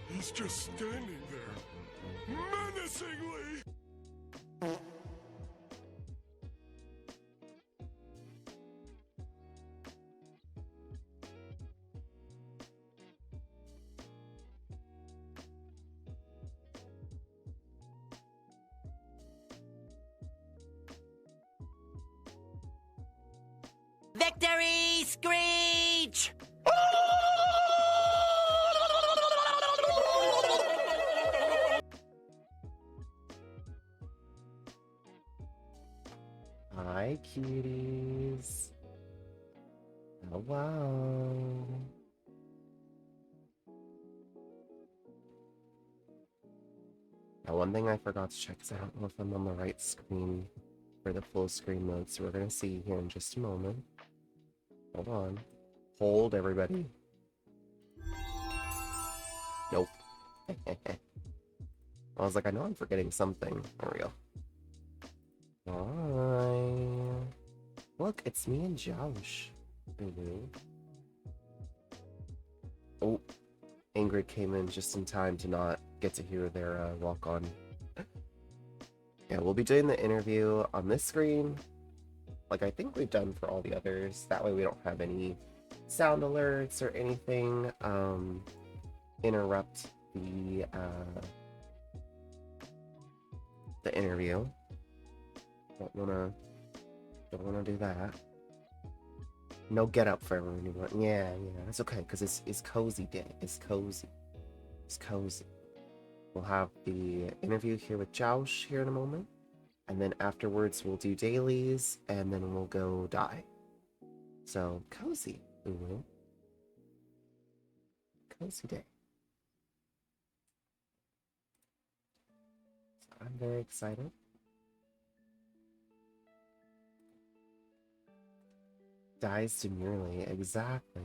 He's just standing there, menacingly! Victory screech! Hi, cuties. Hello. Now, one thing I forgot to check is I don't know if I'm on the right screen for the full screen mode, so we're gonna see here in just a moment. Hold on. Hold, everybody. Nope. I was like, I know I'm forgetting something. There we go. Hi. Look, it's me and Josh. Oh, Ingrid came in just in time to not get to hear their walk-on. Yeah, we'll be doing the interview on this screen, like I think we've done for all the others. That way we don't have any sound alerts or anything interrupt the interview. Don't wanna do that. No get up for everyone. Yeah, it's okay because it's cozy day. It's cozy. It's cozy. We'll have the interview here with Josh here in a moment, and then afterwards we'll do dailies, and then we'll go die. So cozy, cozy day. So I'm very excited. Dies demurely, exactly.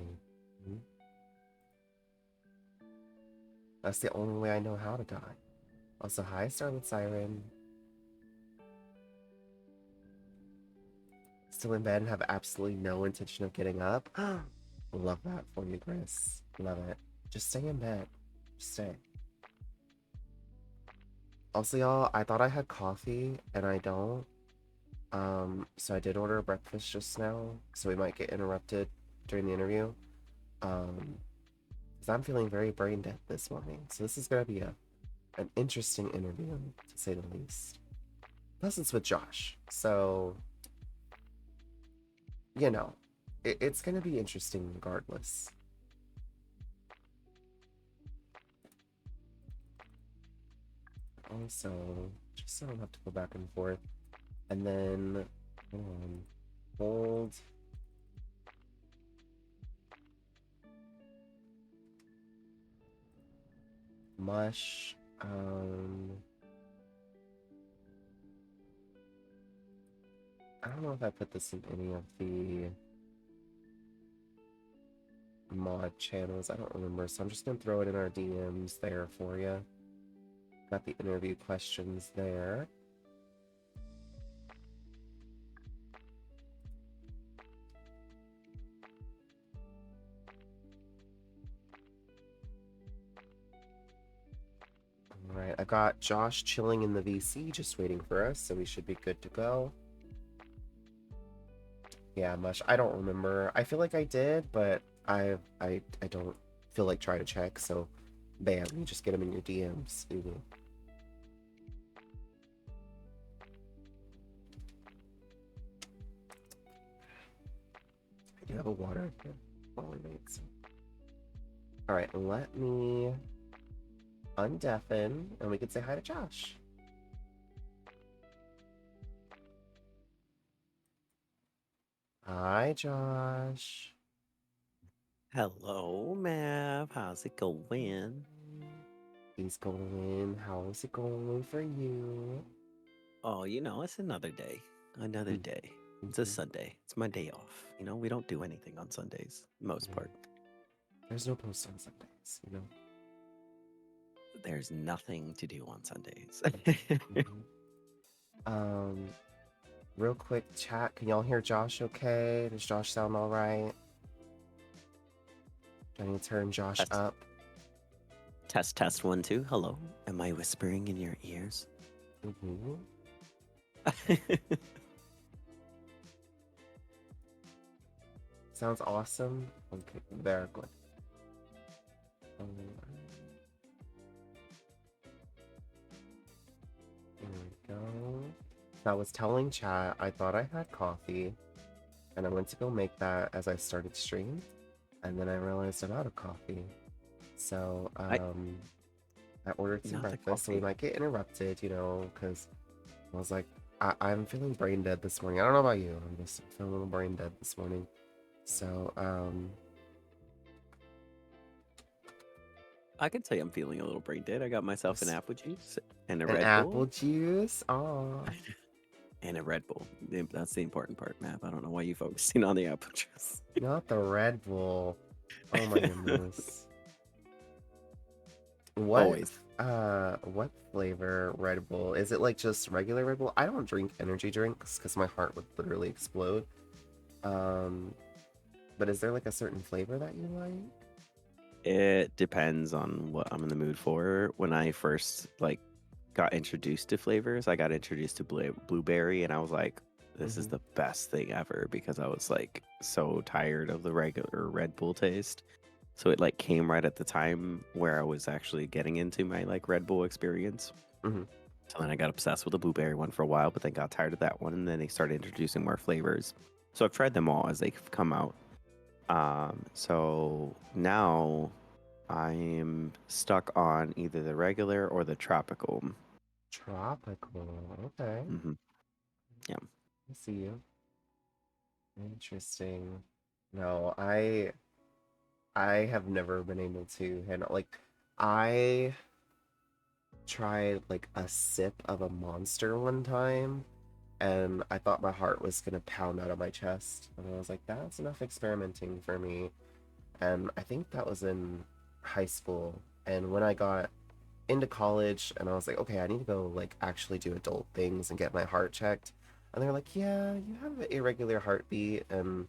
That's the only way I know how to die. Also, hi, Starlit Siren. Still in bed and have absolutely no intention of getting up. Love that for you, Chris. Love it. Just stay in bed. Just stay. Also, y'all, I thought I had coffee, and I don't. So I did order a breakfast just now, so we might get interrupted during the interview. Because I'm feeling very brain dead this morning. So this is gonna be an interesting interview, to say the least. Plus, it's with Josh, so you know, it's gonna be interesting regardless. Also, just so I don't have to go back and forth. And then, hold. Mush. I don't know if I put this in any of the mod channels. I don't remember, so I'm just gonna throw it in our DMs there for you. Got the interview questions there. Alright, I got Josh chilling in the VC, just waiting for us, so we should be good to go. Yeah, Mush, I don't remember. I feel like I did, but I don't feel like trying to check, so bam, you just get them in your DMs. I do have a water here while we wait. So. Alright, let me undeafen, and we can say hi to Josh. Hi, Josh. Hello, Mav. How's it going? It's going. How's it going for you? Oh, you know, it's another day. Another day. It's a Sunday. It's my day off. You know, we don't do anything on Sundays, most part. There's no post on Sundays, you know. There's nothing to do on Sundays. Mhm. Real quick chat. Can y'all hear Josh okay? Does Josh sound all right? Do I need to turn Josh Test. up? Test 1 2. Hello. Am I whispering in your ears? Mm-hmm. Sounds awesome. Okay, very good. Here we go. So I was telling chat I thought I had coffee, and I went to go make that as I started stream, and then I realized I'm out of coffee. So I ordered some Not the breakfast, so we coffee. might get interrupted, you know, because I was like, I'm feeling brain dead this morning. I don't know about you. I'm just feeling a little brain dead this morning. So, I can say I'm feeling a little brain dead. I got myself an apple juice and a an Red apple Bull. juice. Oh, And a Red Bull. That's the important part, Mav. I don't know why you focusing on the apple juice. not the Red Bull. Oh my goodness. Always. What flavor Red Bull? Is it like just regular Red Bull? I don't drink energy drinks because my heart would literally explode. But is there like a certain flavor that you like? It depends on what I'm in the mood for. When I first got introduced to flavors, I got introduced to blueberry, and I was like, "This is the best thing ever," because I was like so tired of the regular Red Bull taste. So it like came right at the time where I was actually getting into my like Red Bull experience. Mhm. So then I got obsessed with the blueberry one for a while, but then got tired of that one, and then they started introducing more flavors. So I've tried them all as they've come out. So now I'm stuck on either the regular or the tropical. Tropical. Okay. Yeah. I see you. Interesting. No, I have never been able to handle like I tried like a sip of a Monster one time and I thought my heart was gonna pound out of my chest. And I was like, that's enough experimenting for me. And I think that was in high school. And when I got into college and I was like, okay, I need to go like actually do adult things and get my heart checked. And they're like, yeah, you have an irregular heartbeat and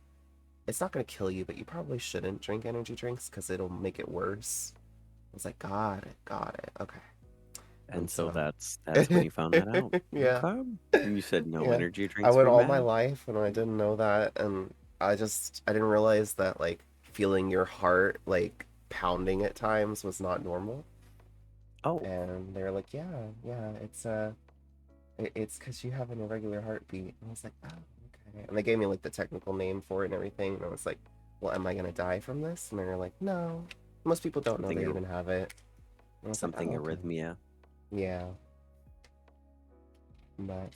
it's not gonna kill you, but you probably shouldn't drink energy drinks because it'll make it worse. I was like, got it, okay. And so so that's when you found that out. yeah, Okay. And you said no yeah. energy I drinks went for all my Matt? life and I didn't know that, and I didn't realize that like feeling your heart like pounding at times was not normal. Oh, And they're like, yeah, it's because you have an irregular heartbeat. And I was like, oh, okay. And they gave me like the technical name for it and everything. And I was like, well, am I gonna die from this? And they're like, no. Most people don't know something they even have it. And I was like, something oh, okay. arrhythmia. Yeah. But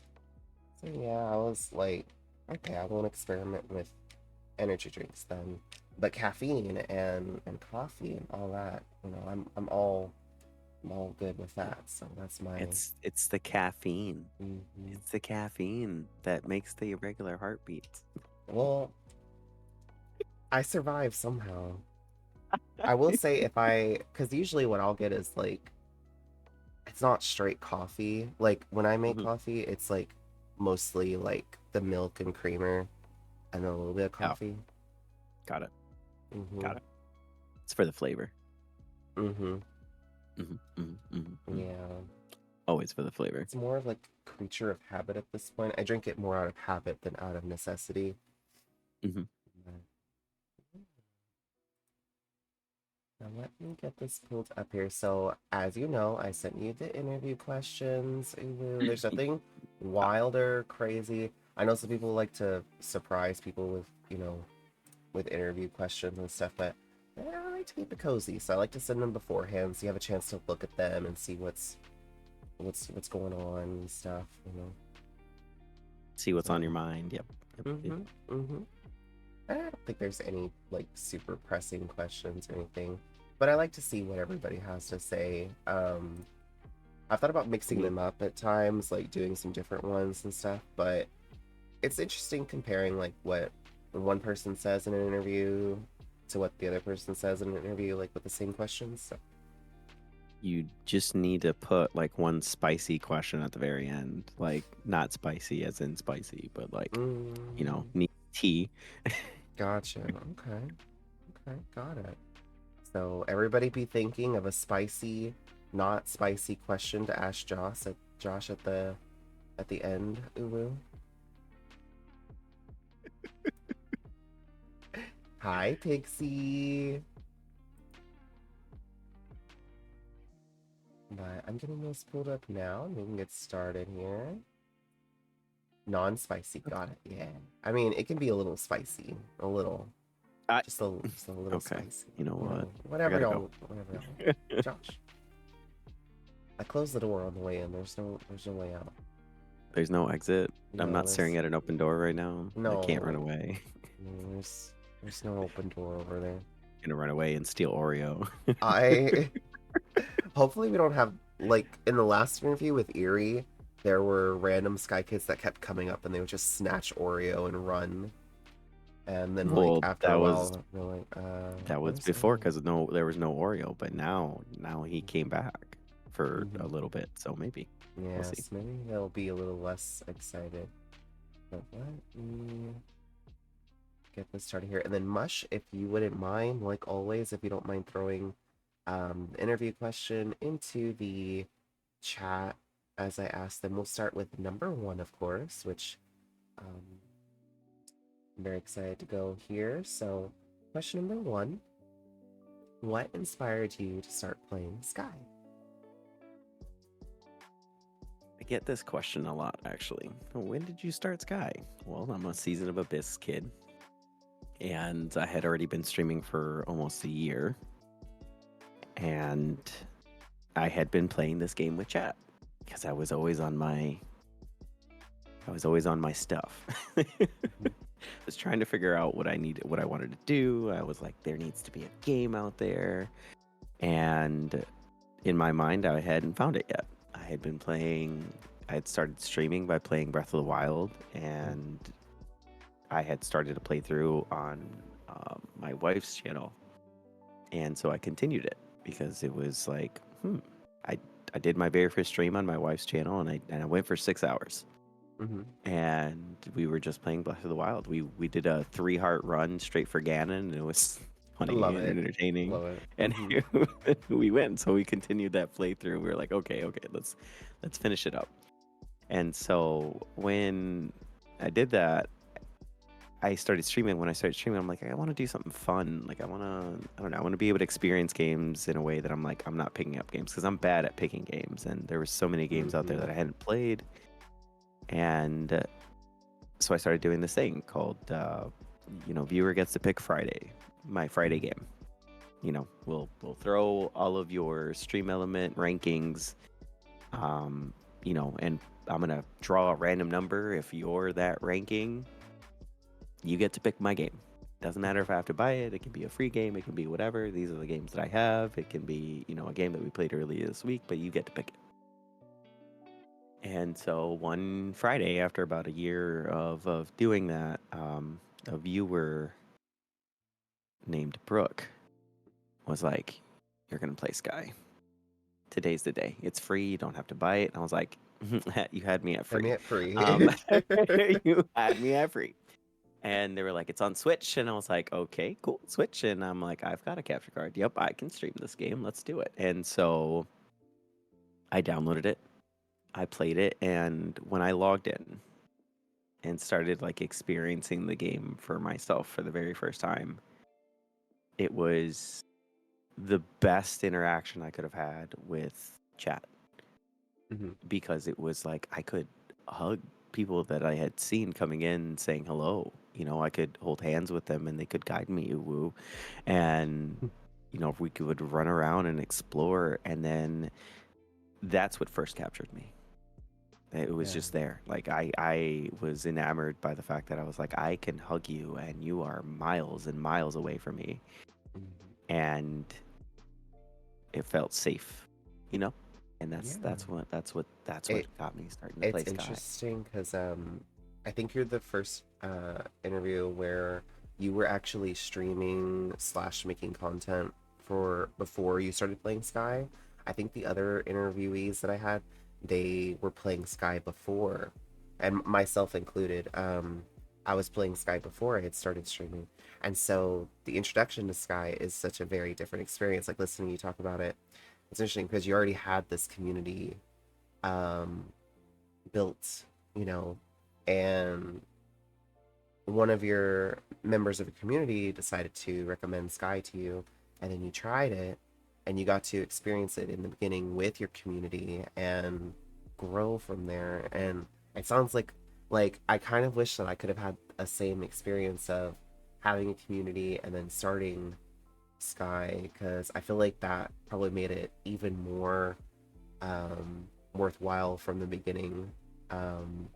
so yeah, I was like, okay, I won't experiment with energy drinks then. But caffeine and coffee and all that, you know, I'm all good with that. So that's my It's the caffeine. Mhm. It's the caffeine that makes the irregular heartbeat. Well, I survive somehow. I will say because usually what I'll get is like, it's not straight coffee. Like when I make Mhm. coffee, it's like mostly like the milk and creamer and then a little bit of Oh, coffee. got it. Mm-hmm. Got it. It's for the flavor. Mm-hmm. Yeah. Yeah. Always for the flavor. It's more of like creature of habit at this point. I drink it more out of habit than out of necessity. Mm-hmm. But now let me get this pulled up here. So, as you know, I sent you the interview questions. Ooh, there's nothing wilder, crazy. I know some people like to surprise people with, you know, with interview questions and stuff, but I like to keep it cozy. So I like to send them beforehand so you have a chance to look at them and see what's going on and stuff, you know. See what's on your mind. Yep. Mm-hmm. Mm-hmm. I don't think there's any like super pressing questions or anything, but I like to see what everybody has to say. I've thought about mixing them up at times, like doing some different ones and stuff, but it's interesting comparing like what one person says in an interview to what the other person says in an interview, like with the same questions. So, You just need to put like one spicy question at the very end, like not spicy as in spicy, but like mm, need tea. gotcha. Okay. Okay, got it. So everybody be thinking of a spicy, not spicy question to ask Josh at the end, Uwu. Hi, Pixie. But I'm getting this pulled up now. We can get started here. Non-spicy, got it. Yeah. I mean, it can be a little spicy, a little, I, just a little okay. spicy. You know what? Whatever I gotta y'all, whatever y'all. Josh, I closed the door on the way in. There's no way out. There's no exit. I'm No, not staring at an open door right now. I can't run no, away. no, there's no open door over there. Gonna run away and steal Oreo. I hopefully we don't have like in the last interview with Erie, there were random Sky Kids that kept coming up and they would just snatch Oreo and run. And then like Well, after a while they're like, that was where's before Oreo? because there was no Oreo, but now he came back for a Mhm. little bit, so maybe we'll see. Yes, maybe they'll be a little less excited. But let me get this started here. And then Mush, if you wouldn't mind, like always, if you don't mind throwing the interview question into the chat as I ask them. We'll start with number 1, of course, which I'm very excited to go here. So, question number 1, what inspired you to start playing Sky? I get this question a lot, actually. When did you start Sky? Well, I'm a Season of Abyss kid, and I had already been streaming for almost a year, and I had been playing this game with chat because I was always on my stuff. I was trying to figure out what I wanted to do. I was like, there needs to be a game out there, and in my mind, I hadn't found it yet. I had started streaming by playing Breath of the Wild, and I had started a playthrough on my wife's channel. And so I continued it because it was like, I did my very first stream on my wife's channel, and I went for 6 hours. Mm-hmm. And we were just playing Breath of the Wild. We did a 3-heart run straight for Ganon, and it was funny Love and it. entertaining. Love it. And Mm-hmm. we went, so we continued that playthrough. We were like, okay, let's finish it up. And so when I did that, I started streaming. When I started streaming, I'm like, I want to do something fun. Like I don't know, I want to be able to experience games in a way that I'm like, I'm not picking up games because I'm bad at picking games, and there were so many games out there that I hadn't played. And so I started doing this thing called, viewer gets to pick Friday, my Friday game. We'll throw all of your stream element rankings, and I'm gonna draw a random number. If you're that ranking, you get to pick my game. Doesn't matter if I have to buy it. It can be a free game. It can be whatever. These are the games that I have. It can be, a game that we played earlier this week, but you get to pick it. And so one Friday, after about a year of doing that, a viewer named Brooke was like, "You're gonna play Sky. Today's the day. It's free. You don't have to buy it." And I was like, "You had me at free. You had me at free." And they were like, "It's on Switch," and I was like, "Okay, cool, Switch." And I'm like, "I've got a capture card. Yep, I can stream this game. Let's do it." And so I downloaded it. I played it, and when I logged in and started like experiencing the game for myself for the very first time, it was the best interaction I could have had with chat. Because it was like I could hug people that I had seen coming in saying hello. I could hold hands with them and they could guide me, woo. And we could run around and explore, and then that's what first captured me. It was just there. Like I was enamored by the fact that I was like, I can hug you and you are miles and miles away from me. And it felt safe, and that's what got me starting to play Sky. It's interesting because I think you're the first interview where you were actually streaming slash making content for before you started playing Sky. I think the other interviewees that I had, they were playing Sky before, and myself included. I was playing Sky before I had started streaming, and so the introduction to Sky is such a very different experience. Like listening to you talk about it, it's interesting because you already had this community um, built, you know, and one of your members of the community decided to recommend Sky to you, and then you tried it, and you got to experience it in the beginning with your community and grow from there. And it sounds like I kind of wish that I could have had a same experience of having a community and then starting Sky, because I feel like that probably made it even more worthwhile from the beginning. Um,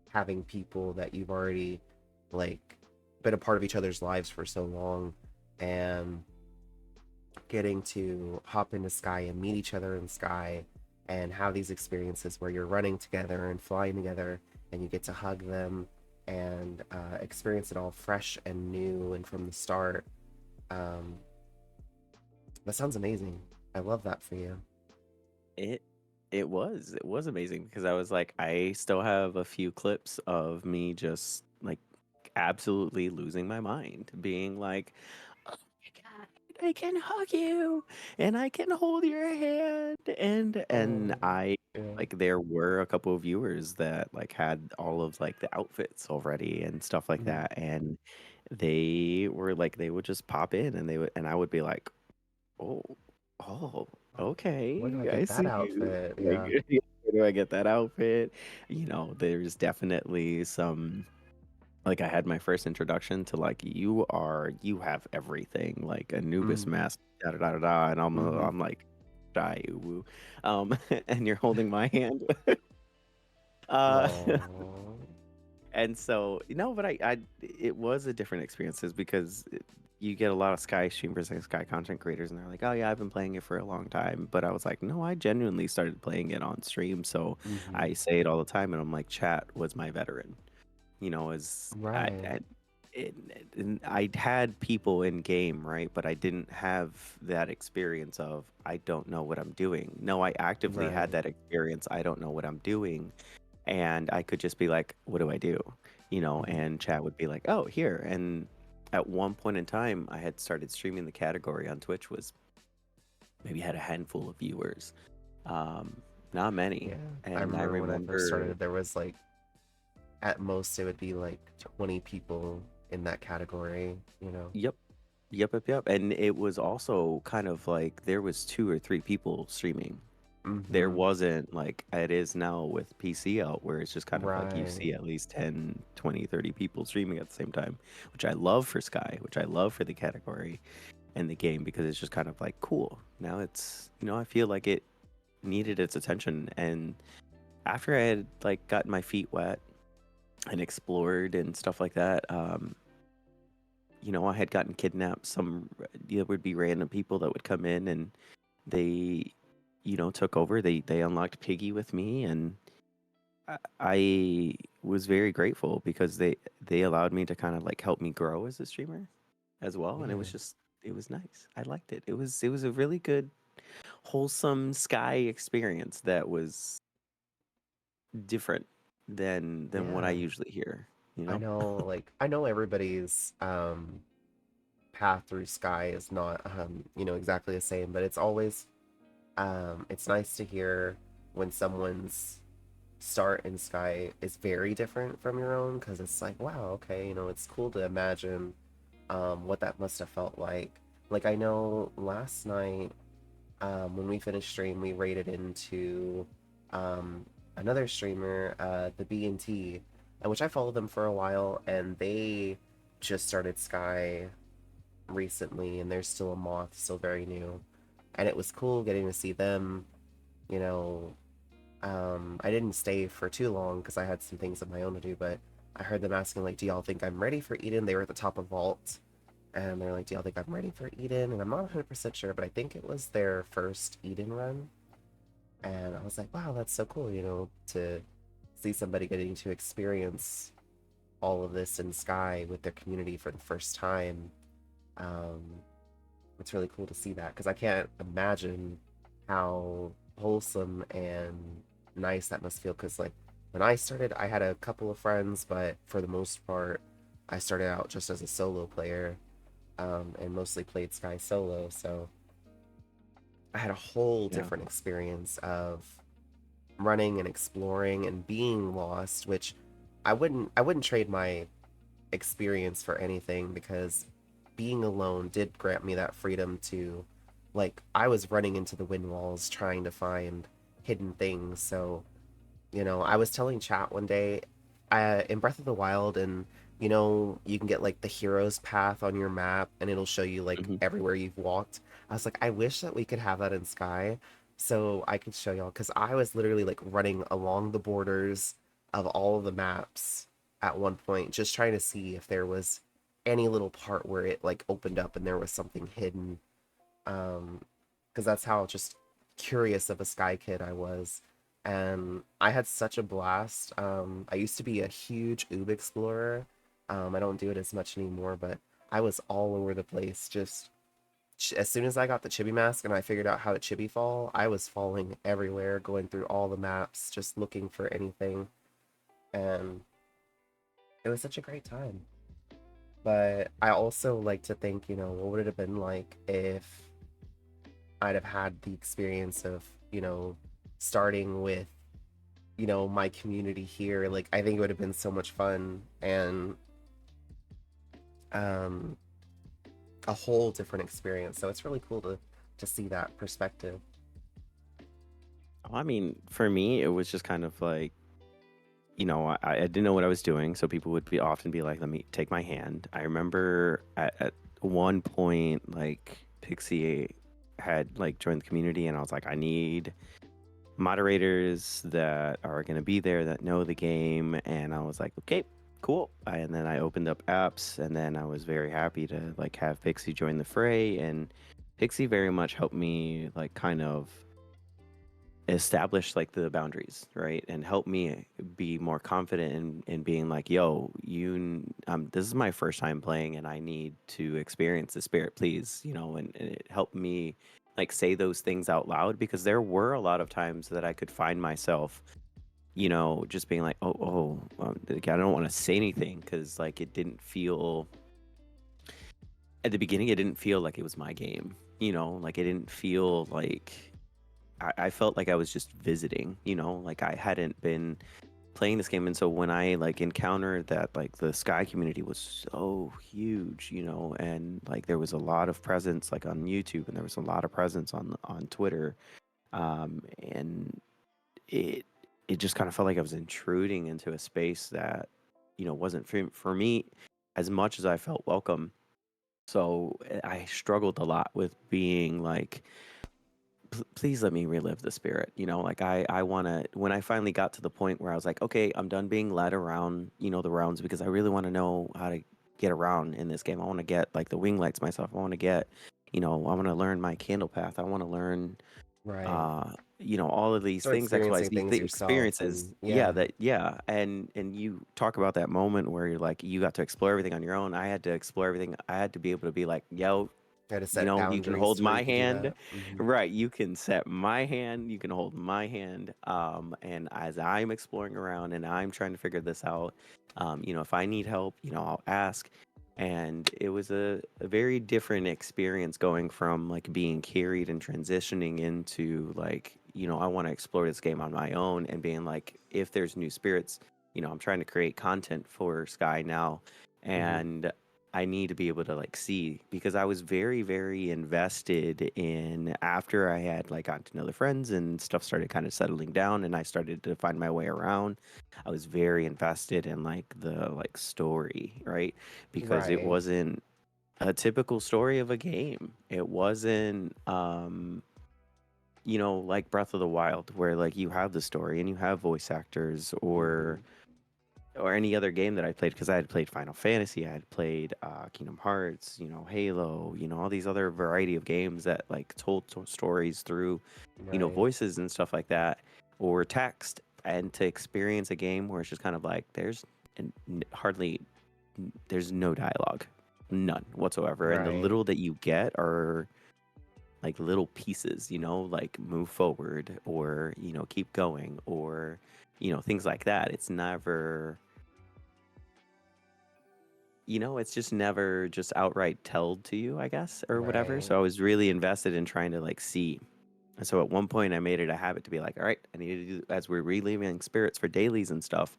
Having people that you've already like been a part of each other's lives for so long, and getting to hop into Sky and meet each other in Sky and have these experiences where you're running together and flying together and you get to hug them and experience it all fresh and new and from the start. um, that sounds amazing. I love that for you. It it was amazing because I was like, I still have a few clips of me just like absolutely losing my mind, being like, "Oh my God, I can hug you and I can hold your hand." And Oh, I yeah. like there were a couple of viewers that like had all of like the outfits already and stuff like Mhm. that, and they were like they would just pop in and they would and I would be like, "Oh, oh, Where do I okay, I get that see you." outfit? Like, Yeah. yeah, where do I get that outfit? You know, there's definitely some like I had my first introduction to like you have everything, like Anubis Mm-hmm. mask, da da da da da, and Mm-hmm. I'm like, die woo, and you're holding my hand, uh, Oh. and so no, but I it was a different experiences because you get a lot of Sky streamers and Sky content creators, and they're like, oh yeah, I've been playing it for a long time. But I was like, no, I genuinely started playing it on stream. So Mm-hmm. I say it all the time, and I'm like, chat was my veteran. You know, as Right. and I'd had people in game, right? But I didn't have that experience of I don't know what I'm doing. No, I actively had Right. that experience. I don't know what I'm doing, and I could just be like, "What do I do?" You know, Mm-hmm. and chat would be like, "Oh, here." And at one point in time, I had started streaming the category on Twitch was maybe had a handful of viewers, um, not many. Yeah. I And I remember when I first remember, started, there was like, at most, it would be like 20 people in that category, you know? yep, yep. And it was also kind of like there was two or three people streaming. There Mm-hmm. wasn't like it is now with PC out where it's just kind of like you Right. see at least 10, 20, 30 people streaming at the same time, which I love for Sky, which I love for the category and the game because it's just kind of like cool. Now it's, you know, I feel like it needed its attention. And after I had like gotten my feet wet and explored and stuff like that, you know, I had gotten kidnapped. There would be random people that would come in and they, you know, took over. They unlocked Piggy with me, and I was very grateful because they allowed me to kind of like help me grow as a streamer as well, and it Yeah. was just it was nice. I liked it. It was a really good, wholesome Sky experience that was different than what I Yeah. usually hear. You I know? know, like, I know everybody's path through Sky is not, exactly the same, but it's always, it's nice to hear when someone's start in Sky is very different from your own, because it's like, wow, okay, it's cool to imagine what that must have felt like. Like, I know last night, when we finished stream, we raided into um, another streamer, the B&T, which I followed them for a while, and they just started Sky recently, and they're still a moth, still very new. And it was cool getting to see them, you know. I didn't stay for too long because I had some things of my own to do, but I heard them asking, like, do y'all think I'm ready for Eden? They were at the top of Vault, and they're like, do y'all think I'm ready for Eden? And I'm not 100% sure, but I think it was their first Eden run. And I was like, wow, that's so cool, to see somebody getting to experience all of this in Sky with their community for the first time. Um, it's really cool to see that because I can't imagine how wholesome and nice that must feel. Because like when I started, I had a couple of friends, but for the most part, I started out just as a solo player, and mostly played Sky solo. So I had a whole Yeah. different experience of running and exploring and being lost, which I wouldn't trade my experience for anything because being alone did grant me that freedom to, like, I was running into the wind walls trying to find hidden things. So I was telling chat one day, in Breath of the Wild, and you can get like the hero's path on your map, and it'll show you like Hmm. everywhere you've walked. I was like, I wish that we could have that in Sky, so I could show y'all, because I was literally like running along the borders of all of the maps at one point, just trying to see if there was any little part where it like opened up and there was something hidden. Because that's how just curious of a Sky kid I was. And I had such a blast. I used to be a huge Oob explorer. I don't do it as much anymore, but I was all over the place. Just as soon as I got the chibi mask and I figured out how to chibi fall, I was falling everywhere, going through all the maps, just looking for anything. And it was such a great time. But I also like to think, what would it have been like if I'd have had the experience of, starting with, my community here. Like, I think it would have been so much fun and um a whole different experience. So it's really cool to see that perspective. I mean, for me, it was just kind of like, I didn't know what I was doing, so people would often be like, "Let me take my hand." I remember at one point, like Pixie had like joined the community, and I was like, "I need moderators that are going to be there that know the game," and I was like, "Okay, cool." And then I opened up apps, and then I was very happy to like have Pixie join the fray, and Pixie very much helped me like kind of establish like the boundaries, right, and help me be more confident in being like, yo, this is my first time playing and I need to experience the spirit, please, and it helped me like say those things out loud, because there were a lot of times that I could find myself just being like, like, I don't want to say anything because like it didn't feel at the beginning, it didn't feel like it was my game, like it didn't feel like I felt like I was just visiting, like I hadn't been playing this game. And so when I like encountered that, like the Sky community was so huge, and like there was a lot of presence like on YouTube, and there was a lot of presence on Twitter, and it it just kind of felt like I was intruding into a space that wasn't for me as much as I felt welcome. So I struggled a lot with being like, please let me relive the spirit, like I want to, when I finally got to the point where I was like, okay, I'm done being led around the rounds, because I really want to know how to get around in this game. I want to get like the wing lights myself. I want to get, I want to learn my candle path. I want to learn Right. all of these Start things, experiencing XYZ, things the yourself, experiences. and Yeah, yeah, and you talk about that moment where you're like, you got to explore everything on your own. I had to explore everything. I had to be able to be like, yo, try to set you can boundaries hold to where my you could do hand, that. right? You can set my hand, you can hold my hand. And as I'm exploring around and I'm trying to figure this out, if I need help, I'll ask. And it was a very different experience going from like being carried and transitioning into like, I want to explore this game on my own, and being like, if there's new spirits, I'm trying to create content for Sky now. Hmm. And I need to be able to like see, because I was very, very invested in, after I had like gotten to know the friends and stuff started kind of settling down and I started to find my way around. I was very invested in like the like story, right? Because it Right. wasn't a typical story of a game. It wasn't like Breath of the Wild, where like you have the story and you have voice actors, Hmm. or any other game that I played, because I had played Final Fantasy, I had played Kingdom Hearts, Halo, all these other variety of games that like told stories through, Right. voices and stuff like that, or text. and to experience a game where it's just kind of like hardly there's no dialogue, none whatsoever, and the Right. little that you get are like little pieces, like move forward or keep going or things like that. It's never, it's just never just outright told to you, I guess, or whatever. Right. So I was really invested in trying to like see. And so at one point I made it a habit to be like, all right, I need to do, as we're reliving spirits for dailies and stuff,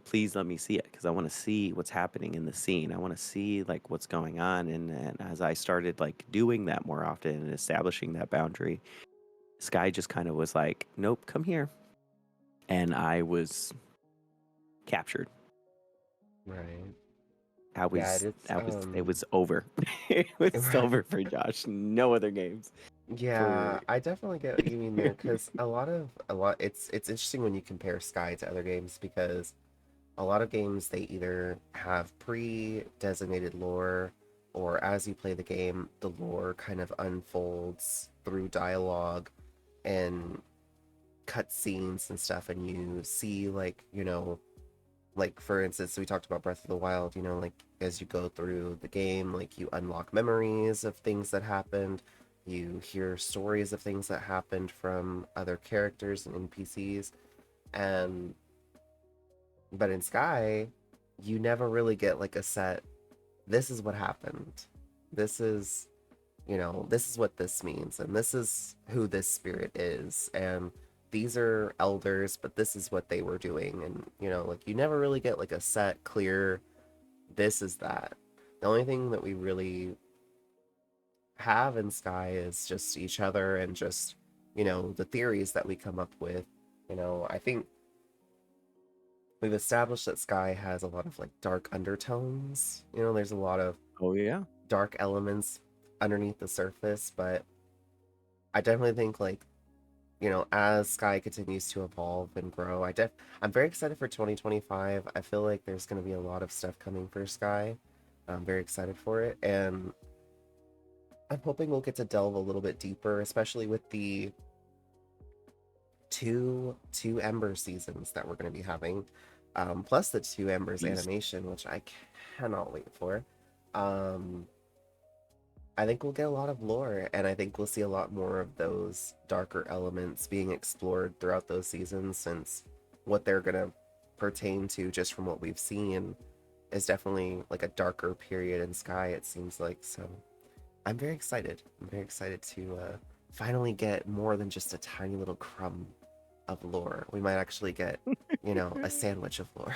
please let me see it because I want to see what's happening in the scene. I want to see like what's going on. And as I started like doing that more often and establishing that boundary, Sky just kind of was like, nope, come here. And I was captured. Right. I Yeah, was, it's it was over. It was right. over for Josh. No other games Yeah, for. I definitely get what you mean there because it's interesting when you compare Sky to other games because a lot of games they either have pre-designated lore or as you play the game, the lore kind of unfolds through dialogue and cutscenes and stuff and you see like for instance we talked about Breath of the Wild, like as you go through the game like you unlock memories of things that happened, you hear stories of things that happened from other characters and NPCs, and but in Sky you never really get like a set, this is what happened, this is this is what this means, and this is who this spirit is, and these are elders, but this is what they were doing. And, like you never really get like a set, clear, this is that. The only thing that we really have in Sky is just each other and just, the theories that we come up with. I think we've established that Sky has a lot of like dark undertones. There's a lot of Oh, yeah. dark elements underneath the surface, but I definitely think like as Sky continues to evolve and grow, I'm very excited for 2025. I feel like there's going to be a lot of stuff coming for Sky. I'm very excited for it, and I'm hoping we'll get to delve a little bit deeper, especially with the two Ember seasons that we're going to be having, plus the two Embers Please. animation, which I cannot wait for. I think we'll get a lot of lore, and I think we'll see a lot more of those darker elements being explored throughout those seasons, since what they're gonna pertain to, just from what we've seen, is definitely like a darker period in Sky, it seems like. So I'm very excited. I'm very excited to finally get more than just a tiny little crumb of lore. We might actually get, a sandwich of lore.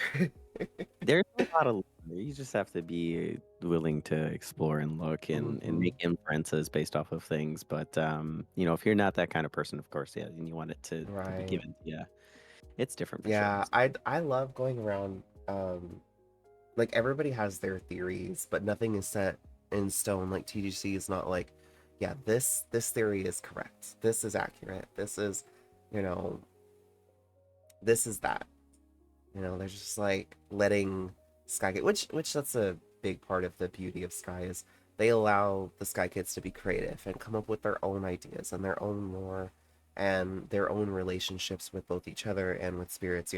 There's a lot of. You just have to be willing to explore and look and Mhm. make inferences based off of things. But if you're not that kind of person, of course, yeah, and you want it to be Right. given, yeah, it's different for sure. Yeah, I love going around. Like everybody has their theories, but nothing is set in stone. Like TGC is not like, yeah, this theory is correct. This is accurate. This is, you know, this is that. They're just like letting Sky Kid, which that's a big part of the beauty of Sky is they allow the Sky Kids to be creative and come up with their own ideas and their own lore and their own relationships with both each other and with spirits.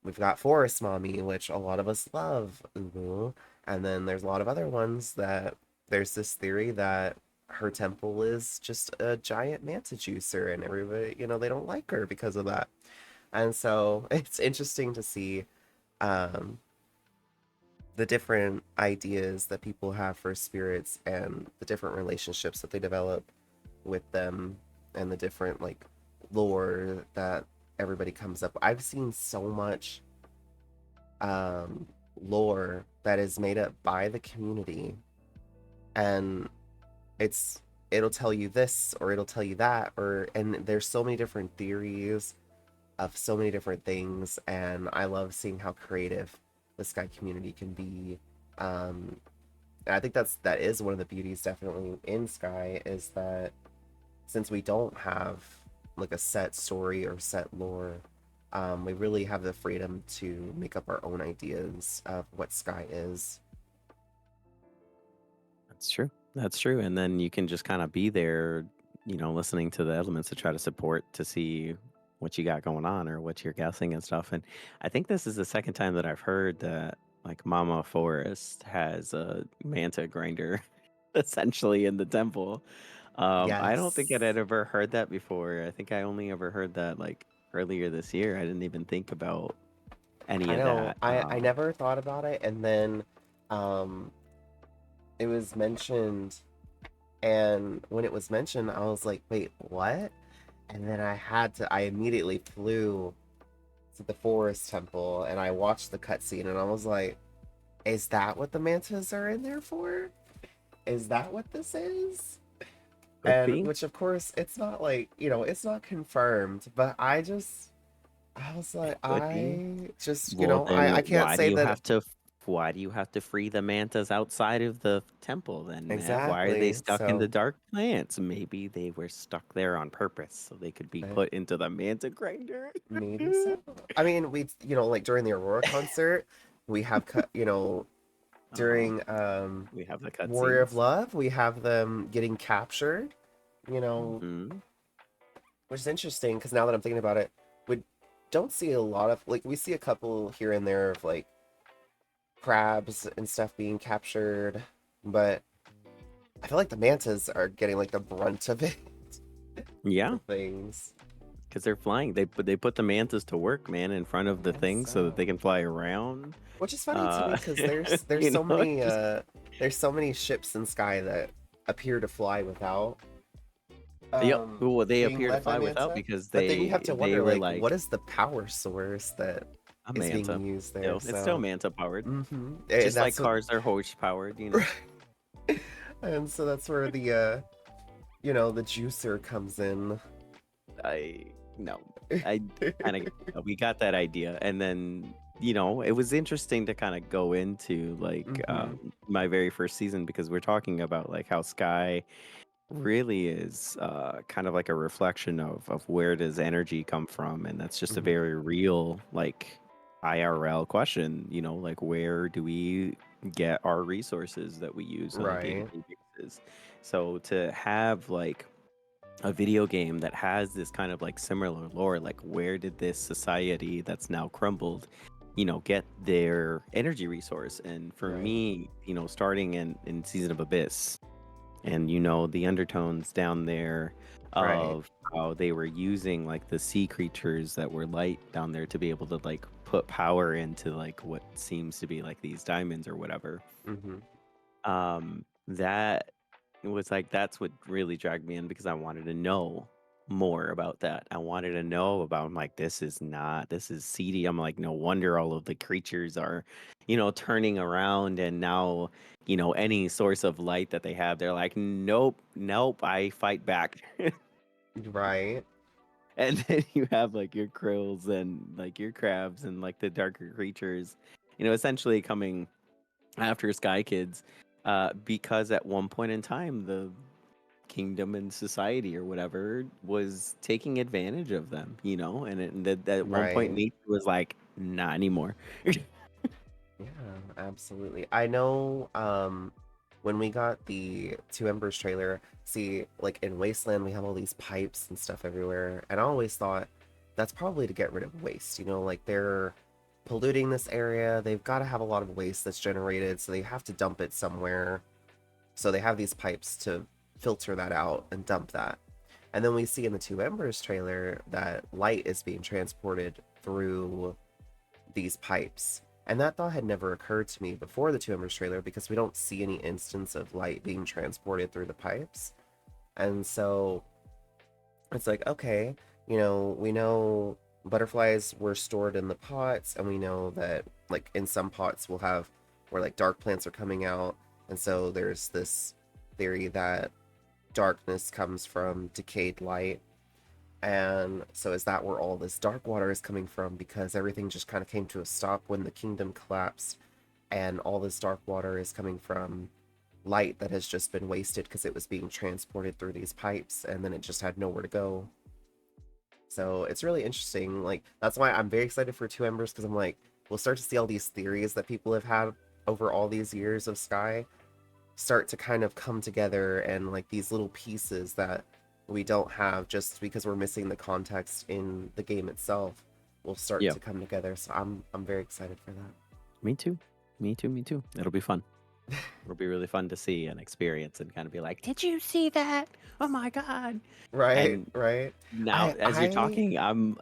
We've got Forest Mommy, which a lot of us love. Ooh. And then there's a lot of other ones that there's this theory that her temple is just a giant manta juicer, and everybody, they don't like her because of that. And so it's interesting to see um, the different ideas that people have for spirits and the different relationships that they develop with them and the different like lore that everybody comes up. I've seen so much um, lore that is made up by the community, and it'll tell you this or it'll tell you that, and there's so many different theories of so many different things, and I love seeing how creative the Sky community can be. And I think that is one of the beauties definitely in Sky, is that since we don't have like a set story or set lore, we really have the freedom to make up our own ideas of what Sky is. That's true. That's true. And then you can just kind of be there, listening to the elements to try to support to see what you got going on or what you're guessing and stuff. And I think this is the second time that I've heard that like Mama Forest has a manta grinder essentially in the temple. I don't think I'd Yes. ever heard that before. I think I only ever heard that like earlier this year. I didn't even think about any I of know. that. I never thought about it, and then um it was mentioned, and when it was mentioned, I was like, wait, what? And then I immediately flew to the forest temple and I watched the cutscene and I was like, is that what the mantas are in there for? Is that what this is? Could And be. which of course it's not like, it's not confirmed, but I was like, Could be. I just, Well, then I can't why do say you that have to why do you have to free the mantas outside of the temple then, man? Why are they exactly. stuck in the So dark plants? Maybe they were stuck there on purpose so they could be uh, put into the manta grinder. maybe so. I mean, like during the Aurora concert, we have Uh-huh. during We have the Warrior of cutscenes. Love, we have them getting captured, you know, Hmm. which is interesting because now that I'm thinking about it, we don't see a lot of like we see a couple here and there of like crabs and stuff being captured, but I feel like the mantas are getting like the brunt of it Yeah, for things. because they're flying. They put the mantas to work, man, in front I of the guess thing so that so. they can fly around. Which is funny to me Uh, because there's you so know, many just ships in sky that appear to fly without yep. Well, they being appear to led by fly without Manta. because But then you have to they wonder were like what like is the power source that a is being manta. used there? Still, it's still So manta powered. and Just like that's what cars are horse powered, you know. and so that's where the the juicer comes in. I no, I kind of we got that idea, and then it was interesting to kind of go into like Hmm. my very first season because we're talking about like how Sky really is kind of like a reflection of where does energy come from, and that's just a Hmm. very real like IRL question. Like where do we get our resources that we use on a Right. day-to-day basis? So to have like a video game that has this kind of like similar lore, like where did this society that's now crumbled, get their energy resource? And for Right. me, starting in Season of Abyss, and the undertones down there Right. of how they were using like the sea creatures that were light down there to be able to like put power into like what seems to be like these diamonds or whatever. Hmm. That was like that's what really dragged me in because I wanted to know more about that. I wanted to know about, I'm like, this is seedy. I'm like, no wonder all of the creatures are, turning around, and now, any source of light that they have, they're like, nope, nope, I fight back. Right. And then you have like your krills and like your crabs and like the darker creatures, essentially coming after Sky Kids, because at one point in time, the kingdom and society or whatever was taking advantage of them, and that at one point Right. nature was like, not anymore. Yeah, absolutely. I know when we got the Two Embers trailer, see, like in Wasteland we have all these pipes and stuff everywhere, and I always thought that's probably to get rid of waste, like they're polluting this area, they've got to have a lot of waste that's generated, so they have to dump it somewhere. So they have these pipes to filter that out and dump that. And then we see in the Two Embers trailer that light is being transported through these pipes. And that thought had never occurred to me before the Two Embers trailer because we don't see any instance of light being transported through the pipes. And so it's like, okay, we know butterflies were stored in the pots, and we know that, like, in some pots we'll have where, like, dark plants are coming out. And so there's this theory that darkness comes from decayed light. And so is that where all this dark water is coming from? Because everything just kind of came to a stop when the kingdom collapsed, and all this dark water is coming from light that has just been wasted because it was being transported through these pipes and then it just had nowhere to go. So it's really interesting. Like, that's why I'm very excited for Two Embers, because I'm like, we'll start to see all these theories that people have had over all these years of Sky start to kind of come together, and like these little pieces that we don't have, just because we're missing the context in the game itself, will start Yeah, to come together. So I'm very excited for that. me too. Me too. Me too. It'll be fun. It'll be really fun to see and experience and kind of be like, did you see that? Oh my God. Right, And right. now, I I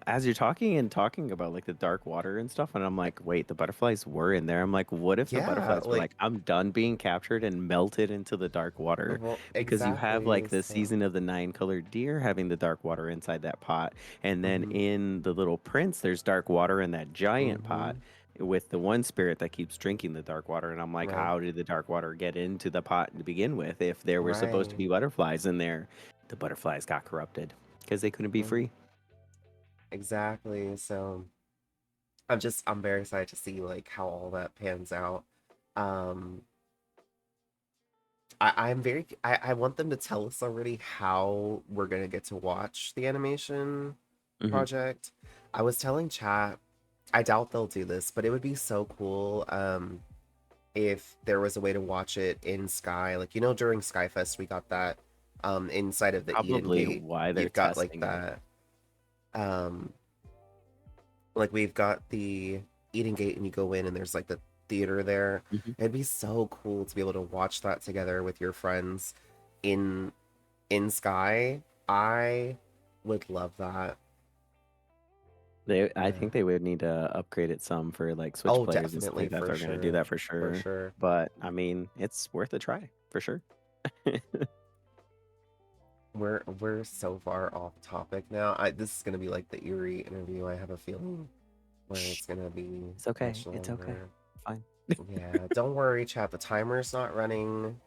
as you're talking and talking about like the dark water and stuff, and I'm like, wait, the butterflies were in there. I'm like, what if the yeah, butterflies were like like, I'm done being captured and melted into the dark water? well, Because you have exactly. like the So, season of the nine colored deer having the dark water inside that pot, and then mm-hmm, in the little prince, there's dark water in that giant mm-hmm, pot with the one spirit that keeps drinking the dark water. And I'm like, right, how did the dark water get into the pot to begin with? If there were supposed to right. be butterflies in there, the butterflies got corrupted because they couldn't be Mm, free. exactly. So I'm very excited to see like how all that pans out. Um, I want them to tell us already how we're gonna get to watch the animation Hmm. project. I was telling chat, I doubt they'll do this, but it would be so cool if there was a way to watch it in Sky. Like, during Skyfest we got that inside of the Eden Probably Gate. why they're You've got like testing it. that um like we've got the Eden Gate and you go in and there's like the theater there. Hmm. It'd be so cool to be able to watch that together with your friends in Sky. I would love that. I Yeah. think they would need to upgrade it some for like Switch Oh, players and stuff definitely like that. If for they're gonna do sure. that for For sure. sure. But I mean, it's worth a try for sure. We're so far off topic now. This is gonna be like the eerie interview. I have a feeling where Shh, it's gonna be it's okay. much It's okay. longer. Fine. Yeah, don't worry, chat. The timer's not running.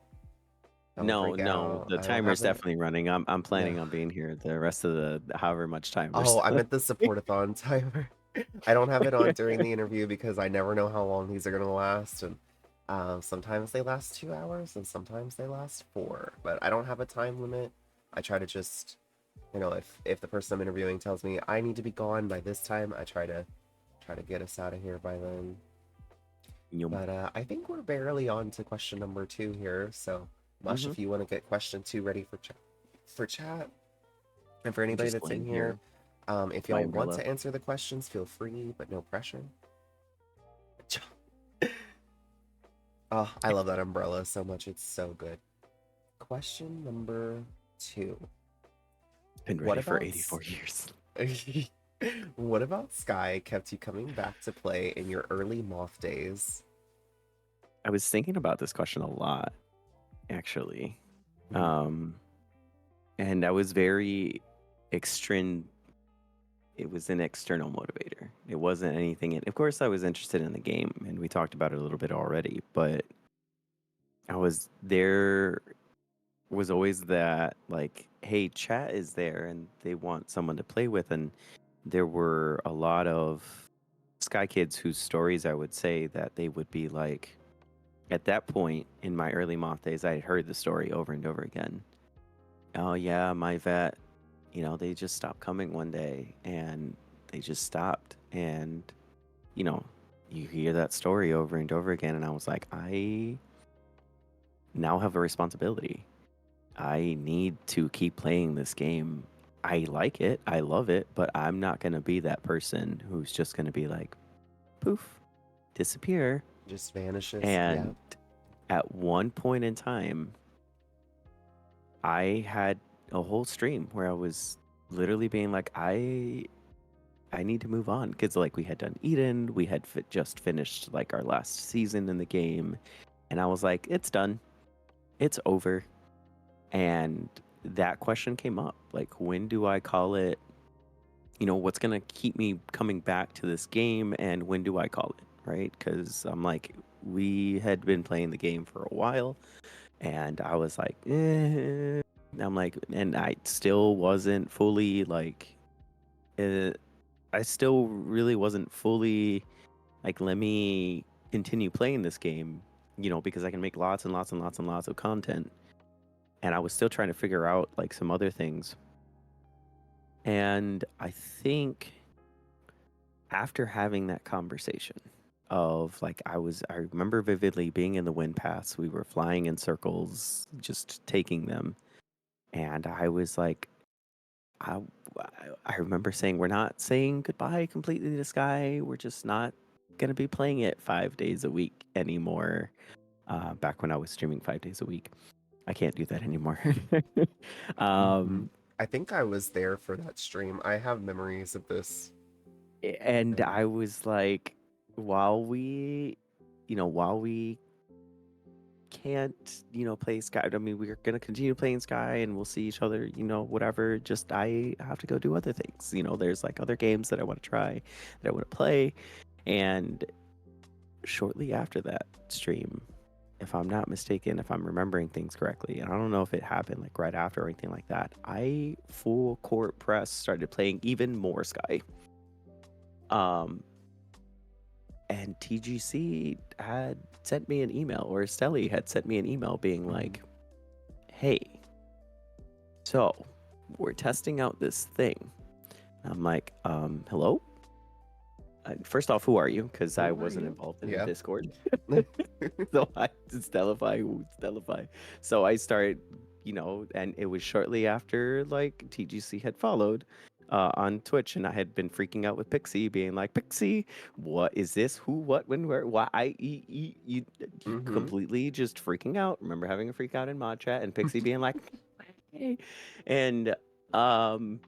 Don't No, freak no, out. the I don't timer's have an definitely running. I'm no. planning on being here the rest of the however much time there's Oh, I left. meant the support-a-thon timer. I don't have it on during the interview because I never know how long these are gonna last, and sometimes they last 2 hours and sometimes they last four. But I don't have a time limit. I try to just, if the person I'm interviewing tells me I need to be gone by this time, I try to get us out of here by then. Yum. But I think we're barely on to question number 2 here. So, Mush, Hmm. if you want to get question 2 ready for chat, and for I'm anybody just that's in laying here, here if with my y'all want umbrella. to answer the questions, feel free, but no pressure. Oh, I love that umbrella so much. It's so good. Question number 2. Been What ready for about 84 years. what about Sky kept you coming back to play in your early Moth days? I was thinking about this question a lot, actually. Mhm. Um, and I was very extrin it was an external motivator. It wasn't anything of course I was interested in the game and we talked about it a little bit already, but there was always that like, hey, chat is there and they want someone to play with, and there were a lot of Sky Kids whose stories I would say that they would be like, at that point in my early Moth days, I had heard the story over and over again. Oh yeah, my vet, they just stopped coming one day and they just stopped. And, you know, you hear that story over and over again. And I was like, I now have a responsibility. I need to keep playing this game. I like it. I love it, but I'm not going to be that person who's just going to be like, poof, disappear. Just vanishes. Yeah. And at one point in time, I had a whole stream where I was literally being like, I need to move on because like we had done Eden, we had just finished like our last season in the game, and I was like, it's done, it's over. And that question came up, like, when do I call it? What's gonna keep me coming back to this game, and when do I call it? Right? Because I'm like, we had been playing the game for a while, and I was like, I'm like, and I still wasn't fully like, uh, I still really wasn't fully like, let me continue playing this game, because I can make lots and lots and lots and lots of content. And I was still trying to figure out like some other things. And I think after having that conversation of like, I remember vividly being in the wind paths. We were flying in circles, just taking them. And I was like, I I remember saying we're not saying goodbye completely to Sky. We're just not gonna be playing it 5 days a week anymore. Back when I was streaming 5 days a week, I can't do that anymore. Mhm. um, I think I was there for that stream. I have memories of this. and And I was like, while we, while we can't, play Sky. I mean, we're gonna continue playing Sky, and we'll see each other. Whatever. Just I have to go do other things. There's like other games that I want to try, that I want to play, and shortly after that stream, if I'm not mistaken, if I'm remembering things correctly, and I don't know if it happened like right after or anything like that, I full court press started playing even more Sky. Um, and TGC had sent me an email, or Stelly had sent me an email being like, hey, so we're testing out this thing. I'm like, hello? First off, who are you? Because Who I are wasn't you? involved in the Yeah. Discord. So I Stellify. So I started, and it was shortly after like TGC had followed on Twitch, and I had been freaking out with Pixie, being like, Pixie, what is this? Who, what, when, where, why? You Mhm. completely just freaking out. Remember having a freak out in mod chat, and Pixie being like, hey, and um,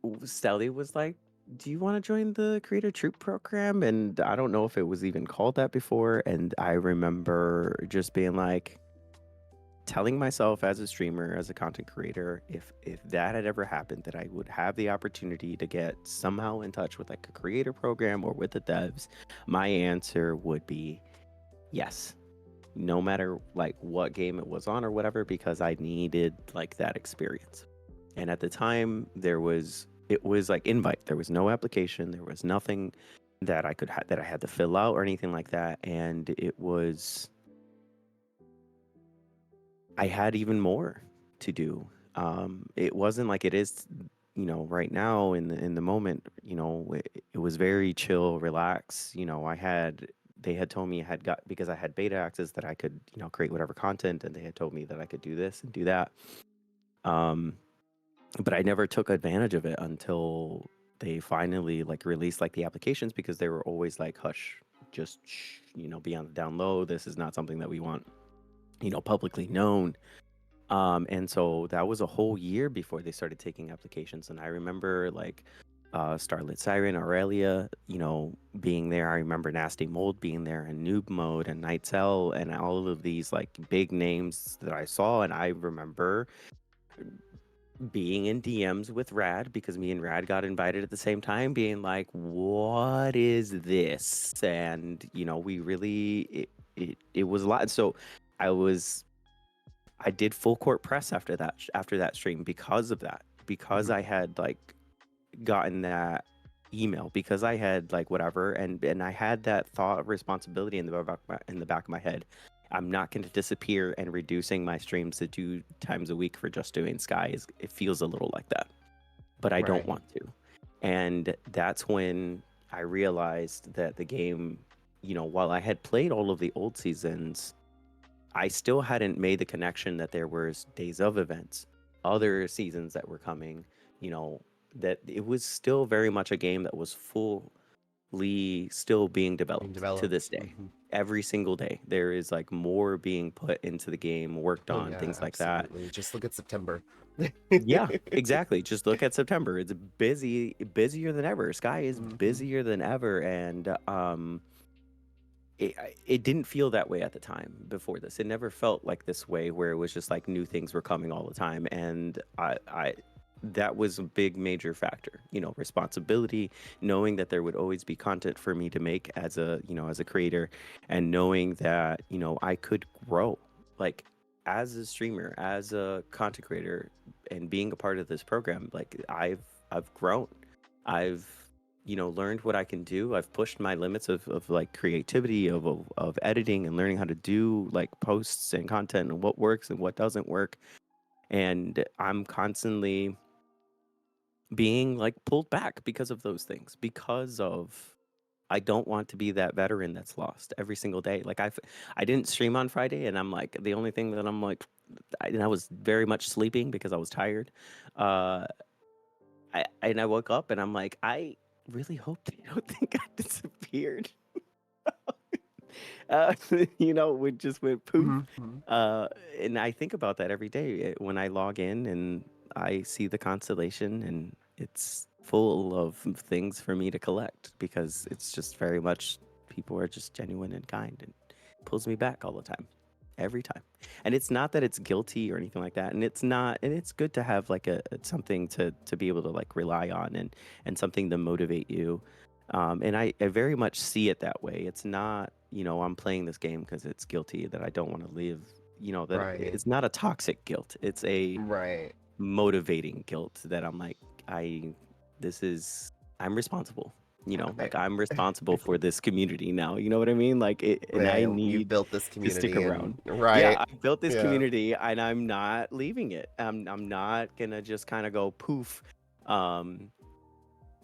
Stelly was like, do you want to join the Creator Troop program? And I don't know if it was even called that before. And I remember just being like, telling myself as a streamer, as a content creator, if that had ever happened, that I would have the opportunity to get somehow in touch with like a creator program or with the devs, my answer would be yes. No matter like what game it was on or whatever, because I needed like that experience. And at the time, it was like invite. There was no application. There was nothing that that I had to fill out or anything like that. And I had even more to do. It wasn't like it is, right now in the moment. It was very chill, relax. They had told me I had got, because I had beta access, that I could, create whatever content, and they had told me that I could do this and do that. Um, but I never took advantage of it until they finally like released like the applications, because they were always like, hush, just be on the down low. This is not something that we want, publicly known. And so that was a whole year before they started taking applications. And I remember like Starlit Siren, Aurelia, being there. I remember Nasty Mold being there, and Noob Mode and Nightcell, and all of these like big names that I saw. And I remember being in DMs with Rad, because me and Rad got invited at the same time, being like, what is this? And, we really, it was a lot. So I was I did full court press after that stream, because of that, because I had like gotten that email, because I had like whatever, and I had that thought of responsibility in the back of my head. I'm not going to disappear, and reducing my streams to 2 times a week for just doing Sky it feels a little like that, but I don't Right. want to. And that's when I realized that the game, while I had played all of the old seasons, I still hadn't made the connection that there was days of events, other seasons that were coming, you know, that it was still very much a game that was fully still being Being developed to this developed. day. Every single day, there is like more being put into the game, worked Oh on, yeah, things like that. absolutely. Just look at September. Yeah, exactly. Just look at September. It's busier than ever. Sky is Mhm. busier than ever. And it didn't feel that way at the time before this. It never felt like this way, where it was just like new things were coming all the time. And I that was a big major factor, responsibility, knowing that there would always be content for me to make as a creator, and knowing that, I could grow, like, as a streamer, as a content creator, and being a part of this program. Like, I've grown. I've learned what I can do. I've pushed my limits of like creativity, of editing, and learning how to do like posts and content, and what works and what doesn't work. And I'm constantly being like pulled back because of those things, because of, I don't want to be that veteran that's lost every single day. Like, I didn't stream on Friday, and I'm like, the only thing that I'm like, and I was very much sleeping because I was tired. Uh, I woke up and I'm like, I really hope they don't think I disappeared. uh, we just went poof. Mhm. Uh, and I think about that every day when I log in and I see the constellation, and it's full of things for me to collect because it's just very much people are just genuine and kind, and pulls me back all the time, every time. And it's not that it's guilty or anything like that, and it's not, and it's good to have like something to be able to like rely on, and something to motivate you. And I very much see it that way. It's not, I'm playing this game because it's guilty that I don't want to live. That Right. it's not a toxic guilt. It's a Right. motivating guilt that I'm like, I'm responsible. I, Like I'm responsible for this community now. You know what I mean? Like and I yeah, you need built this to stick community and around. Yeah, right. I built this Yeah. community and I'm not leaving it. I'm not gonna just kind of go poof.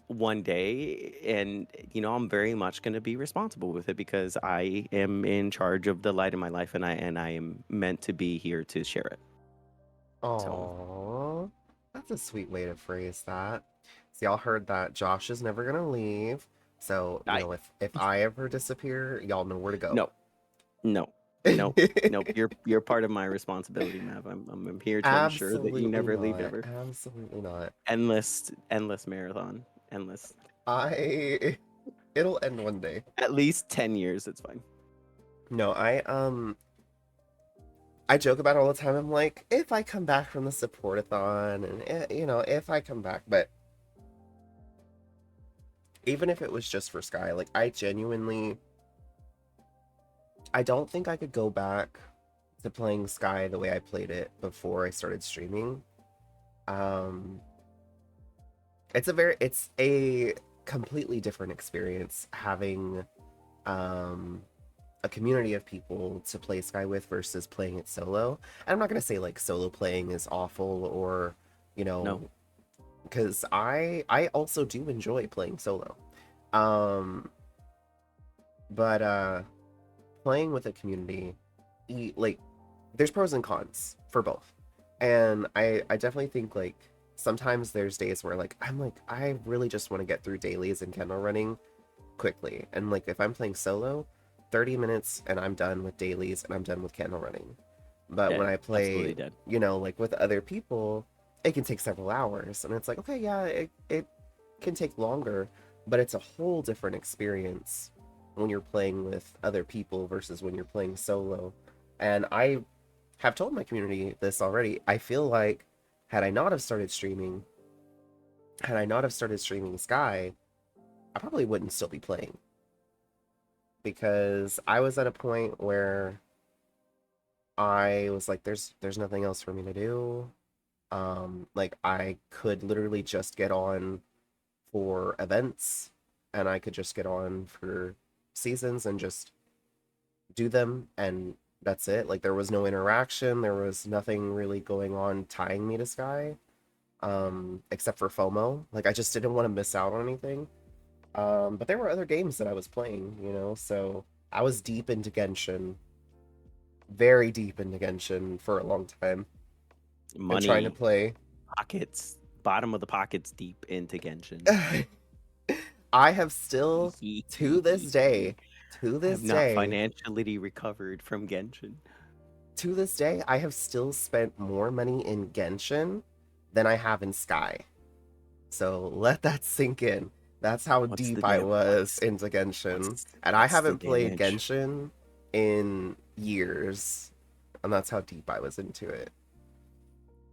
One day, and I'm very much going to be responsible with it because I am in charge of the light in my life, and I am meant to be here to share it. So Aww. That's a sweet way to phrase that. See, y'all heard that Josh is never gonna leave. So, I if I ever disappear, y'all know where to go. no, no, no, no. You're part of my responsibility, Mav. I'm here to ensure that you Absolutely never leave not. ever. Absolutely not. Endless marathon, endless. I it'll end one day. At least 10 years. It's fine. No, I joke about it all the time. I'm like, if I come back from the supportathon and if I come back, but even if it was just for Sky, like I don't think I could go back to playing Sky the way I played it before I started streaming. Um it's a completely different experience having a community of people to play Sky with versus playing it solo. And I'm not gonna say like solo playing is awful or No, because I also do enjoy playing solo. Um but playing with a community, like there's pros and cons for both. And I definitely think like sometimes there's days where like I'm like I really just want to get through dailies and kennel running quickly. And like if I'm playing solo, 30 minutes and I'm done with dailies and I'm done with candle running. But when dead. I Absolutely play, dead. like with other people, it can take several hours. And it's like, okay, yeah, it can take longer, but it's a whole different experience when you're playing with other people versus when you're playing solo. And I have told my community this already. I feel like had I not have started streaming, Sky, I probably wouldn't still be playing because I was at a point where I was like, there's nothing else for me to do. Like I could literally just get on for events, and I could just get on for seasons and just do them, and that's it. Like there was no interaction, there was nothing really going on tying me to Sky, except for FOMO. Like I just didn't want to miss out on anything. But there were other games that I was playing, so I was deep into Genshin, very deep into Genshin for a long time, and trying to Money, play. pockets, bottom of the pockets, deep into Genshin. I have still, to this day, I have not financially recovered from Genshin. I have still spent more money in Genshin than I have in Sky. So let that sink in. That's how What's the deep I was what's into Genshin. And I what's the haven't played damage? Genshin in years. And that's how deep I was into it.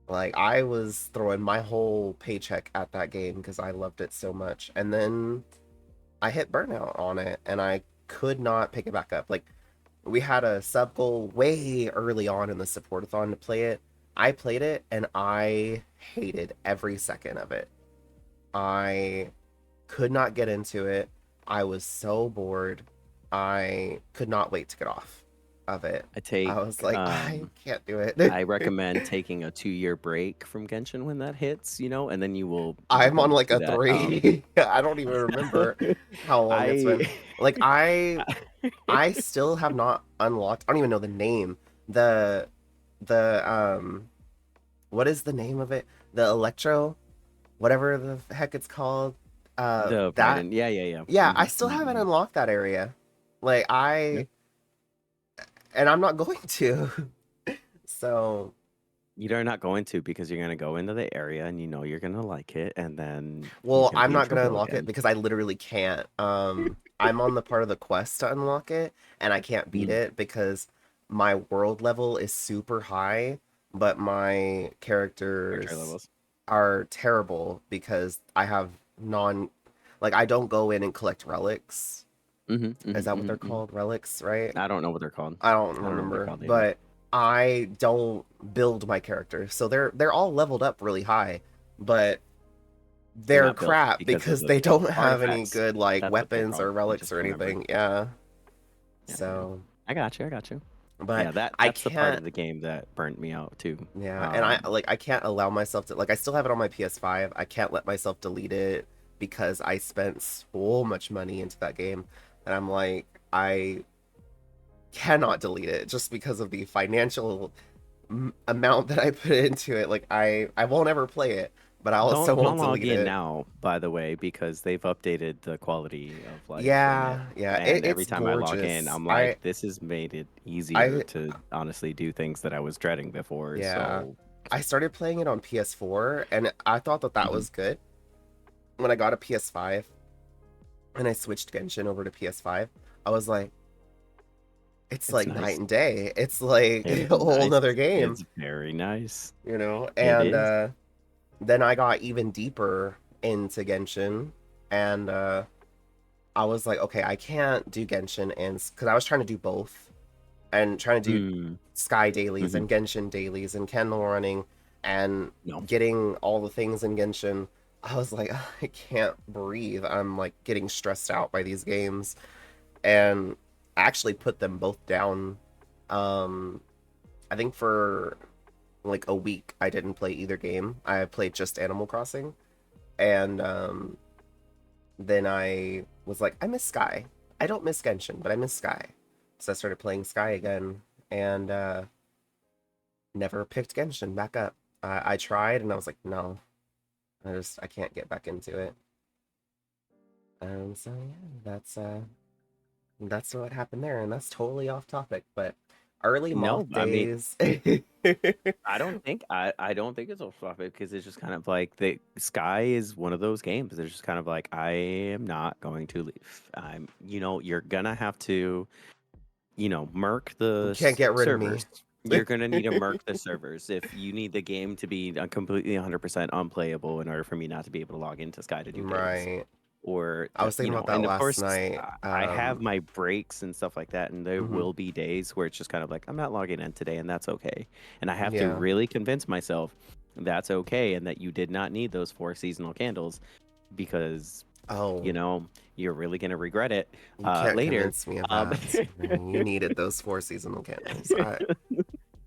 Like, I was throwing my whole paycheck at that game because I loved it so much. And then I hit burnout on it and I could not pick it back up. Like, we had a sub goal way early on in the supportathon to play it. I played it and I hated every second of it. I could not get into it. I was so bored. I could not wait to get off of it. I take I was like, I can't do it. I recommend taking a 2-year break from Genshin when that hits, and then you will I'm on like do a that. 3. I don't even remember how long it's been. Like I still have not unlocked. I don't even know the name. the what is the name of it? The electro, whatever the heck it's called. The That Biden. Yeah, yeah, yeah. yeah, I Mhm, still mhm, haven't mhm. unlocked that area. Like Yeah. and I'm not going to. So You're not going to because you're gonna go into the area and you know you're gonna like it, and then you're well, gonna I'm be in not gonna trouble unlock it again. because I literally can't. I'm on the part of the quest to unlock it, and I can't beat Mm. it because my world level is super high, but my Character characters levels. are terrible because I have non, like I don't go in and collect relics. Mm-hmm, Is mm-hmm, that what mm-hmm, they're mm-hmm. called? Relics, right? I don't know what they're called. I don't I don't know what they're remember, called either. but I don't build my character. So they're all leveled up really high, but They're they're not built crap because of because the they don't have any artifacts. good like That's what they're weapons called. or I relics just or remembered. anything. Yeah. Yeah, yeah. So, I got you. I got you. but Yeah, that I that's the part can't of the game that burnt me out too. yeah, and I Um, like I can't allow myself to like I still have it on my PS5. I can't let myself delete it because I spent so much money into that game and I'm like I cannot delete it just because of the financial amount that I put into it. Like I won't ever play it, but I also don't won't log delete in it. now, by the way, because they've updated the quality of life in it. Yeah, yeah, And every it's time I log in, gorgeous. I'm like, this has made it easier I to honestly do things that I was dreading before. yeah, So, I started playing it on PS4, and I thought that that mhm. was good. When I got a PS5 and I switched Genshin over to PS5, I was like, it's It's like night nice. and day. It's like It a is whole nice. nother game, It's very nice. you know. It And is. then I got even deeper into Genshin, and I was like, okay, I can't do Genshin and because I was trying to do both and trying to do Mm, Sky dailies mhm. and Genshin dailies and candle running and No. getting all the things in Genshin. I was like, I can't breathe. I'm like getting stressed out by these games, and I actually put them both down. Um, I think for like a week I didn't play either game. I played just Animal Crossing, and then I was like, I miss Sky. I don't miss Genshin, but I miss Sky. So I started playing Sky again, and never picked Genshin back up. I tried, and I was like, no, I can't get back into it. So yeah, that's what happened there, and that's totally off topic. But early No, moth I mean, days. I don't think it's off topic because it's just kind of like the Sky is one of those games. It's just kind of like I am not going to leave. You're gonna have to, merc You the can't get rid of me. servers. You're gonna need to merc the servers if you need the game to be completely 100% unplayable in order for me not to be able to log into Sky to do dailies. Right. Or I was thinking about that and of last course night. I have my breaks and stuff like that, and there Mhm. will be days where it's just kind of like I'm not logging in today, and that's okay. And I have to Yeah. really convince myself that's okay, and that you did not need those 4 seasonal candles because Oh, you're really gonna regret it you can't later. convince me of Um, that. You needed those four seasonal candles.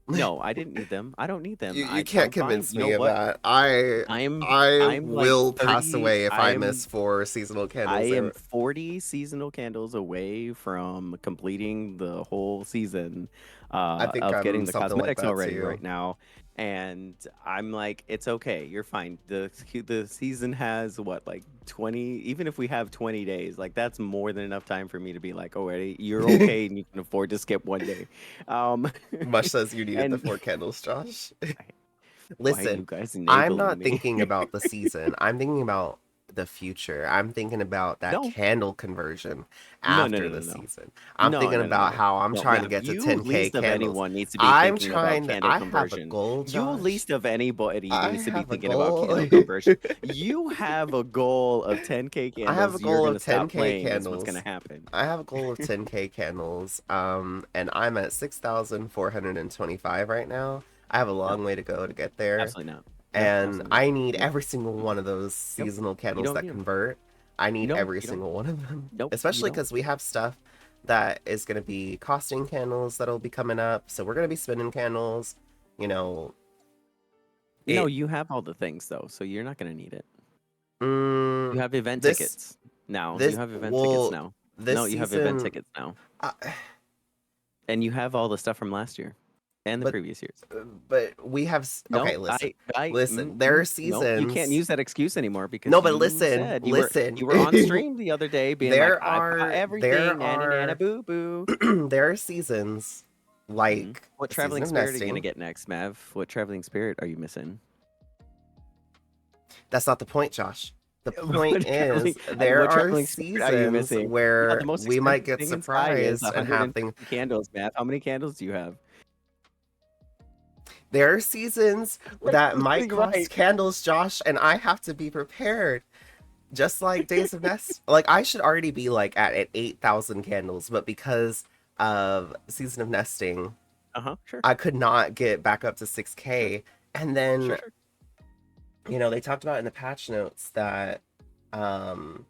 no, I didn't need them. I don't need them. You can't I'm fine. convince You know me of what? that. I I'm like will pass 30. away if I miss four seasonal I candles. am 40 seasonal candles away from completing the whole season I think of getting I'm the something like cosmetics that already too. right now. And I'm like, it's okay. You're fine. The season has what, like 20, even if we have 20 days, like that's more than enough time for me to be like, oh, you're okay and you can afford to skip one day. Um, Much as you needed the and four candles, Josh. why are Listen, you guys I'm enabling not me? thinking about the season. I'm thinking about the future. I'm thinking about that No, candle conversion no, no, after no, the no, no. season. I'm No, thinking no, no, no, about no. how I'm No, trying to Mav, get to you 10K least of candles. anyone needs to be I'm thinking about trying to, candle I have a conversion. goal, You Josh. least of anybody I needs to be have a thinking about goal. candle conversion. You have a goal of 10K I have a candles. You're goal gonna of stop 10K playing. Is what's gonna candles. happen. I have a goal of 10K candles. And I'm at 6,425 right now. I have a No, long way to go to get there. absolutely not. No, And absolutely not. I need Nope. every single Mm-mm. one of those Nope. seasonal You candles don't that need them. convert. I need No, every you don't. single one of them. Nope, you Especially don't. because we have stuff that is going to be costing candles that'll be coming up. So we're going to be spending candles. You know, No, it. you have all the things though, so you're not gonna need it. Mm, You have event this, tickets now. You this, have event tickets well, now. this No, you have event season, tickets now. uh, And you have all the stuff from last year. and the But previous years. but we have No, okay, listen. I, Listen, there are no, you can't seasons. use that excuse anymore because No, but you listen, said listen. you were on stream the other day being like, there I've got are everything, nana nana boo boo. there are seasons like What the season traveling of spirit are you gonna nesting. get next, Mav? What traveling spirit are you missing? That's not the point, Josh. The What point is there what are traveling spirit are you seasons missing? Yeah, the where most we might expensive get thing in Sky is surprised and have things. 150 candles, Mav. How many candles do you have? There are seasons You're that might absolutely cost right. candles, Josh, and I have to be prepared. Just like Days of Nest, like I should already be like at 8,000 candles, but because of Season of Nesting, Sure. I could not get back up to 6K. Sure. And then, Sure. they talked about in the patch notes that, um,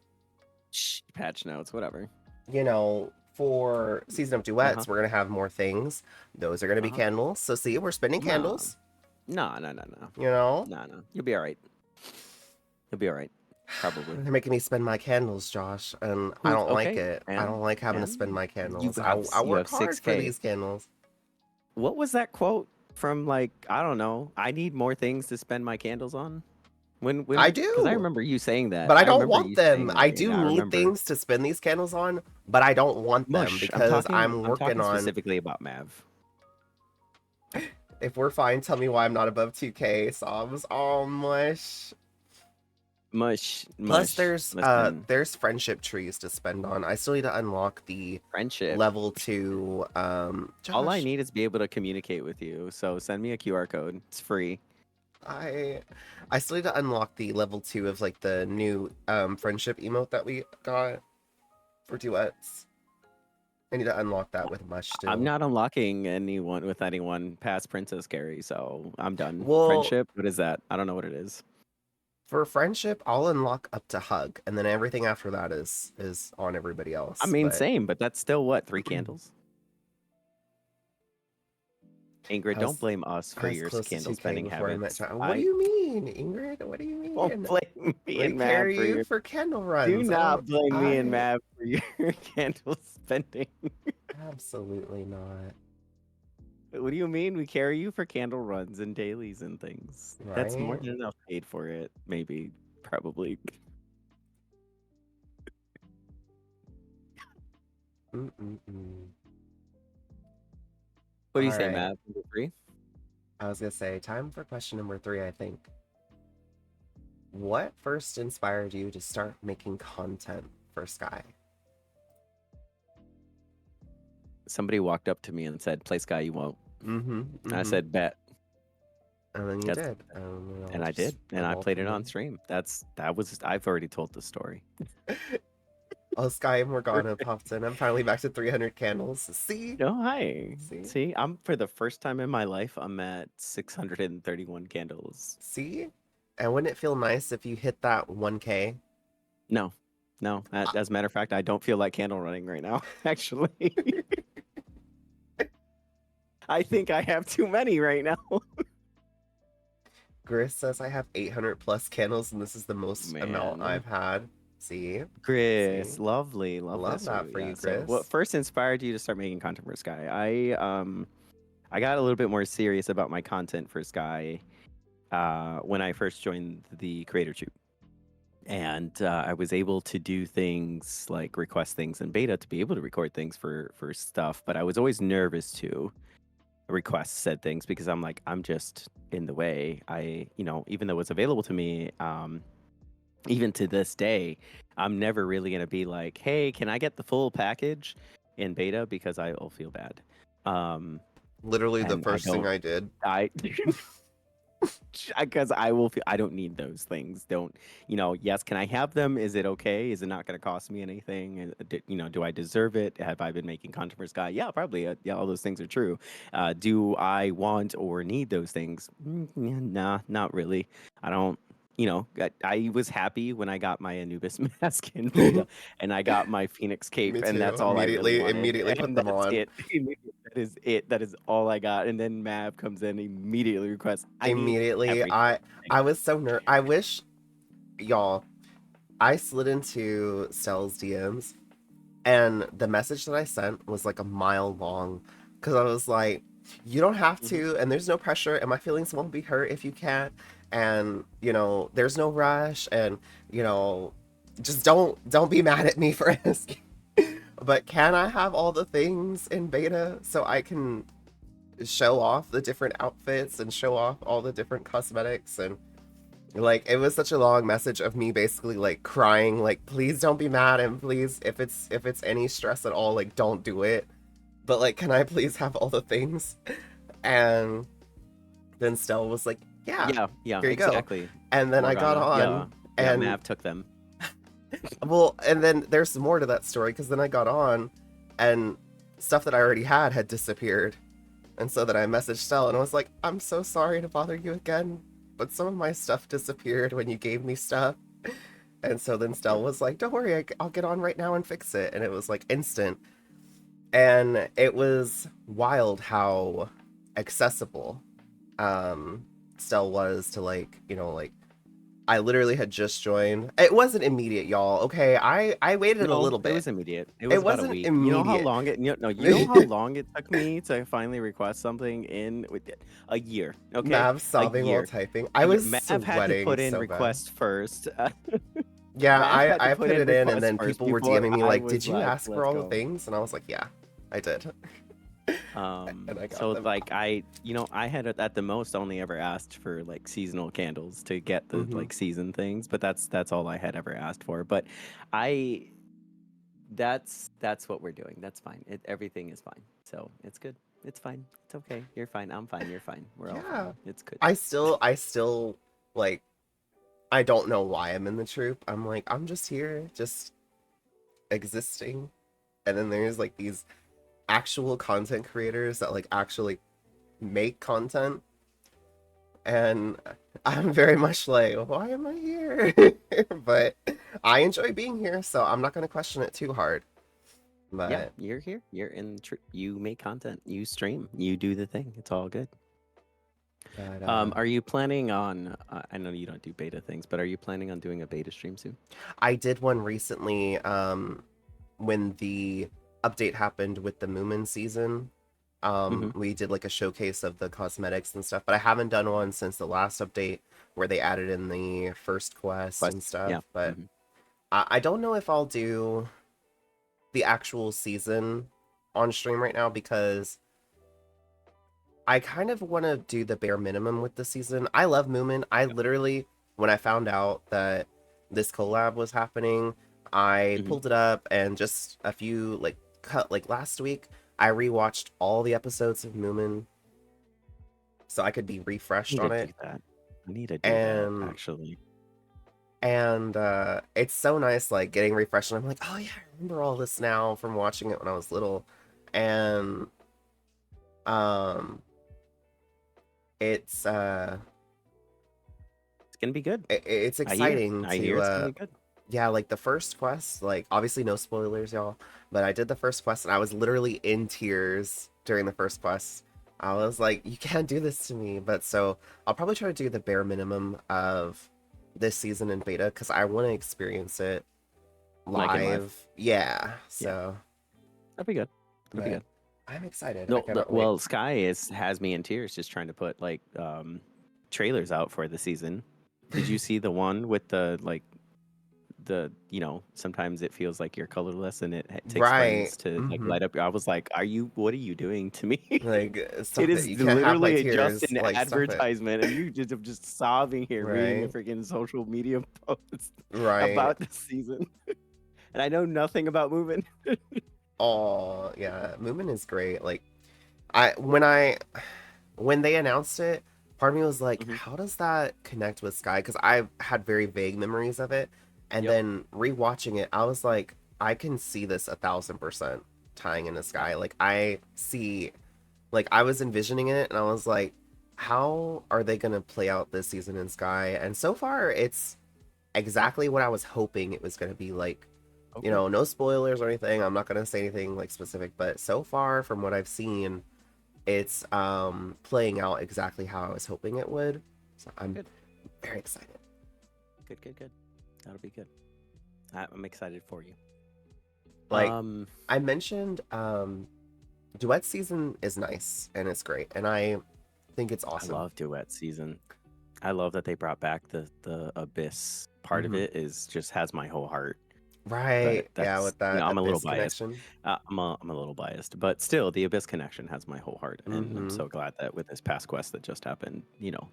Shh, patch notes, whatever. for Season of Duets, we're gonna have more things. Those are gonna be candles. So see, we're spending candles. No. No. You'll be all right. You'll be all right. Probably. They're making me spend my candles, Josh, and I don't like Okay, it. I don't like having to spend my you candles. have I you work have hard for 6K. these candles. What was that quote from? Like, I don't know. I need more things to spend my candles on. When I because I do, remember you saying that. but I I don't remember want you them. saying I that. do I need remember. things to spend these candles on, but I don't want them Mush. because I'm I'm working talking on. specifically about Mav. If we're fine, tell me why I'm not above 2K. Sobs. Oh, mush. Mush. Plus, there's Listen, friendship trees to spend on. I still need to unlock the friendship. level 2. All I Josh, need is be able to communicate with you. So send me a QR code. It's free. I still need to unlock the level 2 of like the new friendship emote that we got for duets. I need to unlock that with Mush still. I'm not unlocking anyone with anyone past Princess Gary, so I'm done. Well, Friendship? What is that? I don't know what it is. for friendship, I'll unlock up to hug, and then everything after that is on everybody else. I mean, but... same, but that's still what, 3 candles? Ingrid, don't blame us for your candle spending habits. What do you mean, Ingrid? What do you mean? Don't blame me We and Mav carry for you your. for candle runs. Do not blame me and Mav for your candle spending. Absolutely not. What do you mean we carry you for candle runs and dailies and things? Right? That's more than enough paid for it. Maybe, probably. What do you say, Matt? Number 3? I was gonna say, time for question number 3, I think. What first inspired you to start making content for Sky? Somebody walked up to me and said, "Play Sky, you won't." And I said, "Bet." And then you did. And I did. And I played it on stream. I've already told the story. Oh, Sky Morgana popped in. I'm finally back to 300 candles. See? Oh, hi. See, I'm for the first time in my life, I'm at 631 candles. See? And wouldn't it feel nice if you hit that 1K? No. As a matter of fact, I don't feel like candle running right now, actually. I think I have too many right now. Gris says I have 800 plus candles, and this is the most amount I've had. See? Gris, lovely. Love that for you, Gris. So what first inspired you to start making content for Sky? I got a little bit more serious about my content for Sky when I first joined the Creator Tube. And I was able to do things like request things in beta to be able to record things for stuff, but I was always nervous to request said things because I'm just in the way. Even though it's available to me, even to this day, I'm never really going to be like, hey, can I get the full package in beta? Because I'll feel bad. Literally the first thing I did. Because I don't need those things. Yes, can I have them? Is it okay? Is it not going to cost me anything? Do I deserve it? Have I been making content for Sky? Yeah, probably. Yeah, all those things are true. Do I want or need those things? Nah, not really. I don't. I was happy when I got my Anubis mask in beta and I got my Phoenix cape, and that's all I really wanted. Immediately put them on. It. That is it. That is all I got. And then Mav comes in, immediately requests. I was so I wish, y'all, I slid into Stell's DMs, and the message that I sent was like a mile long, because I was like, You don't have Mhm. to, and there's no pressure, and my feelings won't be hurt if you can't. And there's no rush, and you know, just don't be mad at me for asking. But can I have all the things in beta so I can show off the different outfits and show off all the different cosmetics? And like, it was such a long message of me basically like crying, like, please don't be mad, and please, if it's any stress at all, like, don't do it. But like, can I please have all the things? And then Stella was like, yeah, Yeah, here you go. exactly. And then I got Morgana. Yeah, on, yeah. and Mav took them. well, and then there's more to that story, because then I got on, and stuff that I already had disappeared. And so then I messaged Stella, and I was like, I'm so sorry to bother you again, but some of my stuff disappeared when you gave me stuff. And so then Stella was like, don't worry, I'll get on right now and fix it. And it was like instant. And it was wild how accessible Stella was to, like, like, I literally had just joined. It wasn't immediate, y'all. Okay, I waited a No, little it bit. was immediate. It was about a wasn't week. You know how immediate. long it? No, you know how long it took me to finally request something in with a year. Okay, Mav a sobbing while year. typing. I was Mav had to sweating put in so bad. request first. Yeah, Mav had to I put put in it in, and request then first people were before DMing me I like, "Did was you like, ask for let's all the go. things?" And I was like, "Yeah, I did." And I got So them. like I had at the most only ever asked for like seasonal candles to get the Mhm. like season things, but that's all I had ever asked for. But I that's what we're doing. That's fine. Everything is fine. So it's good. It's fine. It's okay. You're fine. I'm fine. You're fine. We're all Yeah, fine. It's good. I still like. I don't know why I'm in the troop. I'm like, I'm just here, just existing. And then there's like these actual content creators that like actually make content, and I'm very much like, why am I here? But I enjoy being here, so I'm not gonna question it too hard. Yeah, But you're here. You're in you make content. You stream. You do the thing. It's all good. but Are you planning on? I know you don't do beta things, but are you planning on doing a beta stream soon? I did one recently, when the update happened with the Moomin season. We did like a showcase of the cosmetics and stuff, but I haven't done one since the last update where they added in the first quest and stuff. Yeah. But I don't know if I'll do the actual season on stream right now, because I kind of want to do the bare minimum with the season. I love Moomin. I literally, when I found out that this collab was happening, I Mhm. pulled it up, and just a few like last week, I rewatched all the episodes of Moomin so I could be refreshed on it. I need to do that And actually. it's so nice, like, getting refreshed, and I'm like, oh yeah, I remember all this now from watching it when I was little. And um it's It's gonna be good. it's I hear. exciting I hear it's gonna to be good. yeah, like the first quest, like, obviously no spoilers, y'all, but I did the first quest, and I was literally in tears during the first quest. I was like, you can't do this to me. But so I'll probably try to do the bare minimum of this season in beta, because I want to experience it Like in live. live. Yeah, so That'd be good. That'd be but good. I'm excited. I No, cannot wait. well, Sky has me in tears just trying to put like trailers out for the season. Did you see the one with the like sometimes it feels like you're colorless and it takes Right. frames to like Hmm. light up. I was like, what are you doing to me? Like, It stop it. is You can't have my literally just tears. an Like, stop it. advertisement, and you just sobbing here reading a Right. freaking social media post Right. about the season. And I know nothing about moving. Oh, yeah. Moomin is great. Like, when they announced it, part of me was like, Mhm. how does that connect with Sky? Because I had very vague memories of it. And Yep. then rewatching it, I was like, I can see this 1,000% tying into Sky. Like, I see, like, I was envisioning it, and I was like, how are they going to play out this season in Sky? And so far, it's exactly what I was hoping it was going to be like. Okay. No spoilers or anything. I'm not going to say anything like specific, but so far from what I've seen, it's playing out exactly how I was hoping it would. So I'm Good. very excited. Good. That'll be good. I'm excited for you. Like, I mentioned Duet season is nice and it's great, and I think it's I awesome. love duet season. I love that they brought back the abyss part of Mhm. it. Is just has my whole heart. But Right. Yeah, that's with that I'm a little Abyss biased. connection. I'm a little biased, but still, the abyss connection has my whole heart, and I'm Mhm. so glad that with this past quest that just happened,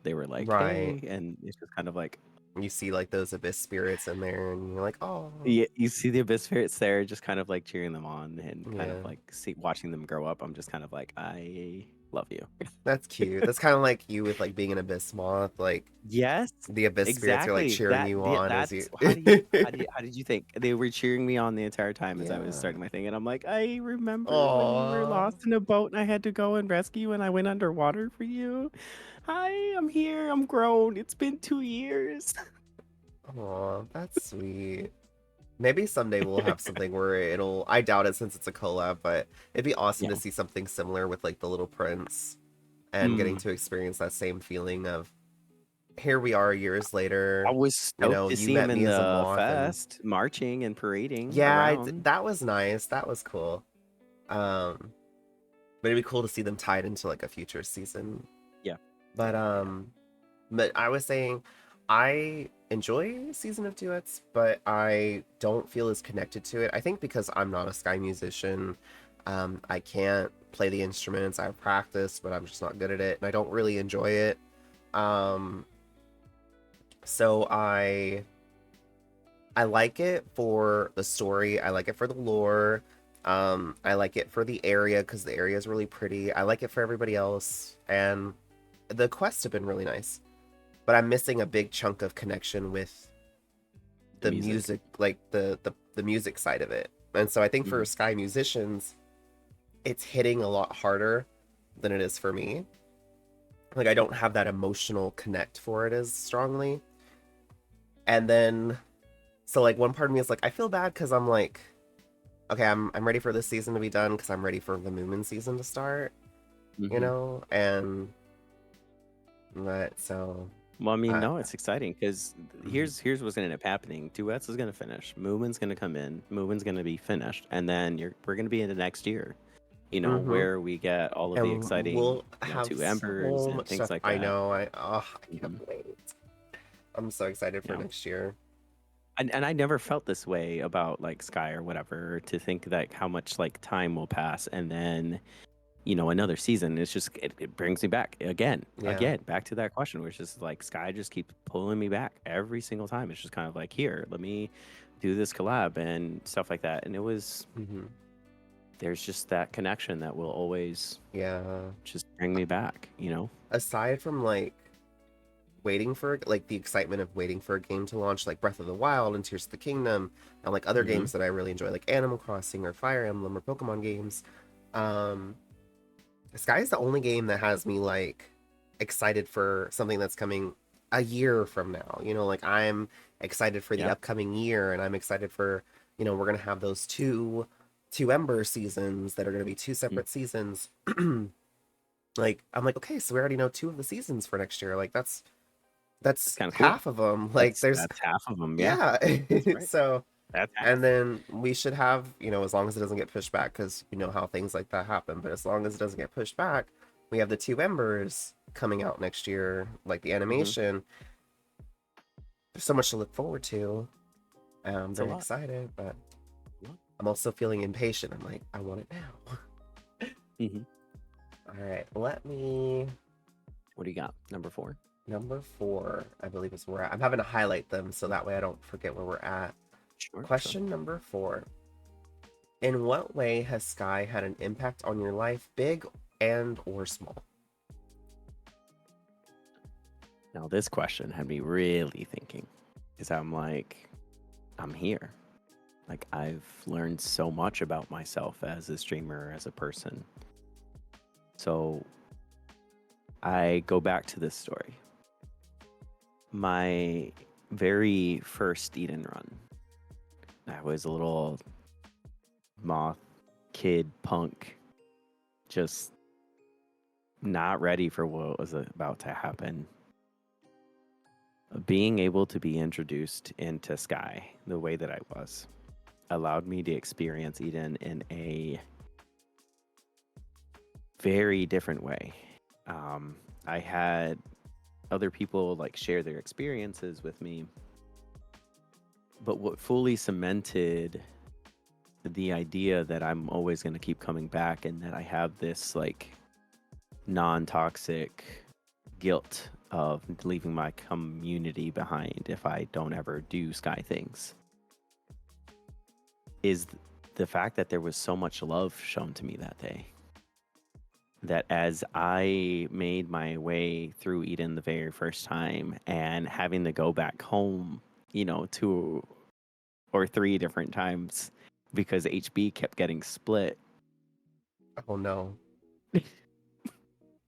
they were like, Right. hey, and it's just kind of like, You see like those Abyss spirits in there and you're like, "Oh." you see the abyss spirits there, just kind of like cheering them on and kind Yeah. of like watching them grow up. I'm just kind of like, I love you. That's cute. That's kind of like you with like being an Abyss moth, like Yes, the Abyss spirits are like exactly. cheering you on as you That's how did you think they were cheering me on the entire time as I was Yeah. starting my thing? And I'm like, I remember when you were Aw. lost in a boat and I had to go and rescue and I went underwater for you. Hi, I'm here. I'm grown. It's been 2 years. Aw, that's sweet. Maybe someday we'll have something where I doubt it since it's a collab, but it'd be awesome Yeah. to see something similar with like the Little Prince and getting Mm. to experience that same feeling of here we are years later. I was stoked to You see him met in me as a the moth and fest, marching and parading yeah, around. that was nice. That was cool. Um, but it'd be cool to see them tied into like a future season. Yeah. But Yeah. but I was saying I enjoy Season of Duets, but I don't feel as connected to it. I think because I'm not a sky musician, I can't play the instruments. I've practiced, but I'm just not good at it, and I don't really enjoy it. Um, so I like it for the story. I like it for the lore. I like it for the area because the area is really pretty. I like it for everybody else, and the quests have been really nice. But I'm missing a big chunk of connection with The the music. music, like the music side of it. And so I think for Mhm. Sky musicians, it's hitting a lot harder than it is for me. Like I don't have that emotional connect for it as strongly. And then so like one part of me is like I feel bad because I'm like, okay, I'm ready for this season to be done because I'm ready for the Moomin season to start, Mhm. and but so Well, I mean, I no, it's exciting because mhm. here's what's gonna end up happening. Duets is gonna finish. Moomin's gonna come in. Moomin's gonna be finished, and then we're gonna be into next year. Mhm. Where we get all of the And exciting, we'll have two embers so and much things stuff. like I that. know. I Hmm. can't wait. I'm so excited You for know, next year. and I never felt this way about like Sky or whatever. To think that how much like time will pass, and then another season. It's just it brings me back Yeah. again, back to that question, where it's just like Sky just keeps pulling me back every single time. It's just kind of like, here, let me do this collab and stuff like that. And Hmm. there's just that connection that will always Yeah. just bring me back. Aside from like waiting for like the excitement of waiting for a game to launch, like Breath of the Wild and Tears of the Kingdom, and like other Hmm. games that I really enjoy, like Animal Crossing or Fire Emblem or Pokemon games, um, Sky is the only game that has me like excited for something that's coming a year from now. Like I'm excited for the Yeah. upcoming year, and I'm excited for we're gonna have those two Ember seasons that are gonna be two Mhm. separate seasons. Like I'm like, okay, so we already know two of the seasons for next year. Like That's that's kind of cool. half of them. Like That's there's that's half of them. Yeah, yeah. that's right. So That's and half. then we should have, as long as it doesn't get pushed back, because you know how things like that happen. But as long as it doesn't get pushed back, we have the two Embers coming out next year, like the Hmm. animation. There's so much to look forward to. I'm It's a very lot. excited, but A lot. I'm also feeling impatient. I'm like, I want it now. Hmm. All right, let me. What do you got? Number 4. Number 4, I believe is where we're at. I'm having to highlight them so that way I don't forget where we're at. Sure, sure. Question number 4. In what way has Sky had an impact on your life, big and or small? Now this question had me really thinking, because I'm like, I'm here. Like I've learned so much about myself as a streamer, as a person. So I go back to this story. My very first Eden run, I was a little moth kid punk, just not ready for what was about to happen. Being able to be introduced into Sky the way that I was allowed me to experience Eden in a very different way. I had other people like share their experiences with me, but what fully cemented the idea that I'm always going to keep coming back and that I have this like non-toxic guilt of leaving my community behind if I don't ever do sky things is the fact that there was so much love shown to me that day. That as I made my way through Eden the very first time and having to go back home, 2 or 3 different times because HB kept getting split, Oh no.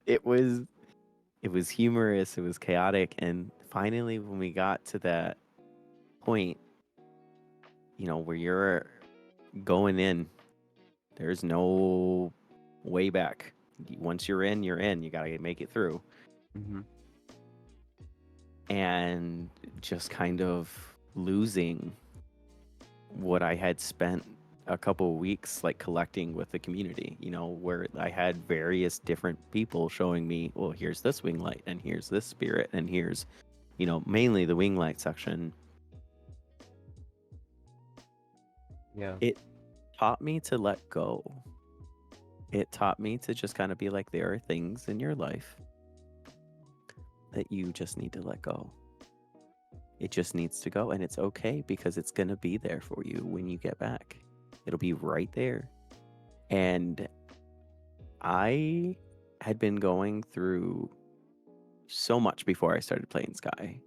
it was humorous, it was chaotic, and finally when we got to that point, where you're going in, there's no way back. Once you're in, you're in. You got to make it through. Mm-hmm. And just kind of losing what I had spent a couple of weeks like collecting with the community, where I had various different people showing me, well, here's this wing light and here's this spirit and here's, mainly the wing light section. Yeah. It taught me to let go. It taught me to just kind of be like, there are things in your life that you just need to let go. It just needs to go, and it's okay because it's going to be there for you when you get back. It'll be right there. And I had been going through so much before I started playing Sky.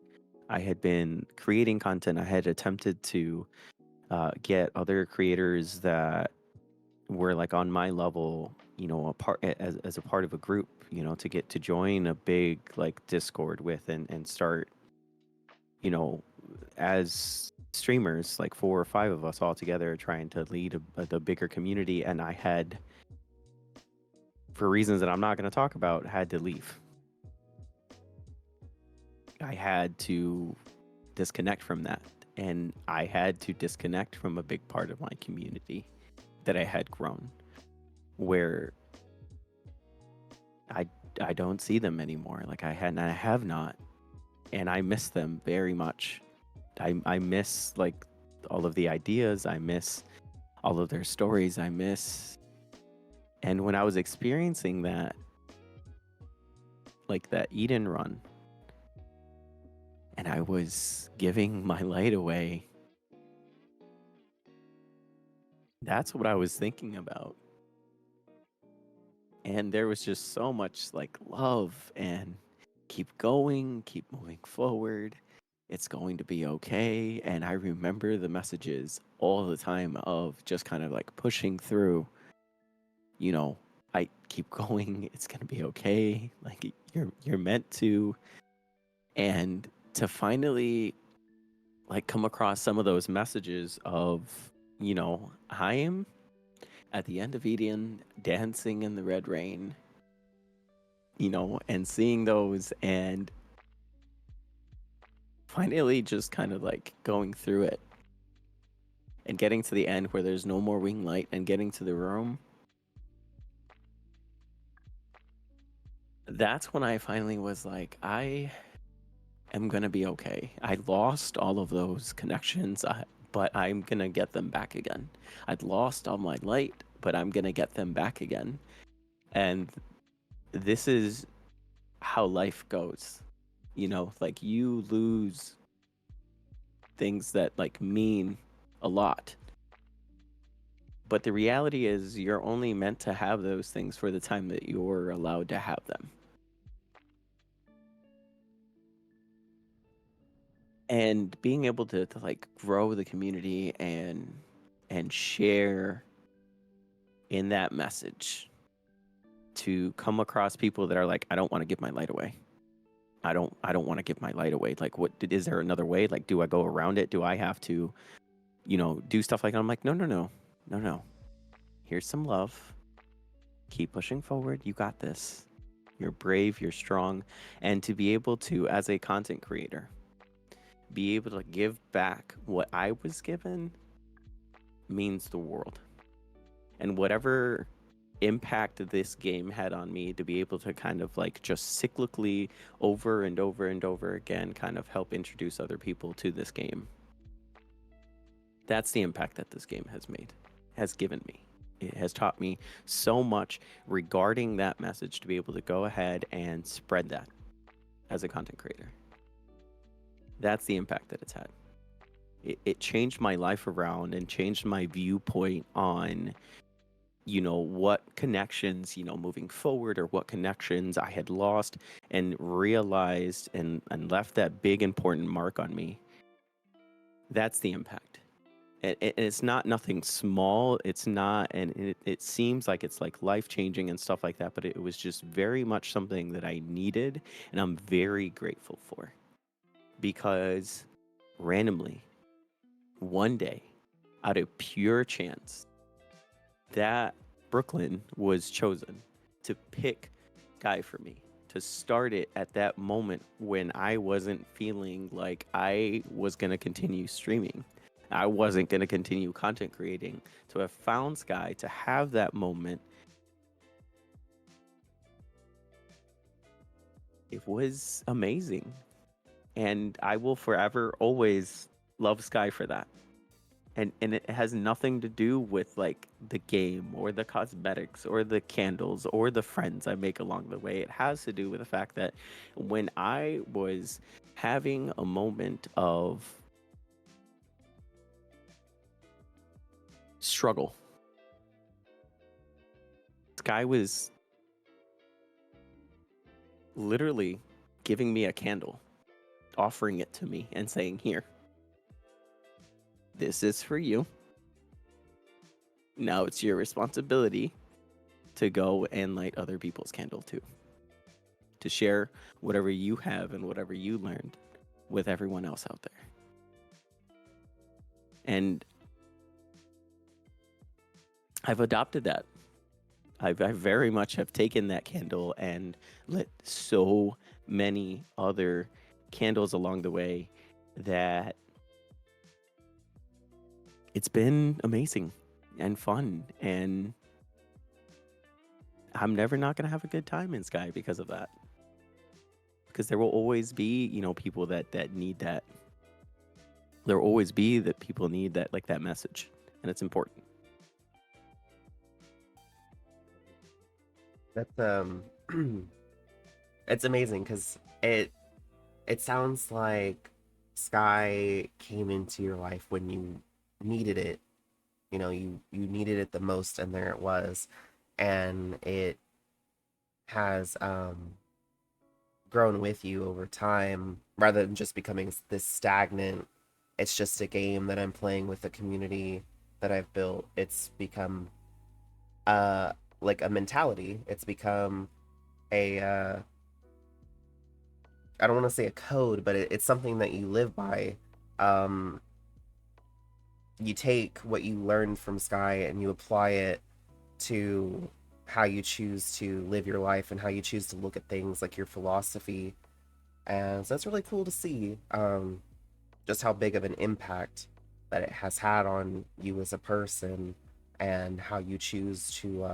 I had been creating content. I had attempted to get other creators that were like on my level, a part as a part of a group, to get to join a big like Discord with and start, as streamers, like 4 or 5 of us all together trying to lead the bigger community. And I had, for reasons that I'm not going to talk about, had to leave. I had to disconnect from that. And I had to disconnect from a big part of my community that I had grown, where I don't see them anymore. Like I have not, and I miss them very much. I miss like all of the ideas. I miss all of their stories. And when I was experiencing that, like that Eden run, and I was giving my light away, that's what I was thinking about. And there was just so much like love and keep going, keep moving forward. It's going to be okay. And I remember the messages all the time of just kind of like pushing through, I keep going. It's going to be okay. Like you're meant to. And to finally like come across some of those messages of, I am at the end of Eden, dancing in the red rain, and seeing those and finally just kind of like going through it and getting to the end where there's no more wing light and getting to the room. That's when I finally was like, I am going to be okay. I lost all of those connections, but I'm going to get them back again. I'd lost all my light, but I'm going to get them back again. And this is how life goes. Like you lose things that like mean a lot. But the reality is you're only meant to have those things for the time that you're allowed to have them. And being able to like grow the community and share in that message, to come across people that are like, I don't want to give my light away. I don't want to give my light away. Like, is there another way? Like, do I go around it? Do I have to, do stuff like that? I'm like, no. Here's some love. Keep pushing forward. You got this. You're brave. You're strong. And to be able to, as a content creator, be able to give back what I was given means the world. And whatever impact this game had on me to be able to kind of like just cyclically over and over and over again kind of help introduce other people to this game. That's the impact that this game has given me. It has taught me so much regarding that message to be able to go ahead and spread that as a content creator. That's the impact that it's had. It changed my life around and changed my viewpoint on, what connections, moving forward, or what connections I had lost, and realized and left that big important mark on me. That's the impact. And it's not nothing small. It's not, and it seems like it's like life changing and stuff like that, but it was just very much something that I needed, and I'm very grateful for. Because randomly, one day, out of pure chance, that Brooklyn was chosen to pick Guy for me, to start it at that moment when I wasn't feeling like I was going to continue streaming. I wasn't going to continue content creating. To have found Sky, to have that moment, it was amazing. And I will forever always love Sky for that. And it has nothing to do with like the game or the cosmetics or the candles or the friends I make along the way. It has to do with the fact that when I was having a moment of struggle, Sky was literally giving me a candle, offering it to me and saying, "Here, this is for you. Now it's your responsibility to go and light other people's candle too. To share whatever you have and whatever you learned with everyone else out there." And I've adopted that. I very much have taken that candle and lit so many other candles along the way that it's been amazing and fun, and I'm never not going to have a good time in Sky because of that. Because there will always be, people that need that. There will always be that people need that, like that message, and it's important. That's it's amazing because it sounds like Sky came into your life when you needed it. You needed it the most, and there it was. And it has grown with you over time rather than just becoming this stagnant, it's just a game that I'm playing with the community that I've built. It's become like a mentality. It's become a I don't want to say a code, but it's something that you live by. You take what you learned from Sky and you apply it to how you choose to live your life and how you choose to look at things, like your philosophy. And so that's really cool to see just how big of an impact that it has had on you as a person, and how you choose to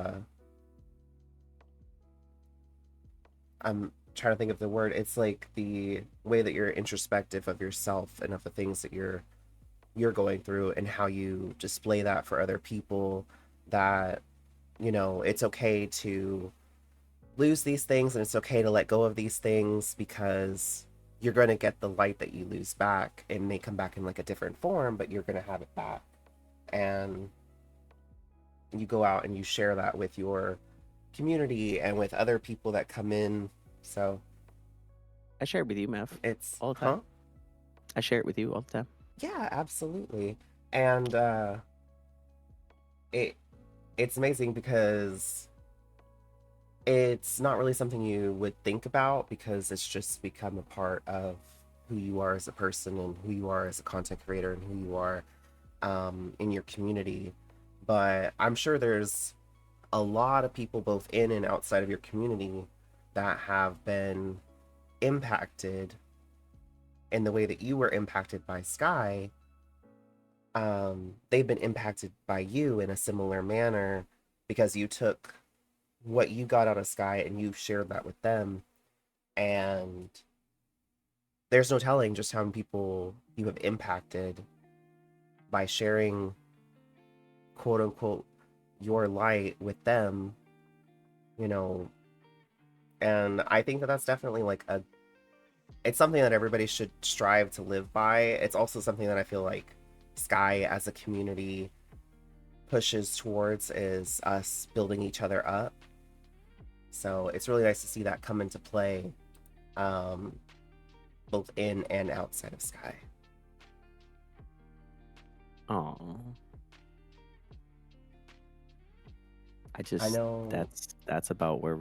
I'm trying to think of the word. It's like the way that you're introspective of yourself and of the things that you're going through, and how you display that for other people, that it's okay to lose these things, and it's okay to let go of these things, because you're going to get the light that you lose back. It may come back in like a different form, but you're going to have it back. And you go out and you share that with your community and with other people that come in. So I share it with you, Mav. it's all the time. I share it with you all the time. Yeah, absolutely. And it's amazing because it's not really something you would think about, because it's just become a part of who you are as a person, and who you are as a content creator, and who you are in your community. But I'm sure there's a lot of people both in and outside of your community that have been impacted in the way that you were impacted by Sky. They've been impacted by you in a similar manner, because you took what you got out of Sky and you've shared that with them, and there's no telling just how many people you have impacted by sharing, quote unquote, your light with them, you know. And I think that that's definitely like it's something that everybody should strive to live by. It's also something that I feel like Sky as a community pushes towards, is us building each other up. So it's really nice to see that come into play, um, both in and outside of Sky. Oh, I I just know. that's about where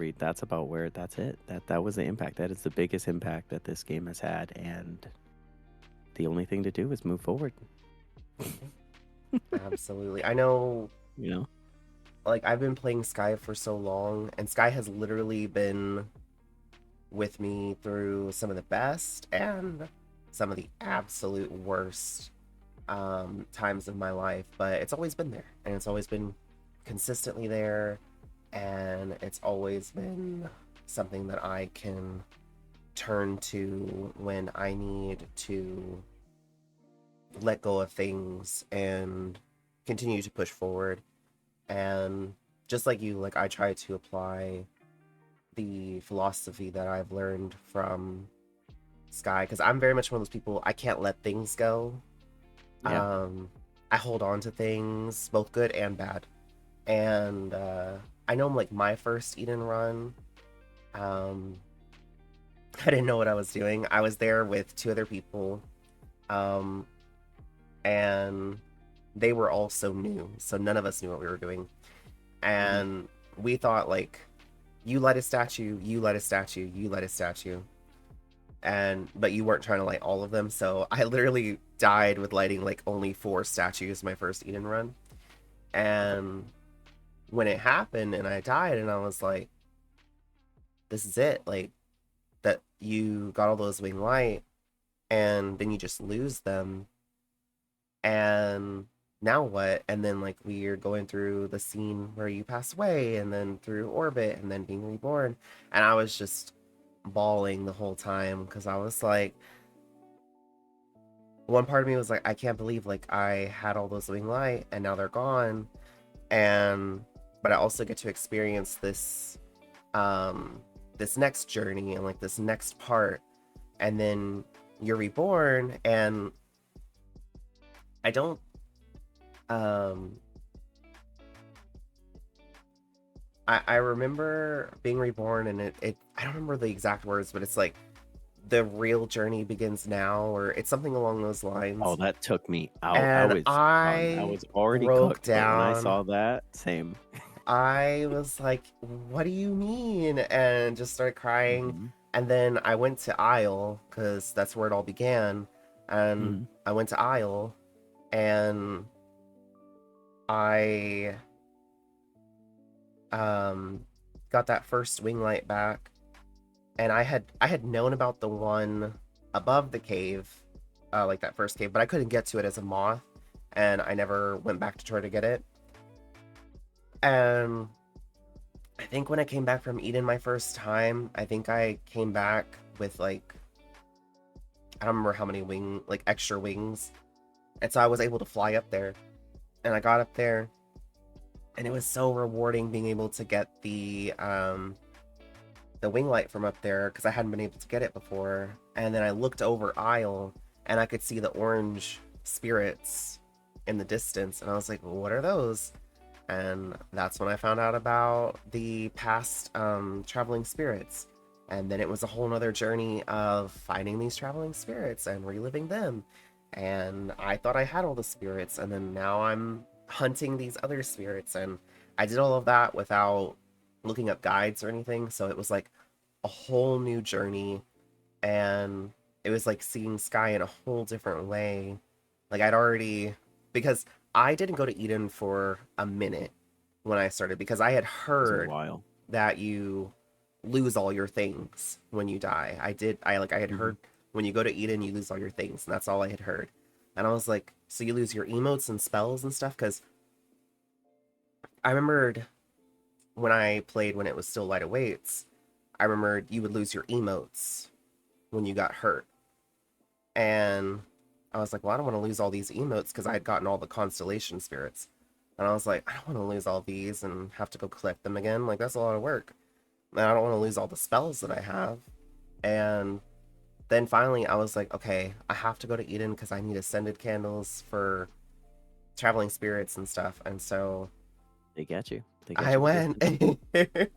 that's it. That was the impact. That is the biggest impact that this game has had, and the only thing to do is move forward. Absolutely. I know, You know. like, I've been playing Sky for so long, and Sky has literally been with me through some of the best and some of the absolute worst times of my life, but it's always been there, and it's always been consistently there, and it's always been something that I can turn to when I need to let go of things and continue to push forward. And just like you, like, I try to apply the philosophy that I've learned from Sky, because I'm very much one of those people, I can't let things go. Yeah. I hold on to things, both good and bad. And I know, like, my first Eden run, um, I didn't know what I was doing. I was there with two other people, um, and they were also new, so none of us knew what we were doing. And we thought, like, you light a statue, you light a statue, you light a statue. But you weren't trying to light all of them, so I literally died with lighting like only 4 statues my first Eden run. And when it happened and I died, and I was like, this is it, like, that you got all those wing light and then you just lose them, and now what? And then, like, we're going through the scene where you pass away, and then through orbit, and then being reborn, and I was just bawling the whole time, because I was like, one part of me was like, I can't believe, like, I had all those wing light and now they're gone. And but I also get to experience this next journey and, like, this next part, and then you're reborn. And I don't um I remember being reborn, and it I don't remember the exact words, but it's like, the real journey begins now, or it's something along those Oh, lines. that took me out. I And was done. I I was already broke cooked, but when I down. saw that, same. I was like, what do you mean? And just started crying. Hmm. And then I went to Isle, because that's where it all began. And Hmm. I went to Isle, and I um got that first wing light back. And I had known about the one above the cave, like that first cave, but I couldn't get to it as a moth, and I never went back to try to get it. And I think when I came back from Eden my first time, I think I came back with, like, I don't remember how many like, extra wings. And so I was able to fly up there. And I got up there, and it was so rewarding being able to get the wing light from up there, because I hadn't been able to get it before. And then I looked over Isle, and I could see the orange spirits in the distance, and I was like, well, what are those? And that's when I found out about the past traveling spirits. And then it was a whole nother journey of finding these traveling spirits and reliving them. And I thought I had all the spirits, and then now I'm hunting these other spirits. And I did all of that without looking up guides or anything. So it was like a whole new journey. And it was like seeing Sky in a whole different way. Like, I'd already, because I didn't go to Eden for a minute when I started, because I had It was a heard while. that you lose all your things when you die. I had Hmm. heard when you go to Eden you lose all your things, and that's all I had heard. And I was like, so you lose your emotes and spells and stuff? Because I remembered when I played when it was still lighter weights, I remember you would lose your emotes when you got hurt. And I was like, well, I don't want to lose all these emotes because I had gotten all the constellation spirits. And I was like, I don't want to lose all these and have to go collect them again. Like, that's a lot of work. And I don't want to lose all the spells that I have. And then finally I was like, okay, I have to go to Eden because I need ascended candles for traveling spirits and stuff. And so They get you. They get I you with went. this.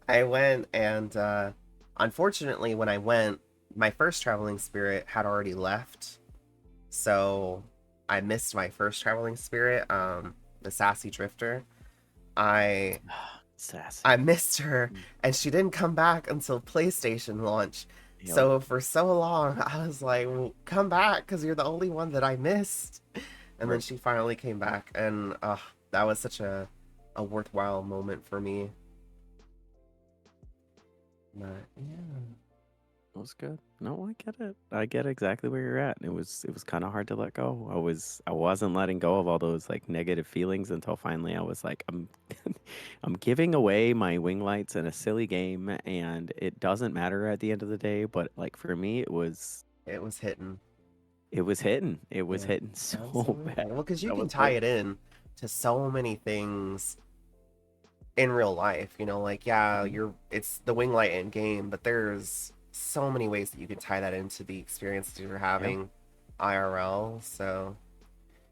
I went, and unfortunately, when I went, my first traveling spirit had already left. So I missed my first traveling spirit, the Sassy Drifter. I Sassy. I missed her, and she didn't come back until PlayStation launch. Yep. So for so long, I was like, well, come back, because you're the only one that I missed. And then Right. she finally came back, and that was such a worthwhile moment for me. But yeah. That was good. No, I get it. I get exactly where you're at. It was kind of hard to let go. I wasn't letting go of all those like negative feelings until finally I was like, I'm I'm giving away my wing lights in a silly game, and it doesn't matter at the end of the day. But like for me, It was hitting. it was hitting. It was Yeah, hitting so absolutely. bad. Well, because you I can was tie like, it in to so many things in real life. You know, like yeah, Mhm. it's the wing light in game, but there's so many ways that you can tie that into the experience that you're Yeah. having IRL. So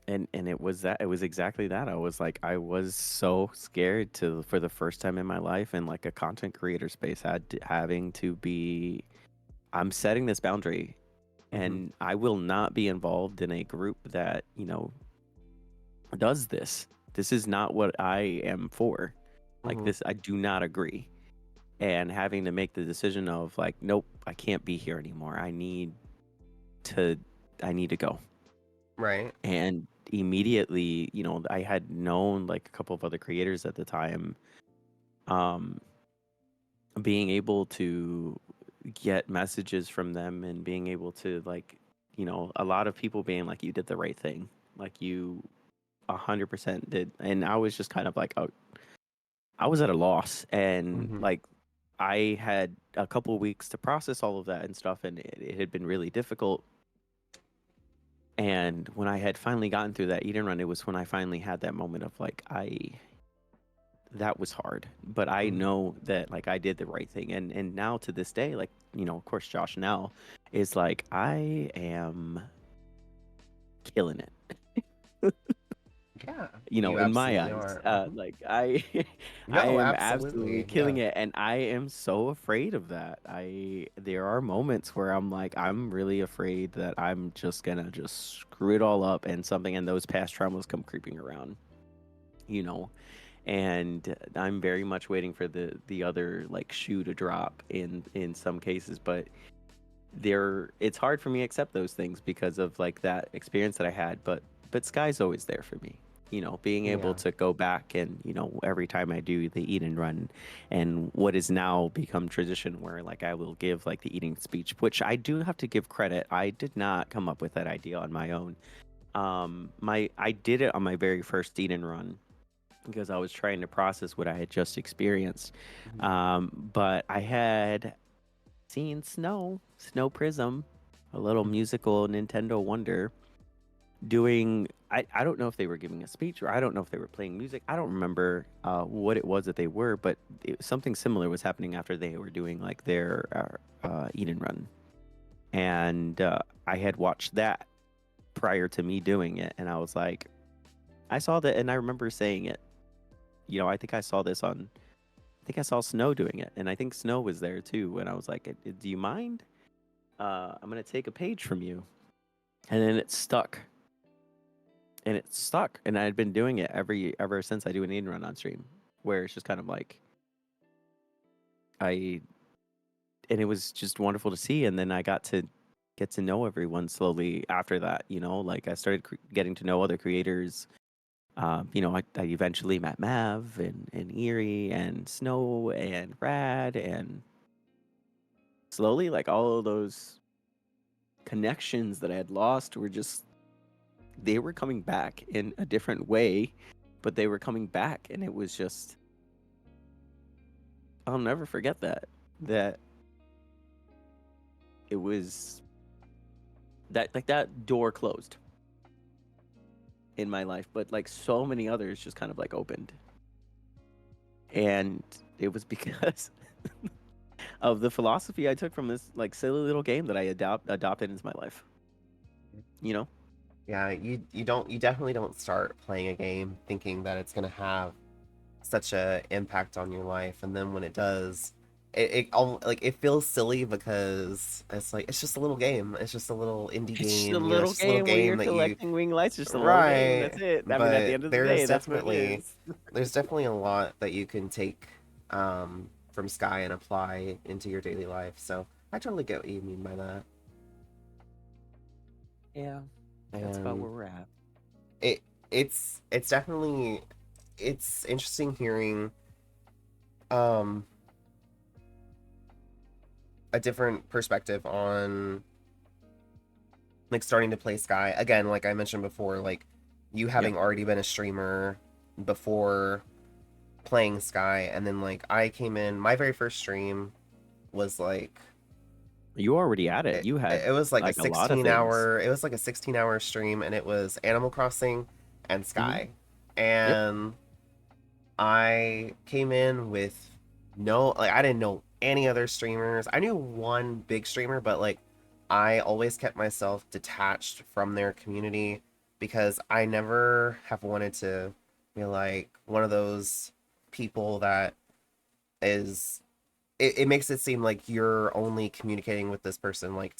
And it was that, it was exactly that. I was like, I was so scared to, for the first time in my life, in like a content creator space, having to be, I'm setting this boundary, mhm, and I will not be involved in a group that, does this. This is not what I am for. Like mhm, this, I do not agree. And having to make the decision of like, nope, I can't be here anymore. To, I need to go. right, And immediately, I had known like a couple of other creators at the time, um, being able to get messages from them and being able to like, a lot of people being like, you did the right thing. Like you 100% did. And I was just kind of like, oh, I was at a loss. And mhm, like, I had a couple weeks to process all of that and stuff. And it had been really difficult. And when I had finally gotten through that Eden run, it was when I finally had that moment of like, that was hard, but I mhm. know that like I did the right thing. And now to this day, like, of course, Josh now is like, I am killing it. Yeah, you In my absolutely eyes, are. Mhm. like I, I No, am absolutely absolutely, yeah. killing it, and I am so afraid of that. There are moments where I'm like, I'm really afraid that I'm just gonna just screw it all up, and those past traumas come creeping around, you know. And I'm very much waiting for the other like shoe to drop in some cases, but it's hard for me to accept those things because of like that experience that I had, but Sky's always there for me. Being able Yeah. to go back and, every time I do the Eden run, and what is now become tradition where like I will give like the eating speech, which I do have to give credit. I did not come up with that idea on my own. I did it on my very first Eden run because I was trying to process what I had just experienced. Mhm. But I had seen Snow Prism, a little Mhm. musical Nintendo wonder, doing. I don't know if they were giving a speech or I don't know if they were playing music. I don't remember what it was that they were, but something similar was happening after they were doing like their Eden Run. And I had watched that prior to me doing it, and I was like, I saw that, and I remember saying it. I think I saw this on. I think I saw Snow doing it, and I think Snow was there too. And I was like, "Do you mind? I'm gonna take a page from you." And then it stuck, and I had been doing it ever since I do an Eden run on stream, where it's just kind of like I, and it was just wonderful to see. And then I got to get to know everyone slowly after that. Like I started getting to know other creators. I eventually met Mav and Erie and Snow and Rad, and slowly, like all of those connections that I had lost were just, they were coming back in a different way, but they were coming back, and it was just I'll never forget that. That it was that like that door closed in my life, but like so many others just kind of like opened. And it was because of the philosophy I took from this like silly little game that I adopted into my life. You know? Yeah, you definitely don't start playing a game thinking that it's gonna have such a impact on your life, and then when it does, like it feels silly because it's like it's just a little game. It's just a little indie It's just a game, you know, it's little just a little game where you're game that you collecting wing lights, just a little game. right. That's it. I mean, at the But end of the day, that's what it is. there's definitely a lot that you can take from Sky and apply into your daily life. So I totally get what you mean by that. Yeah. That's about And where we're at. it's definitely it's interesting hearing um a different perspective on like starting to play Sky again. Like I mentioned before, like you Yep. having already been a streamer before playing Sky, and then like I came in, my very first stream was like You already at it. You had it was like a like a lot of 16 things. hour, it was like a 16-hour stream, and it was Animal Crossing and Hmm. Sky. Yep. And I came in with no, like, I didn't know any other streamers. I knew one big streamer, but like, I always kept myself detached from their community because I never have wanted to be like one of those people that is, it makes it seem like you're only communicating with this person like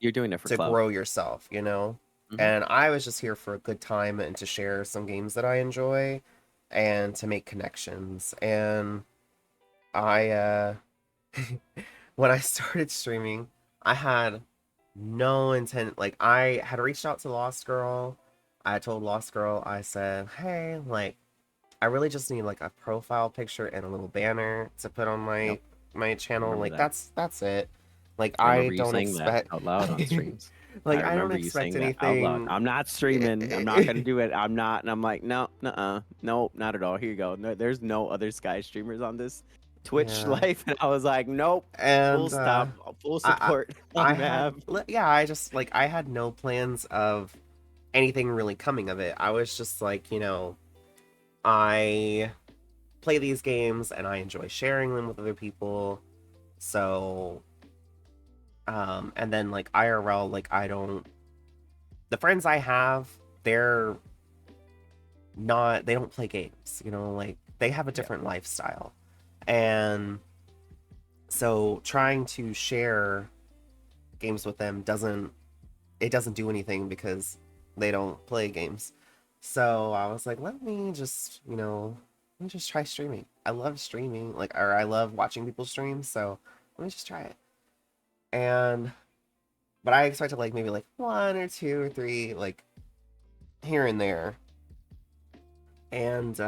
You're doing it for to clout. grow yourself, you know? Hmm. And I was just here for a good time and to share some games that I enjoy and to make connections. And I when I started streaming, I had no intent, like I had reached out to Lost Girl. I told Lost Girl, I said, "Hey, like I really just need like a profile picture and a little banner to put on Yep. my I channel. remember Like that. that's it. Like I I remember you don't saying that expect out loud on streams. I like I don't remember you expect saying that out loud. anything." I'm not streaming. I'm not gonna do it. I'm not. And I'm like, no, nuh-uh. Nope, not at all. Here you go. No, there's no other Sky streamers on this Twitch Yeah. life. And I was like, nope. Full And stop. Full I support I on had Mav. yeah, I just like I had no plans of anything really coming of it. I was just like, you know, I play these games and I enjoy sharing them with other people. So and then like IRL, like I don't, the friends I have, they're not, they don't play games, you know, like they have a Yeah. different lifestyle. And so trying to share games with them doesn't, it doesn't do anything because they don't play games. So I was like, let me just, you know, let me just try streaming. I love streaming, like, or I love watching people stream, so let me just try it. And but I expected like maybe like one or two or three like here and there. And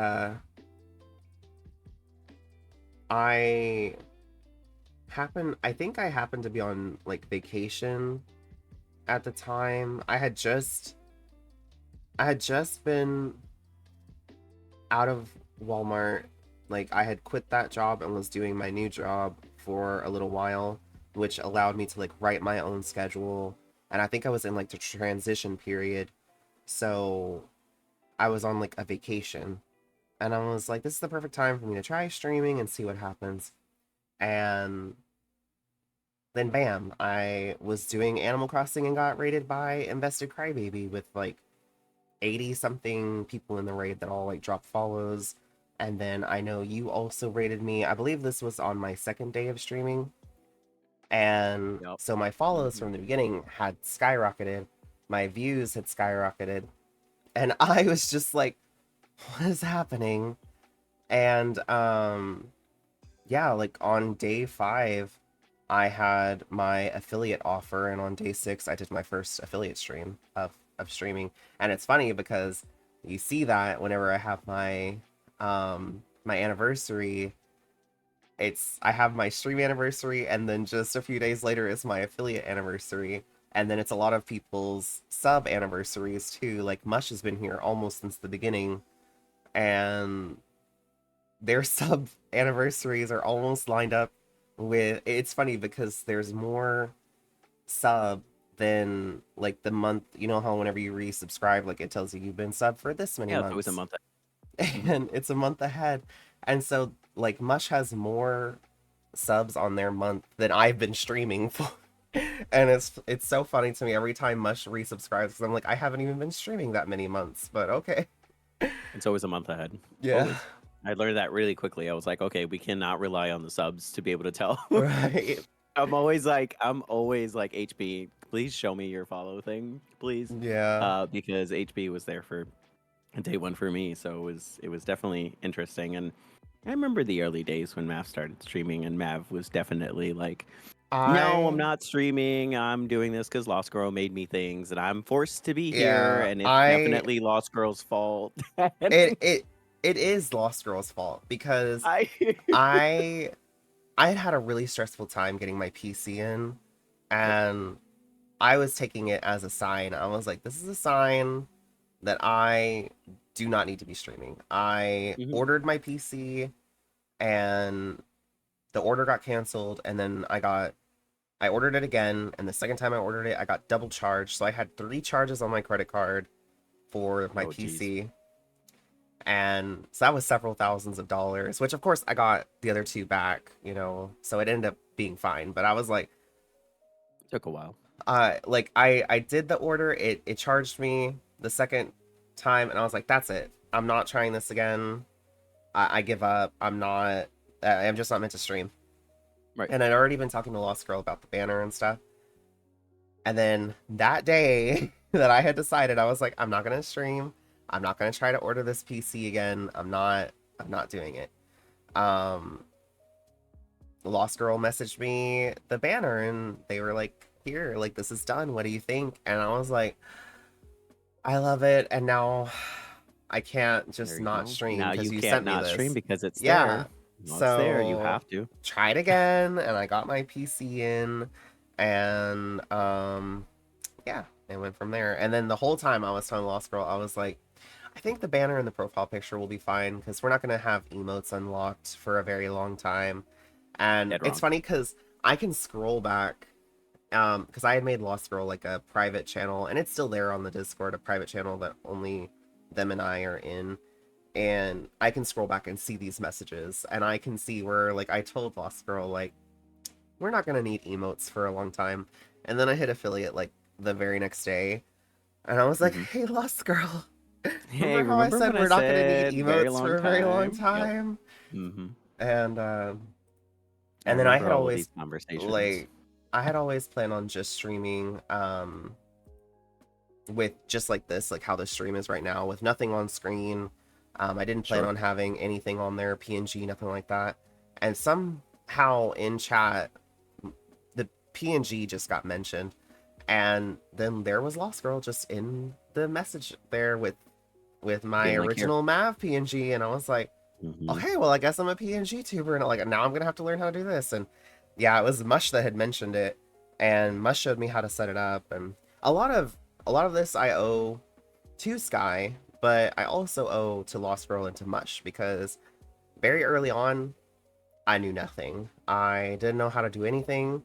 I I think I happened to be on like vacation at the time. I had just been out of Walmart. Like I had quit that job and was doing my new job for a little while, which allowed me to like write my own schedule. And I think I was in like the transition period. So I was on like a vacation. And I was like, this is the perfect time for me to try streaming and see what happens. And then bam, I was doing Animal Crossing and got raided by Invested Crybaby with like 80 something people in the raid that all like dropped follows. And then I know you also rated me. I believe this was on my second day of streaming. And Yep. so my follows Hmm. from the beginning had skyrocketed. My views had skyrocketed. And I was just like, what is happening? And yeah, like on day 5, I had my affiliate offer, and on day 6, I did my first affiliate stream of streaming. And it's funny because you see that whenever I have my anniversary, it's I have my stream anniversary, and then just a few days later is my affiliate anniversary. And then it's a lot of people's sub anniversaries too. Like Mush has been here almost since the beginning, and their sub anniversaries are almost lined up with. It's funny because there's more sub than like the month. You know how whenever you resubscribe, like it tells you you've been sub for this many Yeah, it's always a months, month. and it's a month ahead. And so like Mush has more subs on their month than I've been streaming for. And it's so funny to me every time Mush resubscribes because I'm like, I haven't even been streaming that many months, but okay. It's always a month ahead. Yeah. Always. I learned that really quickly. I was like, okay, we cannot rely on the subs to be able to tell. Right. I'm always like, HP, please show me your follow thing, please. Yeah. Because HP was there for day one for me, so it was definitely interesting. And I remember the early days when Mav started streaming, and Mav was definitely like, no, I'm I not streaming. I'm doing this because Lost Girl made me things, and I'm forced to be here, yeah, and it's I definitely Lost Girl's fault. it it it is Lost Girl's fault because I I I had a really stressful time getting my PC in, Yep. and I was taking it as a sign. I was like, this is a sign that I do not need to be streaming. I Mhm. ordered my PC and the order got canceled, and then I ordered it again, and the second time I ordered it, I got double charged. So I had 3 charges on my credit card for my Oh, geez. PC. And so that was several thousands of dollars, which of course I got the other 2 back, so it ended up being fine. But I was like, Took a while. I did the order, it charged me the second time, and I was like, that's it. I'm not trying this again. I give up. I'm just not meant to stream. Right. And I'd already been talking to Lost Girl about the banner and stuff. And then that day that I had decided, I was like, I'm not gonna stream. I'm not gonna try to order this PC again. I'm not doing it. Um Lost Girl messaged me the banner and they were like, here, like this is done. What do you think? And I was like, I love it. And now I can't There just you not go. stream Now because you you can't sent me not stream this. because it's Yeah. there. Well, it's there. You So have to. tried again and I got my PC in, and yeah, it went from there. And then the whole time I was telling Lost Girl, I was like, I think the banner and the profile picture will be fine because we're not going to have emotes unlocked for a very long time. And Dead it's wrong. funny because I can scroll back, because I had made Lost Girl like a private channel, and it's still there on the Discord, a private channel that only them and I are in. And I can scroll back and see these messages, and I can see where like I told Lost Girl like, we're not gonna need emotes for a long time. And then I hit affiliate like the very next day, and I was like, Mhm. hey, Lost Girl, Hey, remember how I remember said when I we're not gonna need said very emotes for long a very long time? Yep. time? hmm And I then I remember had all of these always conversations. like I had always planned on just streaming with just like this, like how the stream is right now, with nothing on screen. I didn't plan Sure. on having anything on there, PNG, nothing like that. And somehow in chat, the PNG just got mentioned, and then there was Lost Girl just in the message there with my Being like, here. original Mav PNG, and I was like, hmm okay, well, I guess I'm a PNG tuber, and like now I'm gonna have to learn how to do this. And yeah, it was Mush that had mentioned it, and Mush showed me how to set it up. And a lot of this I owe to Sky, but I also owe to Lost Girl and to Mush because very early on I knew nothing. I didn't know how to do anything,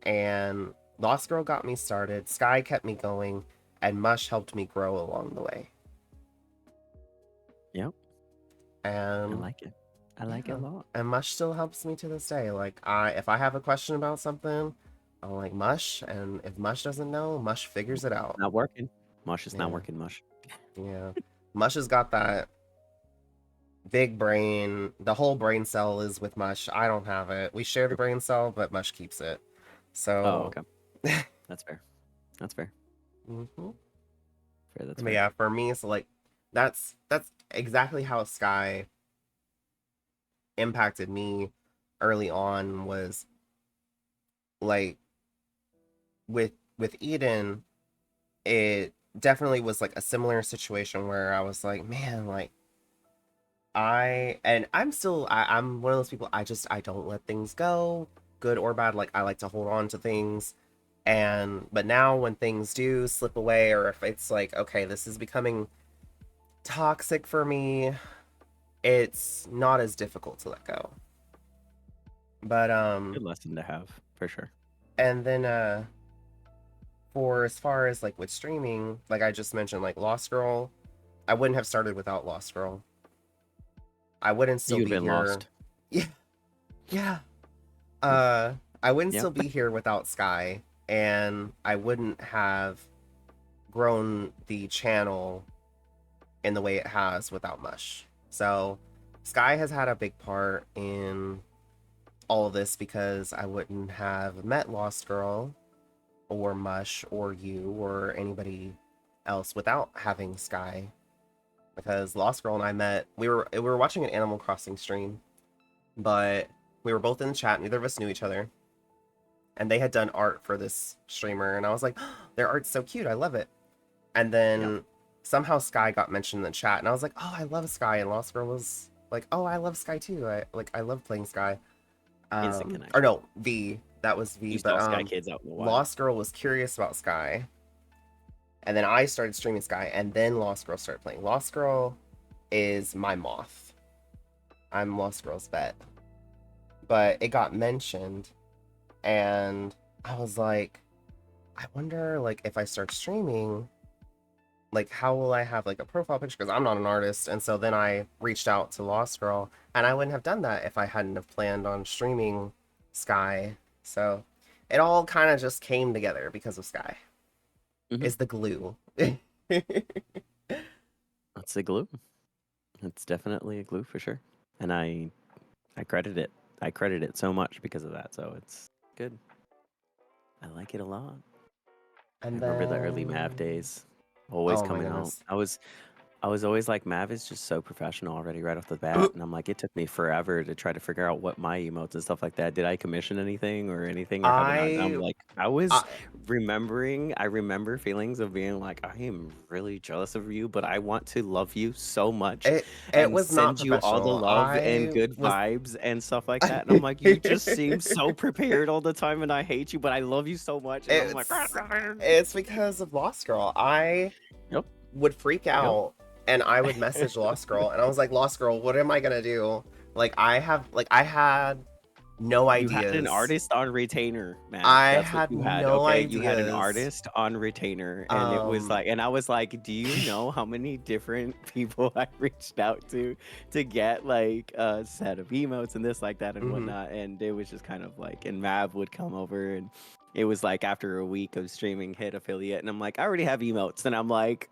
and Lost Girl got me started. Sky kept me going, and Mush helped me grow along the way. Yep. I And like it. I like it a yeah, lot. and Mush still helps me to this day. Like if I have a question about something, I'm like Mush, and if Mush doesn't know, Mush figures it out. Not working. Mush is not Yeah, working. Mush. yeah. Mush has got that big brain. The whole brain cell is with Mush. I don't have it. We share the True. brain cell, but Mush keeps it. Oh, So, okay. That's fair. That's fair. mhm. Fair. That's But fair. yeah, for me, so like that's exactly how Sky impacted me early on. Was like with Eden, it definitely was like a similar situation where I was like, man, like I'm one of those people, I don't let things go, good or bad. Like I like to hold on to things. But now when things do slip away, or if it's like, okay, this is becoming toxic for me, it's not as difficult to let go. But Good lesson to have for sure. and then for as far as like with streaming, like I just mentioned, like Lost Girl, I wouldn't have started without Lost Girl. I wouldn't still You'd be been here. lost. Yeah, yeah. I wouldn't Yep. still be here without Sky, and I wouldn't have grown the channel in the way it has without Mush. So Sky has had a big part in all of this because I wouldn't have met Lost Girl or Mush or you or anybody else without having Sky. Because Lost Girl and I met, we were watching an Animal Crossing stream, but we were both in the chat, neither of us knew each other. And they had done art for this streamer, and I was like, oh, their art's so cute, I love it. And then somehow Sky got mentioned in the chat, and I was like, oh, I love Sky. And Lost Girl was like, oh, I love Sky too. I love playing Sky. Instant connection. Or no, V. That was V. You But saw Sky Kids out in the wild. Lost Girl was curious about Sky. And then I started streaming Sky, and then Lost Girl started playing. Lost Girl is my moth. I'm Lost Girl's vet. But it got mentioned, and I was like, I wonder, like, if I start streaming, like, how will I have, like, a profile picture? Because I'm not an artist. And so then I reached out to Lost Girl, and I wouldn't have done that if I hadn't have planned on streaming Sky. So it all kind of just came together because of Sky. Is the glue. That's a glue. It's definitely a glue for sure. And I credit it. I credit it so much because of that. So it's good. I like it a lot. And I remember the early Mav days. Always Oh my coming out. goodness. I was always like, Mav is just so professional already right off the bat. And I'm like, it took me forever to try to figure out what my emotes and stuff like that. Did I commission anything or anything or have it not? And I'm like, I remember feelings of being like, I am really jealous of you, but I want to love you so much it and was not send you all the professional. love and I good was vibes and stuff like that. And I'm like, you just seem so prepared all the time and I hate you, but I love you so much. And I'm like, it's because of Lost Girl. I Yep. would freak out and I would message Lost Girl, and I was like, Lost Girl, what am I gonna do? Like I had no You ideas. had an artist on retainer, man. I That's had what you had. no Okay, you had an ideas. artist on retainer, and it was like, and I was like, do you know how many different people I reached out to get like a set of emotes and this, like that, and whatnot? And it was just kind of like, and Mav would come over, and it was like after a week of streaming, hit affiliate, and I'm like, I already have emotes, and I'm like,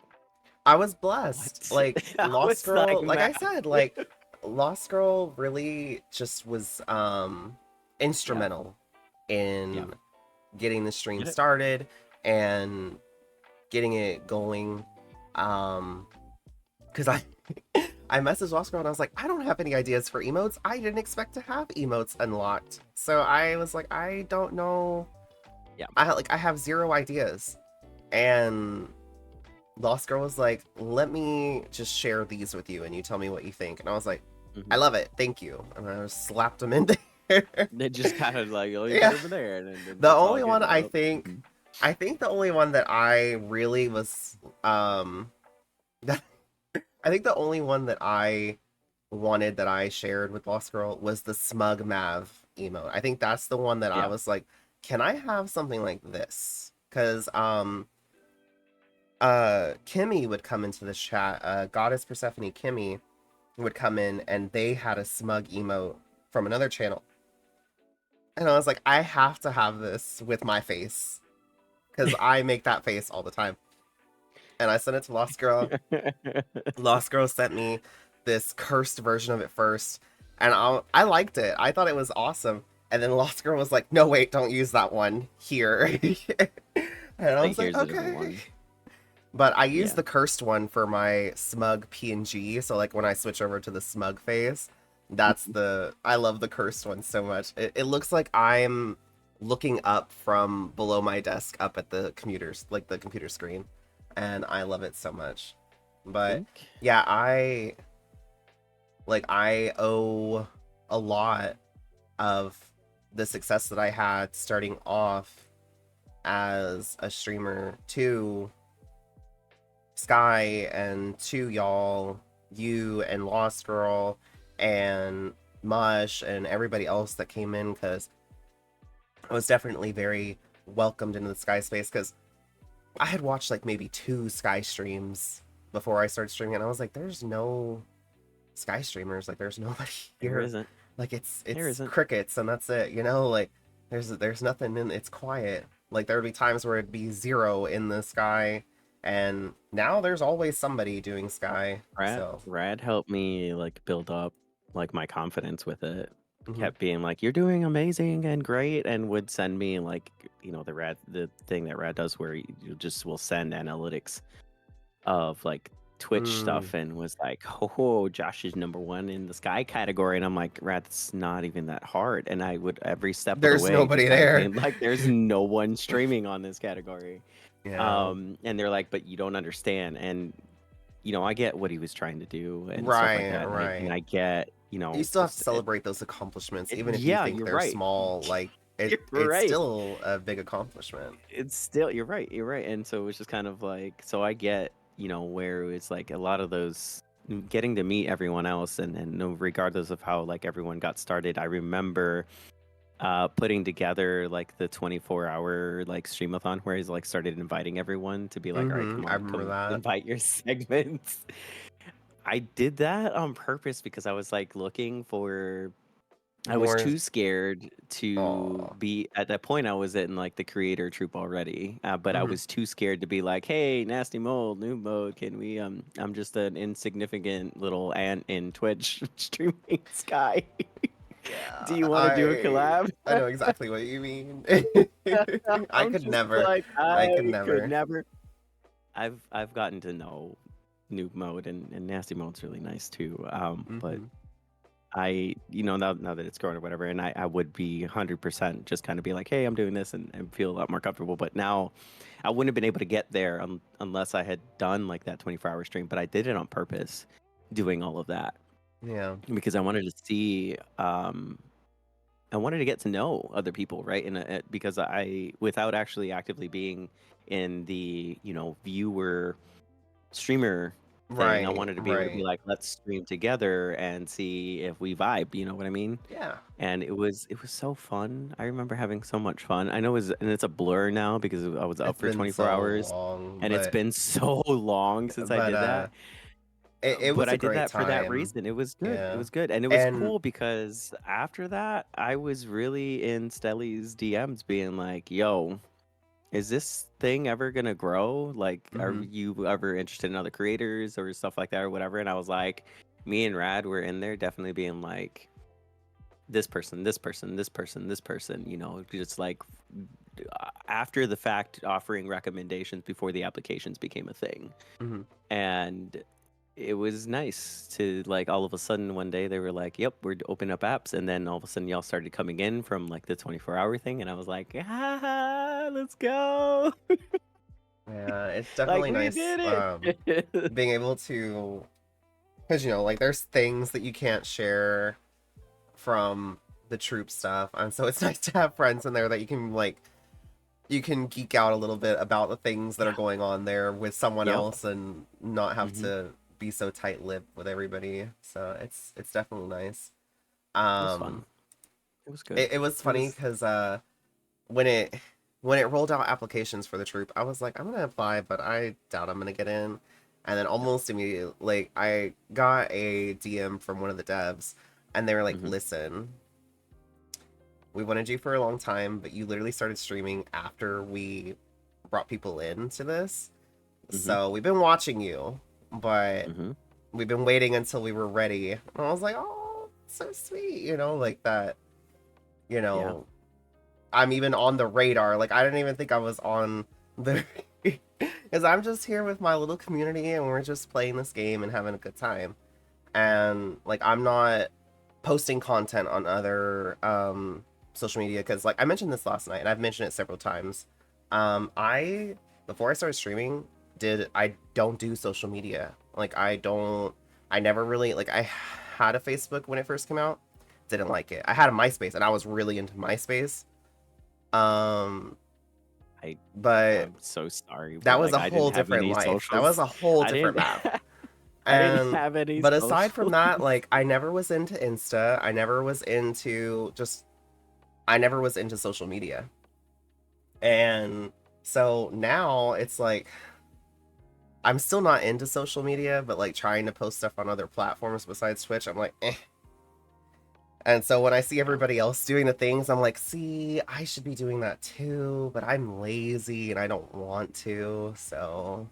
I was blessed. what? Like I Lost was Girl, like I Mav. said, like Lost Girl really just was instrumental in getting the stream started and getting it going. Because I messaged Lost Girl and I was like, I don't have any ideas for emotes. I didn't expect to have emotes unlocked. So I was like, I don't know. Yeah. I have zero ideas. And Lost Girl was like, let me just share these with you and you tell me what you think. And I was like, I love it. Thank you. And I just slapped them in there. They just kind of like, oh, you got over there. And then The only one I think the only one that I really was, I think the only one that I wanted that I shared with Lost Girl was the Smug Mav emote. I think that's the one that I was like, can I have something like this? Because, Kimmy would come into the chat, Goddess Persephone Kimmy would come in and they had a smug emote from another channel. And I was like, I have to have this with my face because I make that face all the time. And I sent it to Lost Girl. Lost Girl sent me this cursed version of it first. And I liked it. I thought it was awesome. And then Lost Girl was like, no, wait, don't use that one here. And I was like, okay. But I use the cursed one for my smug PNG. So like when I switch over to the smug face, that's I love the cursed one so much. It looks like I'm looking up from below my desk up at the like the computer screen. And I love it so much. But yeah, I owe a lot of the success that I had starting off as a streamer to Sky and to y'all you and Lost Girl and Mush and everybody else that came in, because I was definitely very welcomed into the Sky space, because I had watched like maybe 2 Sky streams before I started streaming, and I was like, there's no Sky streamers, like there's nobody There here. isn't. Like There it's isn't. crickets and that's it, you know, like there's nothing in, it's quiet. Like there would be times where it'd be 0 in the Sky, and now there's always somebody doing Sky. So Rad helped me like build up like my confidence with it. mhm. Kept being like, "You're doing amazing and great," and would send me like, the thing that Rad does where you just will send analytics of like Twitch stuff, and was like, "Oh, Josh is #1 in the Sky category," and I'm like, "Rad, it's not even that hard." And I would every step of the There's way nobody just kind of there. being like, "There's no one streaming on this category." Yeah. And they're like, "But you don't understand." And I get what he was trying to do and stuff like Right, that, and right. I get, You still have to just celebrate those accomplishments, even if you yeah, think you're they're right. small. Like You're it's right. still a big accomplishment. It's still you're right. You're right. And so it was just kind of like, so I get, where it's like a lot of those getting to meet everyone else, and no, regardless of how like everyone got started. I remember putting together like the 24-hour like streamathon where he's like started inviting everyone to be like, all right, come I on, remember come that. invite your segments. I did that on purpose because I was like looking for, I was More. too scared to Aw. be at that point. I was in like the creator troop already, but I Mhm. was too scared to be like, "Hey, Nasty Mold, new mode, can we?" I'm just an insignificant little ant in Twitch streaming Sky. Do Yeah, you want to do a collab? I know exactly what you mean. I I'm could just never. like, I could I could never. never. I've gotten to know noob mode, and nasty mode's really nice too. But Mhm. I, now that it's grown or whatever, and I would be 100% just kind of be like, hey, I'm doing this, and feel a lot more comfortable. But now I wouldn't have been able to get there unless I had done like that 24-hour stream. But I did it on purpose, doing all of that Yeah. because I wanted to see, I wanted to get to know other people, right? And because I, without actually actively being in the, viewer streamer thing, I Right. wanted to be able to be Right. like, let's stream together and see if we vibe. You know what I mean? Yeah. And it was so fun. I remember having so much fun. I know and it's a blur now because I was up It's for been 24 so hours, long, and it's been so long since I but did that. it But was a I did great that for that time. reason. It was good. It Yeah. was good. And it was And cool because after that, I was really in Stelly's DMs being like, yo, is this thing ever gonna grow? Like, are mhm. you ever interested in other creators or stuff like that or whatever? And I was like, me and Rad were in there definitely being like, this person, this person, this person, this person, just like after the fact offering recommendations before the applications became a thing. Mhm. And it was nice to like all of a sudden one day they were like, yep, we're opening up apps, and then all of a sudden y'all started coming in from like the 24-hour thing, and I was like, ah, let's go. Yeah, it's Like definitely we nice did it. being able to, because like there's things that you can't share from the troop stuff, and so it's nice to have friends in there that you can geek out a little bit about the things that are Yeah. going on there with someone Yep. else and not have Hmm. to be so tight-lipped with everybody. So it's definitely nice. It was fun. It was good. It was It funny was. because when it when it rolled out applications for the troop, I was like, I'm gonna apply, but I doubt I'm gonna get in. And then almost immediately, like, I got a DM from one of the devs, and they were like, Hmm. "Listen, we wanted you for a long time, but you literally started streaming after we brought people into this. Hmm. So we've been watching you, but Hmm. we've been waiting until we were ready." And I was like, "Oh, so sweet," like that, you Yeah. know, I'm even on the radar. Like, I didn't even think I was on the because I'm just here with my little community and we're just playing this game and having a good time. And like, I'm not posting content on other social media because, like, I mentioned this last night and I've mentioned it several times. I before I started streaming, I don't do social media. Like, I never really, like, I had a Facebook when it first came out. Didn't like it. I had a MySpace and I was really into MySpace. Um, but I'm so sorry, that but was like a I whole didn't have different any life. That was socials. a whole I different didn't. map. I didn't And have any but aside from that, socials. like I never was into Insta. I never was into social media. And so now it's like I'm still not into social media, but like trying to post stuff on other platforms besides Twitch, I'm like, eh. And so when I see everybody else doing the things, I'm like, see, I should be doing that too, but I'm lazy and I don't want to. So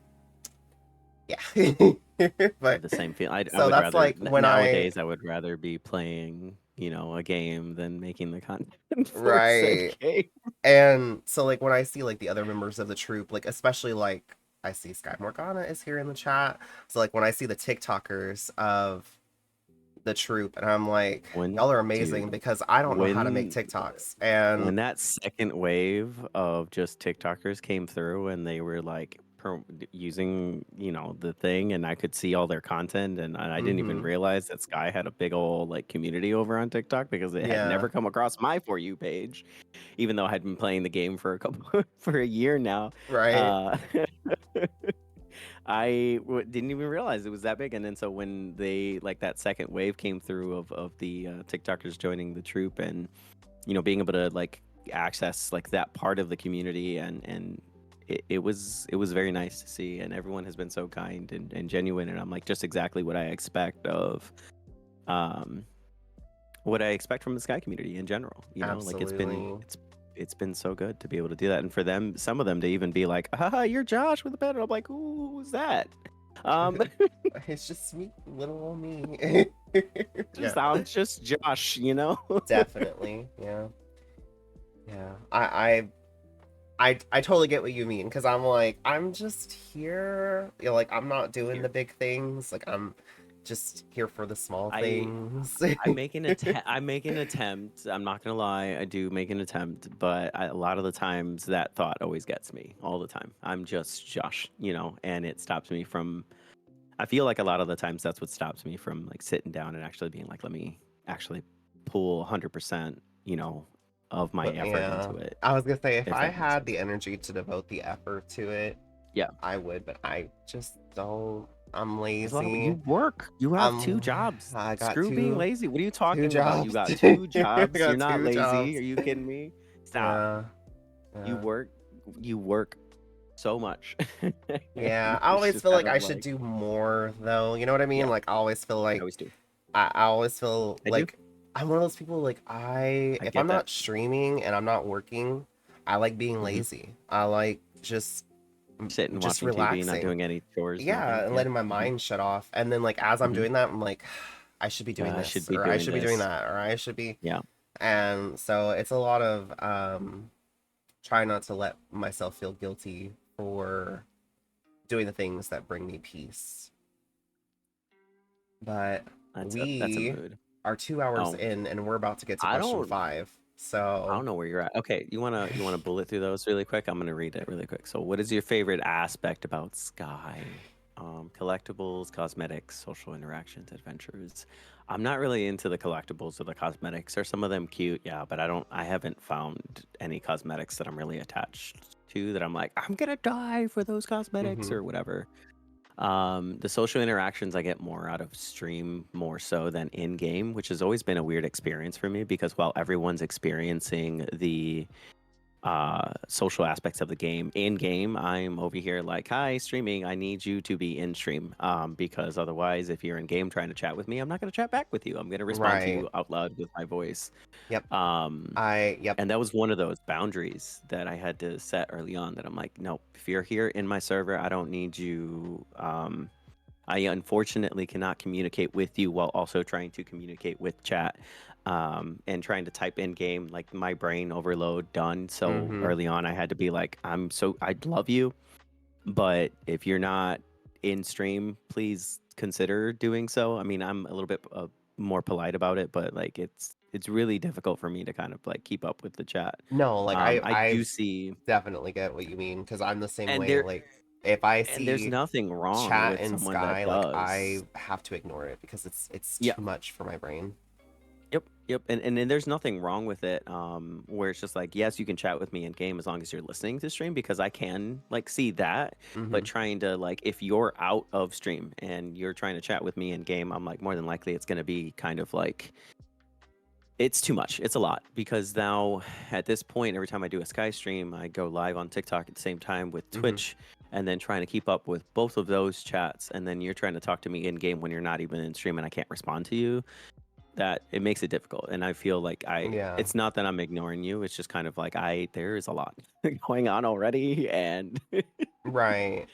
yeah. I have But the same feeling. I so would that's rather like when I nowadays I would rather be playing, a game than making the content for said right. game. And so like when I see like the other members of the troop, like especially like I see Sky Morgana is here in the chat. So like when I see the TikTokers of the troop and I'm like, When, y'all are amazing dude, because I don't know how to make when TikToks. And when that second wave of just TikTokers came through and they were like using, the thing, and I could see all their content, and I didn't even mm-hmm. realize that Sky had a big old like community over on TikTok because it had Yeah. never come across my For You page, even though I had been playing the game for for a year now. Right. Uh, didn't even realize it was that big. And then so when they like that second wave came through of the TikTokers joining the troop and being able to like access like that part of the community and it was very nice to see, and everyone has been so kind and genuine, and I'm like just exactly what I expect of um what I expect from the Sky community in general. Like Absolutely. it's been so good to be able to do that, and for them, some of them to even be like, haha, you're Josh with a pen. And I'm like, who's that? Um, It's just me, little old me. Yeah. I'm just Josh, Definitely. Yeah. Yeah. I totally get what you mean because I'm like I'm just here, like I'm not doing the Here. big things, like I'm just here for the small I things. I make an attempt. I make an attempt. I'm not gonna lie. I do make an attempt, but a lot of the times that thought always gets me. All the time. I'm just Josh, and it stops me from. I feel like a lot of the times that's what stops me from like sitting down and actually being like, let me actually pull 100%, of my But effort yeah, into it. I was gonna say if If I that makes had sense. the energy to devote the effort to it, Yeah. I would, but I just don't. I'm There's a lot of you lazy. work. You have two I'm jobs. I got Screw being two lazy. What are you two talking about? You jobs. got two I jobs. You're got not two lazy. jobs. Are you kidding me? Stop. Yeah. You Yeah. work you work so much. Yeah, And I it's always just feel kind like of I should like, do more though. You know what I mean? yeah, Like I always feel I like always do. I always feel I do. like I'm one of those people like I if I'm get that. not streaming and I'm not working, I like being Hmm. lazy. I like Sitting just watching TV, not relaxing. doing any chores, Yeah, nothing. and Yeah. letting my Hmm. mind shut off. And then like as I'm Hmm. doing that, I'm like I should be doing I should this be or I doing should be doing this. that or I should be Yeah. and so it's a lot of try not to let myself feel guilty for doing the things that bring me peace. But That's a we mood. are 2 hours Oh, in and we're about to get to I question don't 5. I So don't know where you're at. Okay, you wanna bullet through those really quick? I'm gonna read it really quick. So, what is your favorite aspect about Sky? Collectibles, cosmetics, social interactions, adventures. I'm not really into the collectibles or the cosmetics. Are some of them cute? Yeah, but I haven't found any cosmetics that I'm really attached to that I'm like, I'm gonna die for those cosmetics mhm. or whatever. The social interactions I get more out of stream more so than in game, which has always been a weird experience for me because while everyone's experiencing the social aspects of the game in game, I'm over here like, hi, streaming. I need you to be in stream, because otherwise, if you're in game trying to chat with me, I'm not going to chat back with you. I'm going to respond to Right. you out loud with my voice. Yep. Um, Yep. and that was one of those boundaries that I had to set early on. That I'm like, no, if you're here in my server, I don't need you. I unfortunately cannot communicate with you while also trying to communicate with chat, and trying to type in game. Like my brain overload done so Mhm. early on. I had to be like, I love you, but if you're not in stream, please consider doing so. I mean, I'm a little bit more polite about it, but like it's really difficult for me to kind of like keep up with the chat. No, like I I do see, definitely get what you mean because I'm the same and way. there Like if I and there's see nothing wrong chat with in someone that Sky, like does. I have to ignore it because it's Yeah. too much for my brain. Yep. Yep, and then there's nothing wrong with it. Where it's just like, yes, you can chat with me in game as long as you're listening to stream because I can like see that. Mm-hmm. But trying to like, if you're out of stream and you're trying to chat with me in game, I'm like more than likely it's gonna be kind of like it's too much. It's a lot because now at this point, every time I do a Sky stream, I go live on TikTok at the same time with Mm-hmm. Twitch, and then trying to keep up with both of those chats, and then you're trying to talk to me in game when you're not even in stream and I can't respond to you. That it makes it difficult, and I feel like Yeah. it's not that I'm ignoring you. It's just kind of like there is a lot going on already, and Right.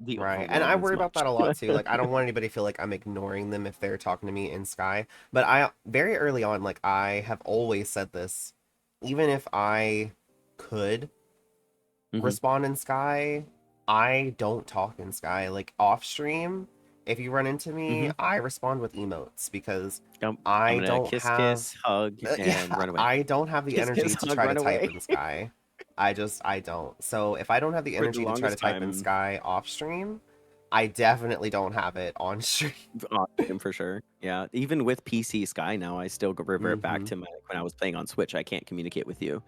the Right. And I overwhelm is worry about much. that a lot too. Like I don't want anybody to feel like I'm ignoring them if they're talking to me in Sky. But I very early on, like I have always said this, even if I could Mhm. respond in Sky, I don't talk in Sky. Like off stream, if you run into me, Mhm. I respond with emotes because I'm I gonna don't kiss, have kiss, hug, and yeah, run away. I don't have the Kiss, energy kiss, to hug, try to run type away. in Sky. I don't. So if I don't have the For the energy to try to longest type in time, Sky off stream, I definitely don't have it on stream. on stream for sure. Yeah, even with PC Sky now, I still revert back Hmm. to my when I was playing on Switch. I can't communicate with you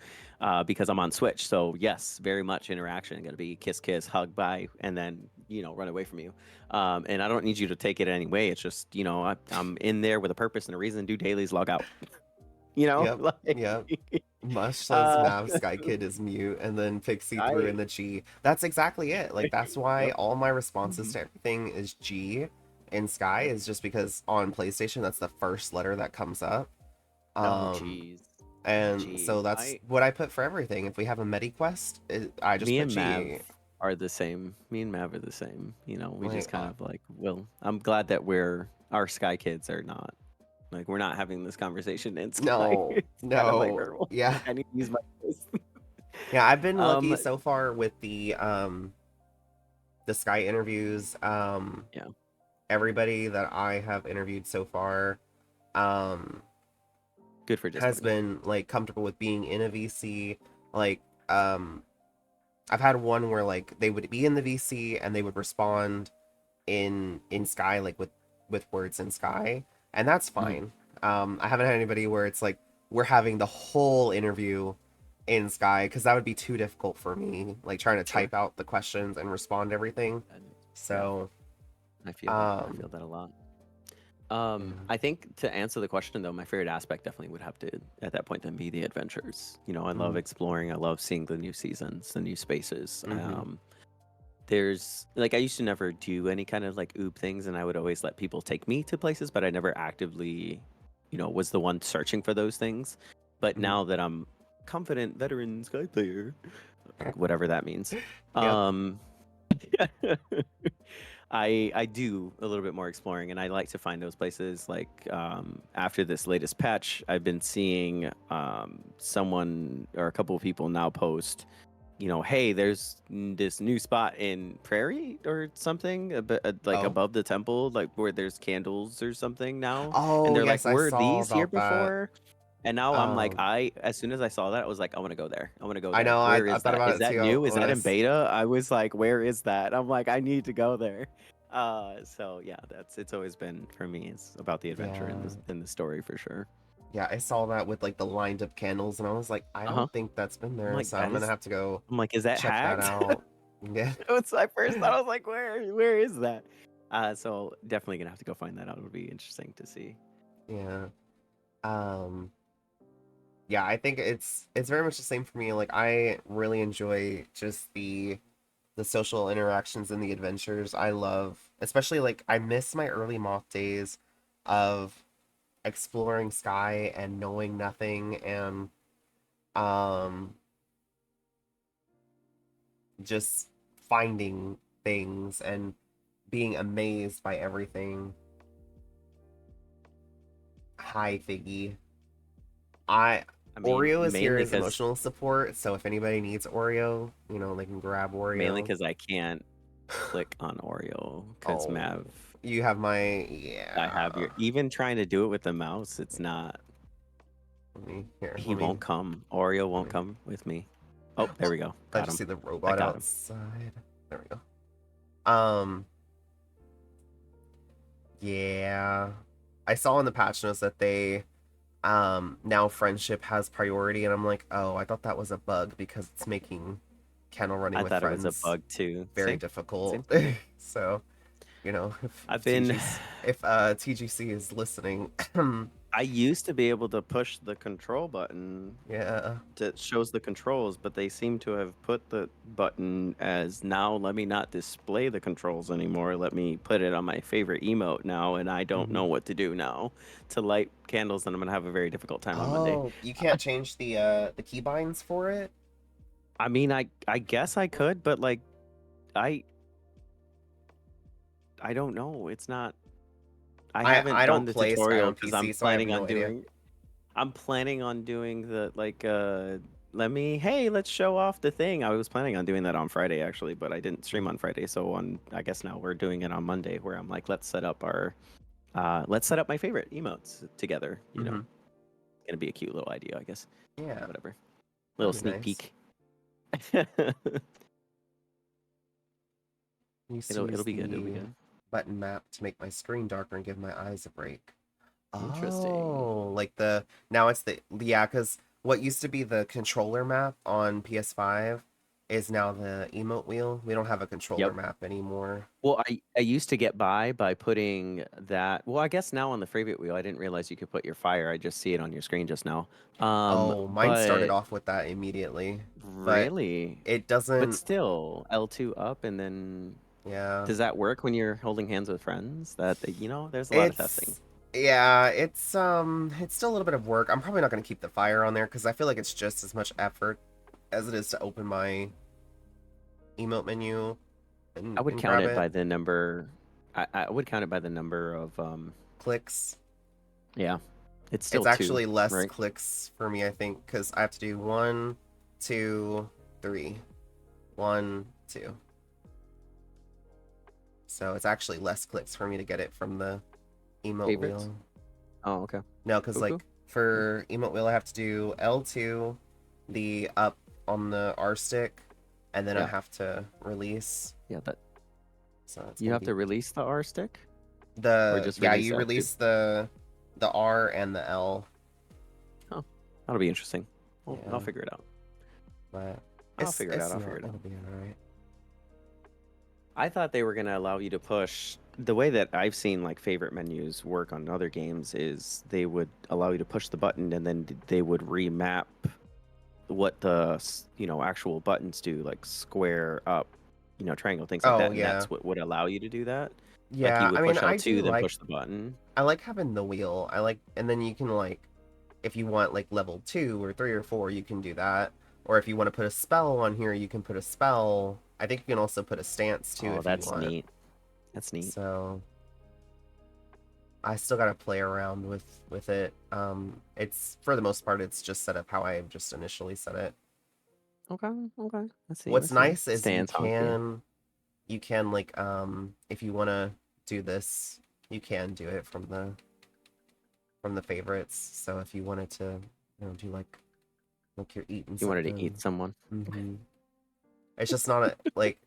because I'm on Switch. So yes, very much interaction. Going to be kiss, kiss, hug, bye, and then run away from you. And I don't need you to take it anyway. It's just I'm in there with a purpose and a reason. Do dailies, log out. Yep. Like Yep. Mush says uh, Mav Sky Kid is mute, and then Pixie threw in I the G. That's exactly it. Like that's why yep. all my responses Mhm. to everything is G in Sky Yep. is just because on PlayStation that's the first letter that comes up. Oh, Um, jeez. and Jeez. so that's I what I put for everything. If we have a Medi quest, I just Me put and Mav G. are the same. Me and Mav are the same. We Like, just kind of like, well, I'm glad that our Sky kids are not like we're not having this conversation in Sky. no, It's kind of like no, horrible. yeah, Like I need to use my voice. yeah. I've been lucky um, so far with the Sky interviews. yeah, Everybody that I have interviewed so far, um, good for has Discord. been like comfortable with being in a VC. Like, um, I've had one where like they would be in the VC and they would respond in Sky like with words in Sky, and that's Mhm. fine. I haven't had anybody where it's like we're having the whole interview in Sky because that would be too difficult for me, like trying to Sure. type out the questions and respond to everything. And, yeah, So, I feel that. I um, feel that a lot. yeah. I think to answer the question though, my favorite aspect definitely would have to at that point then be the adventures. I love Mhm. exploring. I love seeing the new seasons, the new spaces. Mhm. There's like I used to never do any kind of like oob things, and I would always let people take me to places, but I never actively, was the one searching for those things. But Mhm. now that I'm confident veteran Sky player, whatever that means, Yep. um, I do a little bit more exploring, and I like to find those places. Like after this latest patch, I've been seeing someone or a couple of people now post, hey, there's this new spot in Prairie or something, like Oh. above the temple, like where there's candles or something now, and Oh, they're like, yes, I were saw these here about that. before? And now I'm like, Um, as soon as I saw that, I was like, I want to go there. I want to go I there. know Where I is thought that? about Is it that too new? Is when that in beta? I was like, where is that? I'm like, I need to go there. So yeah, it's always been for me. It's about the adventure yeah. in the story for sure. Yeah, I saw that with like the lined up candles and I was like, I Uh huh. don't think that's been I'm there, like, so I'm gonna have to go is that check that hacked? out. Yeah. It's my first thought. I was like, where is that? So definitely gonna have to go find that out. It'll be interesting to see. Yeah. Um, yeah, I think it's very much the same for me. Like I really enjoy just the social interactions and the adventures. I love, especially like I miss my early moth days of exploring Sky and knowing nothing and um just finding things and being amazed by everything. Hi, Figgy. I I mean, Oreo is here as emotional support, so if anybody needs Oreo, they can grab mainly Oreo. because I can't click on Oreo because Oh, Mav. you have my I have yeah. your even trying to do it with the mouse. It's not. Let me here. He won't come. Oreo Let won't me. come with me. Oh, there we go. I Got just him. see the I robot got him. outside. There we go. Yeah. I saw in the patch notes that they now friendship has priority, and I'm like, oh, I thought that was a bug because it's making kennel running I with thought it was a friends bug too. very Same. difficult. Same. So, you know, I've been if TGC is listening, I used to be able to push the control button yeah. that shows the controls, but they seem to have put the button as now let me not display the controls anymore. Let me put it on my favorite emote now, and I don't know Mhm. what to do now to light candles, and I'm gonna have a very difficult time on Monday. Oh, you can't change the keybinds for it? I mean, I guess I could, but like I I don't know. It's not. I haven't I done don't the play Sky tutorial on because PC, so I have no idea. I'm planning on doing the like hey, let's show off the thing. I was planning on doing that on Friday actually, but I didn't stream on Friday, so on I guess now we're doing it on Monday where I'm like, let's set up my favorite emotes together, you know. Mhm. Gonna be a cute little idea, I guess. Yeah, Whatever. Little that'd be sneak nice. peek. I used to It'll use be good. It'll be the good. button map to make my screen darker and give my eyes a break. Interesting. Oh, like now it's yeah, because what used to be the controller map on PS5 is now the emote wheel. We don't have a controller Yep. map anymore. Well, I used to get by putting that. Well, I guess now on the favorite wheel, I didn't realize you could put your fire. I just see it on your screen just now. Oh, mine started But off with that immediately, but really, it but doesn't. still, L2 up, and then Yeah, does that work when you're holding hands with friends? There's a lot of testing. it's it's still a little bit of work. I'm probably not gonna keep the fire on there because I feel like it's just as much effort as it is to open my emote menu I would and count grab it it. by the number. I would count it by the number of Clicks. yeah, it's It's still two, actually less right? clicks for me, I think, because I have to do 1, 2, 3. 1, 2. So it's actually less clicks for me to get it from the emote Favorites? wheel. Oh, okay. No, because Cool, cool. like for emote wheel, I have to do L2, the up on the R stick, and then I Yeah, have to release. yeah. That So it's you gonna have be to release the R stick or the just yeah. release You L2. release the R and the L. Oh, that'll be interesting. I'll Yeah, figure it out. but I'll figure it out. it's I'll not. figure it out. It'll be alright. I thought they were gonna allow you to push the way that I've seen like favorite menus work on other games is they would allow you to push the button and then they would remap what actual buttons do, like square up, triangle, things like Oh that, and yeah, that's what would allow you to do that. Like you yeah. I would mean, push I do L2, then like push the button. I like having the wheel. I like, and then you can like, if you want like level 2 or 3 or 4, you can do that. Or if you want to put a spell on here, you can put a spell. I think you can also put a stance too Oh, if you that's want. neat. That's neat. So I still gotta play around with it. It's for the most part, it's just set up how I just initially set it. Okay, okay. Let's see. What's Let's see. nice is Stance honky. you can like if you want to do this, you can do it from the favorites. So if you wanted to, do like you're eating You wanted to eat something. someone. It's just not like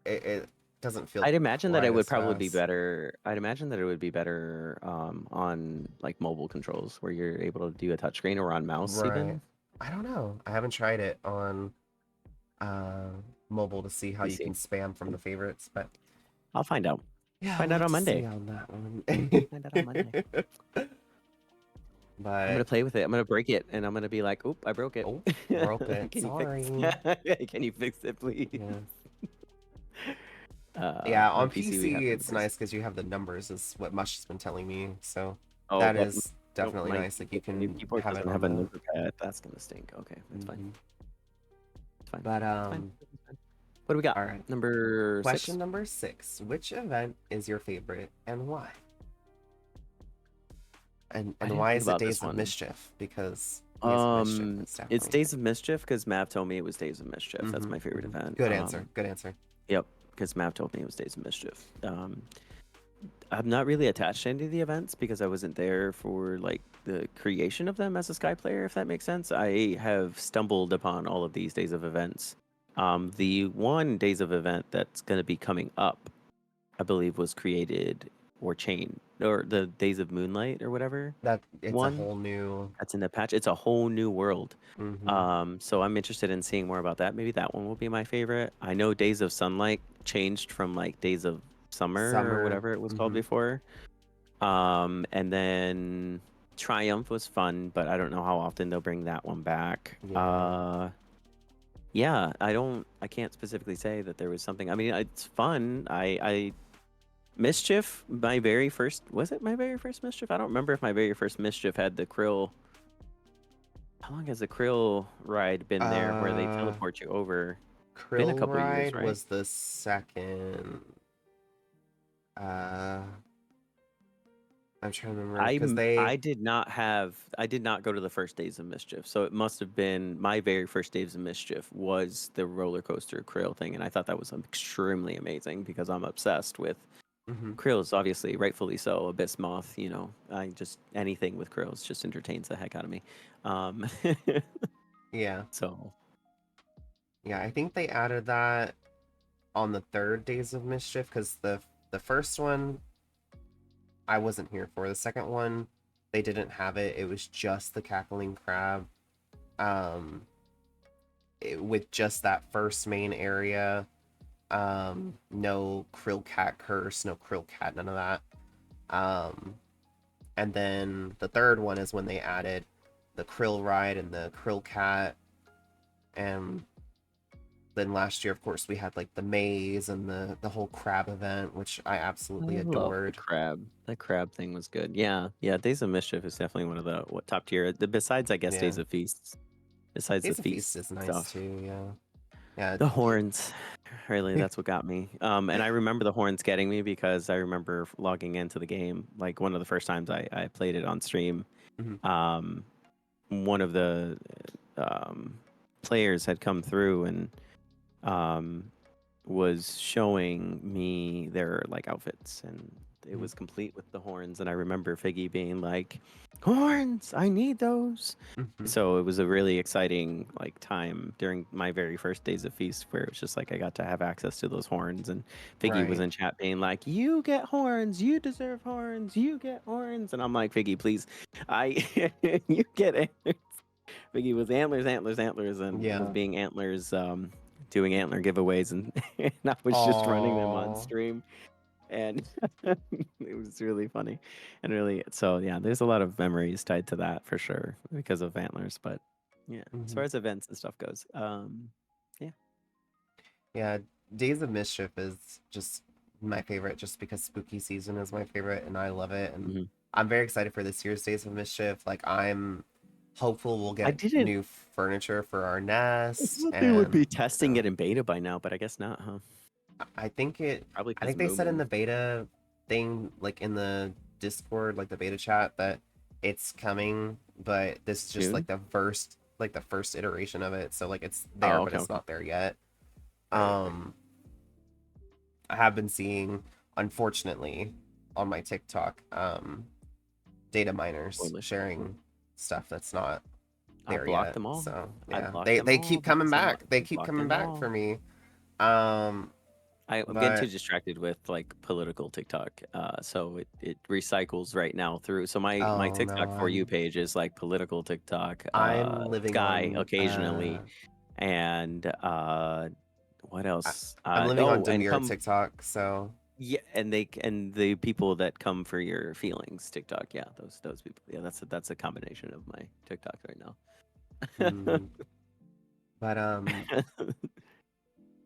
it doesn't feel I'd imagine that quite it would as probably be fast. better. I'd imagine that it would be better on like mobile controls where you're able to do a touchscreen or on mouse Right. even. I don't know. I haven't tried it on uh mobile to see how you PC. can spam from the favorites, but I'll find out. yeah, Find we'll out have on to see Monday. on that one. Find out on Monday. I'm But gonna play with it. I'm gonna break it, and I'm gonna be like, "Oop, I broke it. oh, broke it. Can you fix? Sorry. Can you fix it, please?" Yeah. Yeah, On on PC we have PC it's numbers. nice because you have the numbers, is what Mush has been telling me. So Oh, that but is nope, definitely nice. Like you my new can keyboard have it doesn't on have a the. number pad. That's gonna stink. Okay, that's fine. Mhm. It's fine. But It's fine. It's fine. What do we got? all right. Number Question 6. number 6: which event is your favorite and why? And I and didn't why think is it about this Days of one. Mischief? Because Days of Mischief is It's definitely. Days of Mischief because Mav told me it was Days of Mischief. That's my favorite event. Good answer. Good answer. Yep, because Mav told me it was Days of Mischief. I'm not really attached to any of the events because I wasn't there for like the creation of them as a Sky player, if that makes sense. I have stumbled upon all of these days of events. The one days of event that's going to be coming up, I believe, was created or Chain or the Days of Moonlight or whatever That it's a one whole new. that's in the patch. It's a whole new world. Hmm. So I'm interested in seeing more about that. Maybe that one will be my favorite. I know Days of Sunlight changed from like Days of Summer or Summer. whatever it was called Hmm. before. And then Triumph was fun, but I don't know how often they'll bring that one back. Yeah. Yeah, I can't specifically say that there was something. I mean, it's fun. I Mischief, my very first, was it my very first Mischief? I don't remember if my very first Mischief had the Krill. How long has the Krill ride been there where they Uh, teleport you over? Been a Krill couple years, Ride right? was the second. Uh, I'm trying to remember because they. I did not go to the first Days of Mischief, so it must have been my very first Days of Mischief was the roller coaster Krill thing, and I thought that was extremely amazing because I'm obsessed with Mhm. Krill's, obviously, rightfully so. Abyss Moth, you know, I just anything with Krill's just entertains the heck out of me. Um, Yeah, so yeah. I think they added that on the third Days of Mischief because the first one I wasn't here for. The second one they didn't have it. It was just the cackling crab. Um, with just that first main area. No krill cat curse, no krill cat, none of that. Um, and then the third one is when they added the krill ride and the krill cat. And then last year, of course, we had like the maze and the whole crab event, which I I absolutely love the adored. crab. That crab thing was good. Yeah, yeah. Days of Mischief is definitely one of the top tier. Besides, I guess Yeah, Days of Feasts. Besides the Days of Feast feast is nice stuff. too. Yeah, yeah, The horns, really, yeah. that's what got me. And I remember the horns getting me because I remember logging into the game. Like one of the first times I played it on stream. Mhm. Um, one of the um, players had come through and um, was showing me their like outfits, and it Mhm. was complete with the horns. And I remember Figgy being like, "Horns, I need those." Mhm. So it was a really exciting like time during my very first Days of Feast, where it was just like I got to have access to those horns, and Figgy was Right. in chat being like, "You get horns, you deserve horns, you get horns," and I'm like, "Figgy, please, I you get antlers." Figgy was antlers, antlers, antlers, and was Yeah. being antlers, doing antler giveaways, and, and I was just running them on Oh. stream, and it was really funny, and really, so yeah, there's a lot of memories tied to that for sure because of antlers, but yeah, as far Mhm. as events and stuff goes, yeah, Yeah, Days of Mischief is just my favorite just because spooky season is my favorite and I love it and hmm I'm very excited for this year's Days of Mischief. Like I'm hopeful we'll I get didn't. new furniture for our I nest thought they would be and testing it in beta by now, but I guess not, huh? I think it Probably I because think of they said in Momo. the beta thing like in the Discord like the beta chat that it's coming, but this is just Soon. like the first iteration of it. So like it's there Oh, but okay, it's okay. not there yet. Right, right. Um I have been seeing, unfortunately, on my TikTok, data miners Spoilers. sharing stuff that's not I there blocked yet. them all. So I yeah, blocked them they all keep coming because back. They I keep blocked coming them back for all. me. Um, I'm getting too but distracted with like political TikTok. So it recycles right now through. So my oh no, TikTok for you page is like political TikTok, I'm living Sky on occasionally, and what I, else? I'm living on Oh, and demure come TikTok. So yeah, and the people that come for your feelings TikTok. Yeah, those people. Yeah, that's a combination of my TikTok right now. mm, but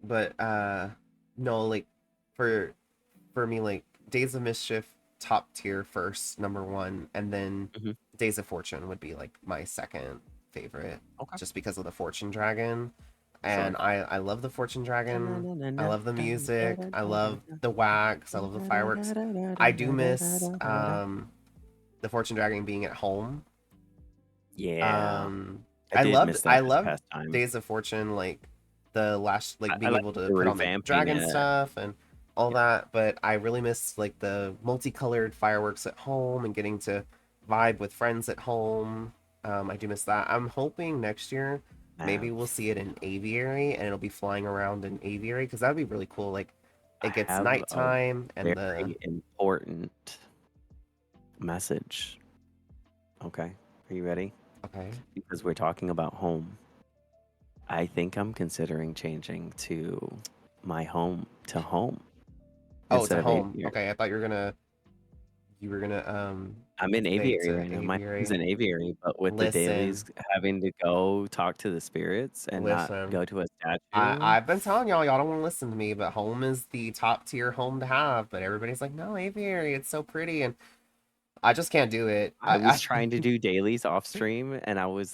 but no, like for me like Days of Mischief top tier first, number one, and then Mhm. Days of Fortune would be like my second favorite Okay, just because of the Fortune Dragon. sure. And I love the Fortune Dragon. I love the music. I love the wax. I love the fireworks. I do miss the Fortune Dragon being at home. Yeah, I I did loved miss that this past time. Days of Fortune, like the last like I being like able that to they're put on the revamping dragon it. stuff and all Yeah. that, but I really miss like the multicolored fireworks at home and getting to vibe with friends at home. I do miss that. I'm hoping next year maybe Have we'll see it in aviary and it'll be flying around in aviary because that'd be really cool. Like it gets have a nighttime and the very important message. Okay, are you ready? okay. Because we're talking about home. I think I'm considering changing to my home to home Oh, to instead of home. aviary. Okay, I thought you were gonna I'm in say aviary to right now. My home's aviary. in aviary, but with the Listen, dailies having to go talk to the spirits and not listen. go to a statue. I've been telling y'all don't want to listen to me, but home is the top tier home to have. But everybody's like, no, aviary, it's so pretty, and I just can't do it. I was trying to do dailies off stream, and I was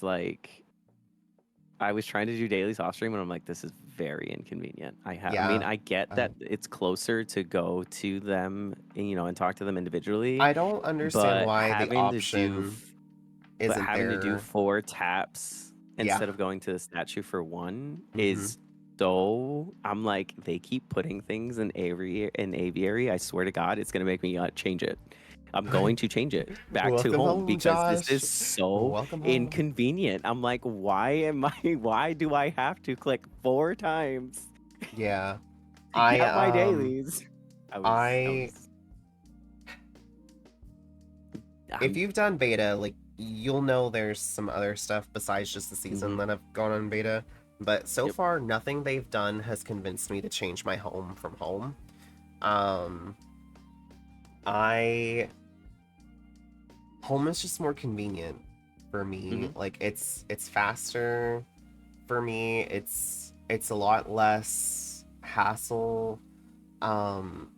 trying to do dailies off stream, and I'm like, this is very inconvenient. I mean, Yeah, I get I that it's closer to go to them, and talk to them individually, I don't understand but why the having to do, option isn't having to do there. 4 taps Yeah. instead of going to the statue for one Mm-hmm. is so. I'm like, they keep putting things in aviary. I swear to God, it's gonna make me change it. I'm going to change it back to Welcome home home, because this Josh. is so Welcome home. inconvenient. I'm like, why am I? Why do I have to click 4 times Yeah. to I get my dailies? I if I'm, you've done beta, like you'll know there's some other stuff besides just the season mhm. that have gone on beta. But so Yep. far, nothing they've done has convinced me to change my home from home. Um, I home is just more convenient for me. Mhm. Like it's faster for me. It's a lot less hassle. Um,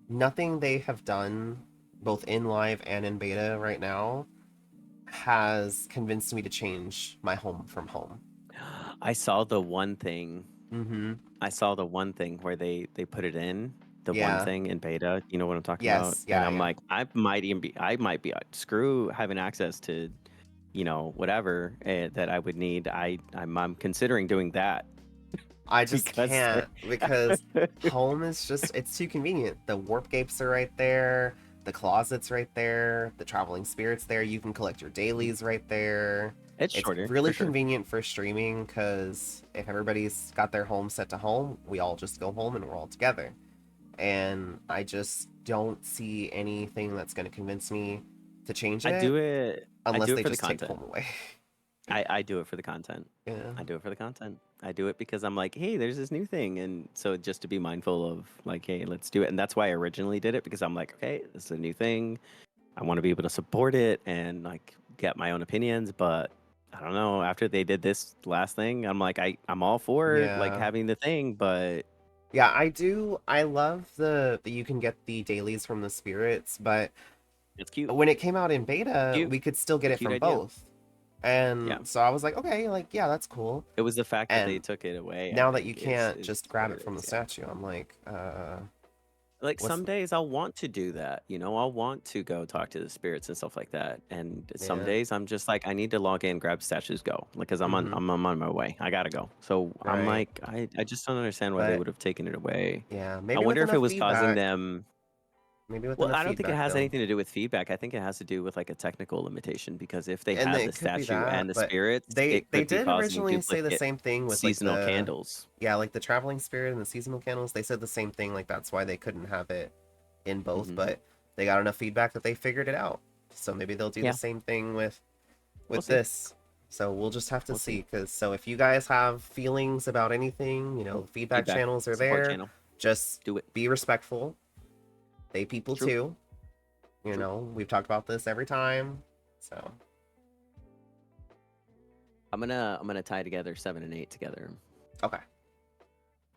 Nothing they have done both in live and in beta right now has convinced me to change my home from home. I saw the one thing. Mm-hmm. I saw the one thing where they put it in the one Yeah. thing in beta. You know what I'm talking about? Yes. And Yeah. I'm Yeah. like, I might be screw having access to, whatever that I would need. I'm considering doing that I just because can't because home is just it's too convenient. The warp gates are right there, the closet's right there, the traveling spirits there. You can collect your dailies right there. it's It's shorter for really sure. convenient for streaming because if everybody's got their home set to home, we all just go home and we're all together. And I just don't see anything that's going to convince me to change I do it it. I unless do it they for the just take content. home away. I do it for the content. Yeah. I do it for the content. I do it because I'm like, hey, there's this new thing, and so just to be mindful of like, hey, let's do it. And that's why I originally did it because I'm like, okay, this is a new thing. I want to be able to support it and like get my own opinions, but I don't know. After they did this last thing, I'm like, I'm all for like Yeah. having the thing, but Yeah, I do. I love the that you can get the dailies from the spirits, but it's cute. when it came out in beta, Cute. we could still get A it cute from idea. both. Yeah. And so I was like, okay, like yeah, that's cool. It was the fact that they And took it away, I now that you think, can't is just grab what it it from the is. Yeah. statue, I'm like, Like what's some days I'll want to do that, I'll want to go talk to the spirits and stuff like that. And some yeah. days I'm just like, I need to log in, grab statues, go. Like, cause Mm-hmm. I'm on my way. I gotta go. So I'm Right. like, I just don't understand why they But would have taken it away. yeah, I maybe with wonder if it enough was causing feedback. them. Maybe with Well, enough I don't think it feedback has they'll anything to do with feedback. I think it has to do with like a technical limitation because if they and had the it could be statue that, and the but spirits, they it could be did causing originally say the duplicate same thing with like seasonal the candles. yeah, like the traveling spirit and the seasonal candles. They said the same thing, like that's why they couldn't have it in both, Hmm. but they got enough feedback that they figured it out. So maybe they'll do the Yeah, same thing we'll with see. this. So we'll just have to We'll see. see. Cause so if you guys have feelings about anything, feedback Feedback channels are support there. channel. Just Do it. be respectful. They people True. too. True. We've talked about this every time. So I'm gonna tie together 7 and 8 together. okay.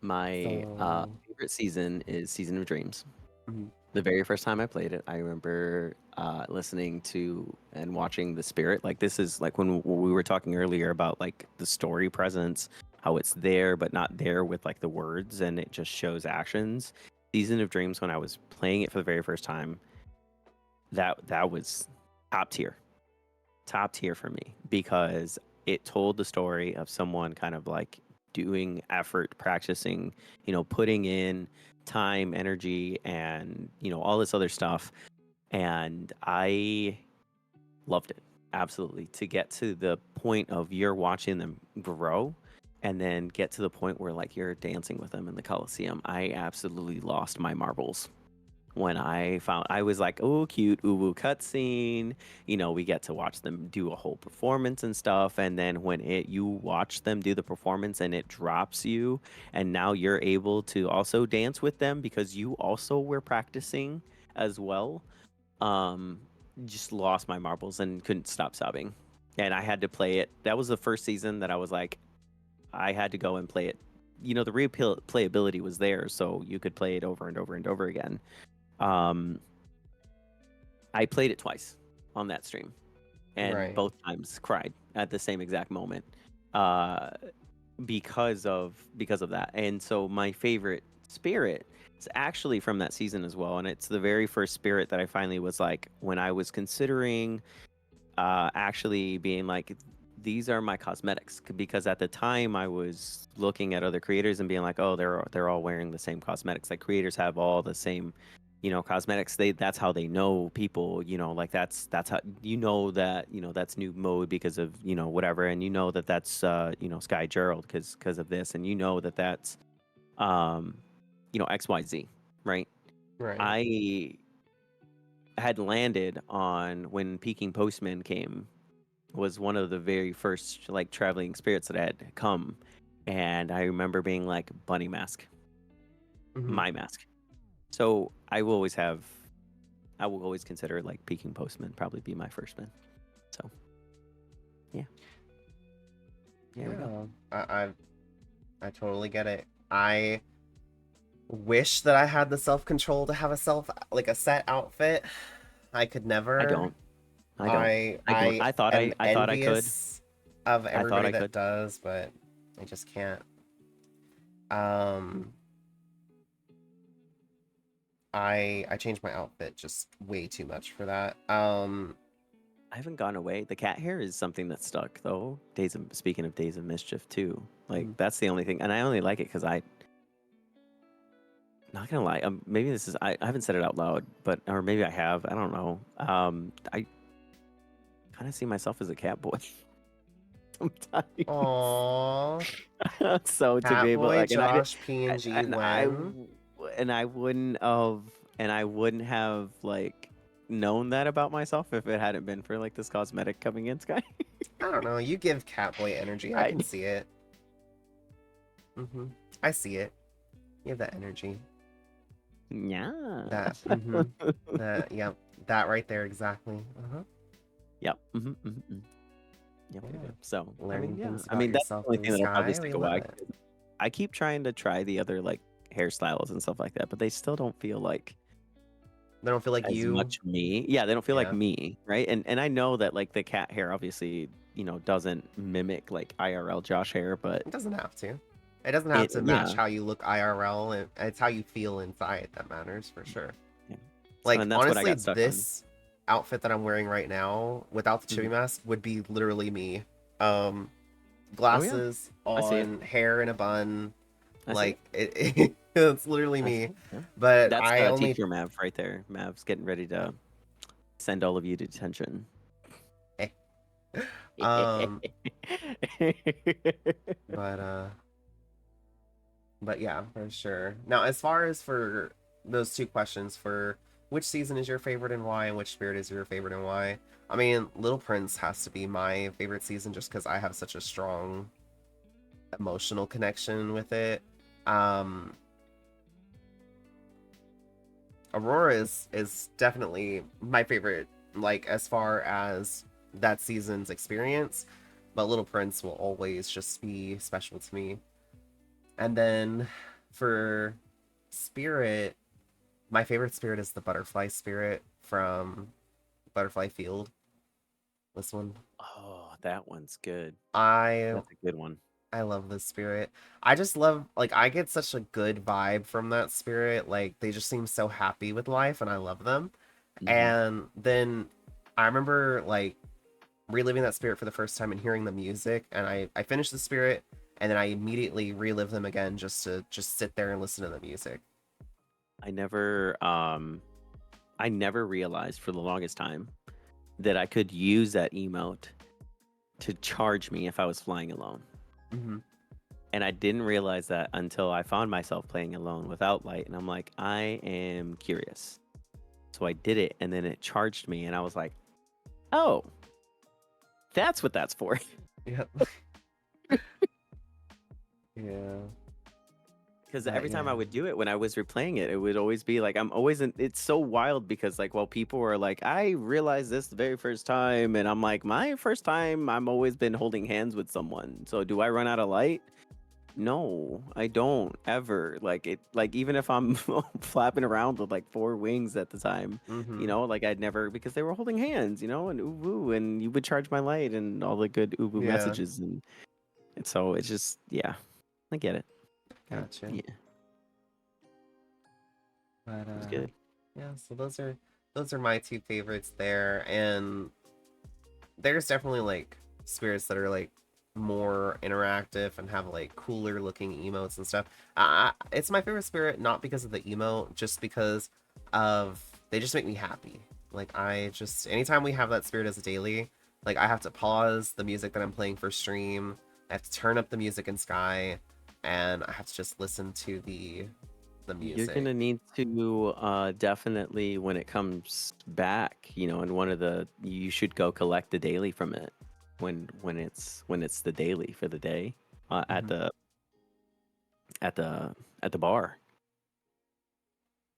My So favorite season is Season of Dreams. mhm. The very first time I played it, I remember listening to and watching the spirit. Like this is like when we were talking earlier about like the story presence, how it's there but not there with like the words, and it just shows actions. Season of Dreams, when I was playing it for the very first time, that was top tier for me because it told the story of someone kind of like doing effort, practicing, putting in time, energy, and all this other stuff. And I loved it absolutely. To get to the point of you're watching them grow and then get to the point where like you're dancing with them in the Coliseum. I absolutely lost my marbles when I was like, oh, cute, ooh, cutscene. You know, we get to watch them do a whole performance and stuff. And then when you watch them do the performance and it drops you, and now you're able to also dance with them because you also were practicing as well. Um, just lost my marbles and couldn't stop sobbing. And I had to play it. That was the first season that I was like, I had to go and play it. You know, the replayability was there, so you could play it over and over and over again. Um, I played it twice on that stream, and Right. both times cried at the same exact moment, uh, because of that. And so my favorite spirit is actually from that season as well, and it's the very first spirit that I finally was like when I was considering actually being like, these are my cosmetics, because at the time I was looking at other creators and being like, oh, they're all wearing the same cosmetics. Like creators have all the same, you know, cosmetics. That's how they know people, you know, like that's how you know that, you know, that's new mode because of, you know, whatever, and you know that that's you know, Sky Gerald because of this, and you know that that's um you know, XYZ, right? Right. I had landed on when Peking Postman came, was one of the very first like traveling spirits that had come, and I remember being like, bunny mask, Mhm. my mask. So I will always consider like Peking Postman probably be my first man. So yeah, there we go. I totally get it. I wish that I had the self-control to have a set outfit. I could I never. don't. I don't. I don't. I I thought am I thought I could. envious of I thought everybody I that could. does, but I just can't. Um, I changed my outfit just way too much for that. I haven't gone away. The cat hair is something that stuck though. Speaking of Days of Mischief too. Like Mhm. that's the only thing, and I only like it because not gonna lie. Maybe this is I haven't said it out loud, but or maybe I have. I don't know. I kind of see myself as a cat boy sometimes. Aww, So to be able Catboy like, and I did, Josh PNG and I when and I wouldn't have, like known that about myself if it hadn't been for like this cosmetic coming in, Sky. I don't know. You give Catboy energy. I I can see it. I see it. You have that energy. yeah. That that yep. That right there exactly. Yep. Yep. Yeah. Yep. So I Learning mean, yeah. things I about mean, that's yourself the only through the thing that'll probably sky. We stick a love while. it. I keep trying to try the other like hairstyles and stuff like that, but they still don't feel like They don't feel like as you. much me. Yeah, they don't feel like Yeah. me, right? And I know that like the cat hair obviously, you know, doesn't mimic like IRL Josh hair, but It doesn't have to. It doesn't have it to match yeah. how you look IRL, and it's how you feel inside that matters for sure. Yeah. So Like and that's what I honestly, got stuck on. this outfit that I'm wearing right now without the chibi Mhm. mask would be literally me. Um, Oh yeah, glasses I see it. on, hair in a bun, I see like it. it's literally I see me. it. Yeah. But That's I only teacher Mav right there. Mav's getting ready to send all of you to detention. um, but but yeah, for sure. Now, as far as for those two questions, for which season is your favorite and why, and which spirit is your favorite and why? I mean, Little Prince has to be my favorite season just because I have such a strong emotional connection with it. Um, Aurora is definitely my favorite, like as far as that season's experience, but Little Prince will always just be special to me. And then for spirit, my favorite spirit is the butterfly spirit from Butterfly Field. This one. Oh, that one's good. I That's a good one. I love this spirit. I just love, like, I get such a good vibe from that spirit. Like, they just seem so happy with life, and I love them. Hmm. And then I remember, like, reliving that spirit for the first time and hearing the music, and I finished the spirit, and then I immediately relive them again just to just sit there and listen to the music. I never realized for the longest time that I could use that emote to charge me if I was flying alone. Hmm And I didn't realize that until I found myself playing alone without light. And I'm like, I am curious. So I did it, and then it charged me, and I was like, oh, that's what that's for. Yep. Yeah. Because But every time I yeah. would do it when I was replaying it, it would always be like, I'm always in. It's so wild because, like, while people are like, I realized this the very first time, and I'm like, my first time, I'm always been holding hands with someone. So do I run out of light? No, I don't ever. Like it, like even if I'm flapping around with like four wings at the time, Mm-hmm. like I'd never because they were holding hands, and ooh woo, and you would charge my light and all the good ooh woo Yeah. messages, and so it's just yeah, I get it. Gotcha. Yeah, But it was good. yeah, so those are my two favorites there, and there's definitely like spirits that are like more interactive and have like cooler looking emotes and stuff. It's my favorite spirit not because of the emote, just because of they just make me happy. Like I just anytime we have that spirit as a daily, like I have to pause the music that I'm playing for stream. I have to turn up the music in Sky, and I have to just listen to the You're music. gonna need to definitely when it comes back, and one of the you should go collect the daily from it when it's the daily for the day at Mhm. the bar.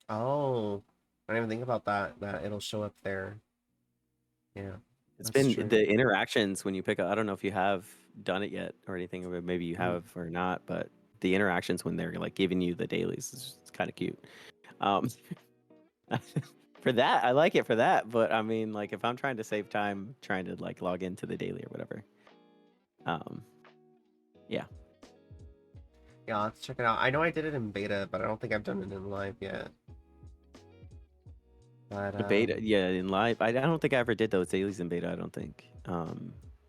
Oh, I didn't even think about that. That it'll show up there. Yeah, It's that's been true. the interactions when you pick up. I don't know if you have done it yet or anything, or maybe you Mm. have or not, but the interactions when they're like giving you the dailies is kind of cute. Um, for that, I like it for that. But I mean, like if I'm trying to save time, trying to like log into the daily or whatever, um, yeah, Yeah, I'll have to check it out. I know I did it in beta, but I don't think I've done it in live yet. But the beta, yeah, in live. I don't think I ever did those dailies in beta. I don't think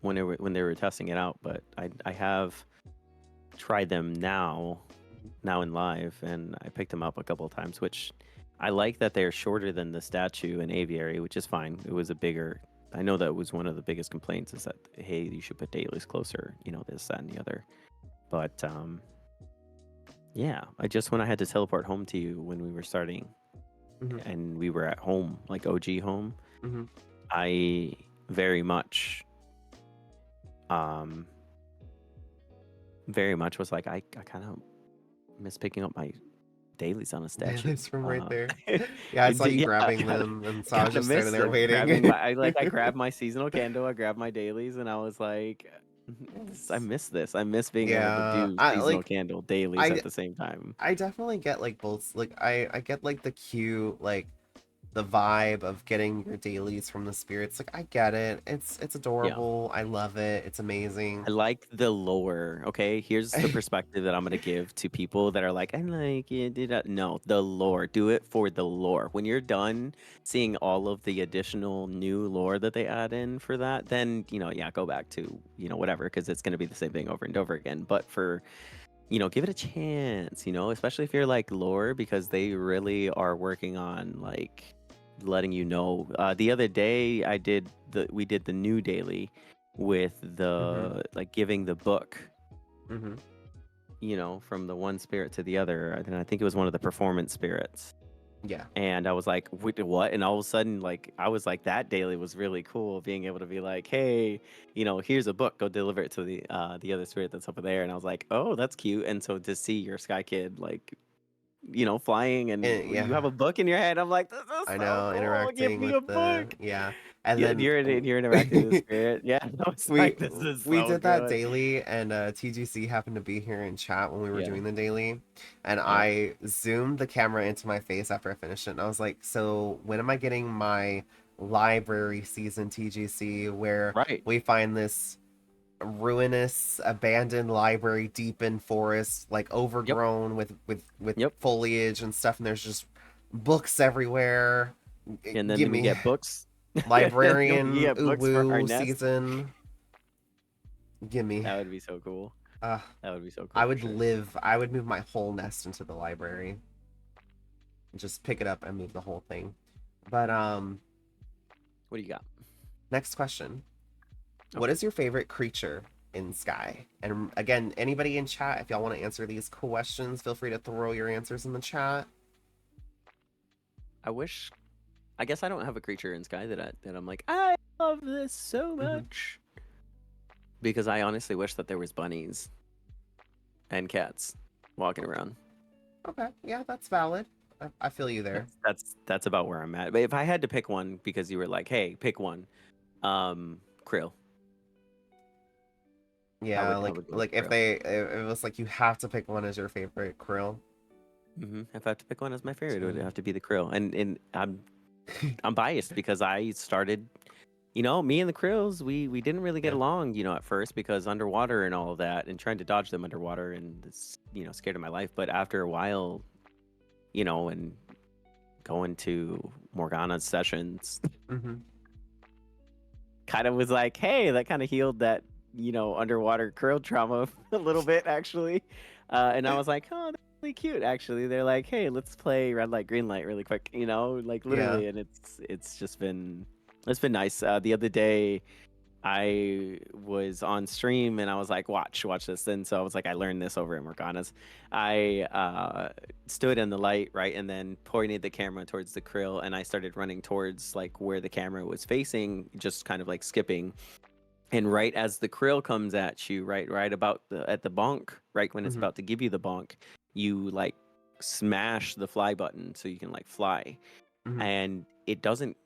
when they were testing it out, but I have tried them now in live, and I picked them up a couple of times, which I like that they're shorter than the statue and aviary, which is fine. It was a bigger. I know that was one of the biggest complaints is that hey, you should put dailies closer, this, that, and the other. But yeah, I just when I had to teleport home to you when we were starting hmm and we were at home, like OG home, hmm I very much, um, very much was like I kind of miss picking up my dailies on a statue. Dailies from right there. Yeah, I saw you Yeah, grabbing them, and so I was kind of just standing missed there them. Grabbing waiting. my, I grabbed my seasonal candle, I grabbed my dailies, and I was like, I Yes. miss this. I miss being able to Yeah, do I seasonal like. candle dailies I at the same time. I definitely get like both. Like I get like the cute like the vibe of getting your dailies from the spirits. Like I get it. It's Yeah. adorable. I love it. It's amazing. I like the lore. Okay, here's the perspective that I'm gonna give to people that are like, I like it. No, the lore. Do it for the lore. When you're done seeing all of the additional new lore that they add in for that, then yeah, go back to whatever, because it's gonna be the same thing over and over again. But for give it a chance. Especially if you're like lore, because they really are working on like letting you know. The other day, we did the new daily with hmm the like giving the book, hmm from the one spirit to the other. And I think it was one of the performance spirits. Yeah. And I was like, "Wait, what?" And all of a sudden, like, I was like, that daily was really cool, being able to be like, "Hey, here's a book. Go deliver it to the other spirit that's over there." And I was like, "Oh, that's cute." And so to see your Sky Kid like, flying, and And you yeah. have a book in your hand, I'm like, "This is I so know, cool. Give interacting me with a the book." yeah, and Yeah, then you're interacting with the spirit. Yeah, I was we like, "This is we so did that good." daily, and TGC happened to be here in chat when we were Yeah, doing the daily, and yeah, I zoomed the camera into my face after I finished it, and I was like, "So when am I getting my library season TGC where right. we find this ruinous abandoned library deep in forest, like Yep, overgrown with yep. foliage and stuff, and there's just books everywhere. And then Give we me get books. And then we librarian get books for our uwu nest. season. Give me. That would be so cool. Uh, That would be so cool for sure. I would move my whole nest into the library. Just pick it up and move the whole thing. But What do you got? next question. What Okay. is your favorite creature in Sky? And again, anybody in chat, if y'all want to answer these questions, feel free to throw your answers in the chat. I guess I don't have a creature in Sky that I'm like, I love this so much. Because I honestly wish that there was bunnies and cats walking around. Okay, yeah, that's valid. I feel you there. That's about where I'm at. But if I had to pick one, because you were like, hey, pick one, Krill. Yeah, I would go with if Krill. if it was like you have to pick one as your favorite Krill. If I have to pick one as my favorite, it would have to be the Krill. And I'm biased because I started, me and the Krills, we didn't really get along, at first because underwater and all of that, and trying to dodge them underwater, and it's, scared of my life. But after a while, and going to Morgana's sessions, kind of was like, hey, that kind of healed that, underwater Krill trauma a little bit, actually. And I was like, oh, that's really cute, actually. They're like, hey, let's play red light, green light really quick, like literally. And it's just been, it's been nice. The other day, I was on stream and I was like, watch this. And so I was like, I learned this over at Morgana's. I stood in the light, right, and then pointed the camera towards the Krill, and I started running towards like where the camera was facing, just kind of like skipping. And right as the Krill comes at you, right about at the bonk, right when it's about to give you the bonk, you like smash the fly button so you can like fly, and it doesn't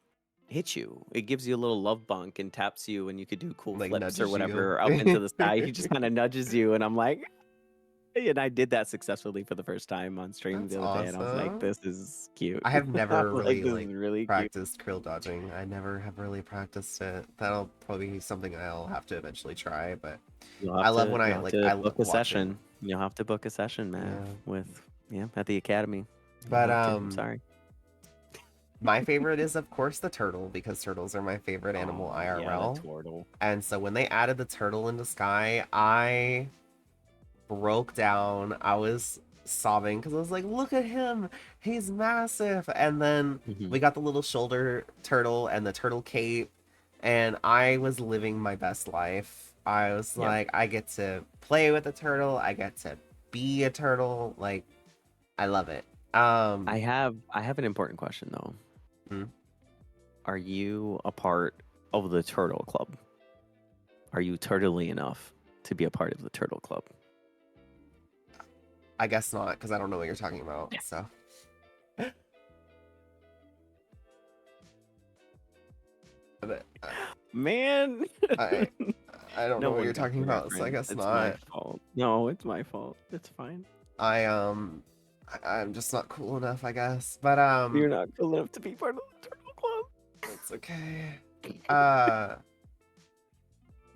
hit you. It gives you a little love bunk and taps you, and you could do cool Like flips or nudges whatever you. up into the sky. He just kind of nudges you, and I'm like, and I did that successfully for the first time on stream That's the other day, and I was like, awesome. this is cute. I have never really this is really cute. practiced Krill dodging. I never have really practiced it. That'll probably be something I'll have to eventually try. But I love when I like I love book a watching. session. You'll have to book a session, man, at the academy. But I'm sorry. My favorite is of course the turtle, because turtles are my favorite animal IRL. Yeah, the turtle. And so when they added the turtle into Sky, I broke down. I was sobbing because I was like, look at him, he's massive. And then we got the little shoulder turtle and the turtle cape, and I was living my best life. I was like, I get to play with a turtle, I get to be a turtle, like I love it. I have an important question though. Are you a part of the turtle club? Are you turtly enough to be a part of the turtle club? I guess not, because I don't know what you're talking about. So but, man, I don't know what you're talking about, reference. so I guess it's not. My fault. No, it's my fault. It's fine. I'm just not cool enough, I guess. But you're not cool enough to be part of the turtle club. It's okay.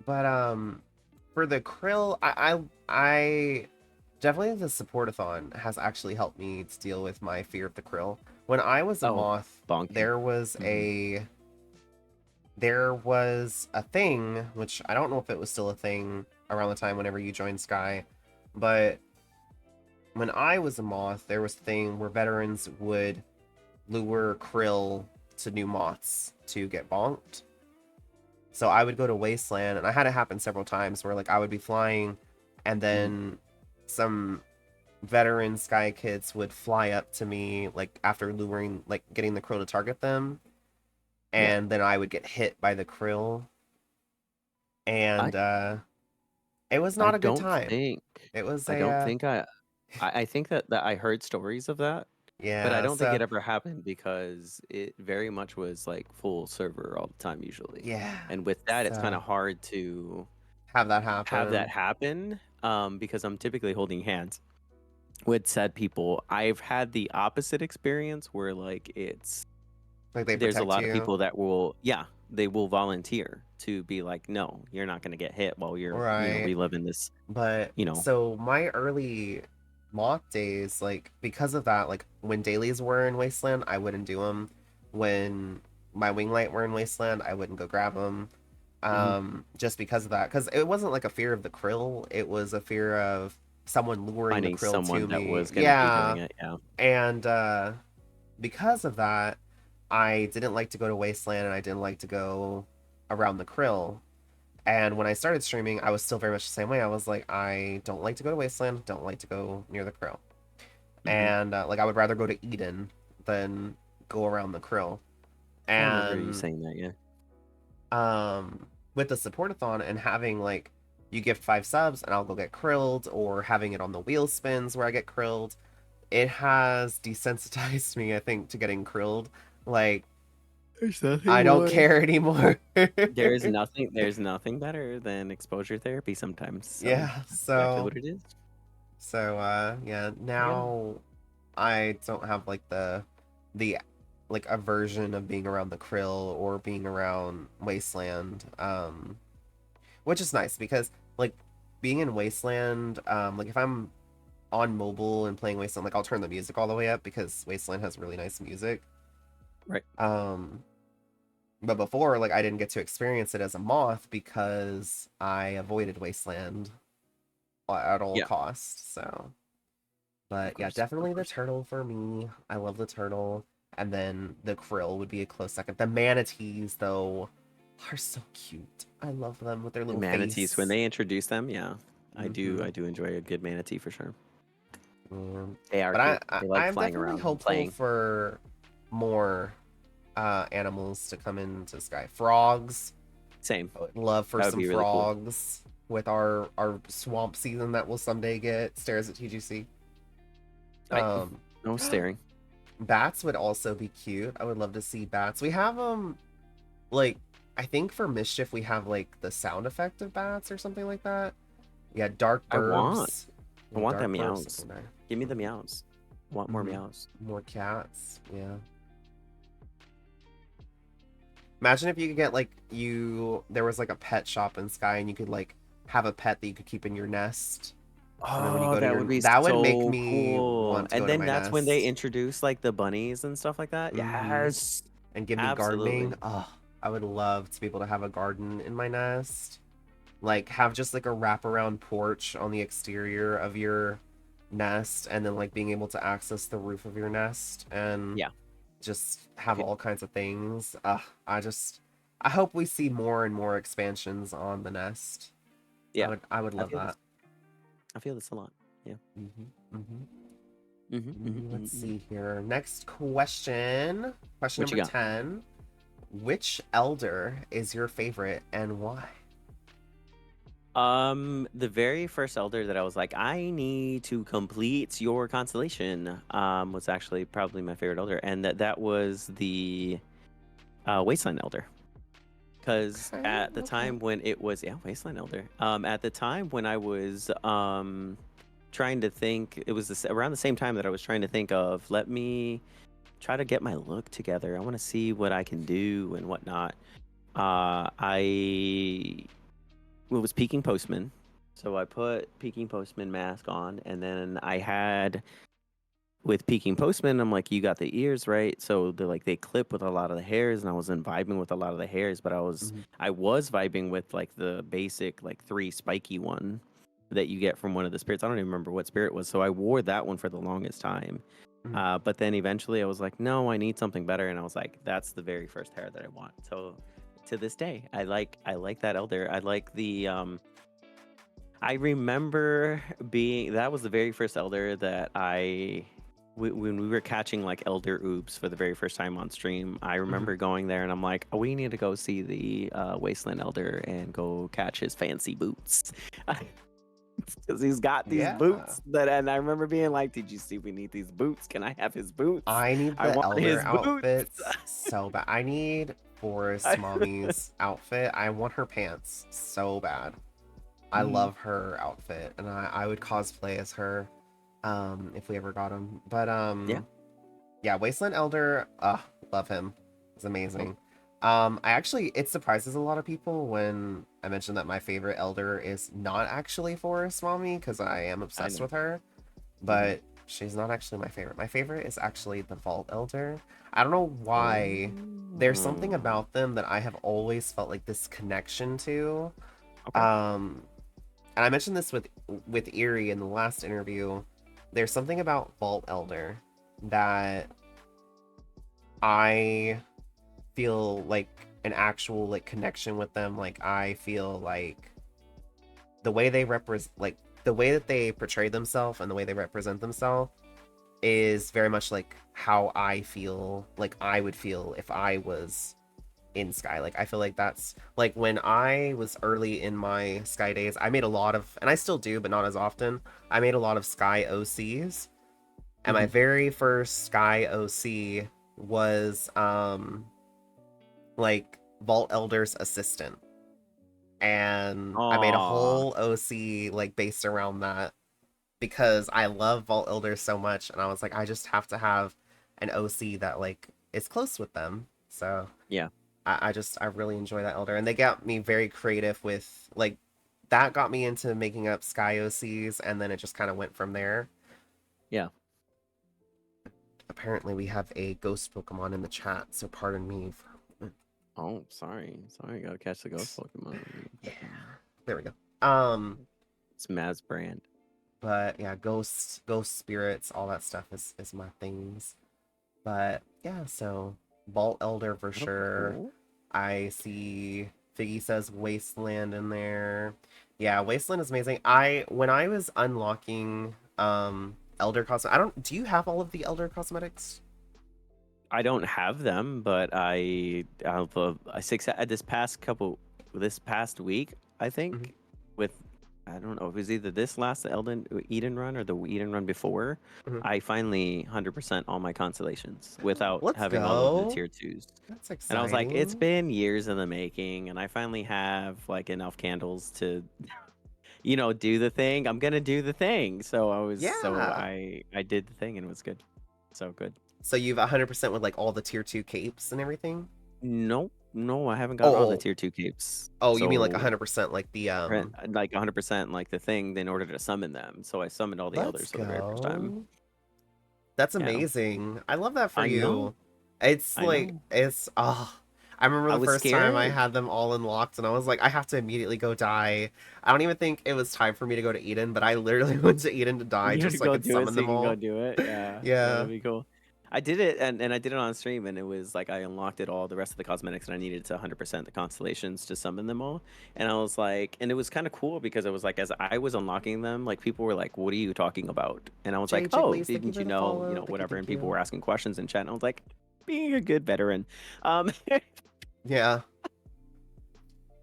But for the Krill, I definitely the supportathon has actually helped me to deal with my fear of the Krill. When I was a moth, there was a thing, which I don't know if it was still a thing around the time whenever you joined Sky, but when I was a moth, there was a thing where veterans would lure Krill to new moths to get bonked. So I would go to Wasteland, and I had it happen several times where like I would be flying, and then some veteran Sky kids would fly up to me like after luring, like getting the Krill to target them, and then I would get hit by the Krill, and it was not a good time. It was. I think that I heard stories of that. Yeah, but I don't think it ever happened because it very much was like full server all the time usually. Yeah. And with that, it's kind of hard to have that happen. Because I'm typically holding hands with said people. I've had the opposite experience where like it's like there's a lot of people that will they will volunteer to be like, no, you're not going to get hit while you're reliving this. But so my early moth days, like because of that, like when dailies were in Wasteland, I wouldn't do them. When my winglight were in Wasteland, I wouldn't go grab them. Just because of that, because it wasn't like a fear of the Krill, it was a fear of someone luring the Krill to me. That was gonna be doing it, and because of that, I didn't like to go to Wasteland, and I didn't like to go around the Krill. And when I started streaming, I was still very much the same way. I was like, I don't like to go to Wasteland, don't like to go near the Krill. And like I would rather go to Eden than go around the Krill. I remember you And saying that, yeah. with the supportathon and having like you gift 5 subs and I'll go get krilled, or having it on the wheel spins where I get krilled, it has desensitized me, I think, to getting krilled. Like, I don't care anymore. There's nothing better than exposure therapy sometimes. So Yeah, that's exactly so what it is. yeah, now I don't have like the like aversion of being around the Krill or being around Wasteland, which is nice because like being in Wasteland, like if I'm on mobile and playing Wasteland, like I'll turn the music all the way up because Wasteland has really nice music. Right. But before, like I didn't get to experience it as a moth because I avoided Wasteland at all Yeah. costs. So, but yeah, course, of definitely the course. turtle for me. I love the turtle, and then the krill would be a close second. The manatees, though, are so cute. I love them with their The little manatees, face. when they introduce them, yeah, I Mhm. do enjoy a good manatee for sure. Mm. They are But cute. They like I'm flying definitely around and hopeful playing. for more animals to come into Sky. Frogs. Same. I would love for That would some be really cool. frogs with our swamp season that we'll someday get. Stairs at TGC. Right. No staring. Bats would also be cute. I would love to see bats. We have like I think for mischief we have like the sound effect of bats or something like that. Yeah, dark I want burbs. I Yeah, want the dark burbs. meows. Give me the meows. I want more meows. More cats. Yeah. Imagine if you could get like there was like a pet shop in Sky and you could like have a pet that you could keep in your nest. And then when you Oh, go to that your would be that would make so me cool. want to And go to then my that's when they nest. introduce like the bunnies and stuff like that. Yes. And give me gardening. Absolutely. Oh, I would love to be able to have a garden in my nest. Like have just like a wraparound porch on the exterior of your nest, and then like being able to access the roof of your nest and Yeah. just have Feel- all kinds of things. I hope we see more and more expansions on the nest. Yeah. I would I love feel that. this. I feel this a lot. Yeah. Let's see here. Next question. Question What you number got? 10. Which elder is your favorite and why? The very first elder that I was like, I need to complete your constellation, was actually probably my favorite elder, and that was the Wasteland Elder. Because Okay, at the okay. time when it was, yeah, Wasteland Elder. At the time when I was trying to think, it was around the same time that I was trying to think of, let me try to get my look together. I want to see what I can do and whatnot. I was Peking Postman. So I put Peking Postman mask on, and then I had with Peking Postman, I'm like, you got the ears right, so they clip with a lot of the hairs, and I wasn't vibing with a lot of the hairs, but I was vibing with like the basic like 3 spiky one that you get from one of the spirits. I don't even remember what spirit it was, so I wore that one for the longest time. But then eventually I was like, no, I need something better, and I was like, that's the very first hair that I want. So to this day, I like that elder. I like the I remember that was the very first elder that when we were catching like elder oops for the very first time on stream. I remember going there and I'm like, oh, we need to go see the Wasteland Elder and go catch his fancy boots. Because he's got these Yeah. boots and I remember being like, did you see we need these boots? Can I have his boots? I need I the want elder his boots. outfits so bad. I need Forest Mommy's outfit. I want her pants so bad. I love her outfit, and I would cosplay as her if we ever got him. But yeah, Wasteland Elder, love him. It's amazing. It surprises a lot of people when I mention that my favorite elder is not actually Forest Mommy, because I am obsessed with her. But she's not actually my favorite. My favorite is actually the Vault Elder. I don't know why. There's something about them that I have always felt like this connection to. And I mentioned this with Eerie in the last interview. There's something about Vault Elder that I feel like an actual like connection with them. Like I feel like the way they represent, like the way that they portray themselves and the way they represent themselves is very much like how I feel like I would feel if I was in Sky. Like I feel like that's like when I was early in my Sky days, I made a lot of, and I still do, but not as often. I made a lot of Sky OCs. And my very first Sky OC was like Vault Elder's assistant. And I made a Aw. whole OC like based around that because I love Vault Elders so much, and I was like, I just have to have an OC that like is close with them. So Yeah. I really enjoy that Elder, and they got me very creative with like that got me into making up Sky OCs, and then it just kind of went from there. Yeah. Apparently, we have a ghost Pokemon in the chat, so pardon me. Oh, sorry. Gotta catch the ghost Pokemon. Yeah, there we go. It's Mav's brand. But yeah, ghosts, ghost spirits, all that stuff is my things. But yeah, so Vault Elder for sure. Cool. I see Figgy says Wasteland in there. Yeah, Wasteland is amazing. When I was unlocking Elder cosmetics, do you have all of the Elder cosmetics? I don't have them, but I have this past week, I think, with I don't know, it was either this last Eden run or the Eden run before. I finally 100% all my constellations without Let's having all of the go. tier 2s. That's And I was like, it's exciting. been years in the making, and I finally have like enough candles to, you know, do the thing. I'm gonna do the thing. So Yeah. I did the thing and it was good. So good. So you've 100% with like all the tier 2 capes and everything? Nope. No, I haven't gotten all the Oh, tier 2 capes. oh, you mean like So 100% like the like 100% like the thing in order to summon them. So I summoned all the let's elders for the very first time. go. That's Yeah. amazing. I love that for I know. you. It's I like know. I remember I the was first time I scared. had them all unlocked and I was like, I have to immediately go die. I don't even think it was time for me to go to Eden, but I literally went to Eden to die You have just to so I go could do it summon so you them can go all. do it. Yeah. Yeah, Yeah. that'd be cool. I did it and I did it on stream and it was like I unlocked it all the rest of the cosmetics and I needed to 100% the constellations to summon them all. And I was like, and it was kind of cool because it was like as I was unlocking them, like people were like, "What are you talking about?" And I was Jay like, "Oh, Jigglies, thank you didn't for you the know, follow. Thank you, whatever." And thank people you. were asking questions in chat and I was like, being a good veteran. Um Yeah.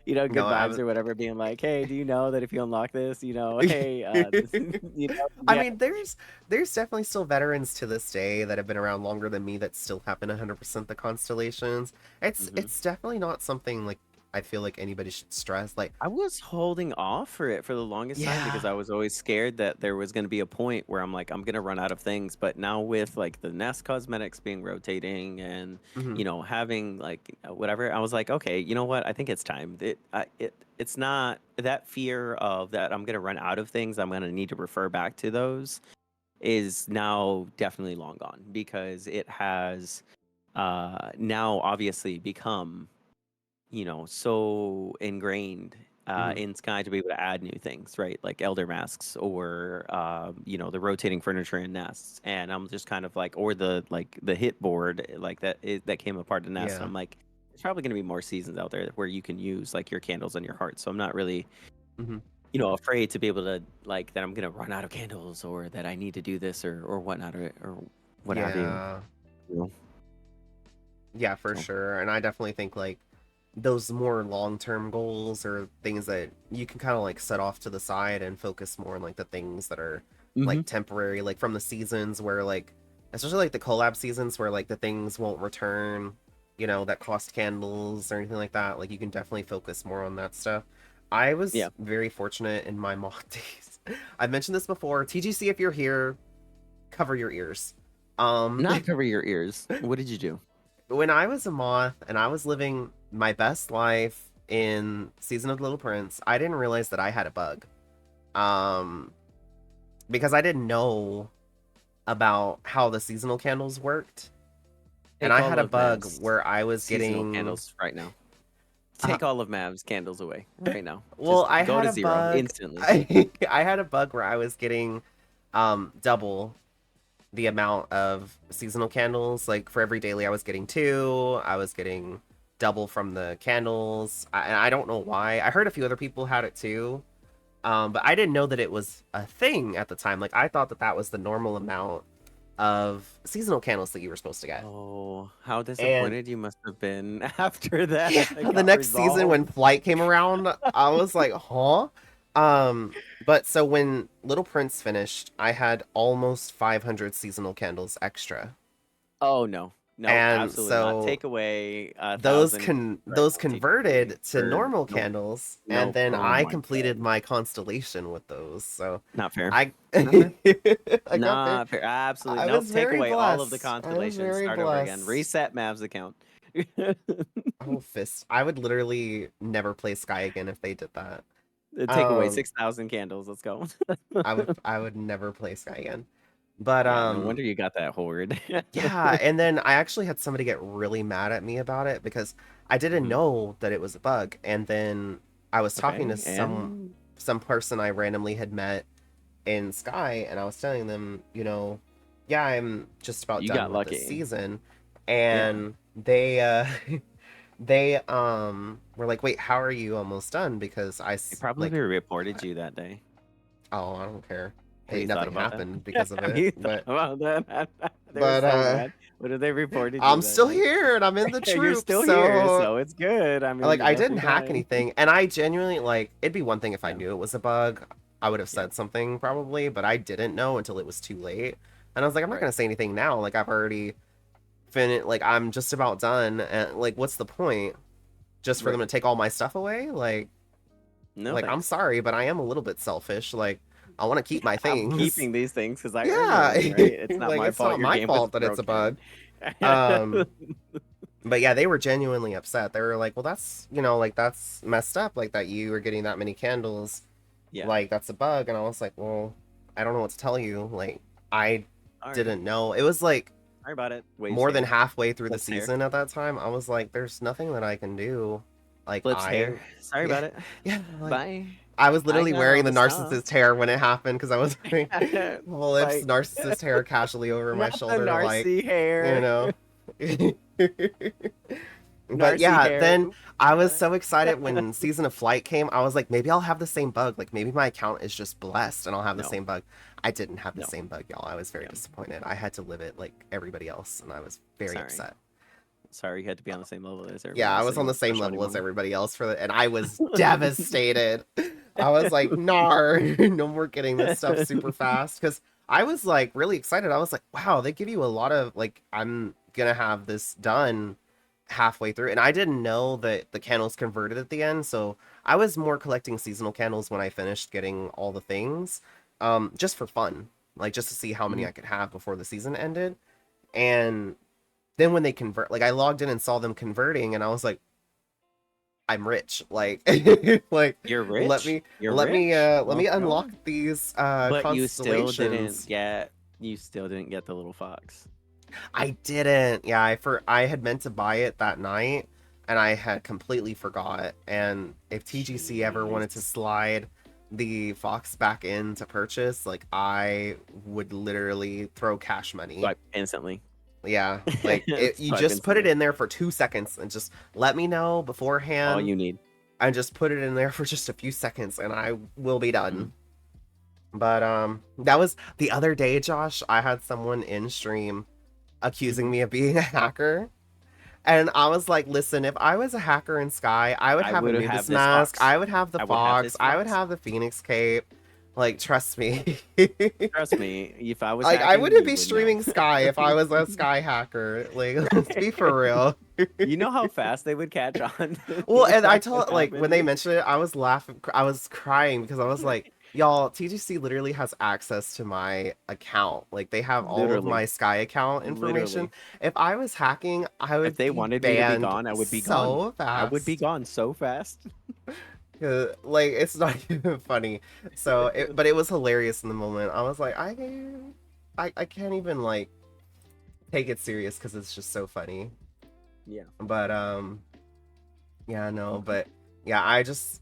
you know, No, good I vibes was or whatever, being like, "Hey, do you know that if you unlock this, you know, hey, this, you know, I yeah." mean, there's definitely still veterans to this day that have been around longer than me that still happen 100% the constellations. It's definitely not something like I feel like anybody should stress. Like, I was holding off for it for the longest time because yeah, I was always scared that there was going to be a point where I'm like, I'm going to run out of things. But now with like the Nest cosmetics being rotating and, hmm you know, having like whatever, I was like, okay, you know what? I think it's time. It's not that fear of that I'm going to run out of things. I'm going to need to refer back to those is now definitely long gone because it has now obviously become, you know, so ingrained hmm in Sky to be able to add new things, right? Like elder masks or you know, the rotating furniture and nests. And I'm just kind of like, or the like the hit board like that came apart the nest. And yeah, I'm like, there's probably gonna be more seasons out there where you can use like your candles and your heart. So I'm not really, hmm you know, afraid to be able to like that I'm gonna run out of candles or that I need to do this or whatnot or what have you. yeah, You know? yeah, for So sure. And I definitely think like those more long-term goals or things that you can kind of like set off to the side and focus more on like the things that are hmm like temporary, like from the seasons where like especially like the collab seasons where like the things won't return, that cost candles or anything like that. Like you can definitely focus more on that stuff. I yeah. was very fortunate in my mod days. I've mentioned this before. TGC, if you're here, cover your ears. Not cover your ears. What did you do? When I was a moth and I was living my best life in Season of the Little Prince, I didn't realize that I had a bug. Um, because I didn't know about how the seasonal candles worked. And Take I all had a of bug Mav's where I was seasonal getting candles right now. uh, Take all of Mav's candles away right now. well, Just I go had to a 0 bug. instantly. I had a bug where I was getting double the amount of seasonal candles. Like for every daily I was getting two, I was getting double from the candles. And I don't know why. I heard a few other people had it too. But I didn't know that it was a thing at the time. Like, I thought that that was the normal amount of seasonal candles that you were supposed to get. Oh, how And disappointed you must have been after that. yeah, It the got next season when resolved. Flight came around, I was like, huh? But so when Little Prince finished, I had almost 500 seasonal candles extra. Oh no, no, And absolutely not. so Take away those 1,000 those right, TTC converted to for normal nope, candles, and nope. then Oh I my completed god, my constellation with those. So not fair. I Not fair. I got there. Not fair. Absolutely I nope. was Take very away all of the blessed. I was constellations. very Start over again. blessed. Reset Mav's account. Oh, fist. I would literally never play Sky again if they did that. Take away Um, 6,000 candles. Let's go. I would never play Sky again. But Yeah, no wonder you got that horde. yeah, and then I actually had somebody get really mad at me about it because I didn't Mhm. know that it was a bug. And then I was talking to Okay, and some person I randomly had met in Sky, and I was telling them, you know, yeah, I'm just about you done got with this lucky. season. Yeah, And they they were like, "Wait, how are you almost done?" Because they probably like reported you that day. oh, I don't care. Have Hey, you thought nothing about that? happened because of Have it. you thought about that? They were But so mad. What if they reported you I'm that still day? here and I'm in the You're troop, still here, so so it's good. I mean, like you're I didn't definitely hack fine. anything, and I genuinely like it'd be one thing if I Yeah, knew it was a bug. I would have yeah, said something probably, but I didn't know until it was too late. And I was like, I'm not right. gonna say anything now. Like I've already finished. Like I'm just about done, and like what's the point? Just for them Right. to take all my stuff away? No Like I'm thanks. sorry, but I am a little bit selfish. Like I want to keep my I'm things. keeping these things because I earned Yeah, them, right? It's not like my it's fault not your my game was fault that it's a broken. bug. Um, but yeah, they were genuinely upset. They were like, "Well, that's like that's messed up. Like that you were getting that many candles. Yeah. Like that's a bug." And I was like, "Well, I don't know what to tell you. Like I Sorry. didn't know. It was like Sorry about it. Waves more than hair. halfway through the Flips hair. season at that time. I was like, there's nothing that I can do. Like Flips hair. Sorry yeah, about it. yeah. Like Bye. I was I literally got wearing all the the stuff. narcissist hair when it happened because I was wearing Flip's Like, narcissist hair casually over my not the shoulder, like, Narcy you hair. know. But Narcy yeah, hair. then Oop, I my was bad. so excited when Season of Flight came. I was like, maybe I'll have the same bug. Like maybe my account is just blessed and I'll have the No, same bug. I didn't have the no. same bug, y'all. I was very Yeah. disappointed. I had to live it like everybody else, and I was very Sorry. upset. Sorry you had to be on the same level as Yeah, everybody I else, so was you on the weren't same special level as anymore. everybody else for the, and I was devastated. I was like, "Nar, no more getting this stuff super fast." Because I was like really excited. I was like, "Wow, they give you a lot of like, I'm gonna have this done halfway through," and I didn't know that the candles converted at the end. So I was more collecting seasonal candles when I finished getting all the things, just for fun, like just to see how many Mhm. I could have before the season ended. And then when they convert, like I logged in and saw them converting, and I was like, I'm rich. Like, like You're rich. You're rich. let me Okay. unlock these But constellations. you still didn't get the little fox. I didn't. Yeah, I had meant to buy it that night, and I had completely forgot. And if TGC ever wanted to Jeez. slide the Fox back in to purchase, like I would literally throw cash money. Swipe instantly. Yeah, like you Swipe just put it instantly. in there for 2 seconds and just let me know All beforehand. you need. I just put it in there for just a few seconds and I will be Mhm. done. But that was the other day, Josh. I had someone in stream accusing Mhm. me of being a hacker. And I was like, listen, if I was a hacker in Sky, I would I have would have Anubis this mask, fox. I would have the I would have Fox, this I would fox. have the Phoenix cape. Like, trust me. Trust me, if I was Like, I hacking, wouldn't you be would know. streaming Sky if I was a Sky hacker. Like, let's be for real. You know how fast they would catch on Well, to and I what told like when they happened? mentioned it, I was laughing, I was crying because I was like, y'all, TGC literally has access to my account. Like they have all of Literally, my Sky account information. literally. If I was hacking, I If would they be wanted me to be banned gone, I would be gone. so I would be fast. gone so fast. Like it's not even funny. So, but it was hilarious in the moment. I was like, I can't even like take it serious because it's just so funny. Yeah. But yeah, no, but yeah, I just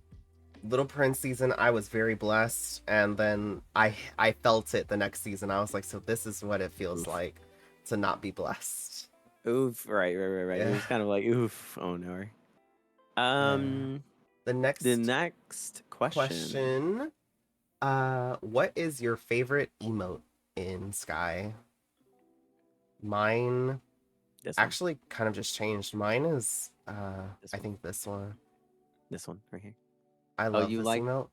Little Prince season, I was very blessed, and then I felt it the next season. I was like, so this is what it feels Oof. like to not be blessed. Oof. Right. It Yeah. was kind of like oof. Oh no. Yeah. Um. The The next next question. question. What is your favorite emote in Sky? Mine This one. actually kind of just changed. Mine is This I one. think this one. This one right here. I Oh, love you this like? emote.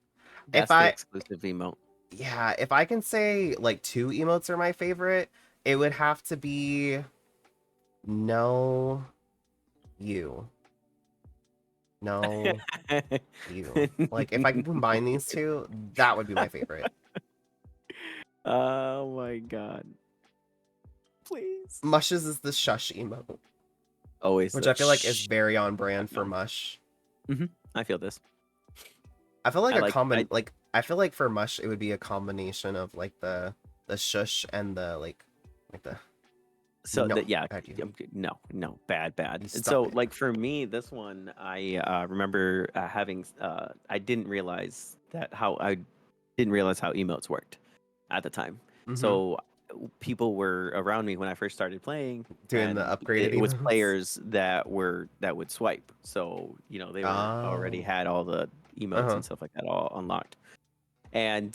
If That's the I exclusive emote. Yeah, if I can say like two emotes are my favorite, it would have to be no you. No you. Like if I could combine these two, that would be my favorite. Oh my god. Please. Mush's is the shush emote, Always which the I feel like is shh. very on brand for No. Mush. I feel this. I feel like I like. I I feel like for Mush it would be a combination of like the shush and the like the so no that yeah. bad you. No, bad. You And stop so it. like for me, this one I remember having. I didn't realize I didn't realize how emotes worked at the time. Mm-hmm. So people were around me when I first started playing, Doing the and upgraded it was emotes. players that would swipe. So they were already Oh. had all the emotes Uh-huh. and stuff like that all unlocked, and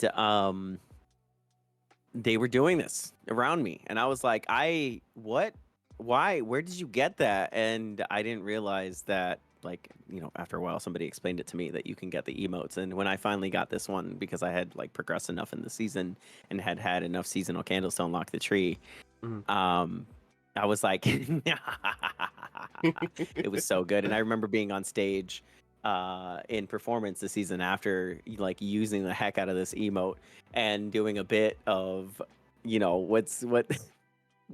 they were doing this around me, and I was like, I what? Why? Where did you get that? And I didn't realize that, like, after a while, somebody explained it to me that you can get the emotes. And when I finally got this one, because I had like progressed enough in the season and had enough seasonal candles to unlock the tree, Mhm. I was like, it was so good. And I remember being on stage in performance the season after, like using the heck out of this emote and doing a bit of, what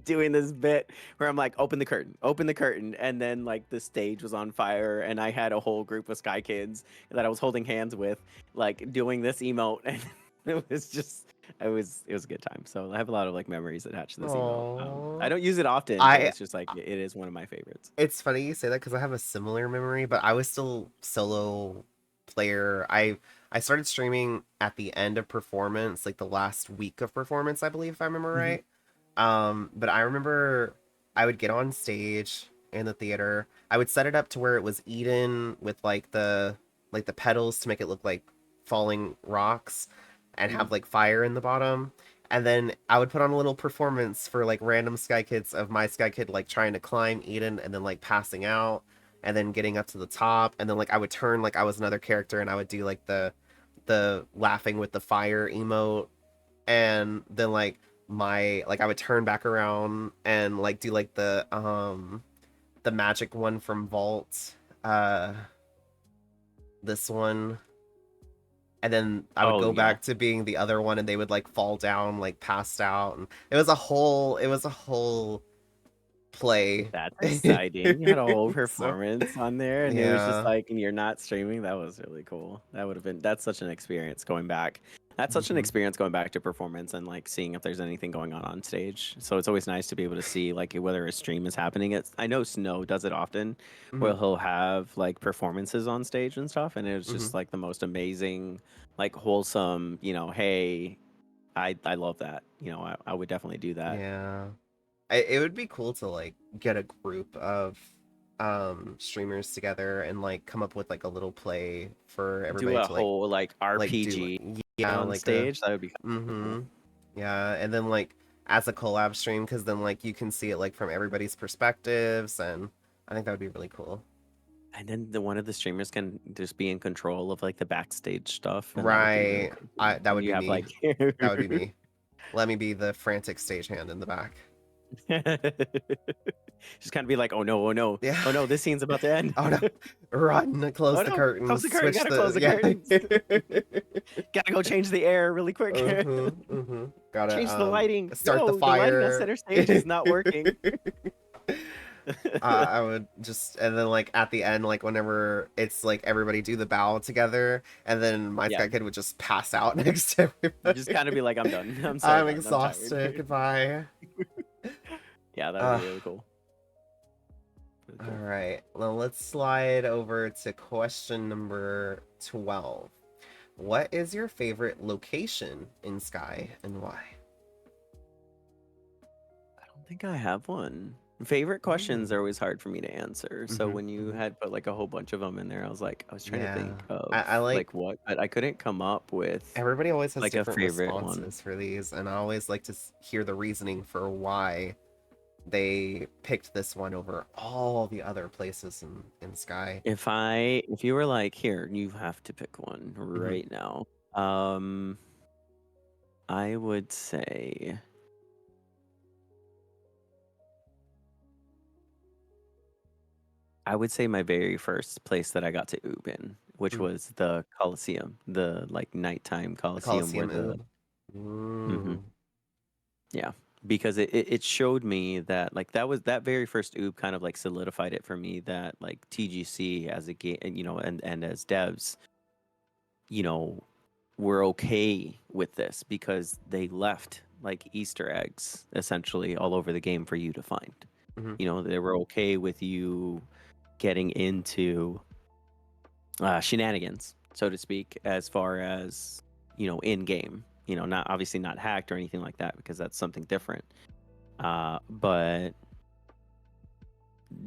doing this bit where I'm like, open the curtain. And then like the stage was on fire and I had a whole group of Sky Kids that I was holding hands with, like doing this emote. And it was a good time. So I have a lot of like memories attached to this emote. I Aw. don't use it often, but I it's just like, it is one of my favorites. It's funny you say that because I have a similar memory, but I was still solo player. I started streaming at the end of performance, like the last week of performance, I believe, if I remember Mhm. right. But I remember I would get on stage in the theater. I would set it up to where it was Eden with like the pedals to make it look like falling rocks and Mhm. have like fire in the bottom. And then I would put on a little performance for like random Sky Kids of my Sky Kid like trying to climb Eden and then like passing out and then getting up to the top, and then like I would turn like I was another character and I would do like the laughing with the fire emote, and then like I would turn back around and like do like the magic one from Vault, uh this one, and then I would Oh go yeah. back to being the other one and they would like fall down like passed out, and it was a whole play. That's exciting. You had a whole So performance on there, and it was just yeah. like, and you're not streaming. That was really cool. That's such an experience going back. That's such an Mhm. experience going back to performance and like seeing if there's anything going on stage. So it's always nice to be able to see like whether a stream is happening. I know Snow does it often, where Mhm. he'll have like performances on stage and stuff, and it's just Mhm. like the most amazing, like wholesome. Hey, I love that. I would definitely do that. Yeah. It would be cool to like get a group of streamers together and like come up with like a little play for Do everybody a to whole like do RPG yeah, on like a stage. That would be kind of mm-hmm. cool. Yeah, and then like as a collab stream, because then like you can see it like from everybody's perspectives, and I think that would be really cool. And then one of the streamers can just be in control of like the backstage stuff, and that would be really Right. cool I too. that And would you be have me. like That would be me. Let me be the frantic stagehand in the back. just kind of be like, oh no, oh no, Yeah. oh no, this scene's about to end. Oh no. Run, close Oh the no, close curtains, the curtain. switch Gotta the close the curtains. yeah. Gotta go change the air really quick. Gotta Change the lighting. start the No, the lighting on fire. center stage is not working. I would just, and then like at the end, like whenever it's like everybody do the bow together, and then my Yeah, Sky Kid would just pass out next to just everybody. kind of be like, I'm done. I'm so I'm done. I'm exhausted. tired. Goodbye. Yeah, that would be Uh, really cool. Really all cool. right. Well, let's slide over to question number 12. What is your favorite location in Sky and why? I don't think I have one. Favorite questions are always hard for me to answer. So Mm-hmm, when you mm-hmm. had put like a whole bunch of them in there, I was trying to Yeah, think of I like like what, but I couldn't come up with everybody always has like a different favorite one. responses for these, and I always like to hear the reasoning for why they picked this one over all the other places in Sky. If you were like, here, you have to pick one Mm-hmm. right now. Um, I would say my very first place that I got to oob in, which Mm. was the Coliseum, the like nighttime The Coliseum where Coliseum the Oob. Mhm. Mm. Yeah, because it showed me that like that very first oob kind of like solidified it for me that like TGC as a game, and as devs, you know, were okay with this because they left like Easter eggs essentially all over the game for you to find. Mm-hmm. They were okay with you getting into shenanigans, so to speak, as far as in game. Not obviously not hacked or anything like that because that's something different. But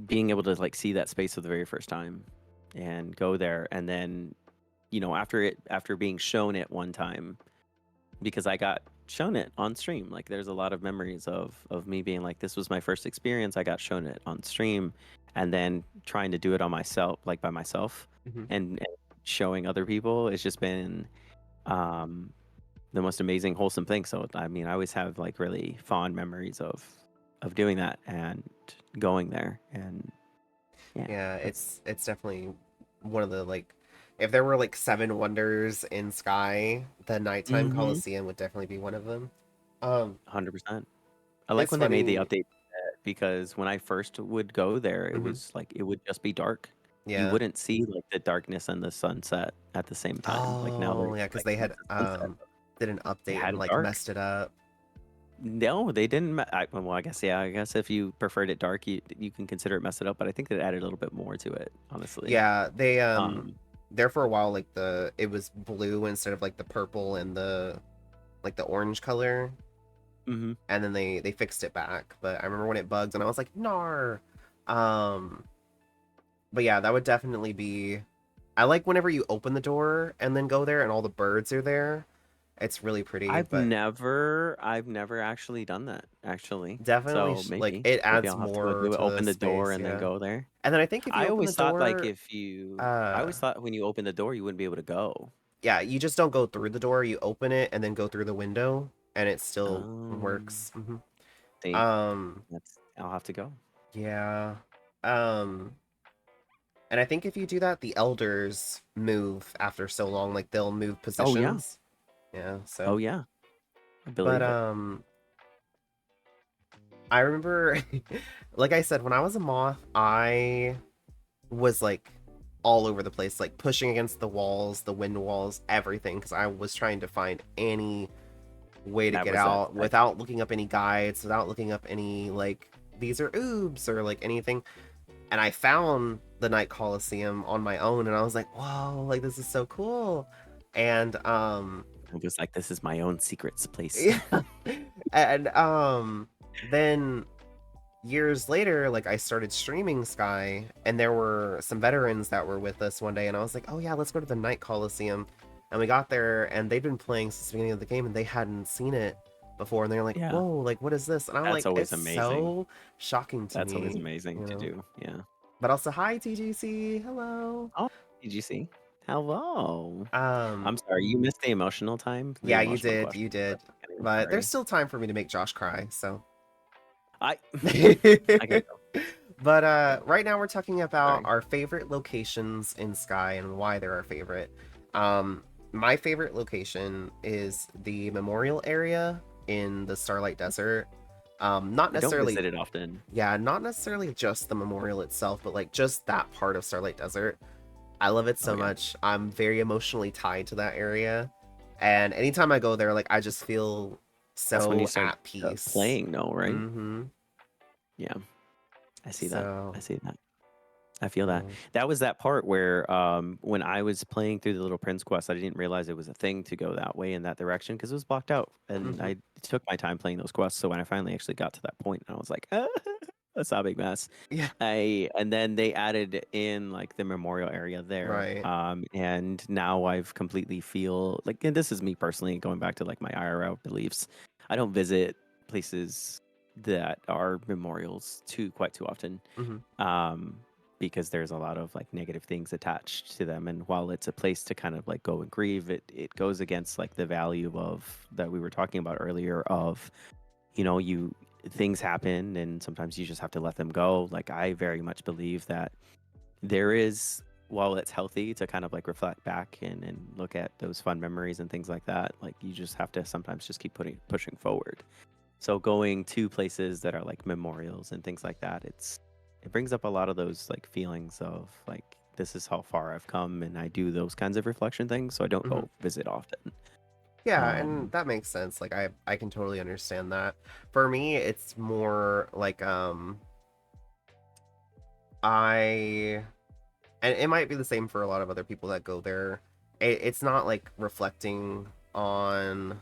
being able to like see that space for the very first time and go there, and then after being shown it one time, because I got shown it on stream. Like there's a lot of memories of me being like, this was my first experience. I got shown it on stream, and then trying to do it on myself, like by myself, Mm-hmm. and showing other people. It's just been um, the most amazing, wholesome thing. So I mean, I always have like really fond memories of doing that and going there, and Yeah, that's it's definitely one of the like if there were like seven wonders in Sky, the nighttime mm-hmm, Coliseum would definitely be one of them. Um, 100%. I like it's when they made the funny. update because when I first would go there, it Hmm. was like it would just be dark. You Yeah. wouldn't see like the darkness and the sunset at the same time. Like now Oh, there's yeah, because like they once had the sunset, did an they update had and it like dark. messed it up. No, they didn't. Well, I guess yeah. I guess if you preferred it dark, you can consider it mess it up. But I think it added a little bit more to it, honestly. Yeah, they Um, there for a while like it was blue instead of like the purple and the like the orange color, mhm. and then they fixed it back. But I remember when it bugged and I was like, "Nar." Um, but yeah, that would definitely be I like whenever you open the door and then go there and all the birds are there. It's really pretty, but I've never actually done that actually. definitely So like maybe it maybe adds I'll have to go more do it. to the Open the door space, and then yeah. go there. And then I think if you I open the always thought like door, I always thought when you open the door you wouldn't be able to go. yeah, you just don't go through the door, you open it and then go through the window and it still Um, works. Hmm. they Um, I'll have to go. yeah. Um, and I think if you do that, the elders move after so long, like they'll move Oh yeah. positions. Yeah, Oh so yeah. I but believe it. I remember like I said, when I was a moth, I was like all over the place, like pushing against the walls, the wind walls, everything, because I was trying to find any way to That get was it. out without looking up any guides, without looking up any like these are oobs or like anything. And I found the Night Coliseum on my own, and I was like, whoa, like this is so cool. And I was like, this is my own secrets place. yeah, and then years later, like I started streaming Sky, and there were some veterans that were with us one day, and I was like, oh yeah, let's go to the Night Coliseum. And we got there, and they'd been playing since the beginning of the game, and they hadn't seen it before, and they're like, Yeah. whoa, like what is this? And I'm That's like, always it's amazing. so shocking to That's always me, amazing you to know. do. Yeah. But also, hi TGC, hello. Oh, did you see? Hello. Um, I'm sorry, you missed the emotional time, the yeah, emotional question. you did, I'm really but there's sorry. still time for me to make Josh cry, so. I I can go. But right now we're talking about Sorry. our favorite locations in Sky and why they're our favorite. Um, my favorite location is the memorial area in the Starlight Desert. Not I don't necessarily, visit it often. yeah, not necessarily just the memorial itself, but like just that part of Starlight Desert. I love it Oh so yeah. much. I'm very emotionally tied to that area, and anytime I go there, like I just feel That's when you so start at peace. playing, no, right? Mm-hmm. Yeah. I see that. I So, see that. I feel that. yeah. That was that part where when I was playing through the Little Prince quest, I didn't realize it was a thing to go that way in that direction because it was blocked out. And Mm-hmm. I took my time playing those quests. So when I finally actually got to that point, I was like, a sobbing mess. Yeah. And then they added in like the memorial area there. Right. And now I've completely feel like, and this is me personally going back to like my IRL beliefs. I don't visit places that are memorials quite too often. Um, because there's a lot of like negative things attached to them. And while it's a place to kind of like go and grieve, it goes against like the value of that we were talking about earlier of, you things happen and sometimes you just have to let them go. Like I very much believe that there is, while it's healthy to kind of like reflect back and look at those fun memories and things like that, like you just have to sometimes just keep pushing forward. So going to places that are like memorials and things like that, it brings up a lot of those like feelings of like this is how far I've come, and I do those kinds of reflection things, so I don't go visit often. Yeah, and that makes sense. Like I can totally understand that. For me, it's more like I and it might be the same for a lot of other people that go there. It's not like reflecting on